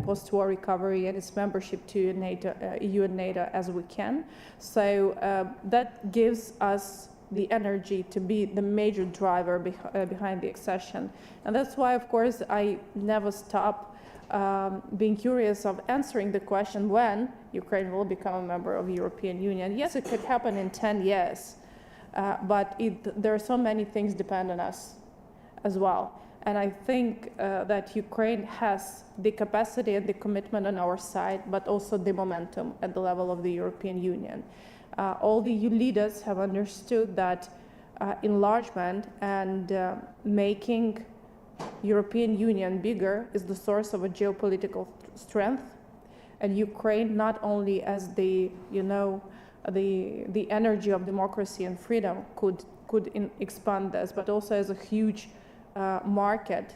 post-war recovery and its membership to NATO, EU and NATO as we can. So that gives us the energy to be the major driver behind the accession. And that's why, of course, I never stop being curious of answering the question when Ukraine will become a member of the European Union. Yes, it could happen in 10 years, but there are so many things depend on us as well. And I think that Ukraine has the capacity and the commitment on our side, but also the momentum at the level of the European Union. All the EU leaders have understood that enlargement and making European Union bigger is the source of a geopolitical strength, and Ukraine not only as the energy of democracy and freedom could expand this, but also as a huge market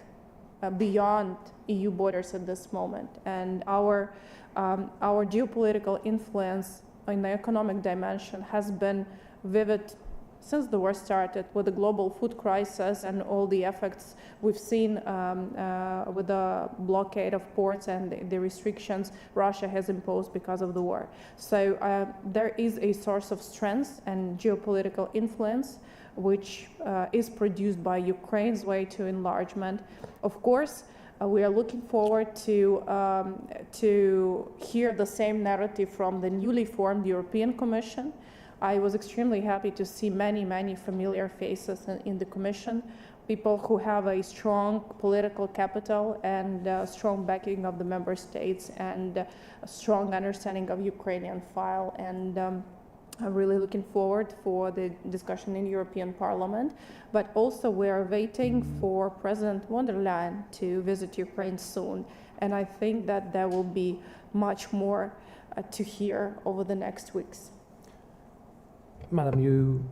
beyond EU borders at this moment. And our geopolitical influence in the economic dimension has been vivid since the war started, with the global food crisis and all the effects we've seen with the blockade of ports and the restrictions Russia has imposed because of the war. So there is a source of strength and geopolitical influence which is produced by Ukraine's way to enlargement. Of course, we are looking forward to hear the same narrative from the newly formed European Commission. I was extremely happy to see many familiar faces in the Commission, people who have a strong political capital and strong backing of the member states and a strong understanding of Ukrainian file. And I'm really looking forward for the discussion in European Parliament, but also we are waiting for President von der Leyen to visit Ukraine soon. And I think that there will be much more to hear over the next weeks. Madam, you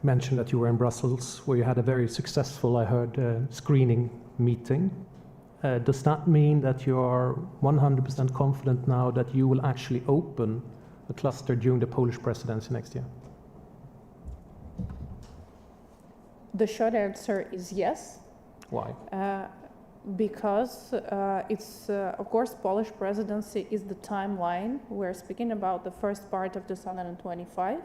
mentioned that you were in Brussels, where you had a very successful, I heard, screening meeting. Does that mean that you are 100% confident now that you will actually open a cluster during the Polish presidency next year? The short answer is yes. Why? because it's, of course, Polish presidency is the timeline. We're speaking about the first part of 2025.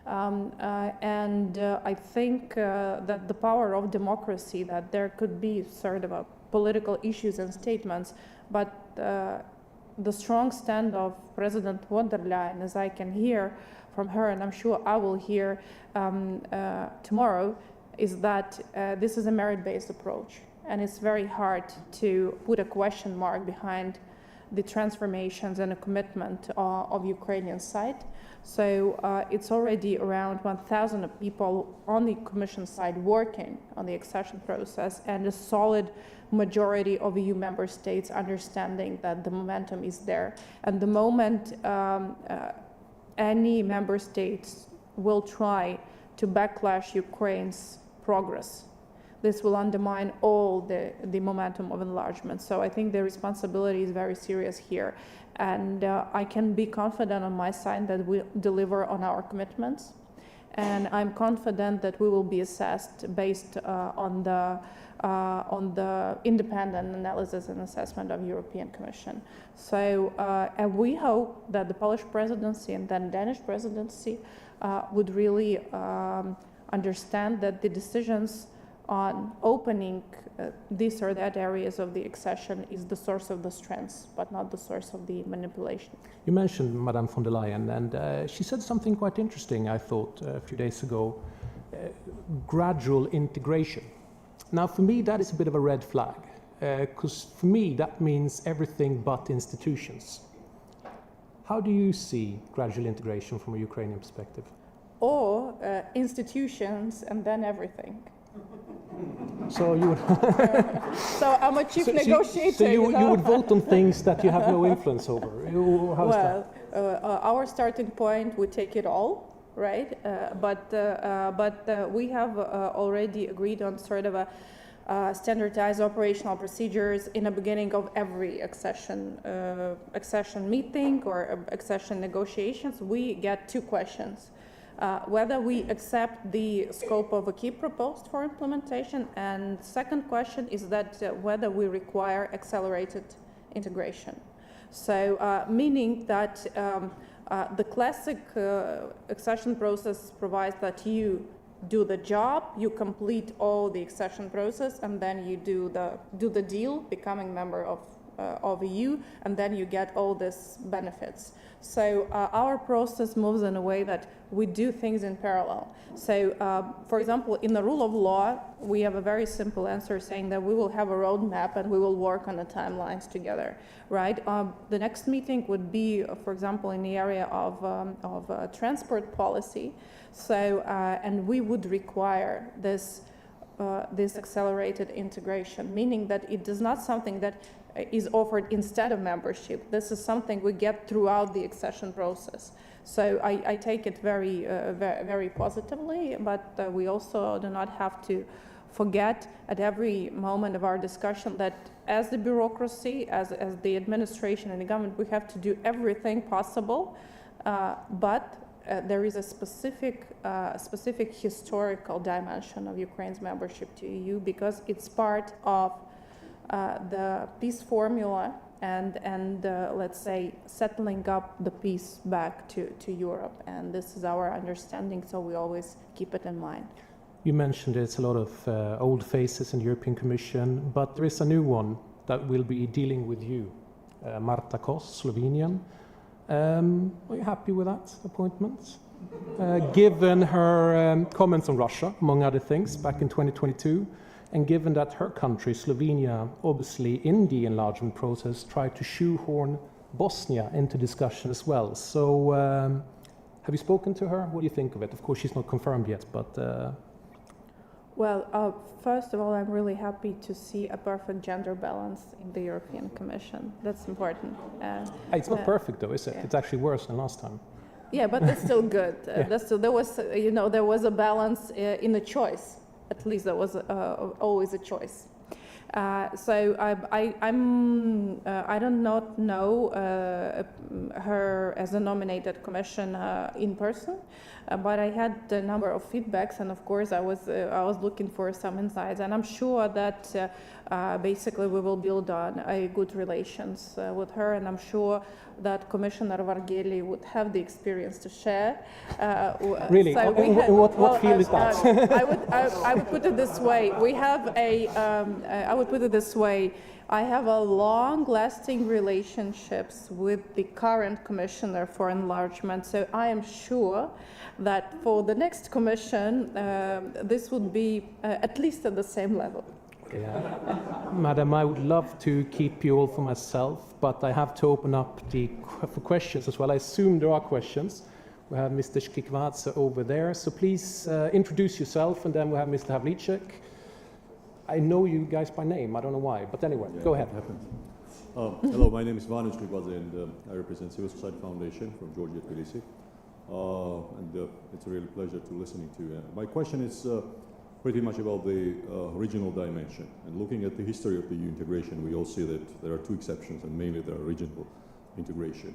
I think that the power of democracy, that there could be sort of political issues and statements, but the strong stand of President von der Leyen, as I can hear from her, and I'm sure I will hear tomorrow, is that this is a merit-based approach. And it's very hard to put a question mark behind the transformations and a commitment of Ukrainian side. So it's already around 1,000 people on the Commission side working on the accession process, and a solid majority of EU member states understanding that the momentum is there. And the moment any member states will try to backlash Ukraine's progress, this will undermine all the momentum of enlargement. So I think the responsibility is very serious here. And I can be confident on my side that we'll deliver on our commitments. And I'm confident that we will be assessed based on the independent analysis and assessment of European Commission. So and we hope that the Polish presidency and then Danish presidency would really understand that the decisions on opening this or that areas of the accession is the source of the strengths, but not the source of the manipulation. You mentioned Madame von der Leyen, and she said something quite interesting, I thought, a few days ago, gradual integration. Now, for me, that is a bit of a red flag, because for me, that means everything but institutions. How do you see gradual integration from a Ukrainian perspective? Or institutions and then everything. So you would so I'm a chief negotiator. So you would vote on things that you have no influence over. How's that? Our starting point, we take it all, right? But we have already agreed on sort of a standardized operational procedures in the beginning of every accession meeting or accession negotiations. We get two questions. Whether we accept the scope of a key proposed for implementation, and second question is that whether we require accelerated integration. So meaning that the classic accession process provides that you do the job, you complete all the accession process, and then you do the deal, becoming member of EU, and then you get all these benefits. So our process moves in a way that we do things in parallel. So, for example, in the rule of law, we have a very simple answer saying that we will have a roadmap and we will work on the timelines together, right? The next meeting would be, for example, in the area of transport policy. So, and we would require this accelerated integration, meaning that it is not something that is offered instead of membership. This is something we get throughout the accession process. So I take it very, very positively, but we also do not have to forget at every moment of our discussion that as the bureaucracy, as the administration and the government, we have to do everything possible, but there is a specific historical dimension of Ukraine's membership to EU because it's part of the peace formula and let's say settling up the peace back to Europe, and this is our understanding, so we always keep it in mind. You mentioned it's a lot of old faces in the European Commission, but there is a new one that will be dealing with you, Marta Kos, Slovenian. Are you happy with that appointment? Given her comments on Russia, among other things, back in 2022, and given that her country, Slovenia, obviously in the enlargement process, tried to shoehorn Bosnia into discussion as well. So have you spoken to her? What do you think of it? Of course, she's not confirmed yet, but... Well, first of all, I'm really happy to see a perfect gender balance in the European Commission. That's important. It's not perfect, though, is it? Yeah. It's actually worse than last time. Yeah, but that's still good. Yeah. That's still, there was a balance in the choice. At least there was always a choice. So I do not know her as a nominated commission in person, but I had a number of feedbacks, and of course I was looking for some insights, and I'm sure that basically we will build on a good relations with her, and I'm sure that Commissioner Vargheli would have the experience to share. Really? So what field is that? I would put it this way. We have I would put it this way. I have a long-lasting relationships with the current Commissioner for Enlargement, so I am sure that for the next Commission, this would be at least at the same level. Yeah. Madam, I would love to keep you all for myself, but I have to open up for questions as well. I assume there are questions. We have Mr. Škikvadze over there, so please introduce yourself, and then we have Mr. Havlicek. I know you guys by name, I don't know why, but anyway, go ahead. Hello, my name is Vanu Škikvadze, and I represent Civil Society Foundation from Georgia, Tbilisi. And it's a real pleasure to listening to you. My question is pretty much about the regional dimension. And looking at the history of the EU integration, we all see that there are two exceptions, and mainly there are regional integration.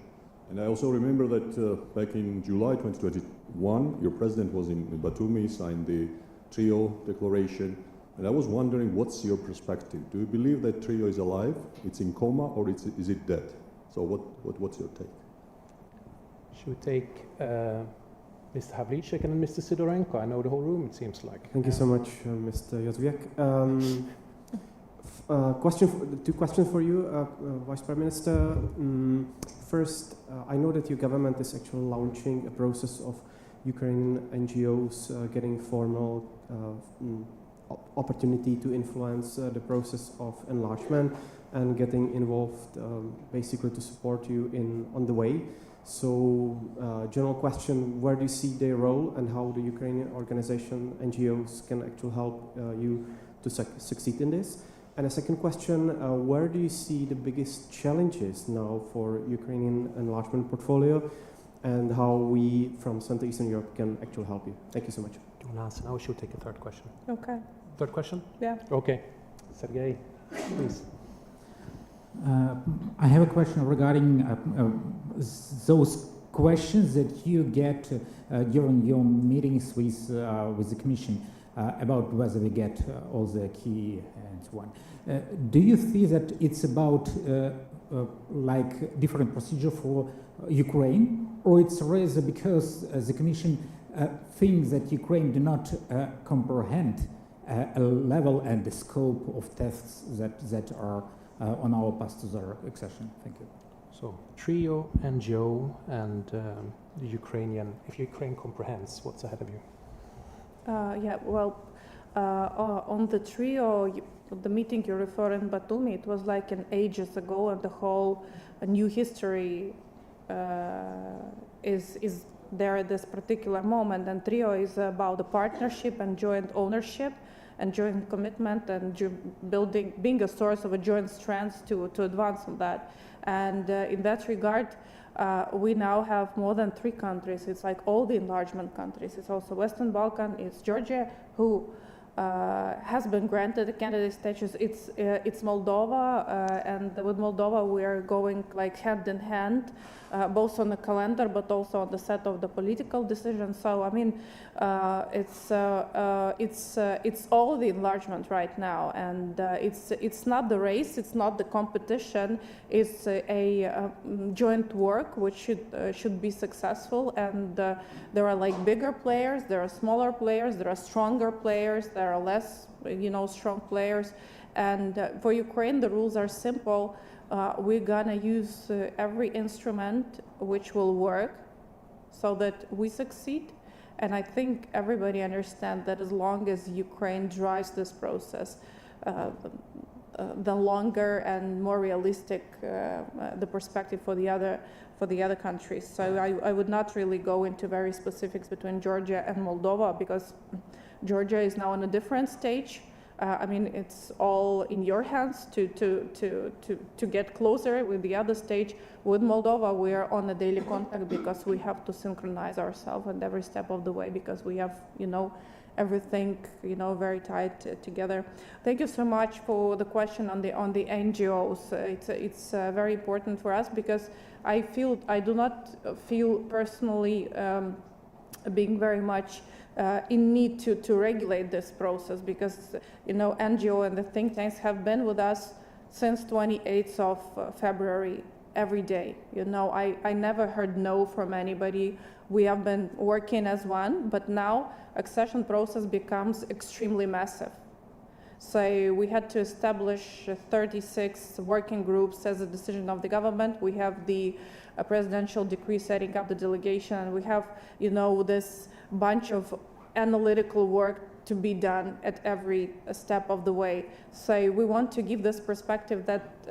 And I also remember that back in July 2021, your president was in Batumi, signed the TRIO declaration. And I was wondering, what's your perspective? Do you believe that TRIO is alive, it's in coma, or is it dead? So what's your take? Should we take Mr. Havlicek and then Mr. Sidorenko? I know the whole room, it seems like. Thank you so much, Mr. Jozwiak. Two questions for you, Vice Prime Minister. First, I know that your government is actually launching a process of Ukrainian NGOs getting formal opportunity to influence the process of enlargement and getting involved basically to support you on the way. So general question, where do you see their role and how the Ukrainian organization, NGOs can actually help you to succeed in this? And a second question, where do you see the biggest challenges now for Ukrainian enlargement portfolio and how we from Central Eastern Europe can actually help you? Thank you so much. Do you want to answer now or should we take a third question? Okay. Third question? Yeah. Okay. Sergey, please. I have a question regarding those questions that you get during your meetings with the Commission about whether we get all the key and so on. Do you see that it's about like different procedure for Ukraine, or it's rather because the Commission thinks that Ukraine do not comprehend a level and the scope of tests that are on our path to the accession? Thank you. So TRIO, NGO, and the Ukrainian, if Ukraine comprehends, what's ahead of you? Yeah, well, on the TRIO, the meeting you refer in Batumi, it was like ages ago, and the whole new history is there at this particular moment. And TRIO is about the partnership and joint ownership and joint commitment and being a source of a joint strength to advance on that. And in that regard, we now have more than 3 countries. It's like all the enlargement countries. It's also Western Balkan. It's Georgia, who has been granted a candidate status. It's Moldova, and with Moldova we are going like hand in hand, both on the calendar but also on the set of the political decisions. So I mean, it's all the enlargement right now, and it's not the race, it's not the competition. It's a joint work which should be successful, and there are like bigger players, there are smaller players, there are stronger players, there are less, strong players. And for Ukraine, the rules are simple. We're gonna use every instrument which will work so that we succeed. And I think everybody understands that as long as Ukraine drives this process, the longer and more realistic the perspective for the other countries. So I would not really go into very specifics between Georgia and Moldova, because Georgia is now on a different stage. I mean, it's all in your hands to get closer with the other stage. With Moldova, we are on a daily contact because we have to synchronize ourselves at every step of the way, because we have, everything, very tight together. Thank you so much for the question on the NGOs. It's very important for us because I do not feel personally being very much in need to regulate this process because NGO and the think tanks have been with us since 28th of February every day. I never heard no from anybody. We have been working as one, but now accession process becomes extremely massive. So we had to establish 36 working groups as a decision of the government. We have the presidential decree setting up the delegation, and we have, this bunch of analytical work to be done at every step of the way. So we want to give this perspective that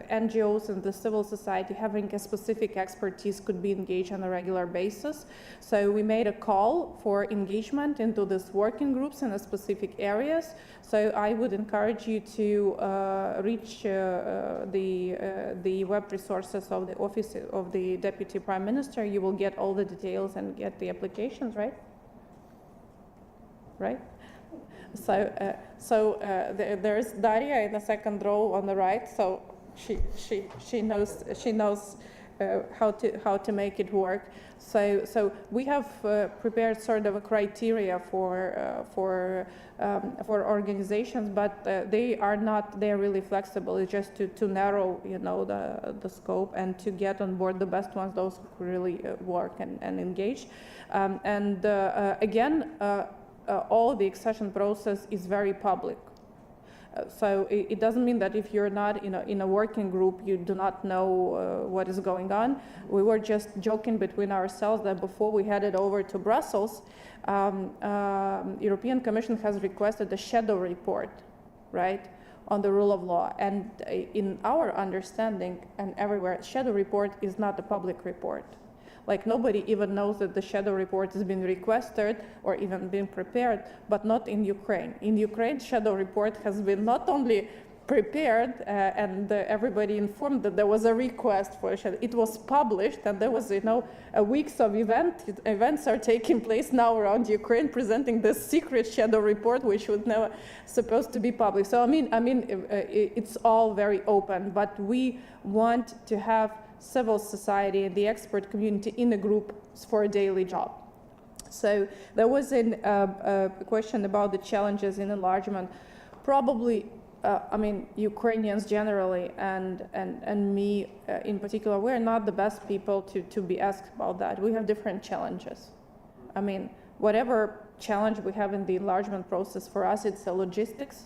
NGOs and the civil society having a specific expertise could be engaged on a regular basis. So we made a call for engagement into these working groups in specific areas. So I would encourage you to reach the web resources of the Office of the Deputy Prime Minister. You will get all the details and get the applications, right? Right? So there's Daria in the second row on the right. So she knows how to make it work. So we have prepared sort of a criteria for organizations, but they're really flexible. It's just to narrow the scope and to get on board the best ones, those who really work and engage. Again. All the accession process is very public. So it doesn't mean that if you're not in a working group, you do not know what is going on. We were just joking between ourselves that before we headed over to Brussels, European Commission has requested a shadow report, right, on the rule of law. And in our understanding and everywhere, shadow report is not a public report. Like nobody even knows that the shadow report has been requested or even been prepared, but not in Ukraine. In Ukraine, shadow report has been not only prepared and everybody informed that there was a request for a shadow. It was published, and there was, a weeks of events are taking place now around Ukraine presenting this secret shadow report, which was never supposed to be public. So I mean, it's all very open, but we want to have civil society and the expert community in a group for a daily job. So there was a question about the challenges in enlargement. Probably, Ukrainians generally and me in particular, we're not the best people to be asked about that. We have different challenges. Whatever challenge we have in the enlargement process, for us it's the logistics.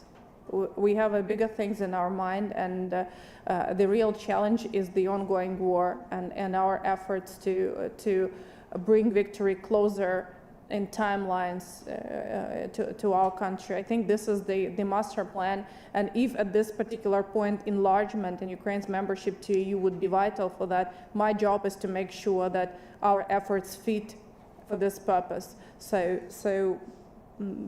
We have bigger things in our mind, and the real challenge is the ongoing war and our efforts to bring victory closer in timelines to our country. I think this is the master plan, and if at this particular point enlargement and Ukraine's membership to EU would be vital for that, my job is to make sure that our efforts fit for this purpose. So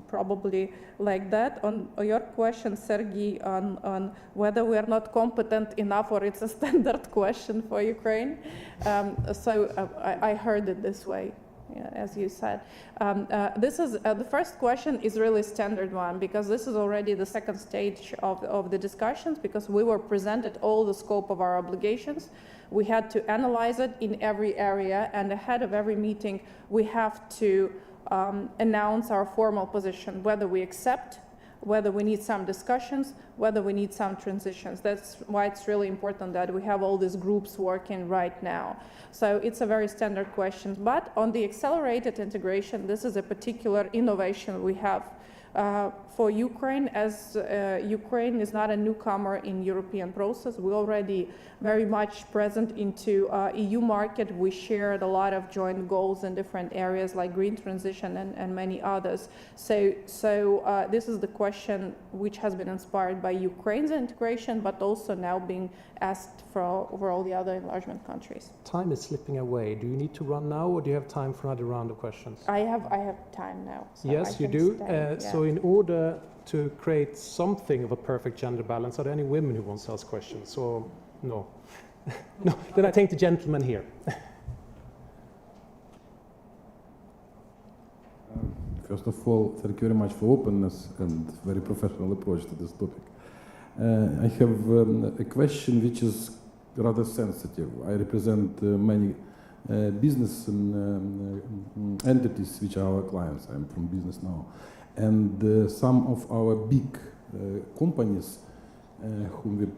probably like that. On your question, Sergei, on whether we are not competent enough or it's a standard question for Ukraine. I heard it this way, as you said. This is the first question is really standard one, because this is already the second stage of the discussions, because we were presented all the scope of our obligations. We had to analyze it in every area, and ahead of every meeting, we have to announce our formal position, whether we accept, whether we need some discussions, whether we need some transitions. That's why it's really important that we have all these groups working right now. So it's a very standard question. But on the accelerated integration, this is a particular innovation we have for Ukraine, as Ukraine is not a newcomer in European process. We're already very much present into EU market. We shared a lot of joint goals in different areas like green transition and many others. So this is the question which has been inspired by Ukraine's integration, but also now being asked for over all the other enlargement countries. Time is slipping away. Do you need to run now, or do you have time for another round of questions? I have time now. So yes, you do. So in order to create something of a perfect gender balance, are there any women who want to ask questions? Or no? No. Then I take the gentleman here. First of all, thank you very much for openness and very professional approach to this topic. I have a question which is rather sensitive. I represent many business entities which are our clients. I'm from business now. And some of our big companies whom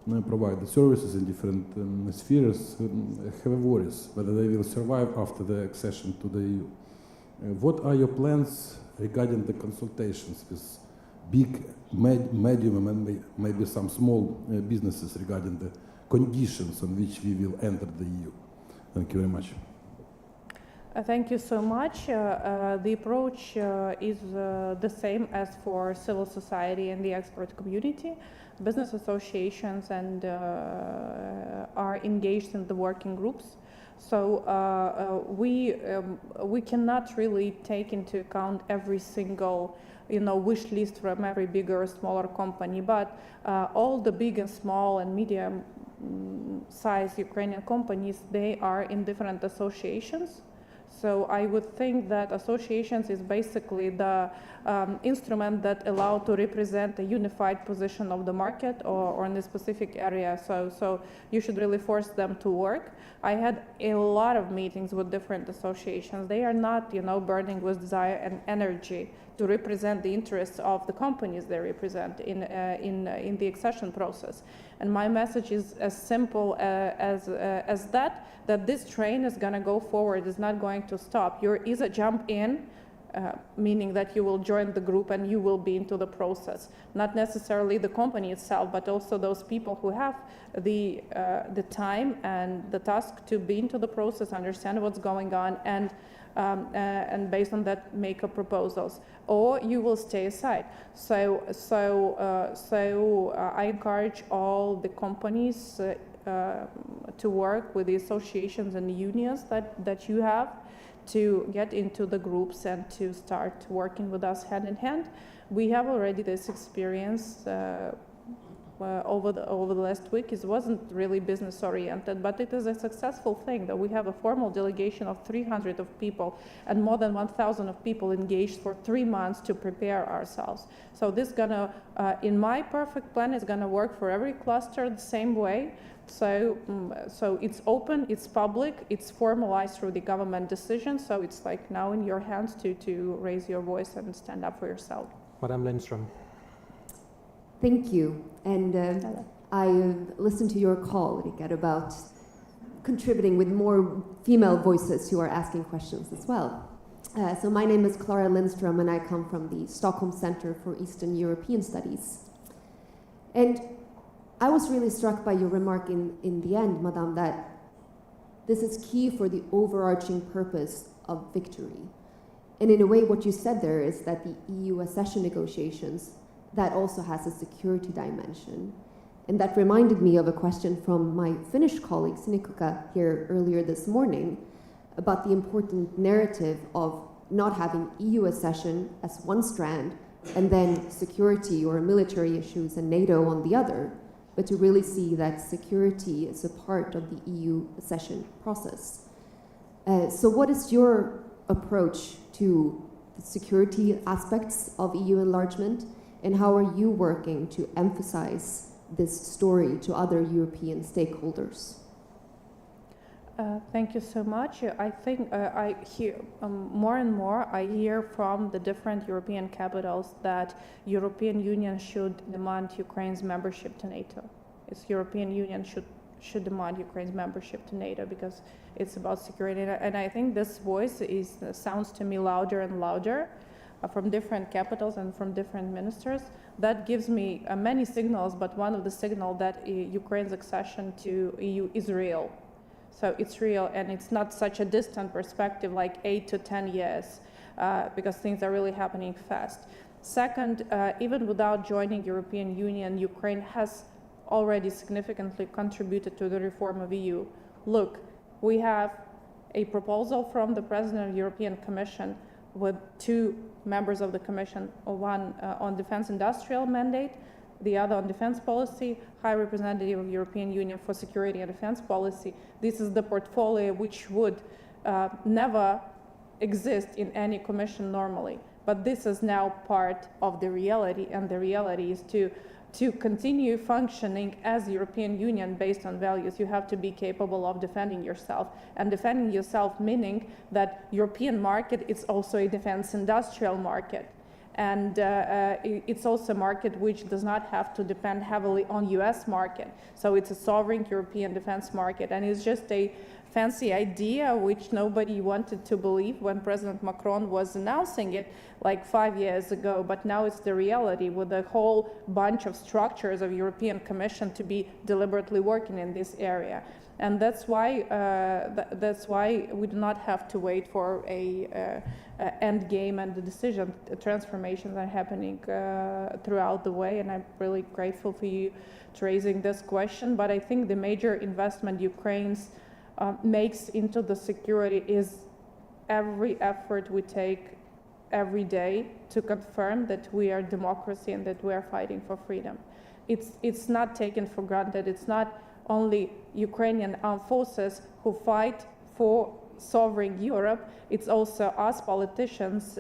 we provide the services in different spheres have worries whether they will survive after the accession to the EU. What are your plans regarding the consultations with big, medium, and maybe some small businesses regarding the conditions on which we will enter the EU? Thank you very much. Thank you so much. The approach is the same as for civil society and the expert community. Business associations and are engaged in the working groups. So we cannot really take into account every single wish list from every bigger or smaller company, but all the big and small and medium size Ukrainian companies, they are in different associations. So I would think that associations is basically the instrument that allow to represent a unified position of the market or in a specific area. So you should really force them to work. I had a lot of meetings with different associations. They are not, burning with desire and energy to represent the interests of the companies they represent in the accession process. And my message is as simple as that this train is going to go forward, is not going to stop. There is a jump in, meaning that you will join the group and you will be into the process. Not necessarily the company itself, but also those people who have the time and the task to be into the process, understand what's going on, and based on that make up proposals, or you will stay aside. So I encourage all the companies to work with the associations and the unions that you have, to get into the groups and to start working with us hand in hand. We have already this experience over the last week. It wasn't really business oriented, but it is a successful thing that we have a formal delegation of 300 of people and more than 1,000 of people engaged for 3 months to prepare ourselves. So this gonna, in my perfect plan, is gonna work for every cluster the same way. So it's open, it's public, it's formalized through the government decision. So it's like now in your hands to raise your voice and stand up for yourself. Madame Lindström. Thank you. And I listened to your call, Rickard, about contributing with more female voices who are asking questions as well. So my name is Clara Lindström, and I come from the Stockholm Center for Eastern European Studies. And I was really struck by your remark in the end, Madame, that this is key for the overarching purpose of victory. And in a way, what you said there is that the EU accession negotiations, that also has a security dimension. And that reminded me of a question from my Finnish colleague, Sinikka, here earlier this morning, about the important narrative of not having EU accession as one strand, and then security or military issues and NATO on the other, but to really see that security is a part of the EU accession process. So what is your approach to the security aspects of EU enlargement, and how are you working to emphasize this story to other European stakeholders? Thank you so much. I think I hear more and more, I hear from the different European capitals that European Union should demand Ukraine's membership to NATO. It's European Union should demand Ukraine's membership to NATO because it's about security. And I think this voice sounds to me louder and louder from different capitals and from different ministers. That gives me many signals, but one of the signals that Ukraine's accession to EU is real. So it's real, and it's not such a distant perspective like 8 to 10 years, because things are really happening fast. Second, even without joining European Union, Ukraine has already significantly contributed to the reform of EU. Look, we have a proposal from the President of the European Commission with 2 members of the Commission, one on defense industrial mandate, the other on defense policy, High Representative of the European Union for Security and Defense Policy. This is the portfolio which would never exist in any commission normally. But this is now part of the reality, and the reality is to continue functioning as European Union based on values, you have to be capable of defending yourself. And defending yourself meaning that European market is also a defense industrial market. And it's also a market which does not have to depend heavily on US market. So it's a sovereign European defense market, and it's just a fancy idea which nobody wanted to believe when President Macron was announcing it like 5 years ago, but now it's the reality with a whole bunch of structures of European Commission to be deliberately working in this area. And that's why we do not have to wait for a end game and the decision. Transformations are happening throughout the way, and I'm really grateful for you to raising this question. But I think the major investment Ukraine's makes into the security is every effort we take every day to confirm that we are democracy and that we are fighting for freedom. It's not taken for granted. It's not only Ukrainian armed forces who fight for sovereign Europe, it's also us politicians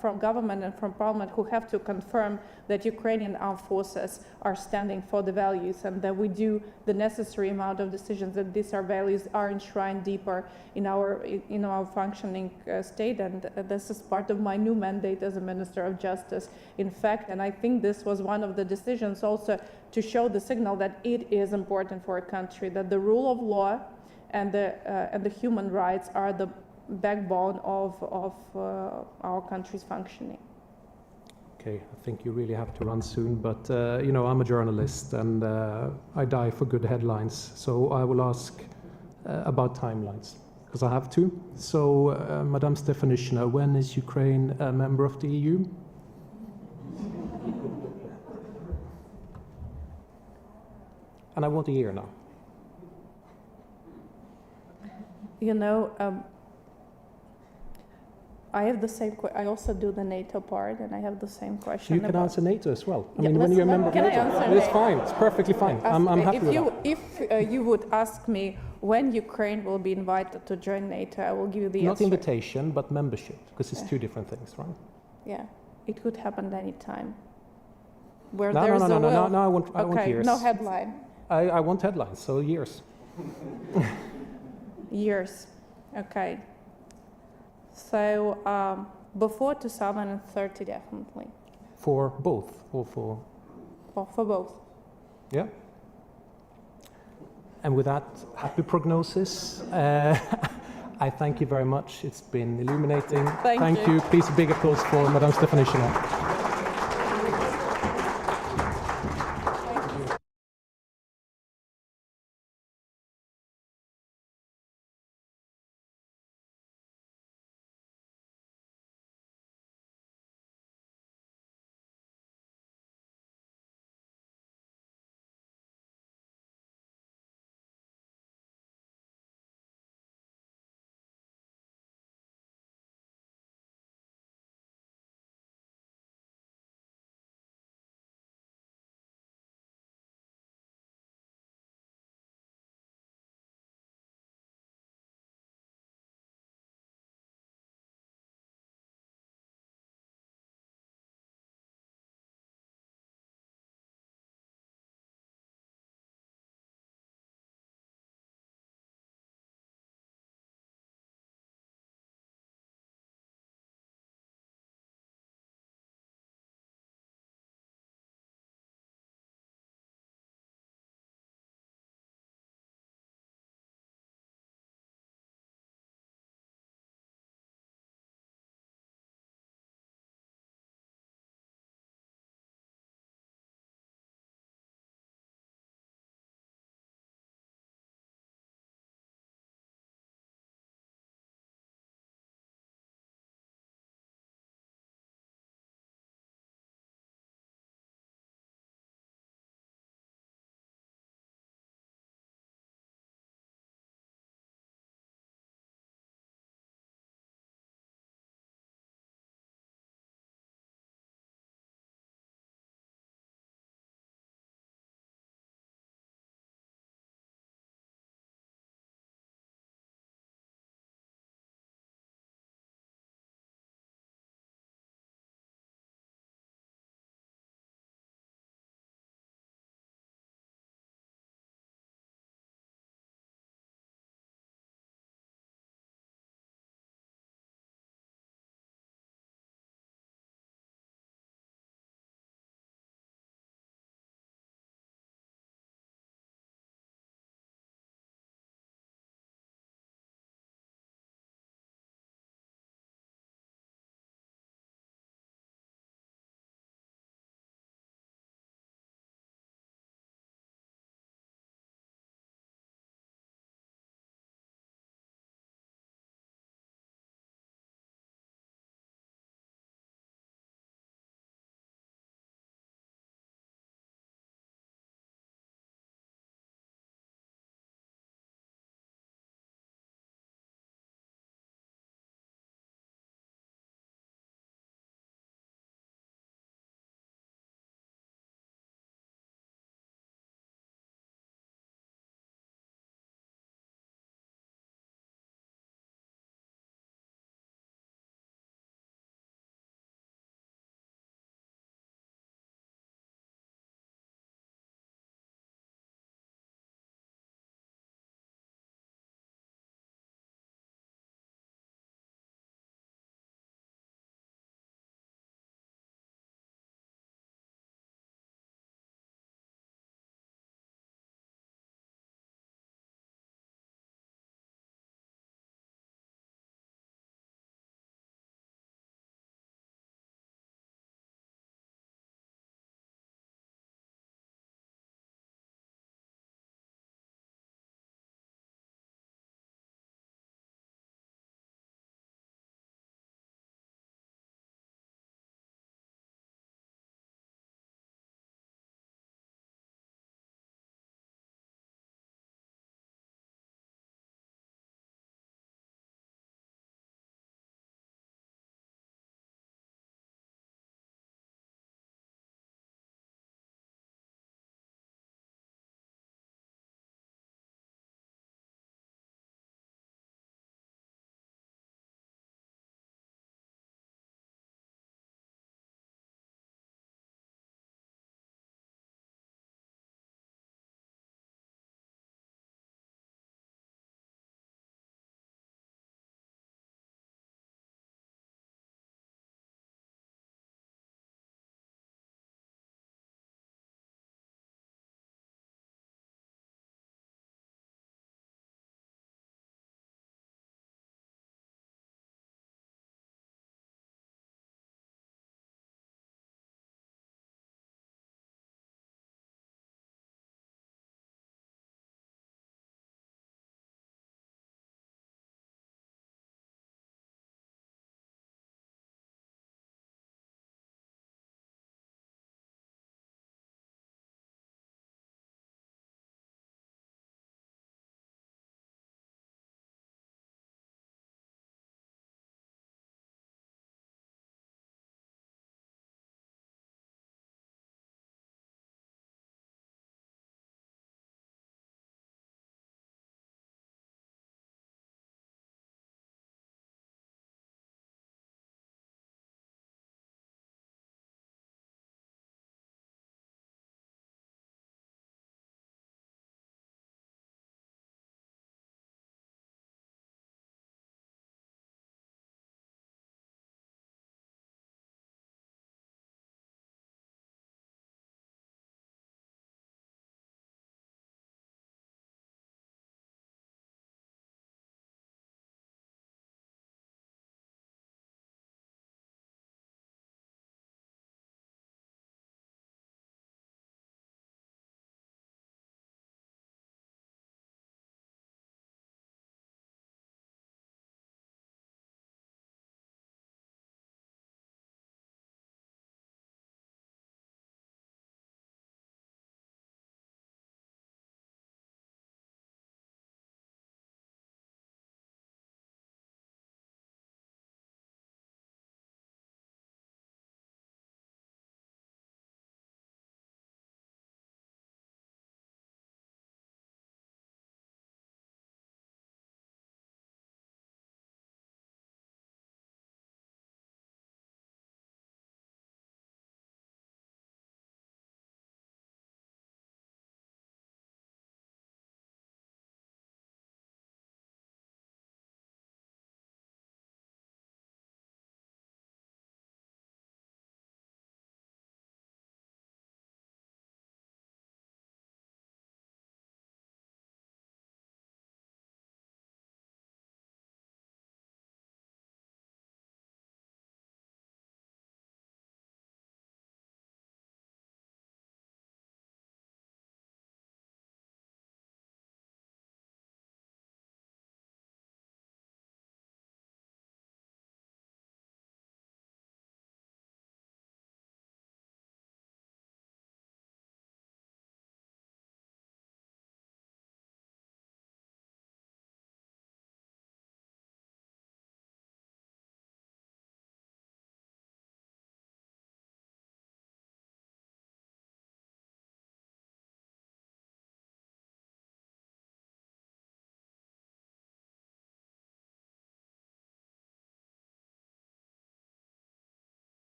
from government and from parliament who have to confirm that Ukrainian armed forces are standing for the values and that we do the necessary amount of decisions that these values are enshrined deeper in our functioning state. And this is part of my new mandate as a Minister of Justice, in fact. And I think this was one of the decisions also to show the signal that it is important for a country, that the rule of law and the human rights are the backbone of our country's functioning. Okay, I think you really have to run soon, but you know, I'm a journalist and I die for good headlines, so I will ask about timelines, because I have to. So, Madame Stefanishina, when is Ukraine a member of the EU? And I want a year now. You know, I have the same. I also do the NATO part, and I have the same question. You can answer NATO as well. I Yeah, mean, when you're a member of can I NATO, answer it's NATO? fine. It's perfectly fine. I'm happy with that. If you would ask me when Ukraine will be invited to join NATO, I will give you the Not answer. invitation, but membership, because it's two different things, right? Yeah, it could happen any time. Where No, there's no, no, a no, will. no, I want Okay, years. no headline. I want headlines, so years. Years. Okay. So before 2030, definitely. For both, or for? Well, for both. Yeah. And with that happy prognosis, I thank you very much. It's been illuminating. Thank you. Please, a big applause for Madame Stefanishina.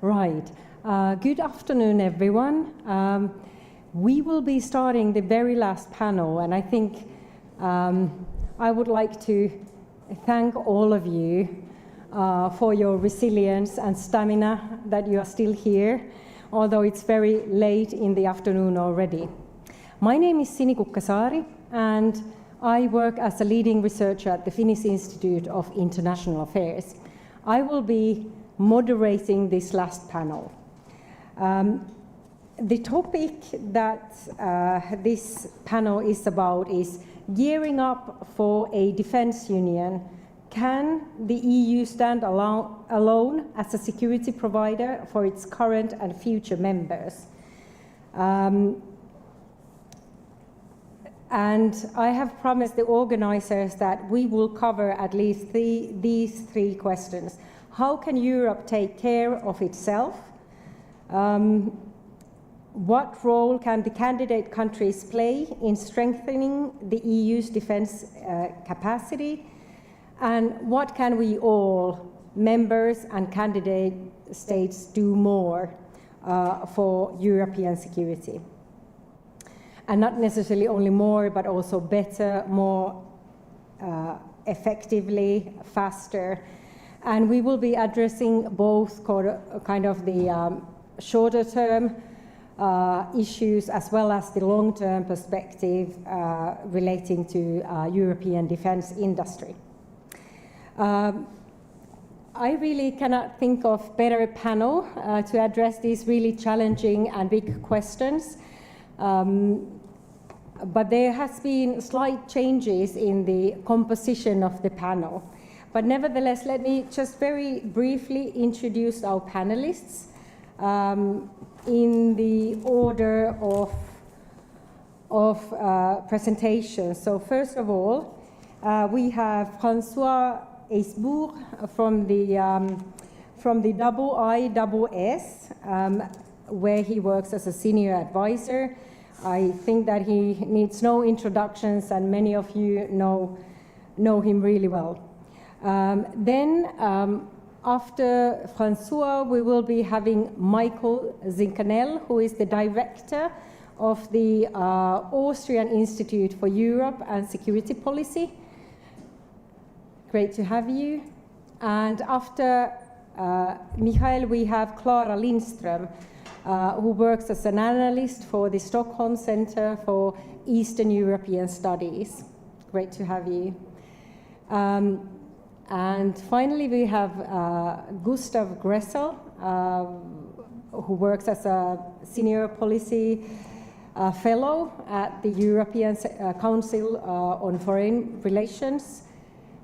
Right. Good afternoon, everyone. We will be starting the very last panel, and I think I would like to thank all of you for your resilience and stamina that you are still here, although it's very late in the afternoon already. My name is Sini Kukkasaari, and I work as a leading researcher at the Finnish Institute of International Affairs. I will be moderating this last panel. The topic that this panel is about is gearing up for a defense union. Can the EU stand alone as a security provider for its current and future members? And I have promised the organizers that we will cover at least these three questions. How can Europe take care of itself? What role can the candidate countries play in strengthening the EU's defense capacity? And what can we all, members and candidate states, do more for European security? And not necessarily only more, but also better, more effectively, faster. And we will be addressing both kind of the shorter term issues as well as the long-term perspective relating to European defense industry. I really cannot think of better panel to address these really challenging and big questions. But there has been slight changes in the composition of the panel. But nevertheless, let me just very briefly introduce our panelists in the order of presentation. So first of all, we have François Aisbourg from the IISS, where he works as a senior advisor. I think that he needs no introductions, and many of you know him really well. After François, we will be having Michael Zinkanel, who is the director of the Austrian Institute for Europe and Security Policy. Great to have you. And after Michael, we have Clara Lindström, who works as an analyst for the Stockholm Center for Eastern European Studies. Great to have you. And finally, we have Gustav Gressel, who works as a senior policy fellow at the European Council on Foreign Relations.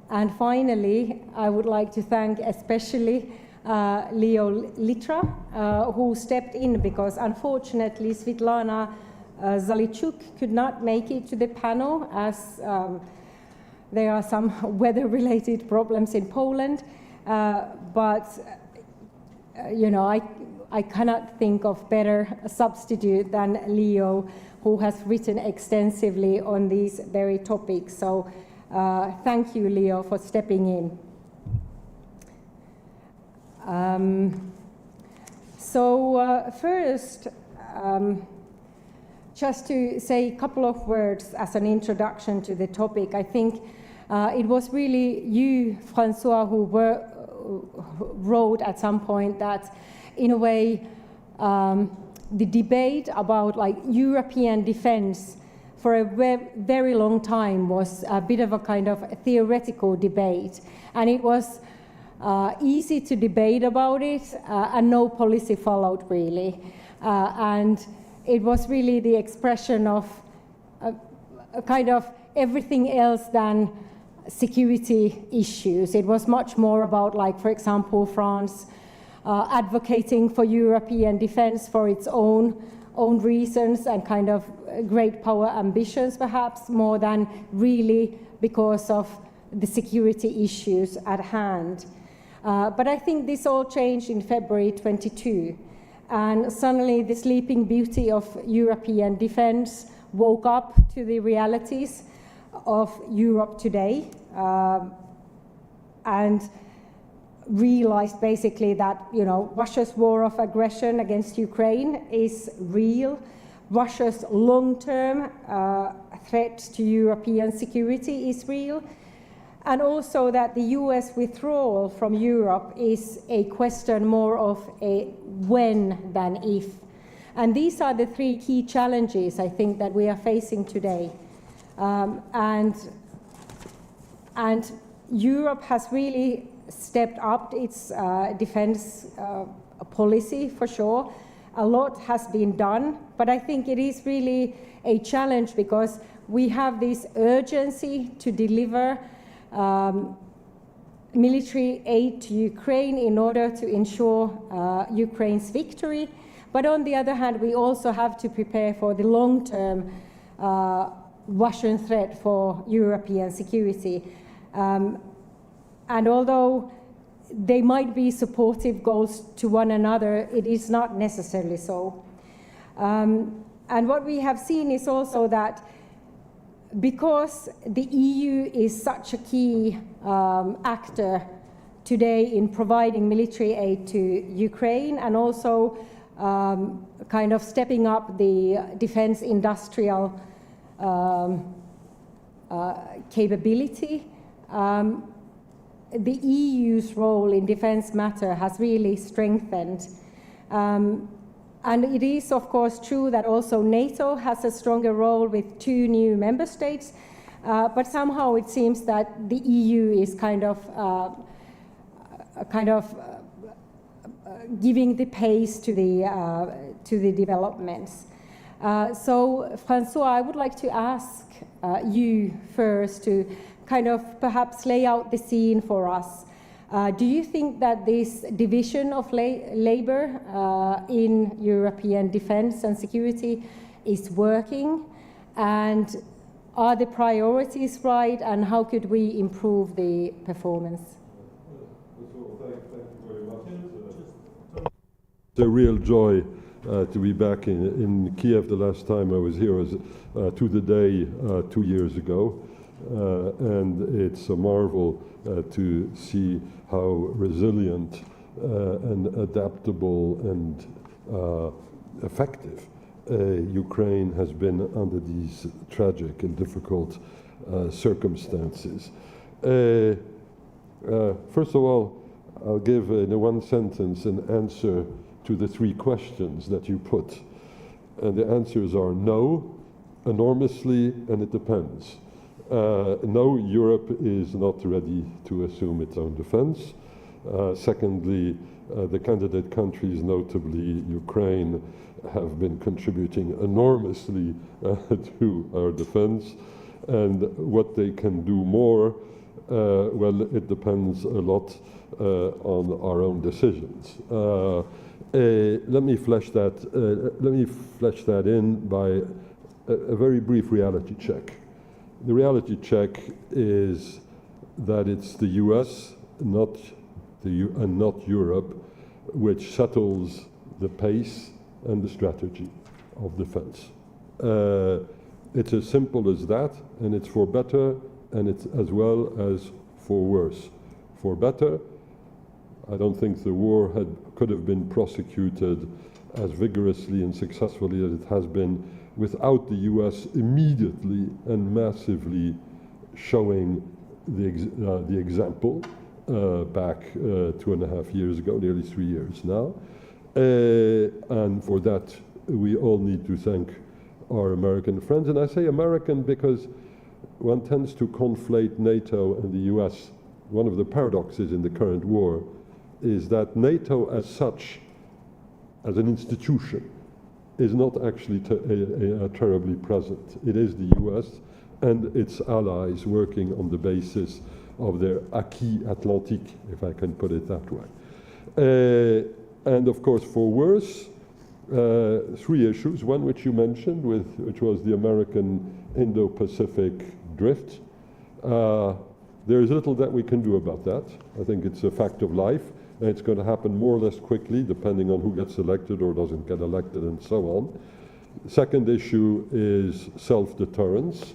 And finally, I would like to thank especially Leo Litra, who stepped in because unfortunately Svitlana Zalichuk could not make it to the panel as there are some weather-related problems in Poland, but you know, I cannot think of better substitute than Leo, who has written extensively on these very topics. So thank you, Leo, for stepping in. First, just to say a couple of words as an introduction to the topic. I think it was really you, François, who wrote at some point that, in a way, the debate about like European defense for a very long time was a bit of a kind of theoretical debate, and it was easy to debate about it, and no policy followed really, and it was really the expression of a kind of everything else than security issues. It was much more about, like, for example, France advocating for European defense for its own reasons and kind of great power ambitions, perhaps, more than really because of the security issues at hand. But I think this all changed in February 22. And suddenly the sleeping beauty of European defense woke up to the realities of Europe today. And realized basically that, you know, Russia's war of aggression against Ukraine is real. Russia's long-term threat to European security is real. And also that the US withdrawal from Europe is a question more of a when than if. And these are the three key challenges, I think, that we are facing today. And Europe has really stepped up its defense policy, for sure. A lot has been done, but I think it is really a challenge because we have this urgency to deliver military aid to Ukraine in order to ensure Ukraine's victory. But on the other hand, we also have to prepare for the long-term Russian threat for European security. And although they might be supportive goals to one another, it is not necessarily so. And what we have seen is also that because the EU is such a key actor today in providing military aid to Ukraine and also kind of stepping up the defense industrial capability, the EU's role in defense matter has really strengthened. And it is, of course, true that also NATO has a stronger role with 2 new member states, but somehow it seems that the EU is kind of giving the pace to the developments. So, Francois, I would like to ask you first to kind of perhaps lay out the scene for us. Do you think that this division of labor in European defense and security is working? And are the priorities right? And how could we improve the performance? It's a real joy to be back in Kiev. The last time I was here was to the day 2 years ago. And it's a marvel to see how resilient and adaptable and effective Ukraine has been under these tragic and difficult circumstances. First of all, I'll give in one sentence an answer to the 3 questions that you put. And the answers are no, enormously, and it depends. No, Europe is not ready to assume its own defense. Secondly, the candidate countries, notably Ukraine, have been contributing enormously to our defense. And what they can do more, well, it depends a lot on our own decisions. Let me flesh that in by a very brief reality check. The reality check is that it's the US, not Europe, which settles the pace and the strategy of defense. It's as simple as that, and it's for better, and it's as well as for worse. For better, I don't think the war could have been prosecuted as vigorously and successfully as it has been without the US immediately and massively showing the example back 2.5 years ago, nearly 3 years now. And for that, we all need to thank our American friends. And I say American because one tends to conflate NATO and the US. One of the paradoxes in the current war is that NATO as such, as an institution, is not actually terribly present. It is the US and its allies working on the basis of their acquis atlantique, if I can put it that way. And of course, for worse, 3 issues. One which you mentioned, which was the American Indo-Pacific drift. There is little that we can do about that. I think it's a fact of life. And it's going to happen more or less quickly, depending on who gets elected or doesn't get elected and so on. Second issue is self-deterrence,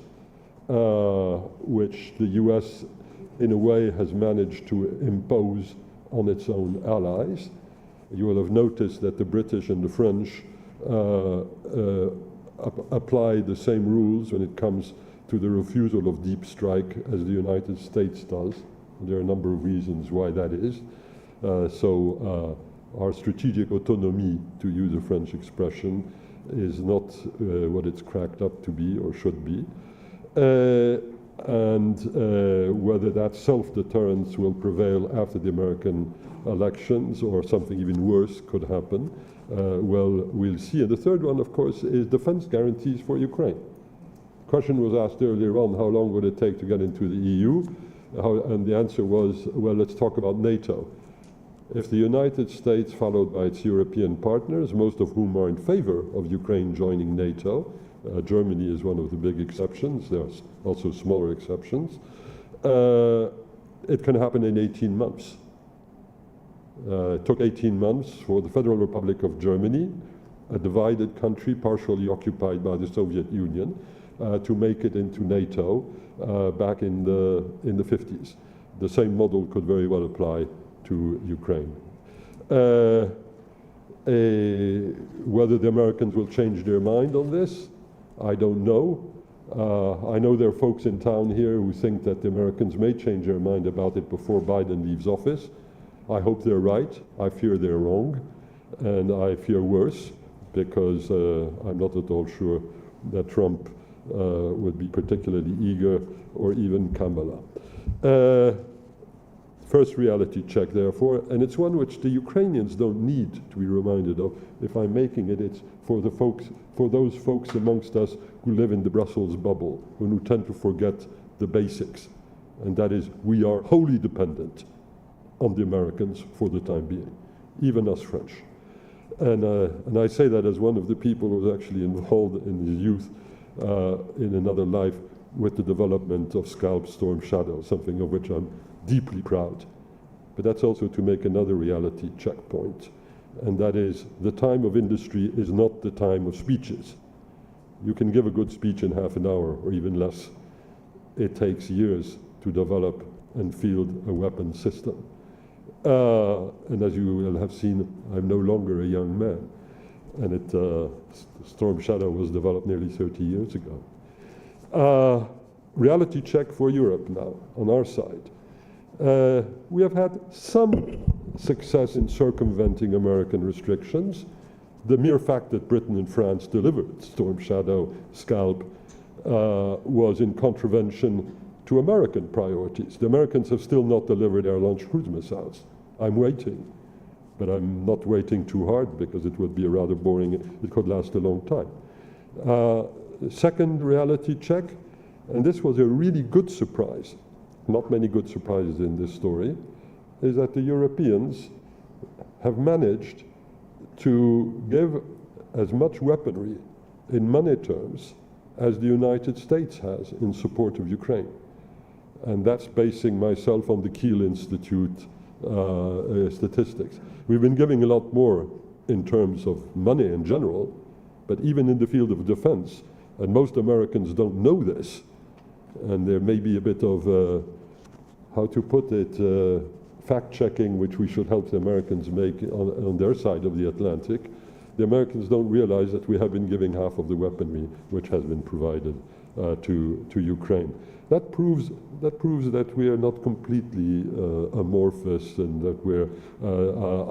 which the US, in a way, has managed to impose on its own allies. You will have noticed that the British and the French apply the same rules when it comes to the refusal of deep strike as the United States does. There are a number of reasons why that is. Our strategic autonomy, to use a French expression, is not what it's cracked up to be or should be. Whether that self-deterrence will prevail after the American elections or something even worse could happen, well, we'll see. And the third one, of course, is defense guarantees for Ukraine. The question was asked earlier on, how long would it take to get into the EU? And the answer was, well, let's talk about NATO. If the United States, followed by its European partners, most of whom are in favor of Ukraine joining NATO, Germany is one of the big exceptions, there's also smaller exceptions, it can happen in 18 months. It took 18 months for the Federal Republic of Germany, a divided country partially occupied by the Soviet Union, to make it into NATO back in the 50s. The same model could very well apply to Ukraine. Whether the Americans will change their mind on this, I don't know. I know there are folks in town here who think that the Americans may change their mind about it before Biden leaves office. I hope they're right. I fear they're wrong. And I fear worse, because I'm not at all sure that Trump would be particularly eager, or even Kamala. First reality check, therefore, and it's one which the Ukrainians don't need to be reminded of. If I'm making it, it's for those folks amongst us who live in the Brussels bubble, who tend to forget the basics, and that is, we are wholly dependent on the Americans for the time being, even us French. And I say that as one of the people who was actually involved in his youth in another life with the development of Scalp Storm Shadow, something of which I'm deeply proud. But that's also to make another reality checkpoint, and that is, the time of industry is not the time of speeches. You can give a good speech in half an hour or even less. It takes years to develop and field a weapon system. And as you will have seen, I'm no longer a young man, and Storm Shadow was developed nearly 30 years ago. Reality check for Europe now, on our side. We have had some success in circumventing American restrictions. The mere fact that Britain and France delivered Storm Shadow, Scalp, was in contravention to American priorities. The Americans have still not delivered air-launched cruise missiles. I'm waiting, but I'm not waiting too hard, because it would be rather boring. It could last a long time. Second reality check, and this was a really good surprise, not many good surprises in this story, is that the Europeans have managed to give as much weaponry in money terms as the United States has in support of Ukraine. And that's basing myself on the Kiel Institute statistics. We've been giving a lot more in terms of money in general, but even in the field of defense, and most Americans don't know this, and there may be a bit of, how to put it, fact-checking, which we should help the Americans make on their side of the Atlantic. The Americans don't realize that we have been giving half of the weaponry which has been provided to Ukraine. That proves that we are not completely amorphous, and that we're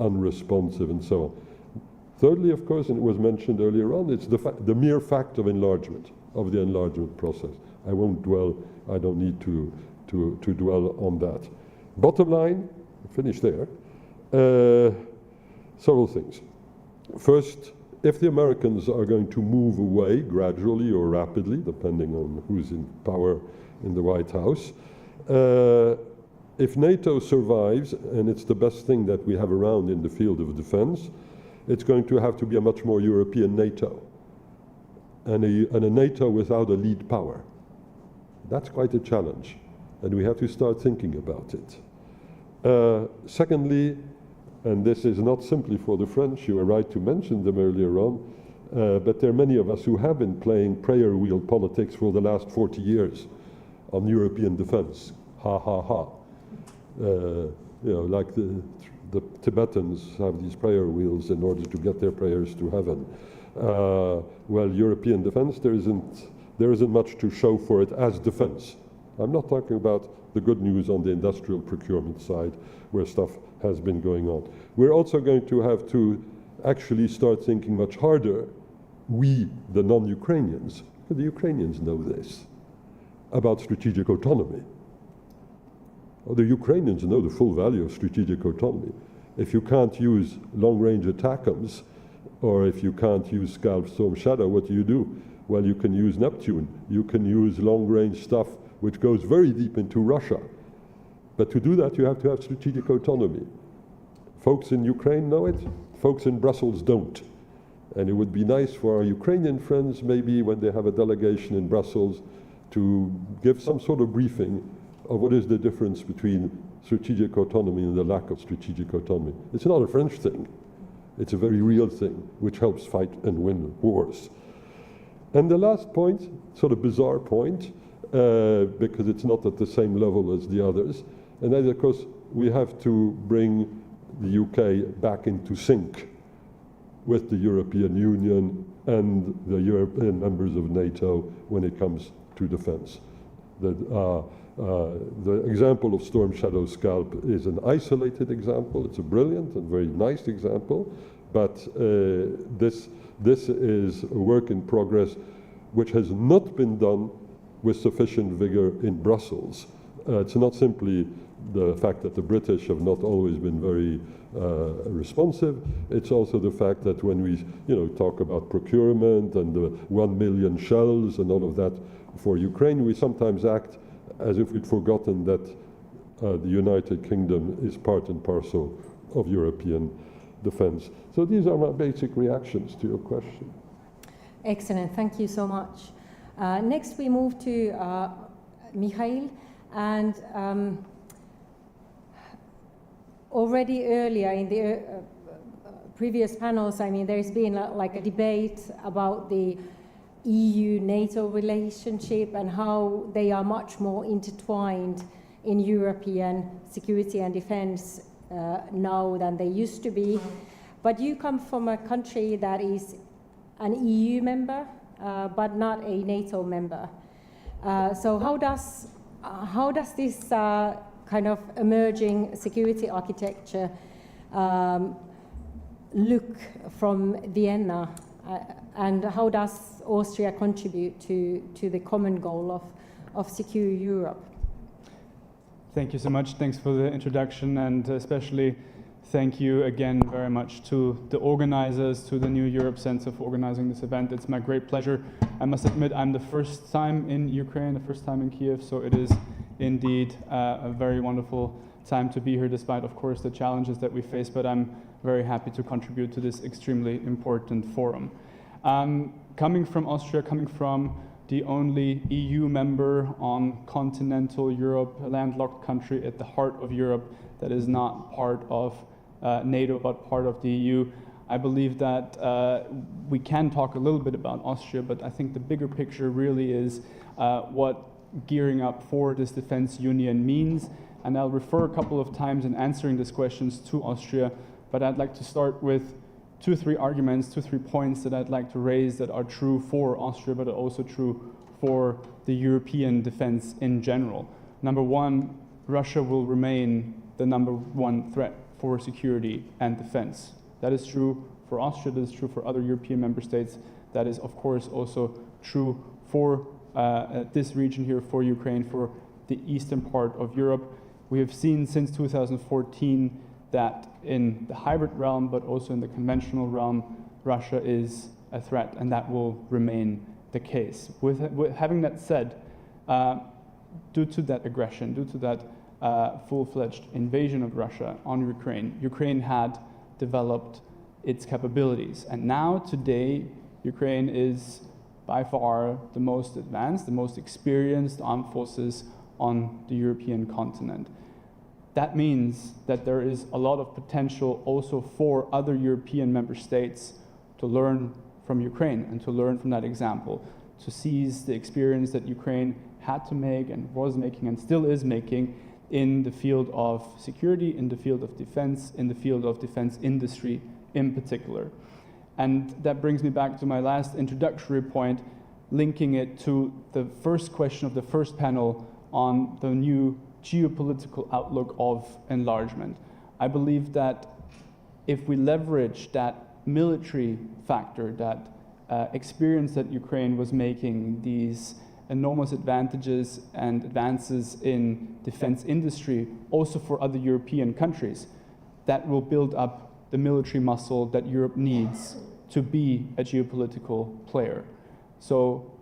unresponsive and so on. Thirdly, of course, and it was mentioned earlier on, it's the mere fact of enlargement, of the enlargement process. I won't dwell, I don't need to dwell on that. Bottom line, finish there, several things. First, if the Americans are going to move away gradually or rapidly, depending on who's in power in the White House, if NATO survives, and it's the best thing that we have around in the field of defense, it's going to have to be a much more European NATO, and a NATO without a lead power. That's quite a challenge, and we have to start thinking about it. Secondly, and this is not simply for the French, you were right to mention them earlier on, but there are many of us who have been playing prayer wheel politics for the last 40 years on European defense. Ha, ha, ha. You know, like the the Tibetans have these prayer wheels in order to get their prayers to heaven. Well, European defense, there isn't much to show for it as defense. I'm not talking about the good news on the industrial procurement side, where stuff has been going on. We're also going to have to actually start thinking much harder, we, the non-Ukrainians, because the Ukrainians know this, about strategic autonomy. Well, the Ukrainians know the full value of strategic autonomy. If you can't use long-range ATACMS, or if you can't use Scalp, Storm Shadow, what do? Well, you can use Neptune. You can use long-range stuff which goes very deep into Russia. But to do that, you have to have strategic autonomy. Folks in Ukraine know it, folks in Brussels don't. And it would be nice for our Ukrainian friends, maybe when they have a delegation in Brussels, to give some sort of briefing of what is the difference between strategic autonomy and the lack of strategic autonomy. It's not a French thing. It's a very real thing, which helps fight and win wars. And the last point, sort of bizarre point, because it's not at the same level as the others, and that, of course, we have to bring the UK back into sync with the European Union and the European members of NATO when it comes to defense. The example of Storm Shadow Scalp is an isolated example. It's a brilliant and very nice example, but this is a work in progress which has not been done with sufficient vigor in Brussels. It's not simply the fact that the British have not always been very responsive. It's also the fact that when we talk about procurement and the 1 million shells and all of that for Ukraine, we sometimes act as if we'd forgotten that the United Kingdom is part and parcel of European defense. So these are my basic reactions to your question. Excellent, thank you so much. Next we move to Mikhail, and already earlier in the previous panels, I mean, there's been like a debate about the EU-NATO relationship and how they are much more intertwined in European security and defense now than they used to be. But you come from a country that is an EU member, but not a NATO member. So how does this kind of emerging security architecture look from Vienna, and how does Austria contribute to the common goal of secure Europe? Thank you so much. Thanks for the introduction, and especially thank you again very much to the organizers, to the New Europe Center for organizing this event. It's my great pleasure. I must admit, I'm the first time in Ukraine, the first time in Kiev, so it is indeed a very wonderful time to be here, despite, of course, the challenges that we face, but I'm very happy to contribute to this extremely important forum. Coming from Austria, coming from the only EU member on continental Europe, a landlocked country at the heart of Europe that is not part of NATO but part of the EU, I believe that we can talk a little bit about Austria, but I think the bigger picture really is what gearing up for this defense union means. And I'll refer a couple of times in answering these questions to Austria, but I'd like to start with two, three points that I'd like to raise that are true for Austria, but are also true for the European defense in general. Number one, Russia will remain the number one threat for security and defense. That is true for Austria, that is true for other European member states. That is, of course, also true for this region here, for Ukraine, for the eastern part of Europe. We have seen since 2014 that in the hybrid realm, but also in the conventional realm, Russia is a threat, and that will remain the case. With having that said, due to that aggression, due to that full-fledged invasion of Russia on Ukraine, Ukraine had developed its capabilities. And now, today, Ukraine is by far the most advanced, the most experienced armed forces on the European continent. That means that there is a lot of potential also for other European member states to learn from Ukraine and to learn from that example, to seize the experience that Ukraine had to make and was making and still is making in the field of security, in the field of defense, in the field of defense industry in particular. And that brings me back to my last introductory point, linking it to the first question of the first panel on the new geopolitical outlook of enlargement. I believe that if we leverage that military factor, that experience that Ukraine was making, these enormous advantages and advances in defense industry, also for other European countries, that will build up the military muscle that Europe needs to be a geopolitical player. So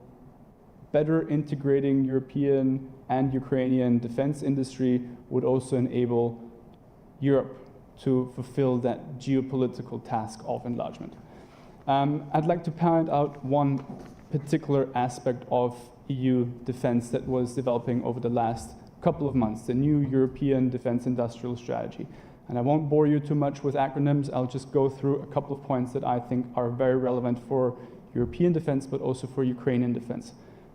better integrating European and Ukrainian defense industry would also enable Europe to fulfill that geopolitical task of enlargement. I'd like to point out one particular aspect of EU defense that was developing over the last couple of months, the new European Defense Industrial Strategy. And I won't bore you too much with acronyms. I'll just go through a couple of points that I think are very relevant for European defense, but also for Ukrainian defense.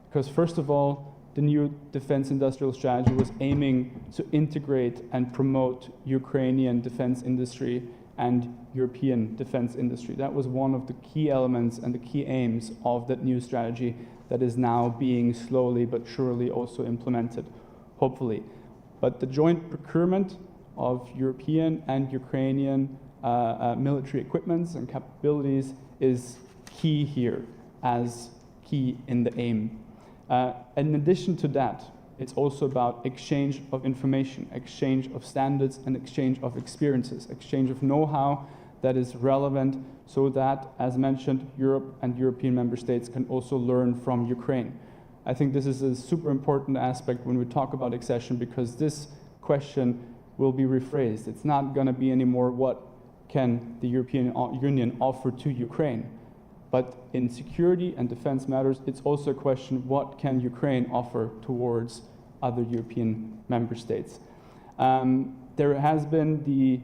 Because first of all, the new Defense Industrial Strategy was aiming to integrate and promote Ukrainian defense industry and European defense industry. That was one of the key elements and the key aims of that new strategy that is now being slowly but surely also implemented, hopefully. But the joint procurement of European and Ukrainian military equipments and capabilities is key here, as key in the aim. In addition to that, it's also about exchange of information, exchange of standards, and exchange of experiences, exchange of know-how that is relevant so that, as mentioned, Europe and European member states can also learn from Ukraine. I think this is a super important aspect when we talk about accession, because this question will be rephrased. It's not going to be anymore what can the European Union offer to Ukraine. But in security and defense matters, it's also a question, what can Ukraine offer towards other European member states? There has been the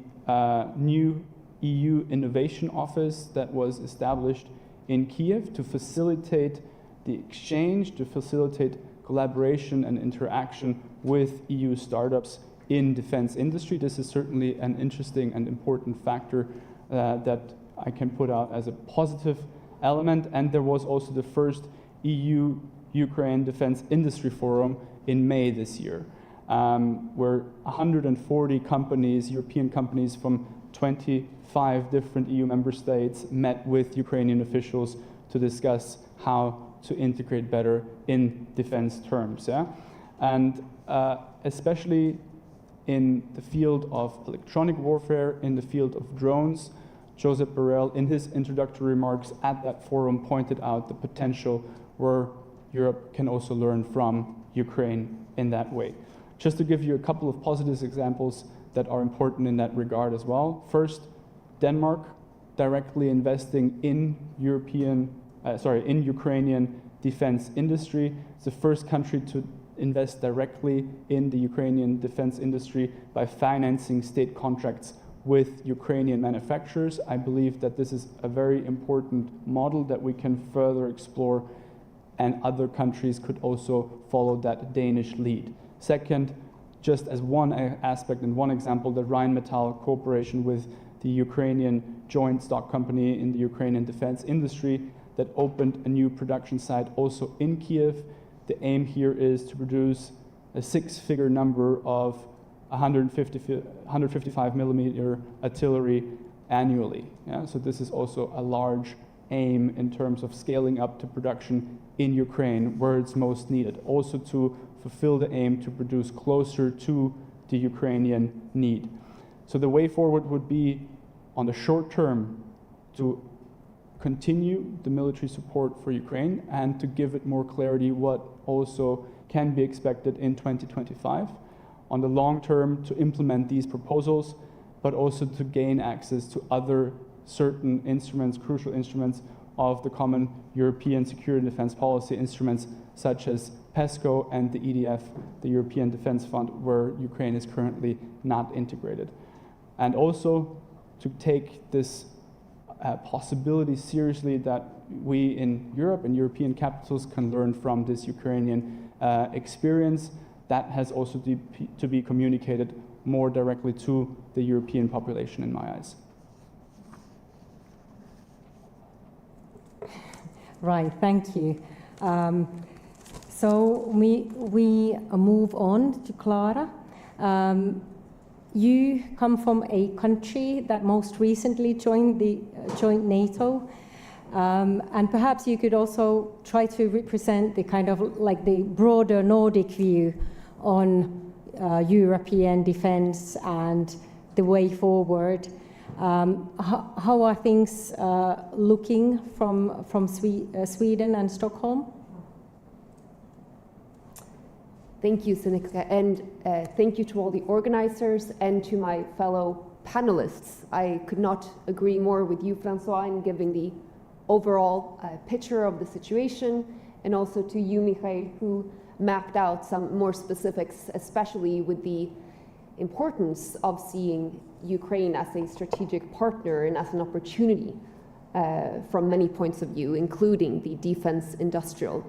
new EU Innovation Office that was established in Kiev to facilitate the exchange, to facilitate collaboration and interaction with EU startups in defense industry. This is certainly an interesting and important factor that I can put out as a positive element. And there was also the first EU-Ukraine Defense Industry Forum in May this year, where 140 companies, European companies from 25 different EU member states met with Ukrainian officials to discuss how to integrate better in defense terms. Yeah? And especially in the field of electronic warfare, in the field of drones, Josep Borrell, in his introductory remarks at that forum, pointed out the potential where Europe can also learn from Ukraine in that way. Just to give you a couple of positive examples that are important in that regard as well. First, Denmark directly investing in in Ukrainian defense industry. It's the first country to invest directly in the Ukrainian defense industry by financing state contracts with Ukrainian manufacturers. I believe that this is a very important model that we can further explore, and other countries could also follow that Danish lead. Second, just as one aspect and one example, the Rheinmetall cooperation with the Ukrainian joint stock company in the Ukrainian defense industry that opened a new production site also in Kiev. The aim here is to produce a six-figure number of 155 millimeter artillery annually. Yeah? So this is also a large aim in terms of scaling up to production in Ukraine where it's most needed. Also to fulfill the aim to produce closer to the Ukrainian need. So the way forward would be, on the short term, to continue the military support for Ukraine and to give it more clarity what also can be expected in 2025. On the long term, to implement these proposals, but also to gain access to other certain instruments, crucial instruments of the common European security and defense policy instruments, such as PESCO and the EDF, the European Defense Fund, where Ukraine is currently not integrated. And also to take this possibility seriously that we in Europe and European capitals can learn from this Ukrainian experience, that has also to be communicated more directly to the European population, in my eyes. Right, thank you. So we move on to Clara. You come from a country that most recently joined NATO, and perhaps you could also try to represent the kind of like the broader Nordic view on European defense and the way forward. How are things looking from Sweden and Stockholm? Thank you, Sinikka, and thank you to all the organizers and to my fellow panelists. I could not agree more with you, Francois, in giving the overall picture of the situation, and also to you, Mikhail, who mapped out some more specifics, especially with the importance of seeing Ukraine as a strategic partner and as an opportunity from many points of view, including the defense industrial.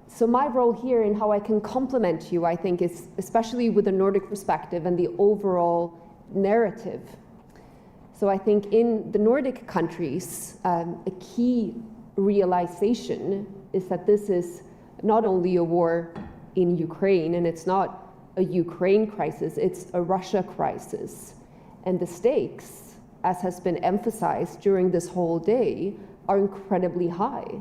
So my role here and how I can complement you, I think, is especially with the Nordic perspective and the overall narrative. So I think in the Nordic countries, a key realization is that this is not only a war in Ukraine, and it's not a Ukraine crisis, it's a Russia crisis. And the stakes, as has been emphasized during this whole day, are incredibly high.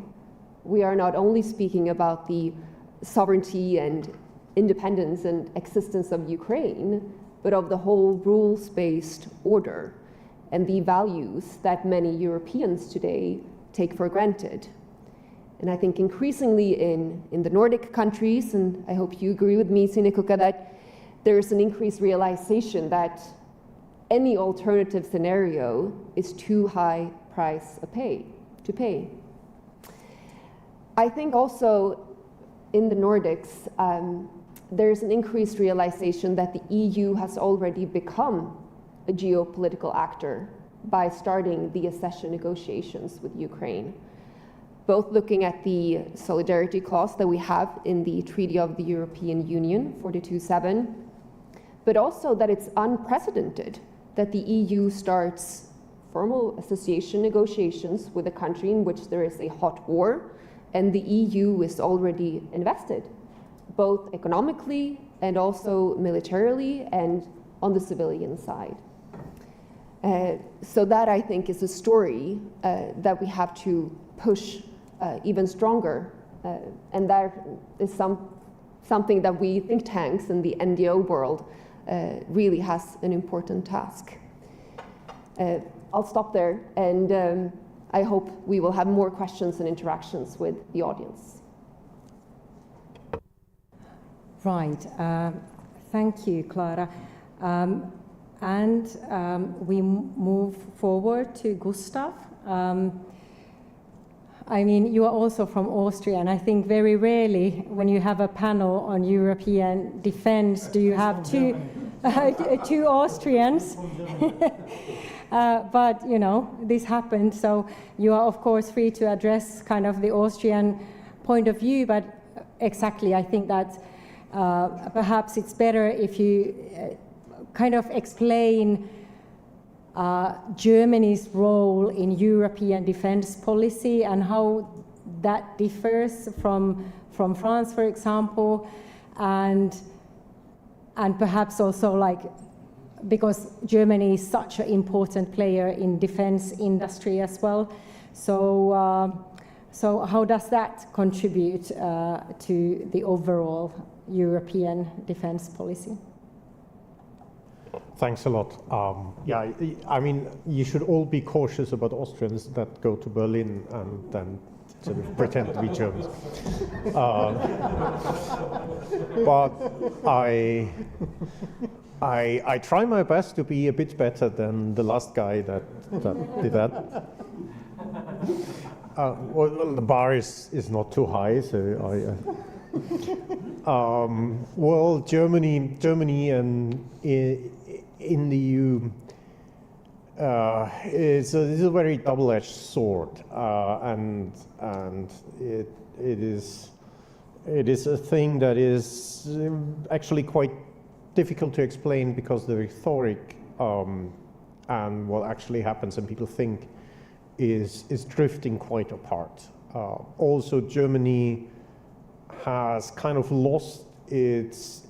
We are not only speaking about the sovereignty and independence and existence of Ukraine, but of the whole rules-based order and the values that many Europeans today take for granted. And I think increasingly in the Nordic countries, and I hope you agree with me, Sinikka, that there's an increased realization that any alternative scenario is too high price to pay. I think also in the Nordics, there's an increased realization that the EU has already become a geopolitical actor by starting the accession negotiations with Ukraine, both looking at the solidarity clause that we have in the Treaty of the European Union, 42.7, but also that it's unprecedented that the EU starts formal association negotiations with a country in which there is a hot war, and the EU is already invested, both economically and also militarily and on the civilian side. So that, I think, is a story that we have to push even stronger. And that is something that we think tanks in the NGO world really has an important task. I'll stop there, and I hope we will have more questions and interactions with the audience. Right. Thank you, Clara. We move forward to Gustav. I mean, you are also from Austria, and I think very rarely when you have a panel on European defense do you have two Austrians. But, you know, this happened, so you are, of course, free to address kind of the Austrian point of view, but exactly, I think that perhaps it's better if you kind of explain Germany's role in European defense policy and how that differs from France, for example, and perhaps also like, because Germany is such an important player in defense industry as well. So, so how does that contribute to the overall European defense policy? Thanks a lot. Yeah, I mean, you should all be cautious about Austrians that go to Berlin and then sort of pretend to be Germans. But I try my best to be a bit better than the last guy that did that. Well, the bar is not too high, so well, Germany and in the EU is a very double-edged sword, and it is it is a thing that is actually quite difficult to explain because the rhetoric and what actually happens and people think is drifting quite apart. Also, Germany has kind of lost its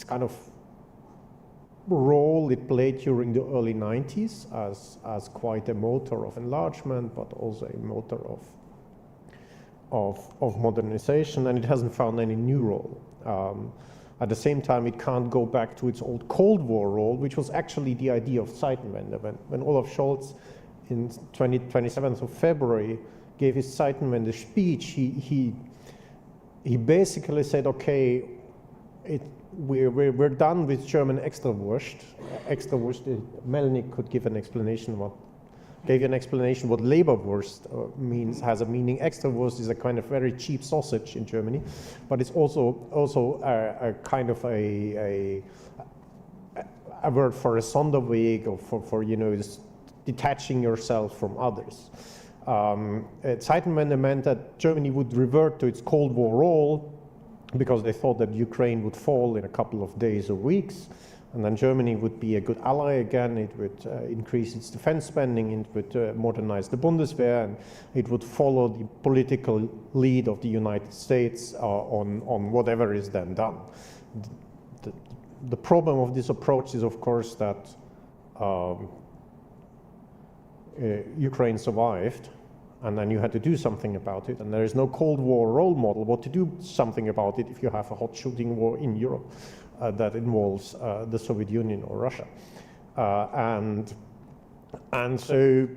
kind of role it played during the early 90s as quite a motor of enlargement, but also a motor of modernization, and it hasn't found any new role. At the same time, it can't go back to its old Cold War role, which was actually the idea of Zeitenwende. When Olaf Scholz in 27th of February gave his Zeitenwende speech, he basically said, okay, we're done with German Extrawurst. Melnik could give an explanation what Leberwurst means, has a meaning. Extrawurst is a kind of very cheap sausage in Germany, but it's also a kind of a word for a Sonderweg, or for just detaching yourself from others. Zeitenwende meant that Germany would revert to its Cold War role because they thought that Ukraine would fall in a couple of days or weeks, and then Germany would be a good ally again. It would increase its defense spending, it would modernize the Bundeswehr, and it would follow the political lead of the United States on whatever is then done. The problem of this approach is, of course, that Ukraine survived, and then you had to do something about it, and there is no Cold War role model what to do something about it if you have a hot shooting war in Europe that involves the Soviet Union or Russia. And so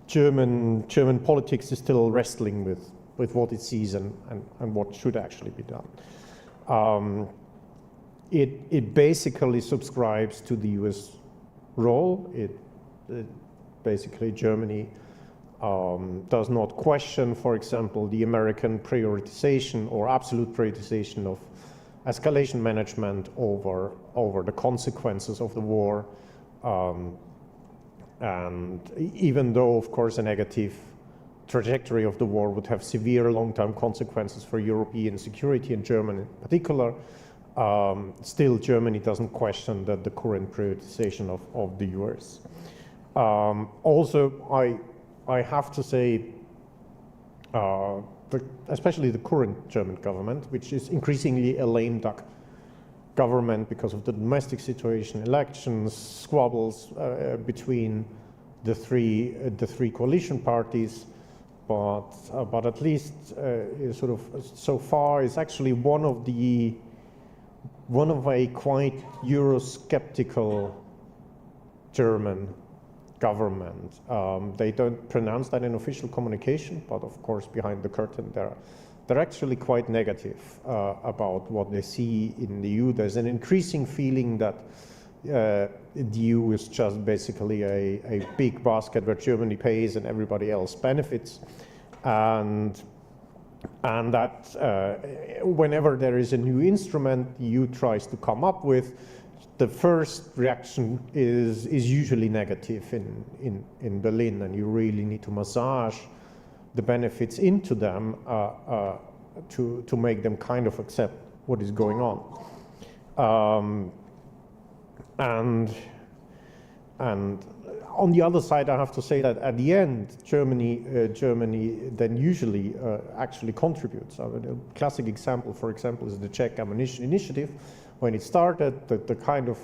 German politics is still wrestling with what it sees and what should actually be done. It basically subscribes to the US role. Basically Germany does not question, for example, the American prioritization or absolute prioritization of escalation management over the consequences of the war. And even though, of course, a negative trajectory of the war would have severe long-term consequences for European security and Germany in particular, still Germany doesn't question the current prioritization of the US. Also, I have to say, especially the current German government, which is increasingly a lame duck government because of the domestic situation, elections, squabbles between the three coalition parties, but at least sort of so far is actually one of a quite Eurosceptical German government. They don't pronounce that in official communication, but of course behind the curtain they're actually quite negative about what they see in the EU. There's an increasing feeling that the EU is just basically a big basket where Germany pays and everybody else benefits, and that whenever there is a new instrument the EU tries to come up with, the first reaction is usually negative in Berlin, and you really need to massage the benefits into them to make them kind of accept what is going on. And on the other side, I have to say that at the end, Germany then usually actually contributes. A classic example, for example, is the Czech ammunition initiative. When it started, the kind of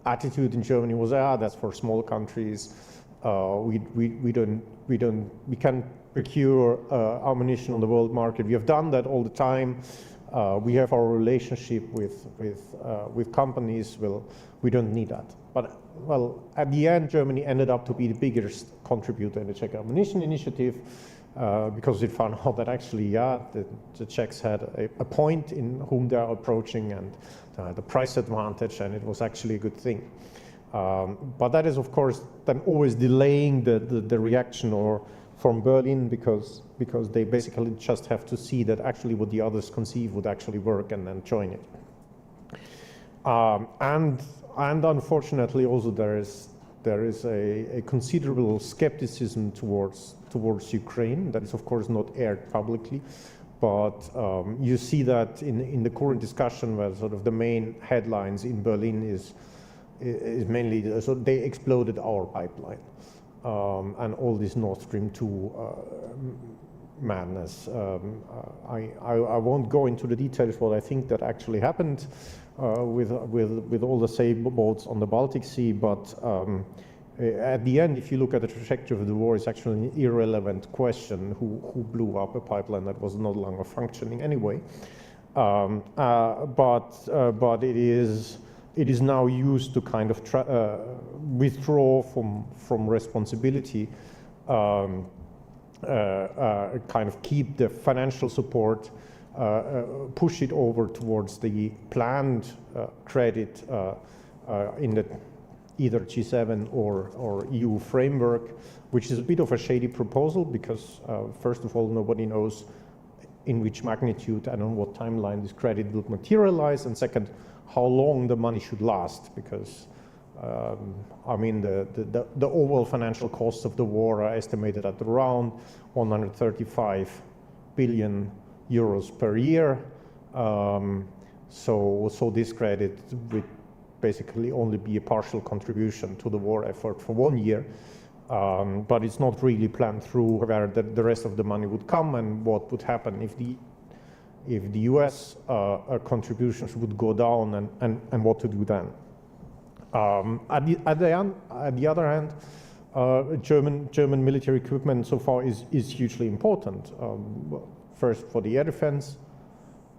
attitude in Germany was, that's for small countries. We can procure ammunition on the world market. We have done that all the time. We have our relationship with companies. Well, we don't need that. But well, at the end, Germany ended up to be the biggest contributor in the Czech ammunition initiative. Because it found out that actually, the Czechs had a point in whom they are approaching and the price advantage, and it was actually a good thing. But that is, of course, then always delaying the reaction or from Berlin because they basically just have to see that actually what the others conceive would actually work and then join it. And unfortunately, also there is a considerable skepticism towards Ukraine that is, of course, not aired publicly, you see that in the current discussion, where sort of the main headlines in Berlin is mainly, so they exploded our pipeline, and all this Nord Stream 2 madness. I won't go into the details what I think that actually happened with all the sailboats on the Baltic Sea, but at the end, if you look at the trajectory of the war, it's actually an irrelevant question who blew up a pipeline that was no longer functioning anyway. But it is now used to kind of withdraw from responsibility, kind of keep the financial support, push it over towards the planned credit in the either G7 or EU framework, which is a bit of a shady proposal because, first of all, nobody knows in which magnitude and on what timeline this credit will materialize, and second, how long the money should last, because I mean, the overall financial costs of the war are estimated at around 135 billion euros per year. So this credit would basically only be a partial contribution to the war effort for 1 year, but it's not really planned through where the rest of the money would come and what would happen if the US contributions would go down and what to do then. At the other hand, German military equipment so far is hugely important. First, for the air defense.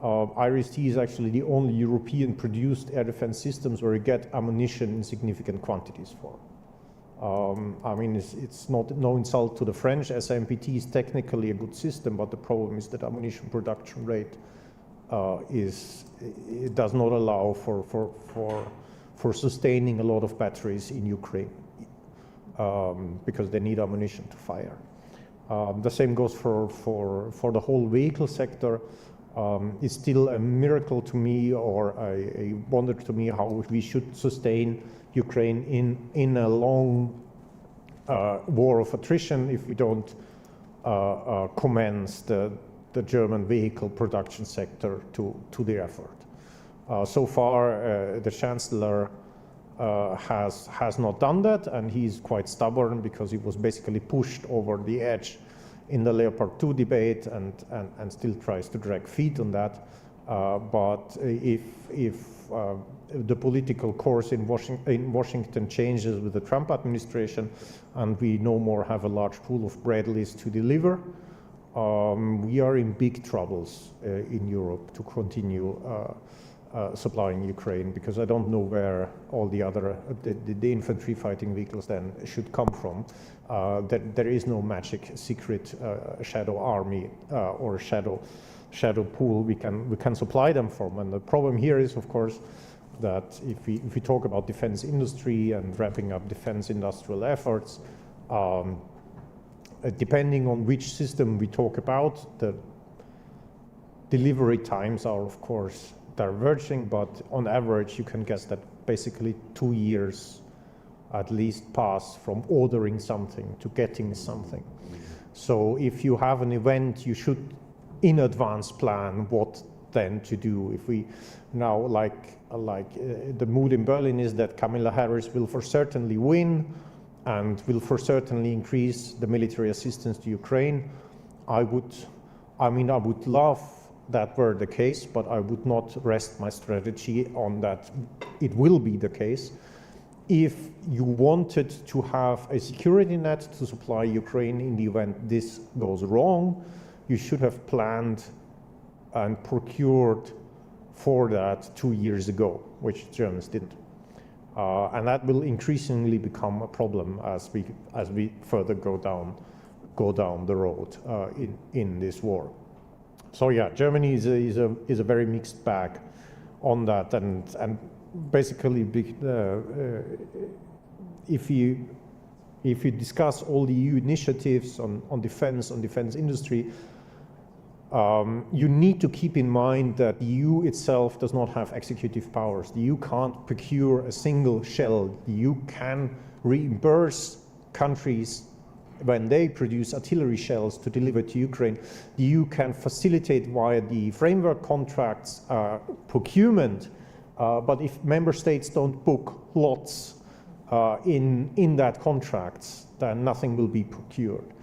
IRIS-T is actually the only European-produced air defense systems where you get ammunition in significant quantities for. I mean, it's no insult to the French. SAMPT is technically a good system, but the problem is that ammunition production rate it does not allow for sustaining a lot of batteries in Ukraine because they need ammunition to fire. The same goes for the whole vehicle sector. It's still a miracle to me, or a wonder to me, how we should sustain Ukraine in a long war of attrition if we don't commence the German vehicle production sector to the effort. So far, the Chancellor has not done that, and he's quite stubborn because he was basically pushed over the edge in the Leopard 2 debate and still tries to drag feet on that. But if the political course in Washington changes with the Trump administration and we no more have a large pool of Bradleys to deliver, we are in big troubles in Europe to continue supplying Ukraine, because I don't know where all the other the infantry fighting vehicles then should come from. There is no magic secret shadow army or shadow pool we can supply them from. And the problem here is, of course, that if we talk about defense industry and ramping up defense industrial efforts, depending on which system we talk about, the delivery times are, of course, diverging, but on average you can guess that basically 2 years at least pass from ordering something to getting something. So if you have an event, you should in advance plan what then to do. If we now, like the mood in Berlin is that Kamala Harris will for certainly win and will for certainly increase the military assistance to Ukraine. I would love that were the case, but I would not rest my strategy on that it will be the case. If you wanted to have a security net to supply Ukraine in the event this goes wrong, you should have planned and procured for that 2 years ago, which Germans didn't. And that will increasingly become a problem as we further go down the road in this war. So yeah, Germany is a very mixed bag on that, and basically if you discuss all the EU initiatives on defense industry, you need to keep in mind that the EU itself does not have executive powers. The EU can't procure a single shell. The EU can reimburse countries when they produce artillery shells to deliver to Ukraine, the EU can facilitate via the framework contracts procurement, but if member states don't book lots in that contracts, then nothing will be procured.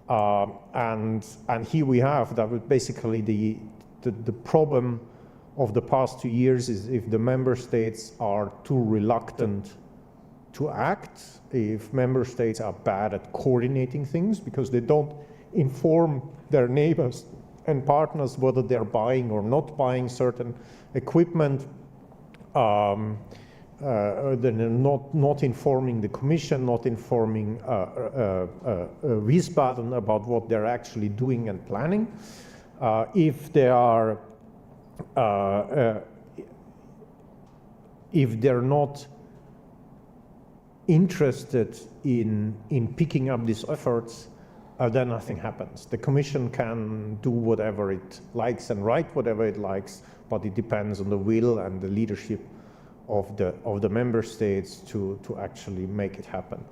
And here we have that basically the problem of the past 2 years is if the member states are too reluctant to act, if member states are bad at coordinating things because they don't inform their neighbors and partners whether they're buying or not buying certain equipment, then not informing the Commission, not informing Wiesbaden about what they're actually doing and planning. If they're not interested in picking up these efforts, then nothing happens. The Commission can do whatever it likes and write whatever it likes, but it depends on the will and the leadership of the member states to actually make it happen.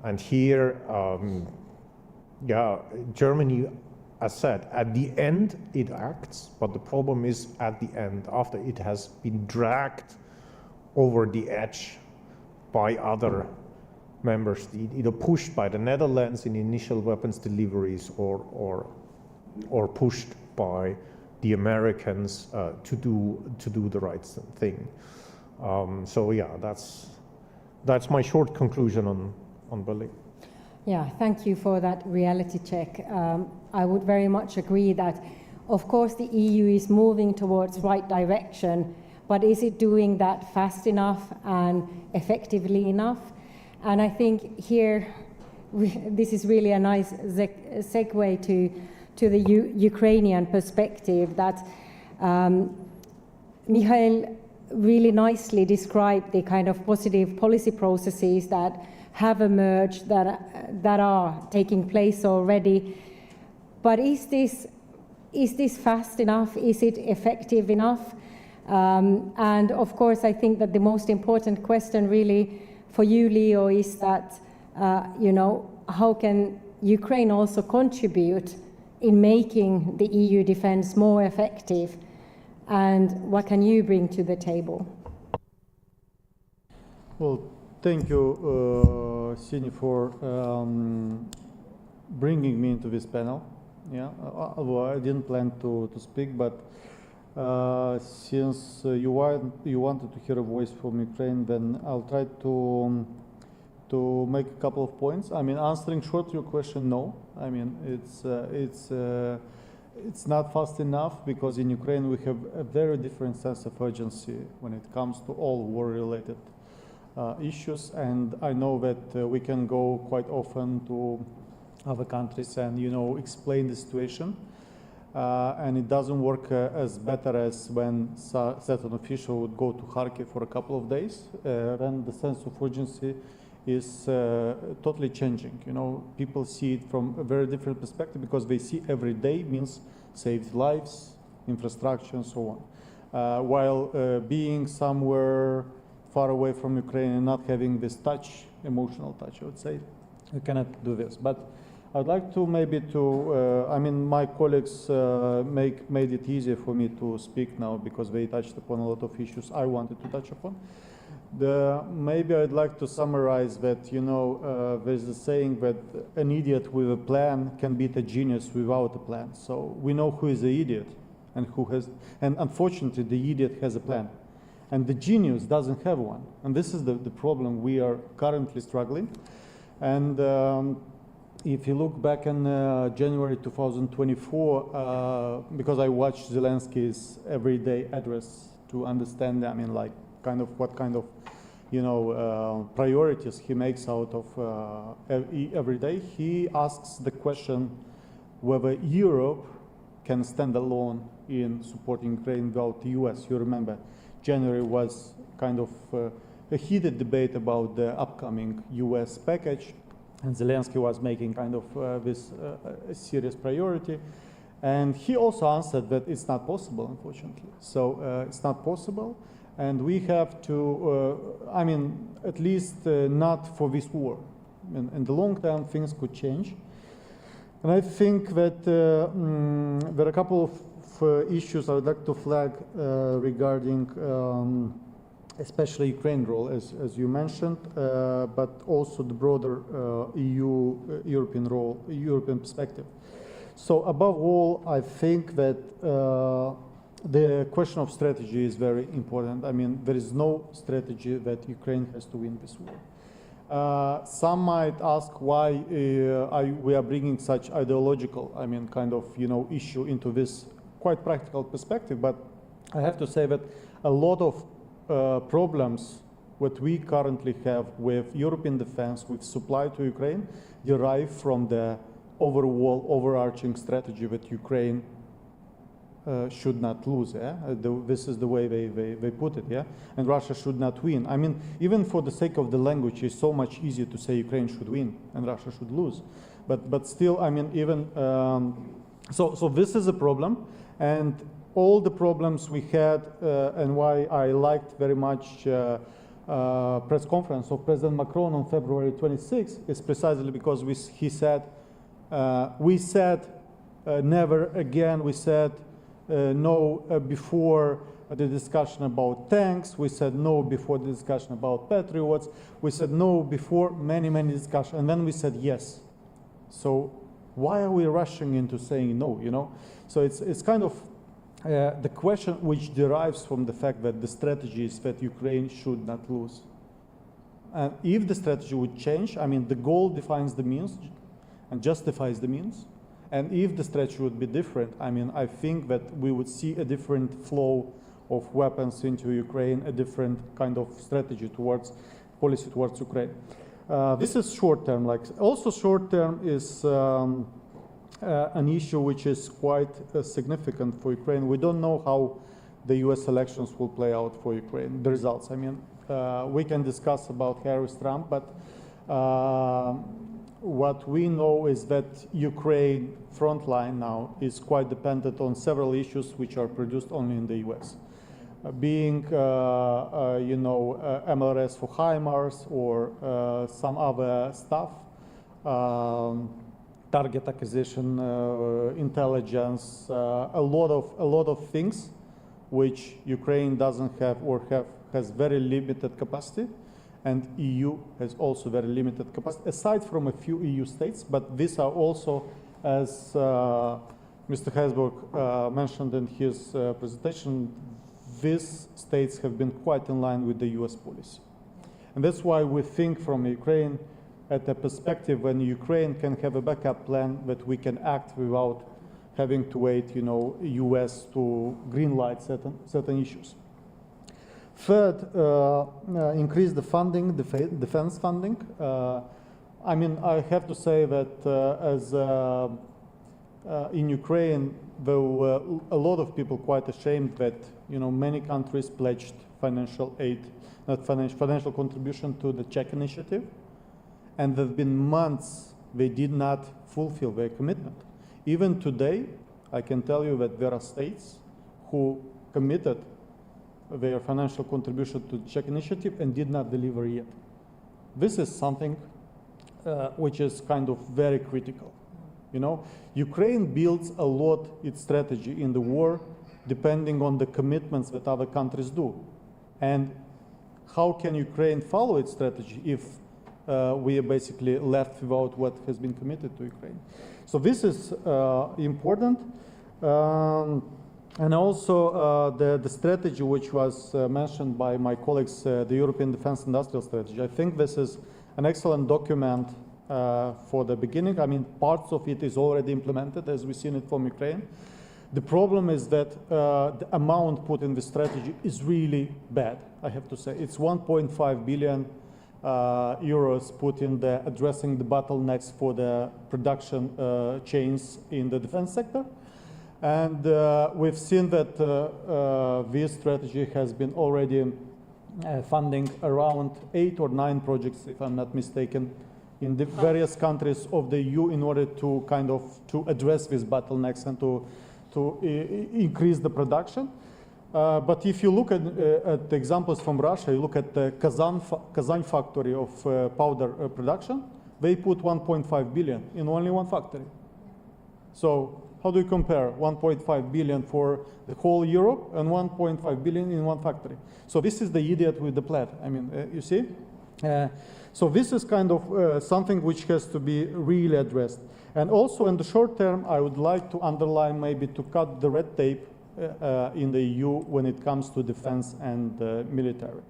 And here, Germany, as said, at the end it acts, but the problem is at the end, after it has been dragged over the edge by other members, either pushed by the Netherlands in initial weapons deliveries or pushed by the Americans to do the right thing. So yeah, that's my short conclusion on Berlin. Yeah, thank you for that reality check. I would very much agree that, of course, the EU is moving towards right direction, but is it doing that fast enough and effectively enough? And I think here, this is really a nice segue to the Ukrainian perspective that Mikhail really nicely described the kind of positive policy processes that have emerged, that are taking place already. But is this fast enough? Is it effective enough? And of course, I think that the most important question really for you, Leo, is that, how can Ukraine also contribute in making the EU defense more effective? And what can you bring to the table? Well, thank you, Sini, for bringing me into this panel. Yeah, although I didn't plan to speak, but since you wanted to hear a voice from Ukraine, then I'll try to make a couple of points. I mean, answering short to your question, no. I mean, it's not fast enough because in Ukraine we have a very different sense of urgency when it comes to all war-related issues, and I know that we can go quite often to other countries and explain the situation, and it doesn't work as better as when certain official would go to Kharkiv for a couple of days. Then the sense of urgency is totally changing. People see it from a very different perspective because they see every day means saved lives, infrastructure, and so on. While being somewhere far away from Ukraine and not having this touch, emotional touch, I would say, you cannot do this. But I'd like to my colleagues made it easier for me to speak now because they touched upon a lot of issues I wanted to touch upon. Maybe I'd like to summarize that, there's a saying that an idiot with a plan can beat a genius without a plan. So we know who is the idiot and and unfortunately the idiot has a plan. And the genius doesn't have one. And this is the problem we are currently struggling. And if you look back in January 2024, because I watched Zelensky's everyday address to understand, what kind of priorities he makes out of every day, he asks the question whether Europe can stand alone in supporting Ukraine without the US. You remember, January was kind of a heated debate about the upcoming US package, and Zelensky was making kind of this a serious priority. And he also answered that it's not possible, unfortunately. So it's not possible, and we have to, at least not for this war. In the long term, things could change. And I think that there are a couple of issues I would like to flag regarding especially Ukraine role, as you mentioned, but also the broader European role, European perspective. So above all, I think that the question of strategy is very important. I mean, there is no strategy that Ukraine has to win this war. Some might ask why we are bringing such ideological, I mean, kind of, issue into this quite practical perspective. But I have to say that a lot of problems what we currently have with European defense, with supply to Ukraine, derive from the overall overarching strategy that Ukraine should not lose. Yeah? This is the way they put it. Yeah, and Russia should not win. I mean, even for the sake of the language, it's so much easier to say Ukraine should win and Russia should lose. But still, I mean, even so this is a problem, and all the problems we had, and why I liked very much press conference of President Macron on February 26 is precisely because he said, we said never again, we said no before the discussion about tanks, we said no before the discussion about Patriots, we said no before many discussions, and then we said yes. So why are we rushing into saying no, So it's kind of the question which derives from the fact that the strategy is that Ukraine should not lose. And if the strategy would change, I mean, the goal defines the means and justifies the means. And if the strategy would be different, I mean, I think that we would see a different flow of weapons into Ukraine, a different kind of strategy towards, policy towards Ukraine. This is short term. Also short term is an issue which is quite significant for Ukraine. We don't know how the US elections will play out for Ukraine, the results. I mean, we can discuss about Harris-Trump, but what we know is that Ukraine front line now is quite dependent on several issues which are produced only in the US. Being, MLRS for HIMARS or some other stuff, target acquisition, intelligence, a lot of things which Ukraine doesn't have or has very limited capacity, and EU has also very limited capacity, aside from a few EU states, but these are also, as Mr. Heisberg mentioned in his presentation, these states have been quite in line with the US policy. And that's why we think from Ukraine at a perspective when Ukraine can have a backup plan that we can act without having to wait, US to green light certain issues. Third, increase the funding, defense funding. I mean, I have to say that as in Ukraine, there were a lot of people quite ashamed that, many countries pledged financial aid, not financial contribution to the Czech initiative. And there have been months they did not fulfill their commitment. Even today, I can tell you that there are states who committed their financial contribution to the Czech initiative and did not deliver yet. This is something which is kind of very critical. Ukraine builds a lot its strategy in the war depending on the commitments that other countries do. And how can Ukraine follow its strategy if we are basically left without what has been committed to Ukraine? So this is important. And also the strategy which was mentioned by my colleagues, the European Defense Industrial Strategy. I think this is an excellent document for the beginning. I mean, parts of it is already implemented as we've seen it from Ukraine. The problem is that the amount put in the strategy is really bad, I have to say. It's 1.5 billion euros put in the addressing the bottlenecks for the production chains in the defense sector. And we've seen that this strategy has been already funding around 8 or 9 projects, if I'm not mistaken, in the various countries of the EU in order to to address these bottlenecks and to increase the production. But if you look at the examples from Russia, you look at the Kazan factory of powder production, they put 1.5 billion in only one factory. So how do you compare 1.5 billion for the whole Europe and 1.5 billion in one factory? So this is the idiot with the plaid. I mean, you see? So this is kind of something which has to be really addressed. And also in the short term, I would like to underline maybe to cut the red tape in the EU when it comes to defense and military.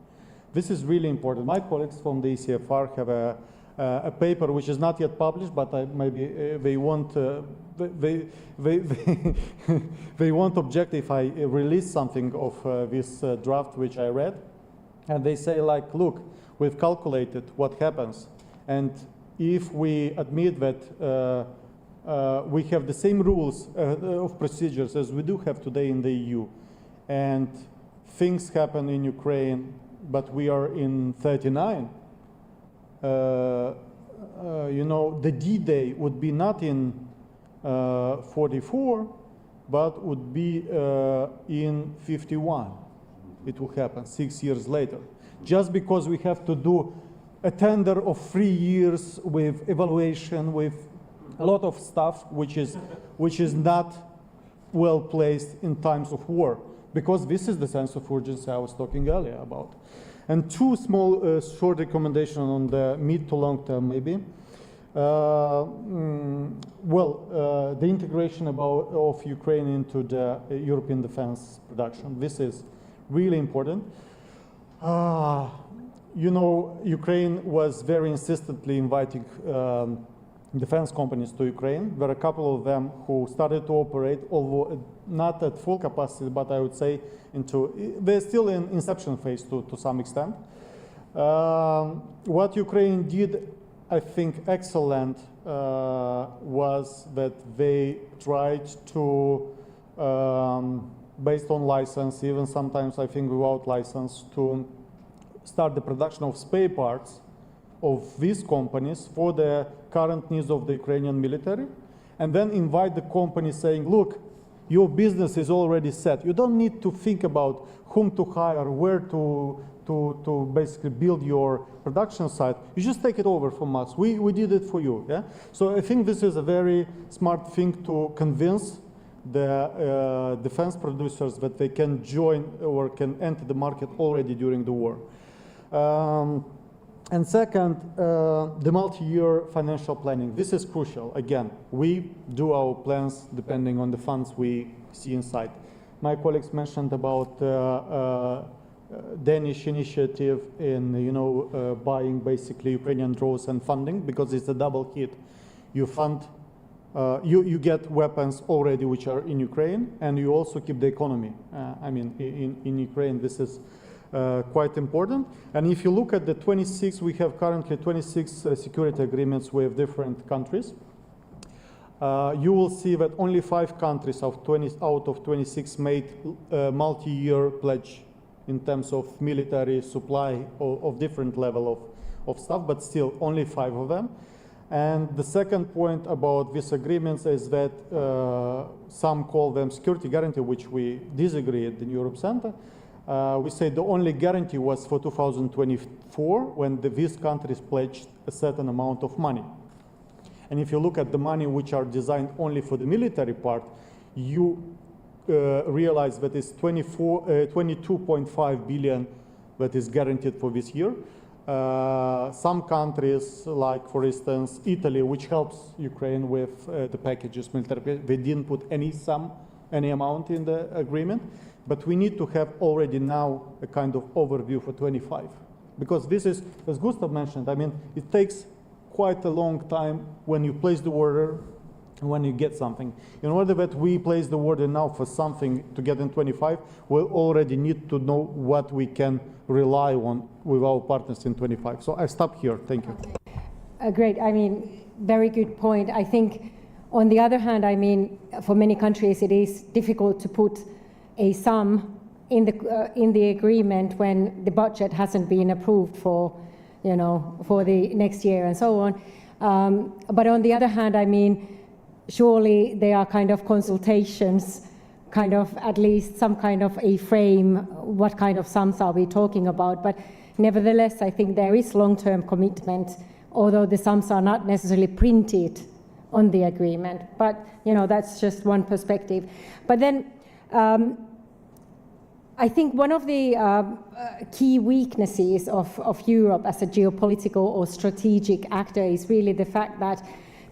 This is really important. My colleagues from the ECFR have a paper which is not yet published, but maybe they won't they won't object if I release something of this draft which I read, and they say like, look, we've calculated what happens, and if we admit that we have the same rules of procedures as we do have today in the EU, and things happen in Ukraine, but we are in 39. You know, the D-Day would be not in 44, but would be in 51. It will happen 6 years later. Just because we have to do a tender of 3 years with evaluation, with a lot of stuff which is not well placed in times of war, because this is the sense of urgency I was talking earlier about. And two small short recommendations on the mid to long term maybe. The integration of Ukraine into the European defense production. This is really important. You know, Ukraine was very insistently inviting defense companies to Ukraine. There are a couple of them who started to operate, although not at full capacity, but I would say they're still in inception phase to some extent. What Ukraine did, I think, excellent was that they tried to, based on license, even sometimes I think without license, to start the production of spare parts of these companies for the current needs of the Ukrainian military, and then invite the company saying, look, your business is already set. You don't need to think about whom to hire, where to basically build your production site. You just take it over from us. We did it for you. Yeah? So I think this is a very smart thing to convince the defense producers that they can join or can enter the market already during the war. And second, the multi-year financial planning. This is crucial. Again, we do our plans depending on the funds we see inside. My colleagues mentioned about Danish initiative in buying basically Ukrainian drones and funding, because it's a double hit. You fund, you get weapons already which are in Ukraine, and you also keep the economy. I mean, in Ukraine, this is quite important. And if you look at the 26, we have currently 26 security agreements with different countries. You will see that only 5 countries out of 26 made a multi-year pledge in terms of military supply of different level of stuff, but still only 5 of them. And the second point about these agreements is that some call them security guarantee, which we disagree at the Europe Center. We say the only guarantee was for 2024 when these countries pledged a certain amount of money. And if you look at the money which are designed only for the military part, you realize that it's 22.5 billion that is guaranteed for this year. Some countries, like for instance Italy, which helps Ukraine with the packages, military, they didn't put any amount in the agreement. But we need to have already now a kind of overview for 25. Because this is, as Gustav mentioned, I mean, it takes quite a long time when you place the order and when you get something. In order that we place the order now for something to get in 25, we already need to know what we can rely on with our partners in 25. So I stop here. Thank you. Great. I mean, very good point. I think, on the other hand, I mean, for many countries, it is difficult to put a sum in the agreement when the budget hasn't been approved for the next year and so on. But on the other hand, I mean, surely there are kind of consultations, kind of at least some kind of a frame, what kind of sums are we talking about. But nevertheless, I think there is long-term commitment, although the sums are not necessarily printed on the agreement. But, you know, that's just one perspective. But then I think one of the key weaknesses of Europe as a geopolitical or strategic actor is really the fact that,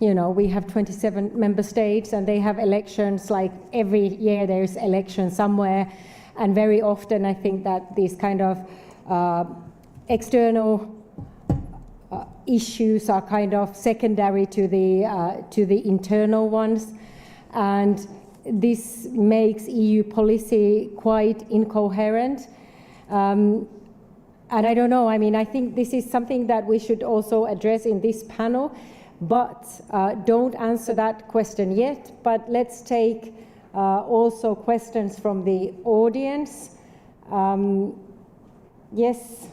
you know, we have 27 member states and they have elections, like every year there's election somewhere. And very often I think that these kind of external issues are kind of secondary to the internal ones. And this makes EU policy quite incoherent. And I don't know, I mean, I think this is something that we should also address in this panel, but don't answer that question yet. But let's take also questions from the audience. Yes.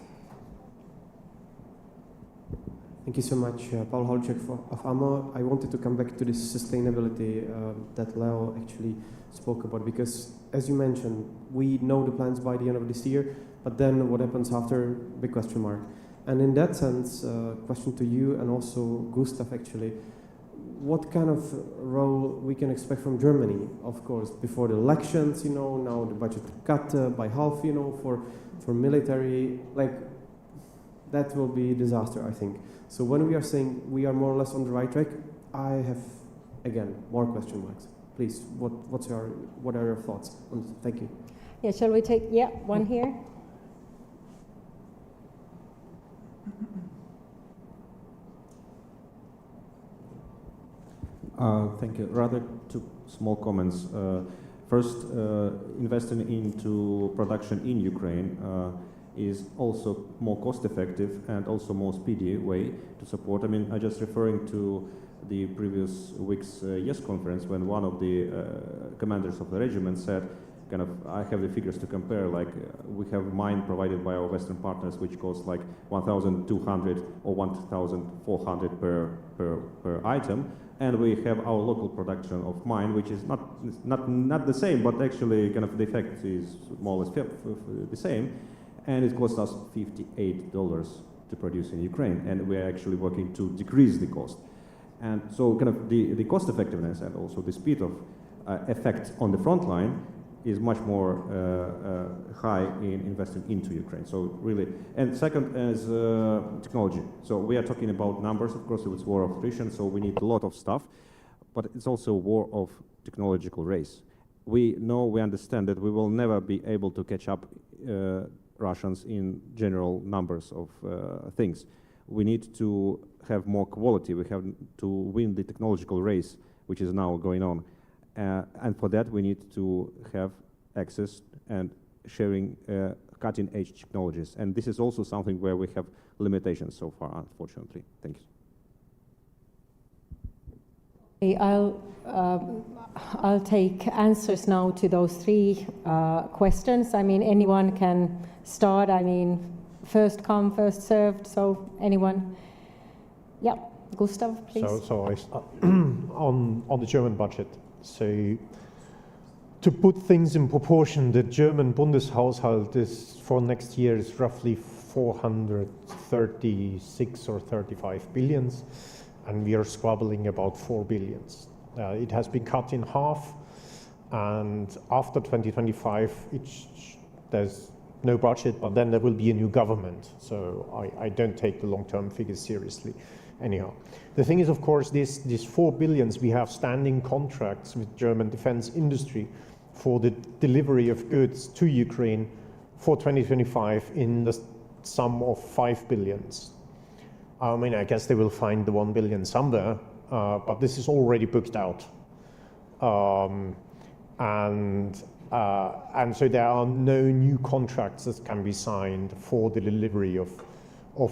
Thank you so much, Paul Holczek of AMO. I wanted to come back to this sustainability that Leo actually spoke about, because as you mentioned, we know the plans by the end of this year, but then what happens after, big question mark. And in that sense, question to you and also Gustav actually, what kind of role we can expect from Germany, of course, before the elections, you know, now the budget cut by half, you know, for military, like that will be a disaster, I think. So when we are saying we are more or less on the right track, I have, again, more question marks. Please, what are your thoughts on this? Thank you. Yeah, shall we take, one here? Thank you. Rather two small comments. First, investing into production in Ukraine is also more cost-effective and also more speedy way to support. I mean, I'm just referring to the previous week's YES conference when one of the commanders of the regiment said, kind of, I have the figures to compare, like we have mine provided by our Western partners which costs like 1,200 or 1,400 per item, and we have our local production of mine, which is not the same, but actually kind of the effect is more or less the same. And it costs us $58 to produce in Ukraine, and we're actually working to decrease the cost. And so kind of the cost effectiveness and also the speed of effect on the front line is much more high in investing into Ukraine. So really, and second is technology. So we are talking about numbers, of course, it's war of attrition, so we need a lot of stuff, but it's also a war of technological race. We know, we understand that we will never be able to catch up Russians in general numbers of things. We need to have more quality. We have to win the technological race, which is now going on. And for that, we need to have access and sharing cutting-edge technologies. And this is also something where we have limitations so far, unfortunately. Thank you. I'll take answers now to those three questions. I mean, anyone can start. I mean, first come, first served. So anyone? Yeah, Gustav, please. So on the German budget. So to put things in proportion, the German Bundeshaushalt is for next year is roughly 436 or 35 billions, and we are squabbling about 4 billions. It has been cut in half, and after 2025, there's no budget, but then there will be a new government. So I don't take the long-term figures seriously. Anyhow, the thing is, of course, these 4 billions, we have standing contracts with German defense industry for the delivery of goods to Ukraine for 2025 in the sum of 5 billions. I mean, I guess they will find the 1 billion somewhere, but this is already booked out. And so there are no new contracts that can be signed for the delivery of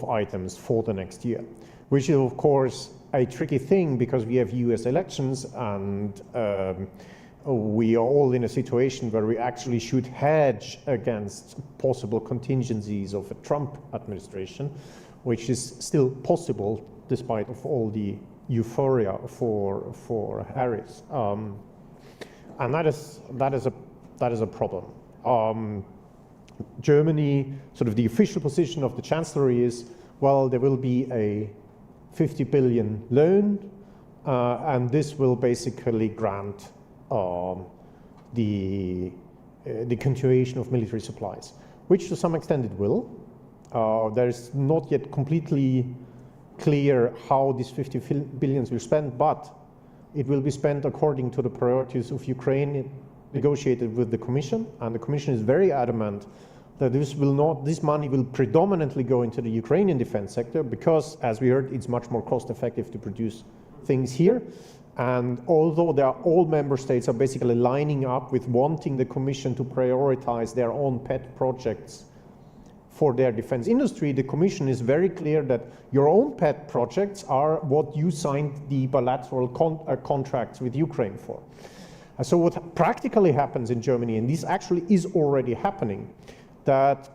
items for the next year, which is, of course, a tricky thing because we have US elections and we are all in a situation where we actually should hedge against possible contingencies of a Trump administration, which is still possible despite of all the euphoria for Harris. And that is a problem. Germany, sort of the official position of the Chancellery is, well, there will be a 50 billion loan and this will basically grant the continuation of military supplies, which to some extent it will. There is not yet completely clear how this 50 billion will spend, but it will be spent according to the priorities of Ukraine negotiated with the Commission, and the Commission is very adamant that this money will predominantly go into the Ukrainian defense sector because, as we heard, it's much more cost effective to produce things here. And although all member states are basically lining up with wanting the Commission to prioritize their own pet projects for their defense industry, the Commission is very clear that your own pet projects are what you signed the bilateral contracts with Ukraine for. And so what practically happens in Germany, and this actually is already happening, that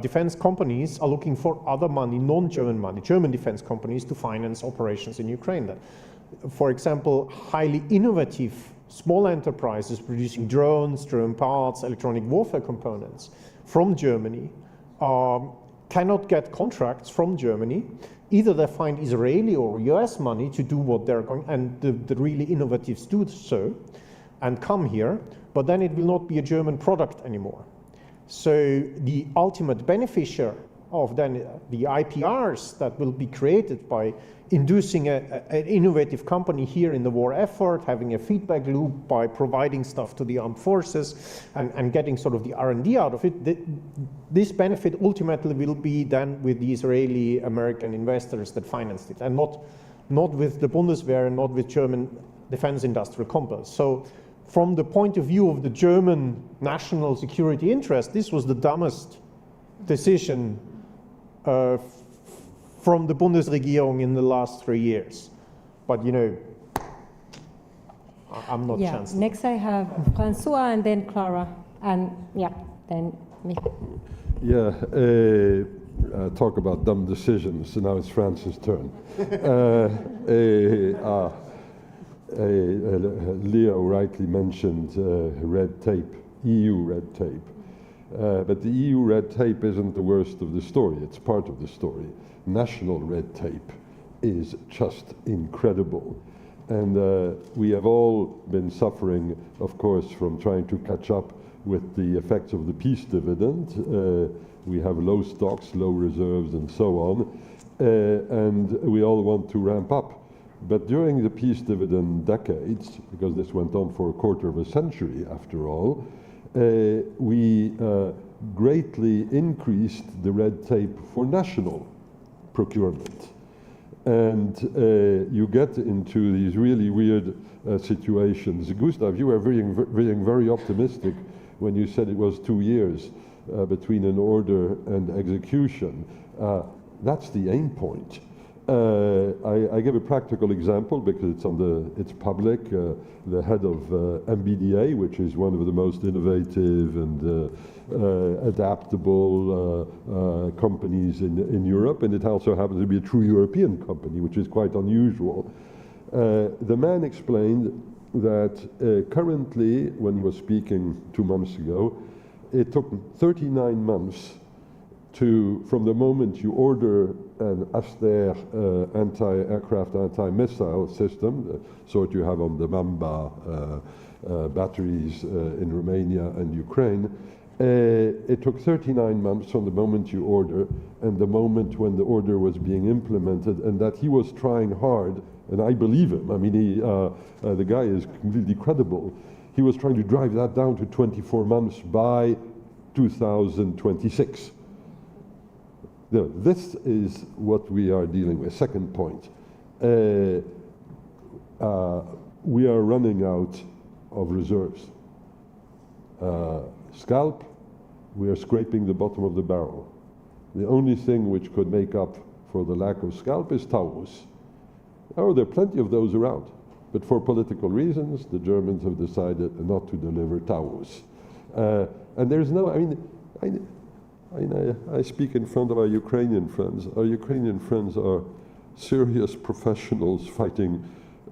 defense companies are looking for other money, non-German money, German defense companies, to finance operations in Ukraine. That, for example, highly innovative small enterprises producing drones, drone parts, electronic warfare components from Germany cannot get contracts from Germany. Either they find Israeli or US money to do what they're going, and the really innovatives do so and come here, but then it will not be a German product anymore. So the ultimate beneficiary of then the IPRs that will be created by inducing an innovative company here in the war effort, having a feedback loop by providing stuff to the armed forces and getting sort of the R&D out of it, this benefit ultimately will be then with the Israeli American investors that financed it, and not with the Bundeswehr and not with German defense industrial complex. So from the point of view of the German national security interest, this was the dumbest decision from the Bundesregierung in the last 3 years. But you know, I'm not chancellor. Next I have Francois and then Clara, and then me. Talk about dumb decisions, so now it's France's turn. Leo rightly mentioned red tape, EU red tape. But the EU red tape isn't the worst of the story, it's part of the story. National red tape is just incredible. And we have all been suffering, of course, from trying to catch up with the effects of the peace dividend. We have low stocks, low reserves, and so on. And we all want to ramp up. But during the peace dividend decades, because this went on for a quarter of a century after all, we greatly increased the red tape for national procurement. And you get into these really weird situations. Gustav, you were being very optimistic when you said it was 2 years between an order and execution. That's the aim point. I give a practical example because it's public. The head of MBDA, which is one of the most innovative and adaptable companies in Europe, and it also happens to be a true European company, which is quite unusual. The man explained that currently, when he was speaking 2 months ago, it took 39 months from the moment you order an Aster anti-aircraft, anti-missile system, the sort you have on the Mamba batteries in Romania and Ukraine. It took 39 months from the moment you order and the moment when the order was being implemented, and that he was trying hard, and I believe him. I mean, the guy is completely credible. He was trying to drive that down to 24 months by 2026. Now, this is what we are dealing with. Second point, we are running out of reserves. Scalp, we are scraping the bottom of the barrel. The only thing which could make up for the lack of scalp is Taurus. Oh, there are plenty of those around, but for political reasons, the Germans have decided not to deliver Taurus. And there's no, I speak in front of our Ukrainian friends. Our Ukrainian friends are serious professionals fighting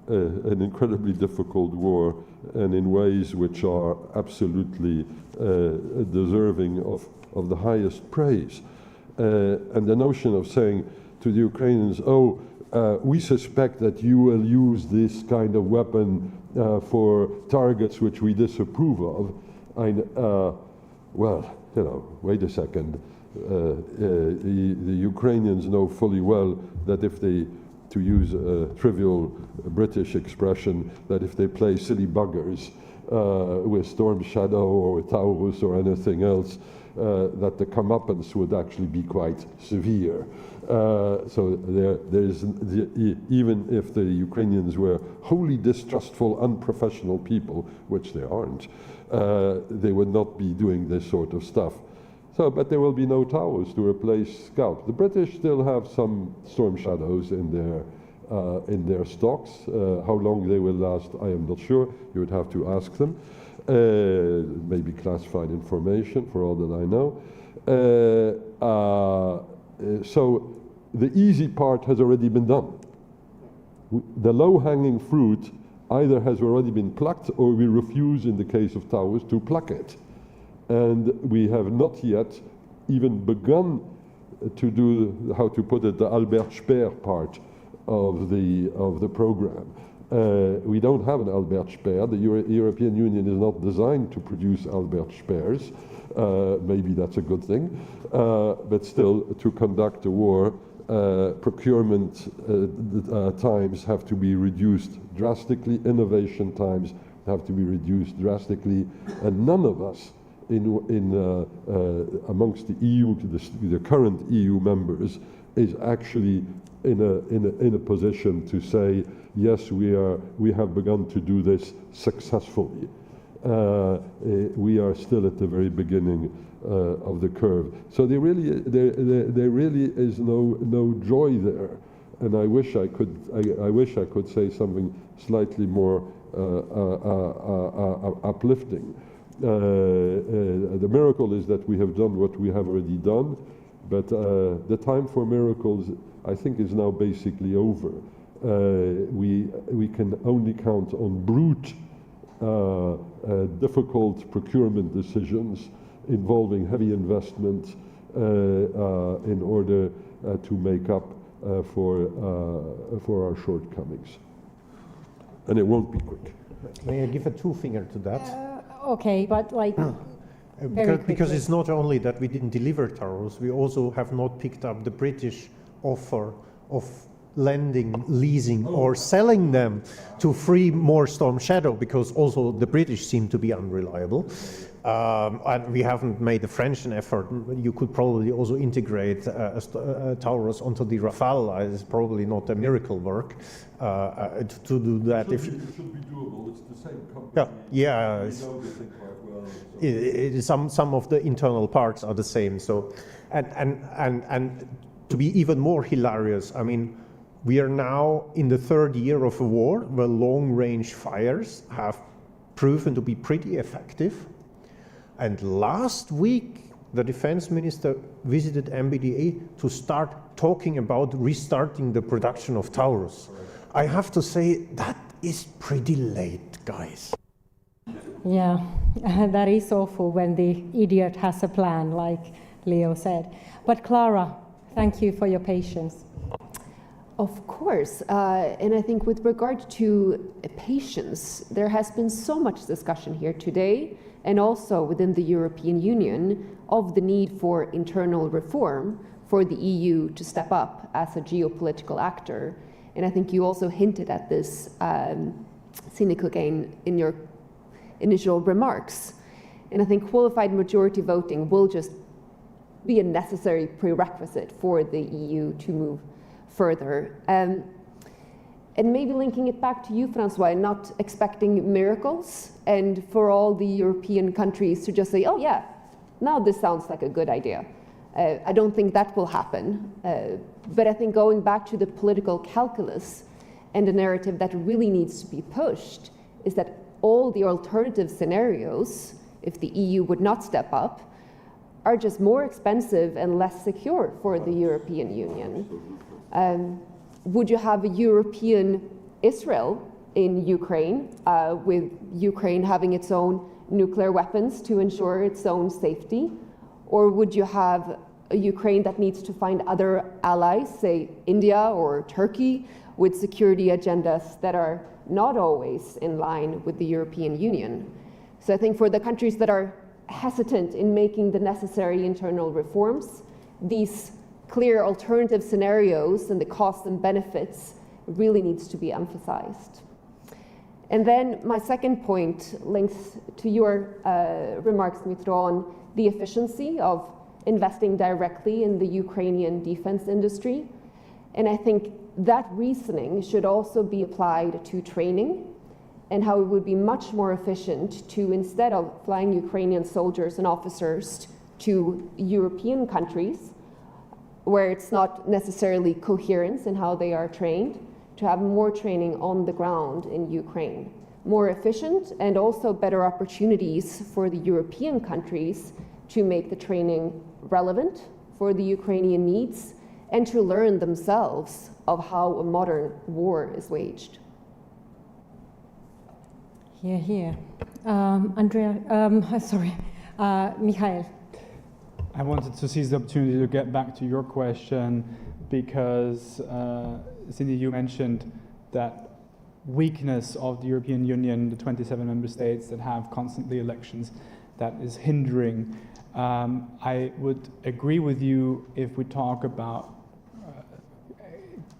an incredibly difficult war, and in ways which are absolutely deserving of the highest praise. And the notion of saying to the Ukrainians, oh, we suspect that you will use this kind of weapon for targets which we disapprove of. Well, you know, wait a second. The Ukrainians know fully well that if they, to use a trivial British expression, that if they play silly buggers with Storm Shadow or Taurus or anything else, that the comeuppance would actually be quite severe. So even if the Ukrainians were wholly distrustful, unprofessional people, which they aren't, they would not be doing this sort of stuff. So, but there will be no Taurus to replace Scalp. The British still have some Storm Shadows in their stocks. How long they will last, I am not sure. You would have to ask them. Maybe classified information, for all that I know. So the easy part has already been done. The low-hanging fruit either has already been plucked, or we refuse, in the case of Taurus, to pluck it. And we have not yet even begun to do, how to put it, the Albert Speer part of the program. We don't have an Albert Speer. The European Union is not designed to produce Albert Speers. Maybe that's a good thing. But still, to conduct a war, procurement times have to be reduced drastically. Innovation times have to be reduced drastically. And none of us amongst the EU, the current EU members, is actually in a position to say, yes, we have begun to do this successfully. We are still at the very beginning of the curve. So there really is no joy there, and I wish I could say something slightly more uplifting. The miracle is that we have done what we have already done, but the time for miracles, I think, is now basically over. We can only count on brute, difficult procurement decisions involving heavy investment in order to make up for our shortcomings. And it won't be quick. May I give a two-finger to that? Okay, but like... because it's not only that we didn't deliver Taurus, we also have not picked up the British offer of lending, leasing, or selling them to free more Storm Shadow, because also the British seem to be unreliable. And we haven't made the French an effort. You could probably also integrate a Taurus onto the Rafale. It's probably not a miracle work to do that. It should be doable. It's the same company. Yeah. We know this thing quite well. Some of the internal parts are the same. So, and to be even more hilarious, I mean, we are now in the third year of a war where long-range fires have proven to be pretty effective. And last week, the defense minister visited MBDA to start talking about restarting the production of Taurus. I have to say, that is pretty late, guys. Yeah, that is awful when the idiot has a plan, like Leo said. But Clara, thank you for your patience. Of course, and I think with regard to patience, there has been so much discussion here today, and also within the European Union, of the need for internal reform for the EU to step up as a geopolitical actor. And I think you also hinted at this, Sinikogane, in your initial remarks. And I think qualified majority voting will just be a necessary prerequisite for the EU to move further. And maybe linking it back to you, Francois, not expecting miracles, and for all the European countries to just say, oh yeah, now this sounds like a good idea. I don't think that will happen. But I think going back to the political calculus and the narrative that really needs to be pushed is that all the alternative scenarios, if the EU would not step up, are just more expensive and less secure for the European Union. Would you have a European Israel in Ukraine, with Ukraine having its own nuclear weapons to ensure its own safety? Or would you have a Ukraine that needs to find other allies, say India or Turkey, with security agendas that are not always in line with the European Union. So I think for the countries that are hesitant in making the necessary internal reforms, these clear alternative scenarios and the costs and benefits really needs to be emphasized. And then my second point links to your remarks, Dmytro, on the efficiency of investing directly in the Ukrainian defense industry. And I think that reasoning should also be applied to training and how it would be much more efficient to, instead of flying Ukrainian soldiers and officers to European countries, where it's not necessarily coherence in how they are trained, to have more training on the ground in Ukraine. More efficient and also better opportunities for the European countries to make the training relevant for the Ukrainian needs and to learn themselves of how a modern war is waged. Here. Mikhail. I wanted to seize the opportunity to get back to your question because, Cindy, you mentioned that weakness of the European Union, the 27 member states that have constantly elections, that is hindering. I would agree with you if we talk about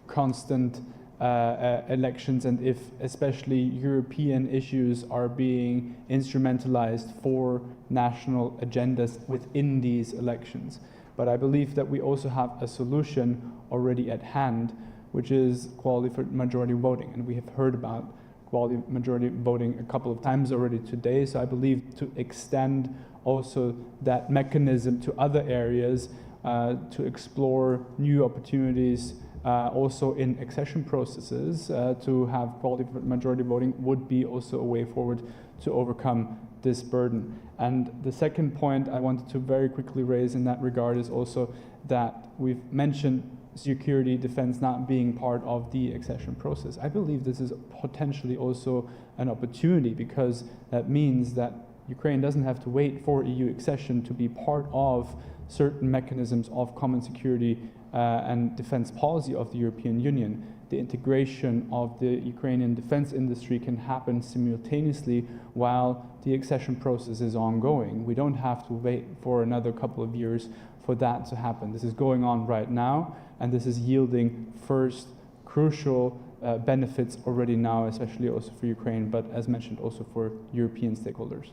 constant elections and if especially European issues are being instrumentalized for national agendas within these elections. But I believe that we also have a solution already at hand, which is quality for majority voting. And we have heard about quality majority voting a couple of times already today. So I believe to extend also that mechanism to other areas, to explore new opportunities also in accession processes, to have quality majority voting would be also a way forward to overcome this burden. And the second point I wanted to very quickly raise in that regard is also that we've mentioned security defense not being part of the accession process. I believe this is potentially also an opportunity because that means that Ukraine doesn't have to wait for EU accession to be part of certain mechanisms of common security and defense policy of the European Union. The integration of the Ukrainian defense industry can happen simultaneously while the accession process is ongoing. We don't have to wait for another couple of years for that to happen. This is going on right now, and this is yielding first crucial benefits already now, especially also for Ukraine, but as mentioned also for European stakeholders.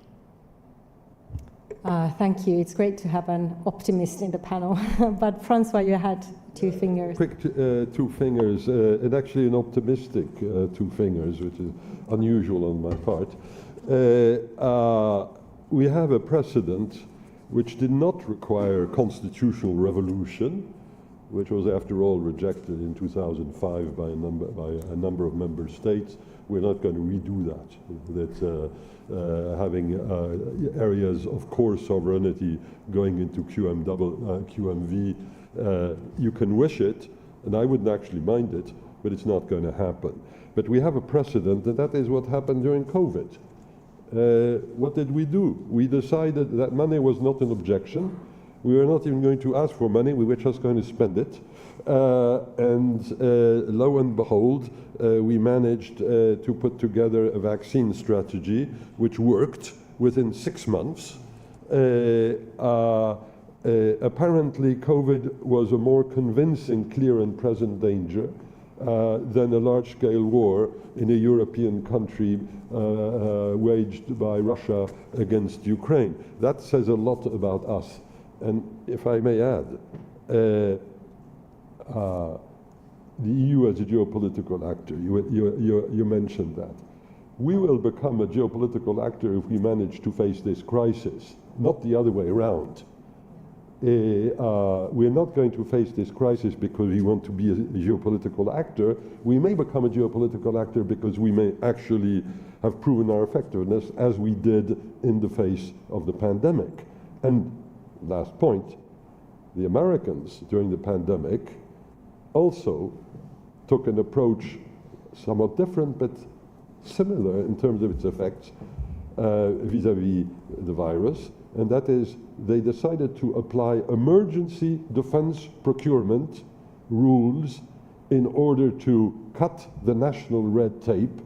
Thank you. It's great to have an optimist in the panel. But Francois, you had two fingers. Quick two fingers, and actually an optimistic two fingers, which is unusual on my part. We have a precedent which did not require constitutional revolution, which was after all rejected in 2005 by a number of member states. We're not going to redo that. Having areas of core sovereignty going into QMV, you can wish it, and I wouldn't actually mind it, but it's not going to happen. But we have a precedent, and that is what happened during COVID. What did we do? We decided that money was not an objection. We were not even going to ask for money, we were just going to spend it. And lo and behold, we managed to put together a vaccine strategy which worked within 6 months. Apparently, COVID was a more convincing, clear and present danger than a large-scale war in a European country waged by Russia against Ukraine. That says a lot about us. And if I may add, the EU as a geopolitical actor, you mentioned that. We will become a geopolitical actor if we manage to face this crisis, not the other way around. We're not going to face this crisis because we want to be a geopolitical actor. We may become a geopolitical actor because we may actually have proven our effectiveness as we did in the face of the pandemic. And last point, the Americans during the pandemic also took an approach somewhat different but similar in terms of its effects. vis-à-vis the virus, and that is they decided to apply emergency defense procurement rules in order to cut the national red tape,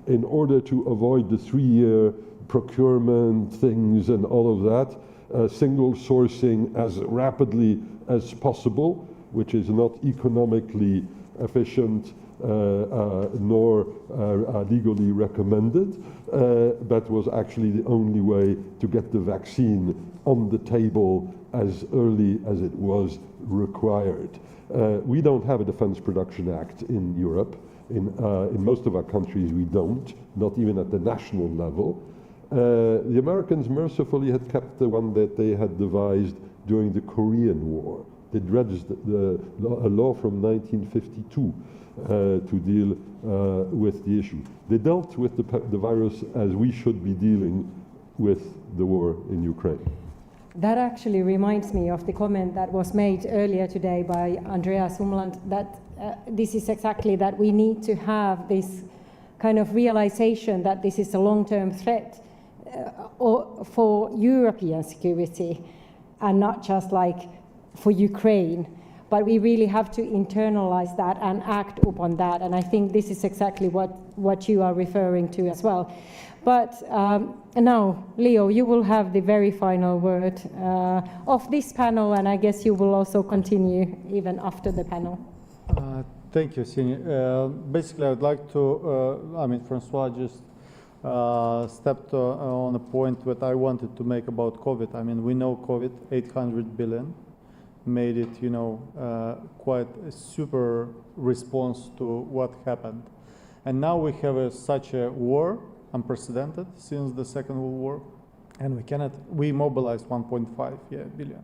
in order to avoid the 3-year procurement things and all of that, single sourcing as rapidly as possible, which is not economically efficient nor legally recommended, but was actually the only way to get the vaccine on the table as early as it was required. We don't have a Defense Production Act in Europe. In most of our countries we don't, not even at the national level. The Americans mercifully had kept the one that they had devised during the Korean War. They'd registered a law from 1952 to deal with the issue. They dealt with the virus as we should be dealing with the war in Ukraine. That actually reminds me of the comment that was made earlier today by Andreas Umland, that this is exactly that we need to have this kind of realization that this is a long-term threat for European security and not just like for Ukraine. But we really have to internalize that and act upon that. And I think this is exactly what you are referring to as well. But now, Leo, you will have the very final word of this panel, and I guess you will also continue even after the panel. Thank you, Sini. Basically, I would like to, Francois just stepped on a point that I wanted to make about COVID. We know COVID, 800 billion, made it, quite a super response to what happened. And now we have such a war, unprecedented since the Second World War, and we mobilized 1.5 billion.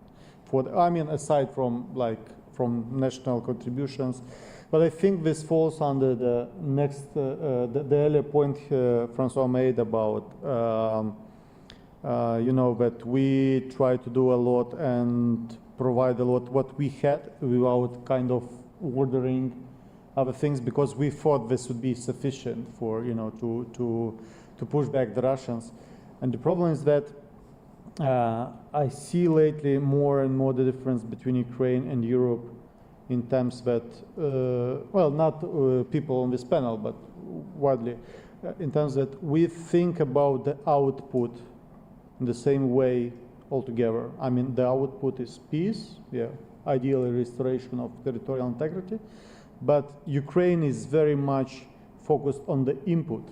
Aside from national contributions, but I think this falls under the next, the earlier point Francois made about, that we try to do a lot and provide a lot what we had without kind of ordering other things, because we thought this would be sufficient for, to push back the Russians. And the problem is that I see lately more and more the difference between Ukraine and Europe in terms that, not people on this panel, but widely, in terms that we think about the output in the same way altogether. The output is peace, ideally restoration of territorial integrity, but Ukraine is very much focused on the input.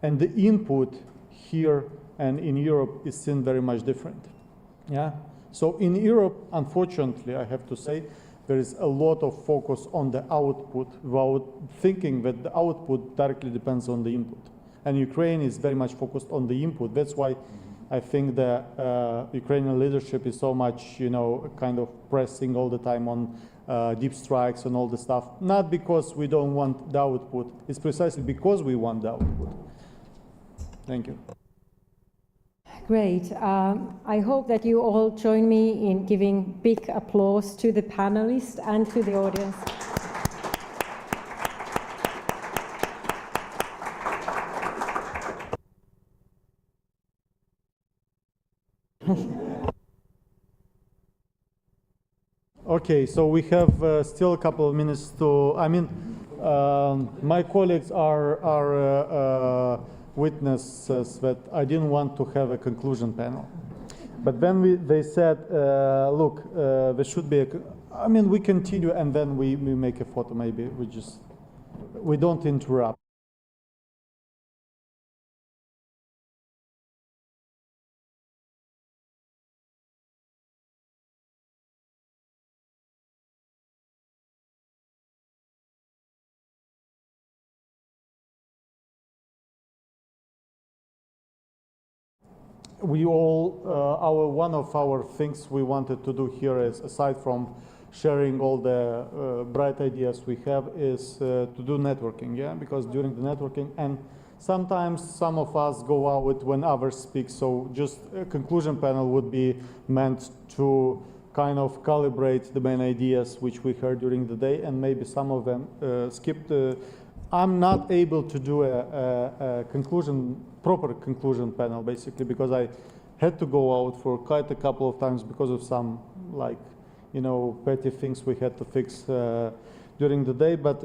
And the input here and in Europe is seen very much different. So in Europe, unfortunately, I have to say, there is a lot of focus on the output without thinking that the output directly depends on the input. And Ukraine is very much focused on the input. That's why I think the Ukrainian leadership is so much, kind of pressing all the time on deep strikes and all the stuff. Not because we don't want the output, it's precisely because we want the output. Thank you. Great. I hope that you all join me in giving big applause to the panelists and to the audience. Okay, so we have still a couple of minutes to, my colleagues are witnesses that I didn't want to have a conclusion panel. But then they said, look, there should be we continue and then we make a photo, maybe we don't interrupt. We all, one of our things we wanted to do here is, aside from sharing all the bright ideas we have, is to do networking, because during the networking, and sometimes some of us go out when others speak, so just a conclusion panel would be meant to kind of calibrate the main ideas which we heard during the day, and maybe some of them skipped I'm not able to do a proper conclusion panel, basically, because I had to go out for quite a couple of times because of some, like, you know, petty things we had to fix during the day. But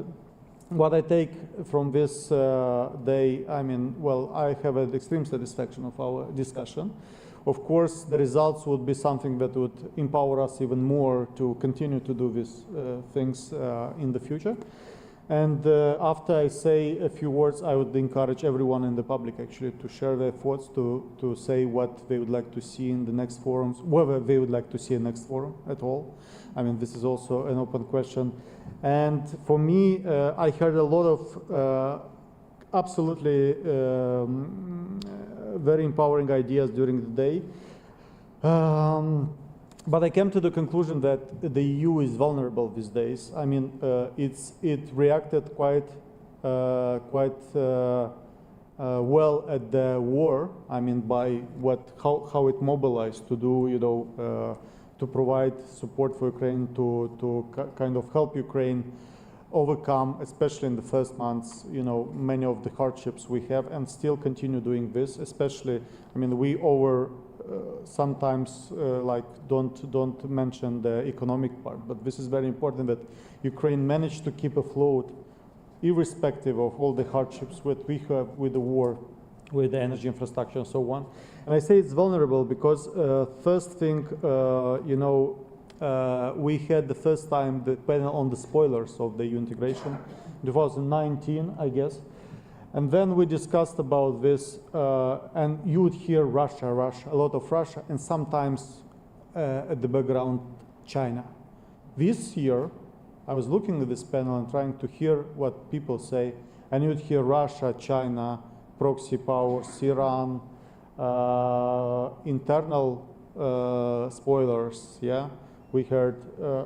what I take from this day, I mean, well, I have an extreme satisfaction of our discussion. Of course, the results would be something that would empower us even more to continue to do these things in the future. And after I say a few words, I would encourage everyone in the public actually to share their thoughts, to say what they would like to see in the next forums, whether they would like to see a next forum at all. I mean, this is also an open question. And for me, I heard a lot of absolutely very empowering ideas during the day. But I came to the conclusion that the EU is vulnerable these days. I mean, it reacted quite well at the war. I mean, by how it mobilized to do, you know, to provide support for Ukraine, to kind of help Ukraine overcome, especially in the first months, you know, many of the hardships we have, and still continue doing this. Especially, I mean, we sometimes like don't mention the economic part, but this is very important that Ukraine managed to keep afloat, irrespective of all the hardships that we have with the war, with the energy infrastructure and so on. And I say it's vulnerable because first thing, you know, we had the first time the panel on the spoilers of the EU integration, 2019, I guess. And then we discussed about this, and you would hear Russia, a lot of Russia, and sometimes at the background, China. This year, I was looking at this panel and trying to hear what people say, and you'd hear Russia, China, proxy powers, Iran, internal spoilers, yeah? We heard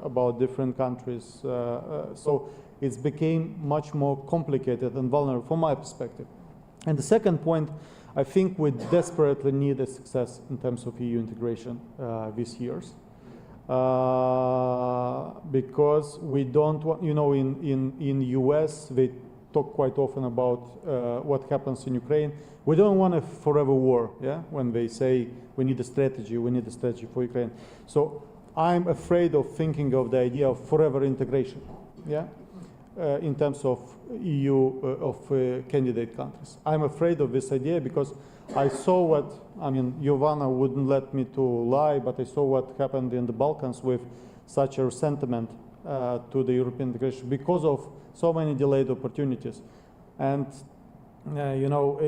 about different countries. So it's became much more complicated and vulnerable from my perspective. And the second point, I think we desperately need a success in terms of EU integration these years. Because we don't want, you know, in US, they talk quite often about what happens in Ukraine. We don't want a forever war, yeah? When they say we need a strategy for Ukraine. So I'm afraid of thinking of the idea of forever integration, yeah? In terms of EU, candidate countries. I'm afraid of this idea because I saw what, I mean, Giovanna wouldn't let me to lie, but I saw what happened in the Balkans with such a sentiment to the European integration because of so many delayed opportunities. And, you know,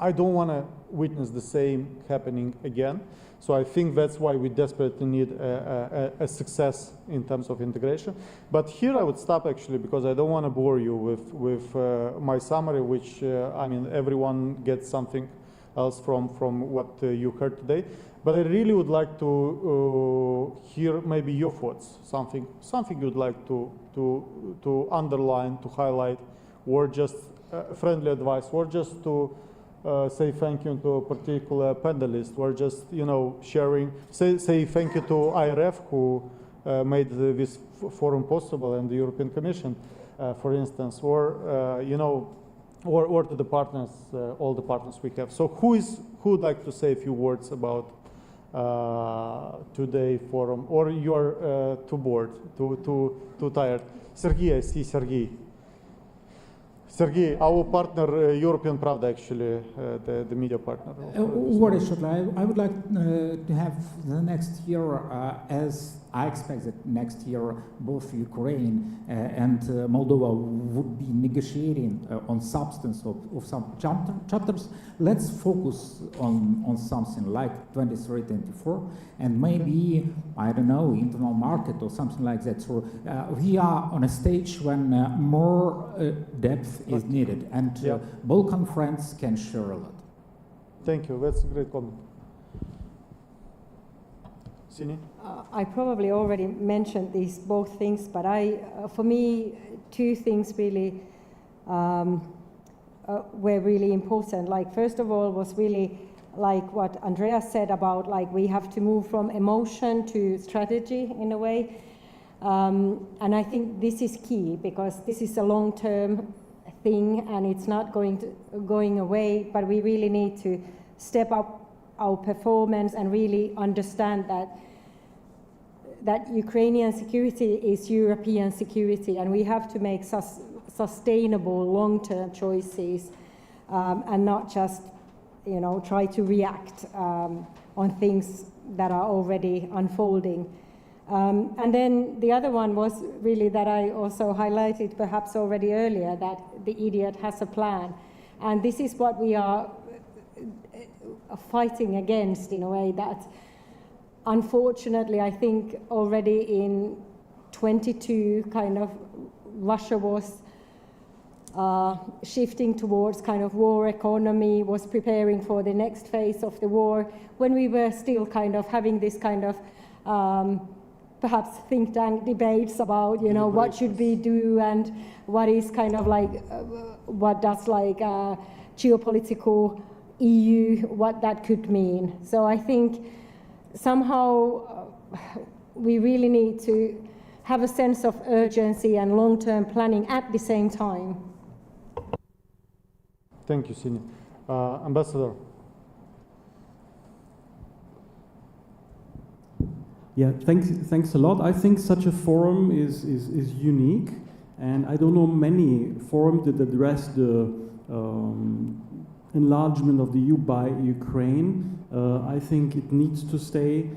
I don't want to witness the same happening again. So I think that's why we desperately need a success in terms of integration. But here I would stop actually because I don't want to bore you with my summary, which I mean everyone gets something else from what you heard today. But I really would like to hear maybe your thoughts, something you'd like to underline, to highlight, or just friendly advice, or just to say thank you to a particular panelist, or just, you know, sharing, say thank you to IRF who made this forum possible, and the European Commission, for instance, or, you know, or to the partners, all the partners we have. So who would like to say a few words about today forum, or you're too bored, too tired? Sergey, I see Sergey. Sergey, our partner, European Pravda, actually, the media partner. Very shortly, I would like to have the next year, as I expect that next year both Ukraine and Moldova would be negotiating on substance of some chapters. Let's focus on something like 23, 24, and maybe, I don't know, internal market or something like that. So we are on a stage when more depth is needed, and Balkan friends can share a lot. Thank you. That's a great comment. Sini? I probably already mentioned these both things, but for me, two things really were really important. Like, first of all, was really like what Andreas said about, like, we have to move from emotion to strategy in a way. And I think this is key because this is a long-term thing and it's not going away, but we really need to step up our performance and really understand that Ukrainian security is European security, and we have to make sustainable long-term choices and not just, try to react on things that are already unfolding. And then the other one was really that I also highlighted perhaps already earlier, that the idiot has a plan. And this is what we are fighting against, in a way, that unfortunately I think already in 22 kind of Russia was shifting towards kind of war economy, was preparing for the next phase of the war, when we were still kind of having this kind of perhaps think tank debates about, what should we do and what is kind of like, what does like geopolitical EU, what that could mean. So I think somehow we really need to have a sense of urgency and long-term planning at the same time. Thank you, Sini. Ambassador. Yeah, thanks a lot. I think such a forum is unique, and I don't know many forums that address the enlargement of the EU by Ukraine. I think it needs to stay.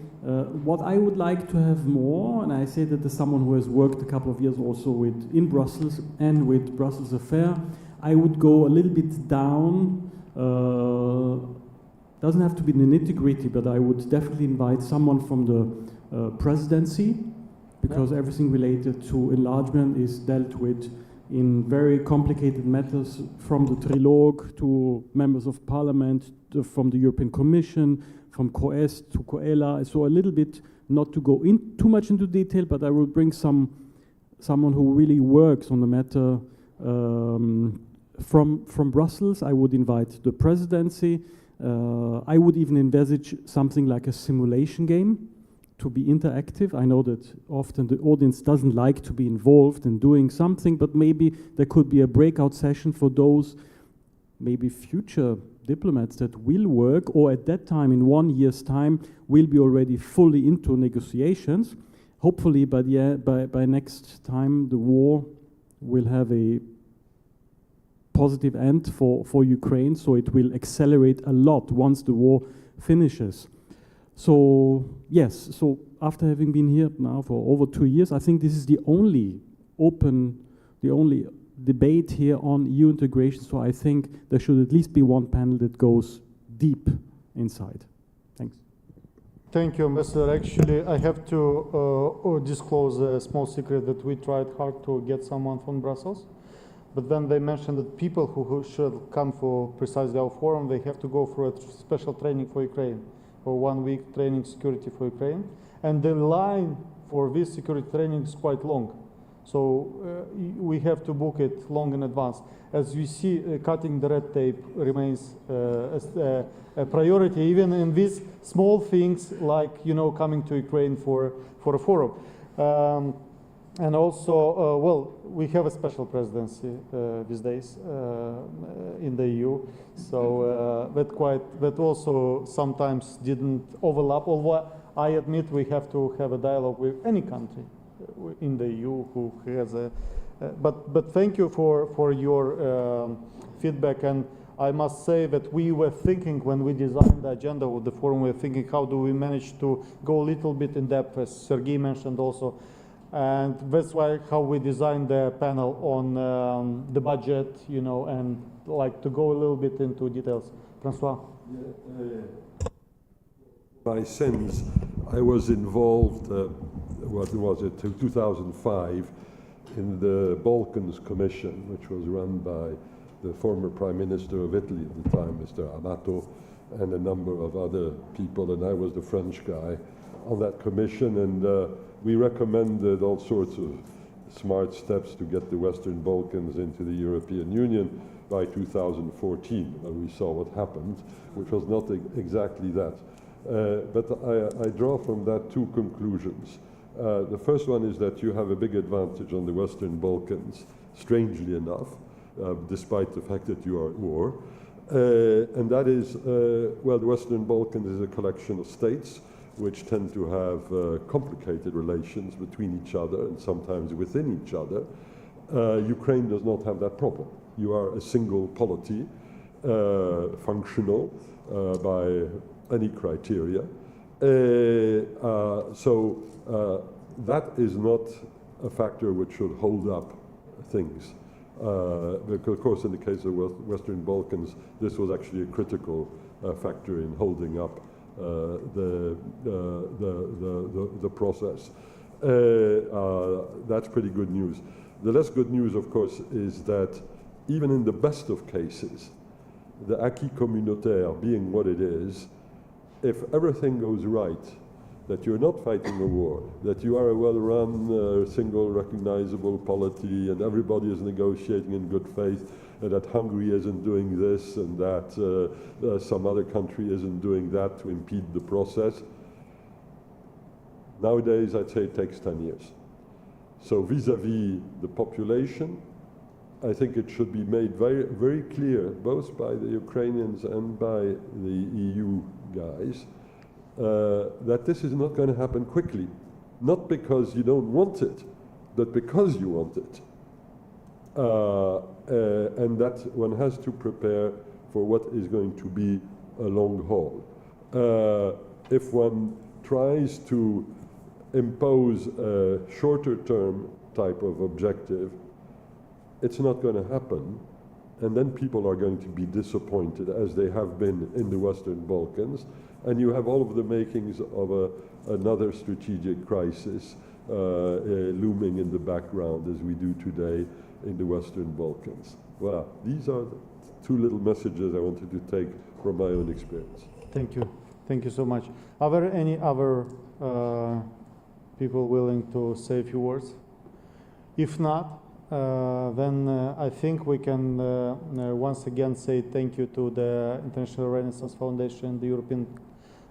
What I would like to have more, and I say that as someone who has worked a couple of years also in Brussels and with Brussels Affair, I would go a little bit down. Doesn't have to be the nitty-gritty, but I would definitely invite someone from the presidency, because everything related to enlargement is dealt with in very complicated matters, from the trilogue to members of parliament, from the European Commission, from COES to COELA. So a little bit, not to go in too much into detail, but I will bring someone who really works on the matter from Brussels. I would invite the presidency. I would even envisage something like a simulation game to be interactive. I know that often the audience doesn't like to be involved in doing something, but maybe there could be a breakout session for those maybe future diplomats that will work, or at that time, in 1 year's time, will be already fully into negotiations. Hopefully by next time the war will have a positive end for Ukraine, so it will accelerate a lot once the war finishes. So yes, so after having been here now for over 2 years, I think this is the only debate here on EU integration, so I think there should at least be one panel that goes deep inside. Thanks. Thank you, Ambassador. Actually, I have to disclose a small secret that we tried hard to get someone from Brussels, but then they mentioned that people who should come for precisely our forum, they have to go through a special training for Ukraine, for 1 week training security for Ukraine. And the line for this security training is quite long. So we have to book it long in advance. As you see, cutting the red tape remains a priority, even in these small things like, coming to Ukraine for a forum. And also, well, we have a special presidency these days in the EU, so that also sometimes didn't overlap. Although I admit we have to have a dialogue with any country in the EU who has a. But thank you for your feedback, and I must say that we were thinking when we designed the agenda of the forum, we were thinking how do we manage to go a little bit in depth, as Sergei mentioned also. And that's why how we designed the panel on the budget, and like to go a little bit into details. Francois? My sins, I was involved, what was it, 2005, in the Balkans Commission, which was run by the former Prime Minister of Italy at the time, Mr. Amato, and a number of other people, and I was the French guy on that commission, and we recommended all sorts of smart steps to get the Western Balkans into the European Union by 2014. And we saw what happened, which was not exactly that. But I draw from that two conclusions. The first one is that you have a big advantage on the Western Balkans, strangely enough, despite the fact that you are at war. And that is, well, the Western Balkans is a collection of states which tend to have complicated relations between each other and sometimes within each other. Ukraine does not have that problem. You are a single polity, functional by any criteria. So that is not a factor which should hold up things. Because of course in the case of Western Balkans, this was actually a critical factor in holding up the process. That's pretty good news. The less good news, of course, is that even in the best of cases, the acquis communautaire being what it is, if everything goes right, that you're not fighting a war, that you are a well-run, single, recognizable polity, and everybody is negotiating in good faith, and that Hungary isn't doing this, and that some other country isn't doing that to impede the process. Nowadays, I'd say it takes 10 years. So vis-à-vis the population, I think it should be made very, very clear, both by the Ukrainians and by the EU guys, that this is not going to happen quickly. Not because you don't want it, but because you want it. And that one has to prepare for what is going to be a long haul. If one tries to impose a shorter term type of objective, it's not going to happen. And then people are going to be disappointed, as they have been in the Western Balkans. And you have all of the makings of another strategic crisis looming in the background as we do today in the Western Balkans. Well, these are the two little messages I wanted to take from my own experience. Thank you. Thank you so much. Are there any other people willing to say a few words? If not, then I think we can once again say thank you to the International Renaissance Foundation, the European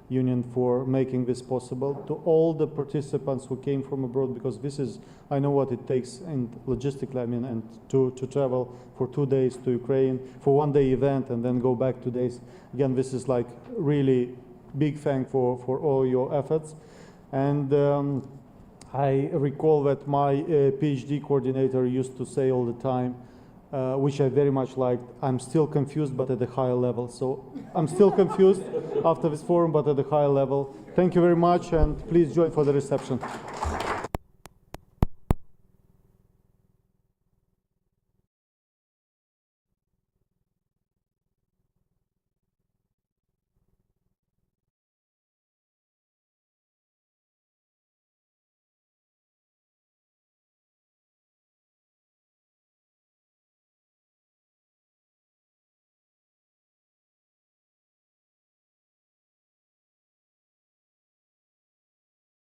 Union, for making this possible, to all the participants who came from abroad, because this is, I know what it takes, and logistically, I mean, and to travel for 2 days to Ukraine for 1 day event and then go back 2 days. Again, this is like really big thank for all your efforts. And I recall that my PhD coordinator used to say all the time, which I very much liked, I'm still confused, but at a higher level. So I'm still confused after this forum, but at a higher level. Thank you very much, and please join for the reception.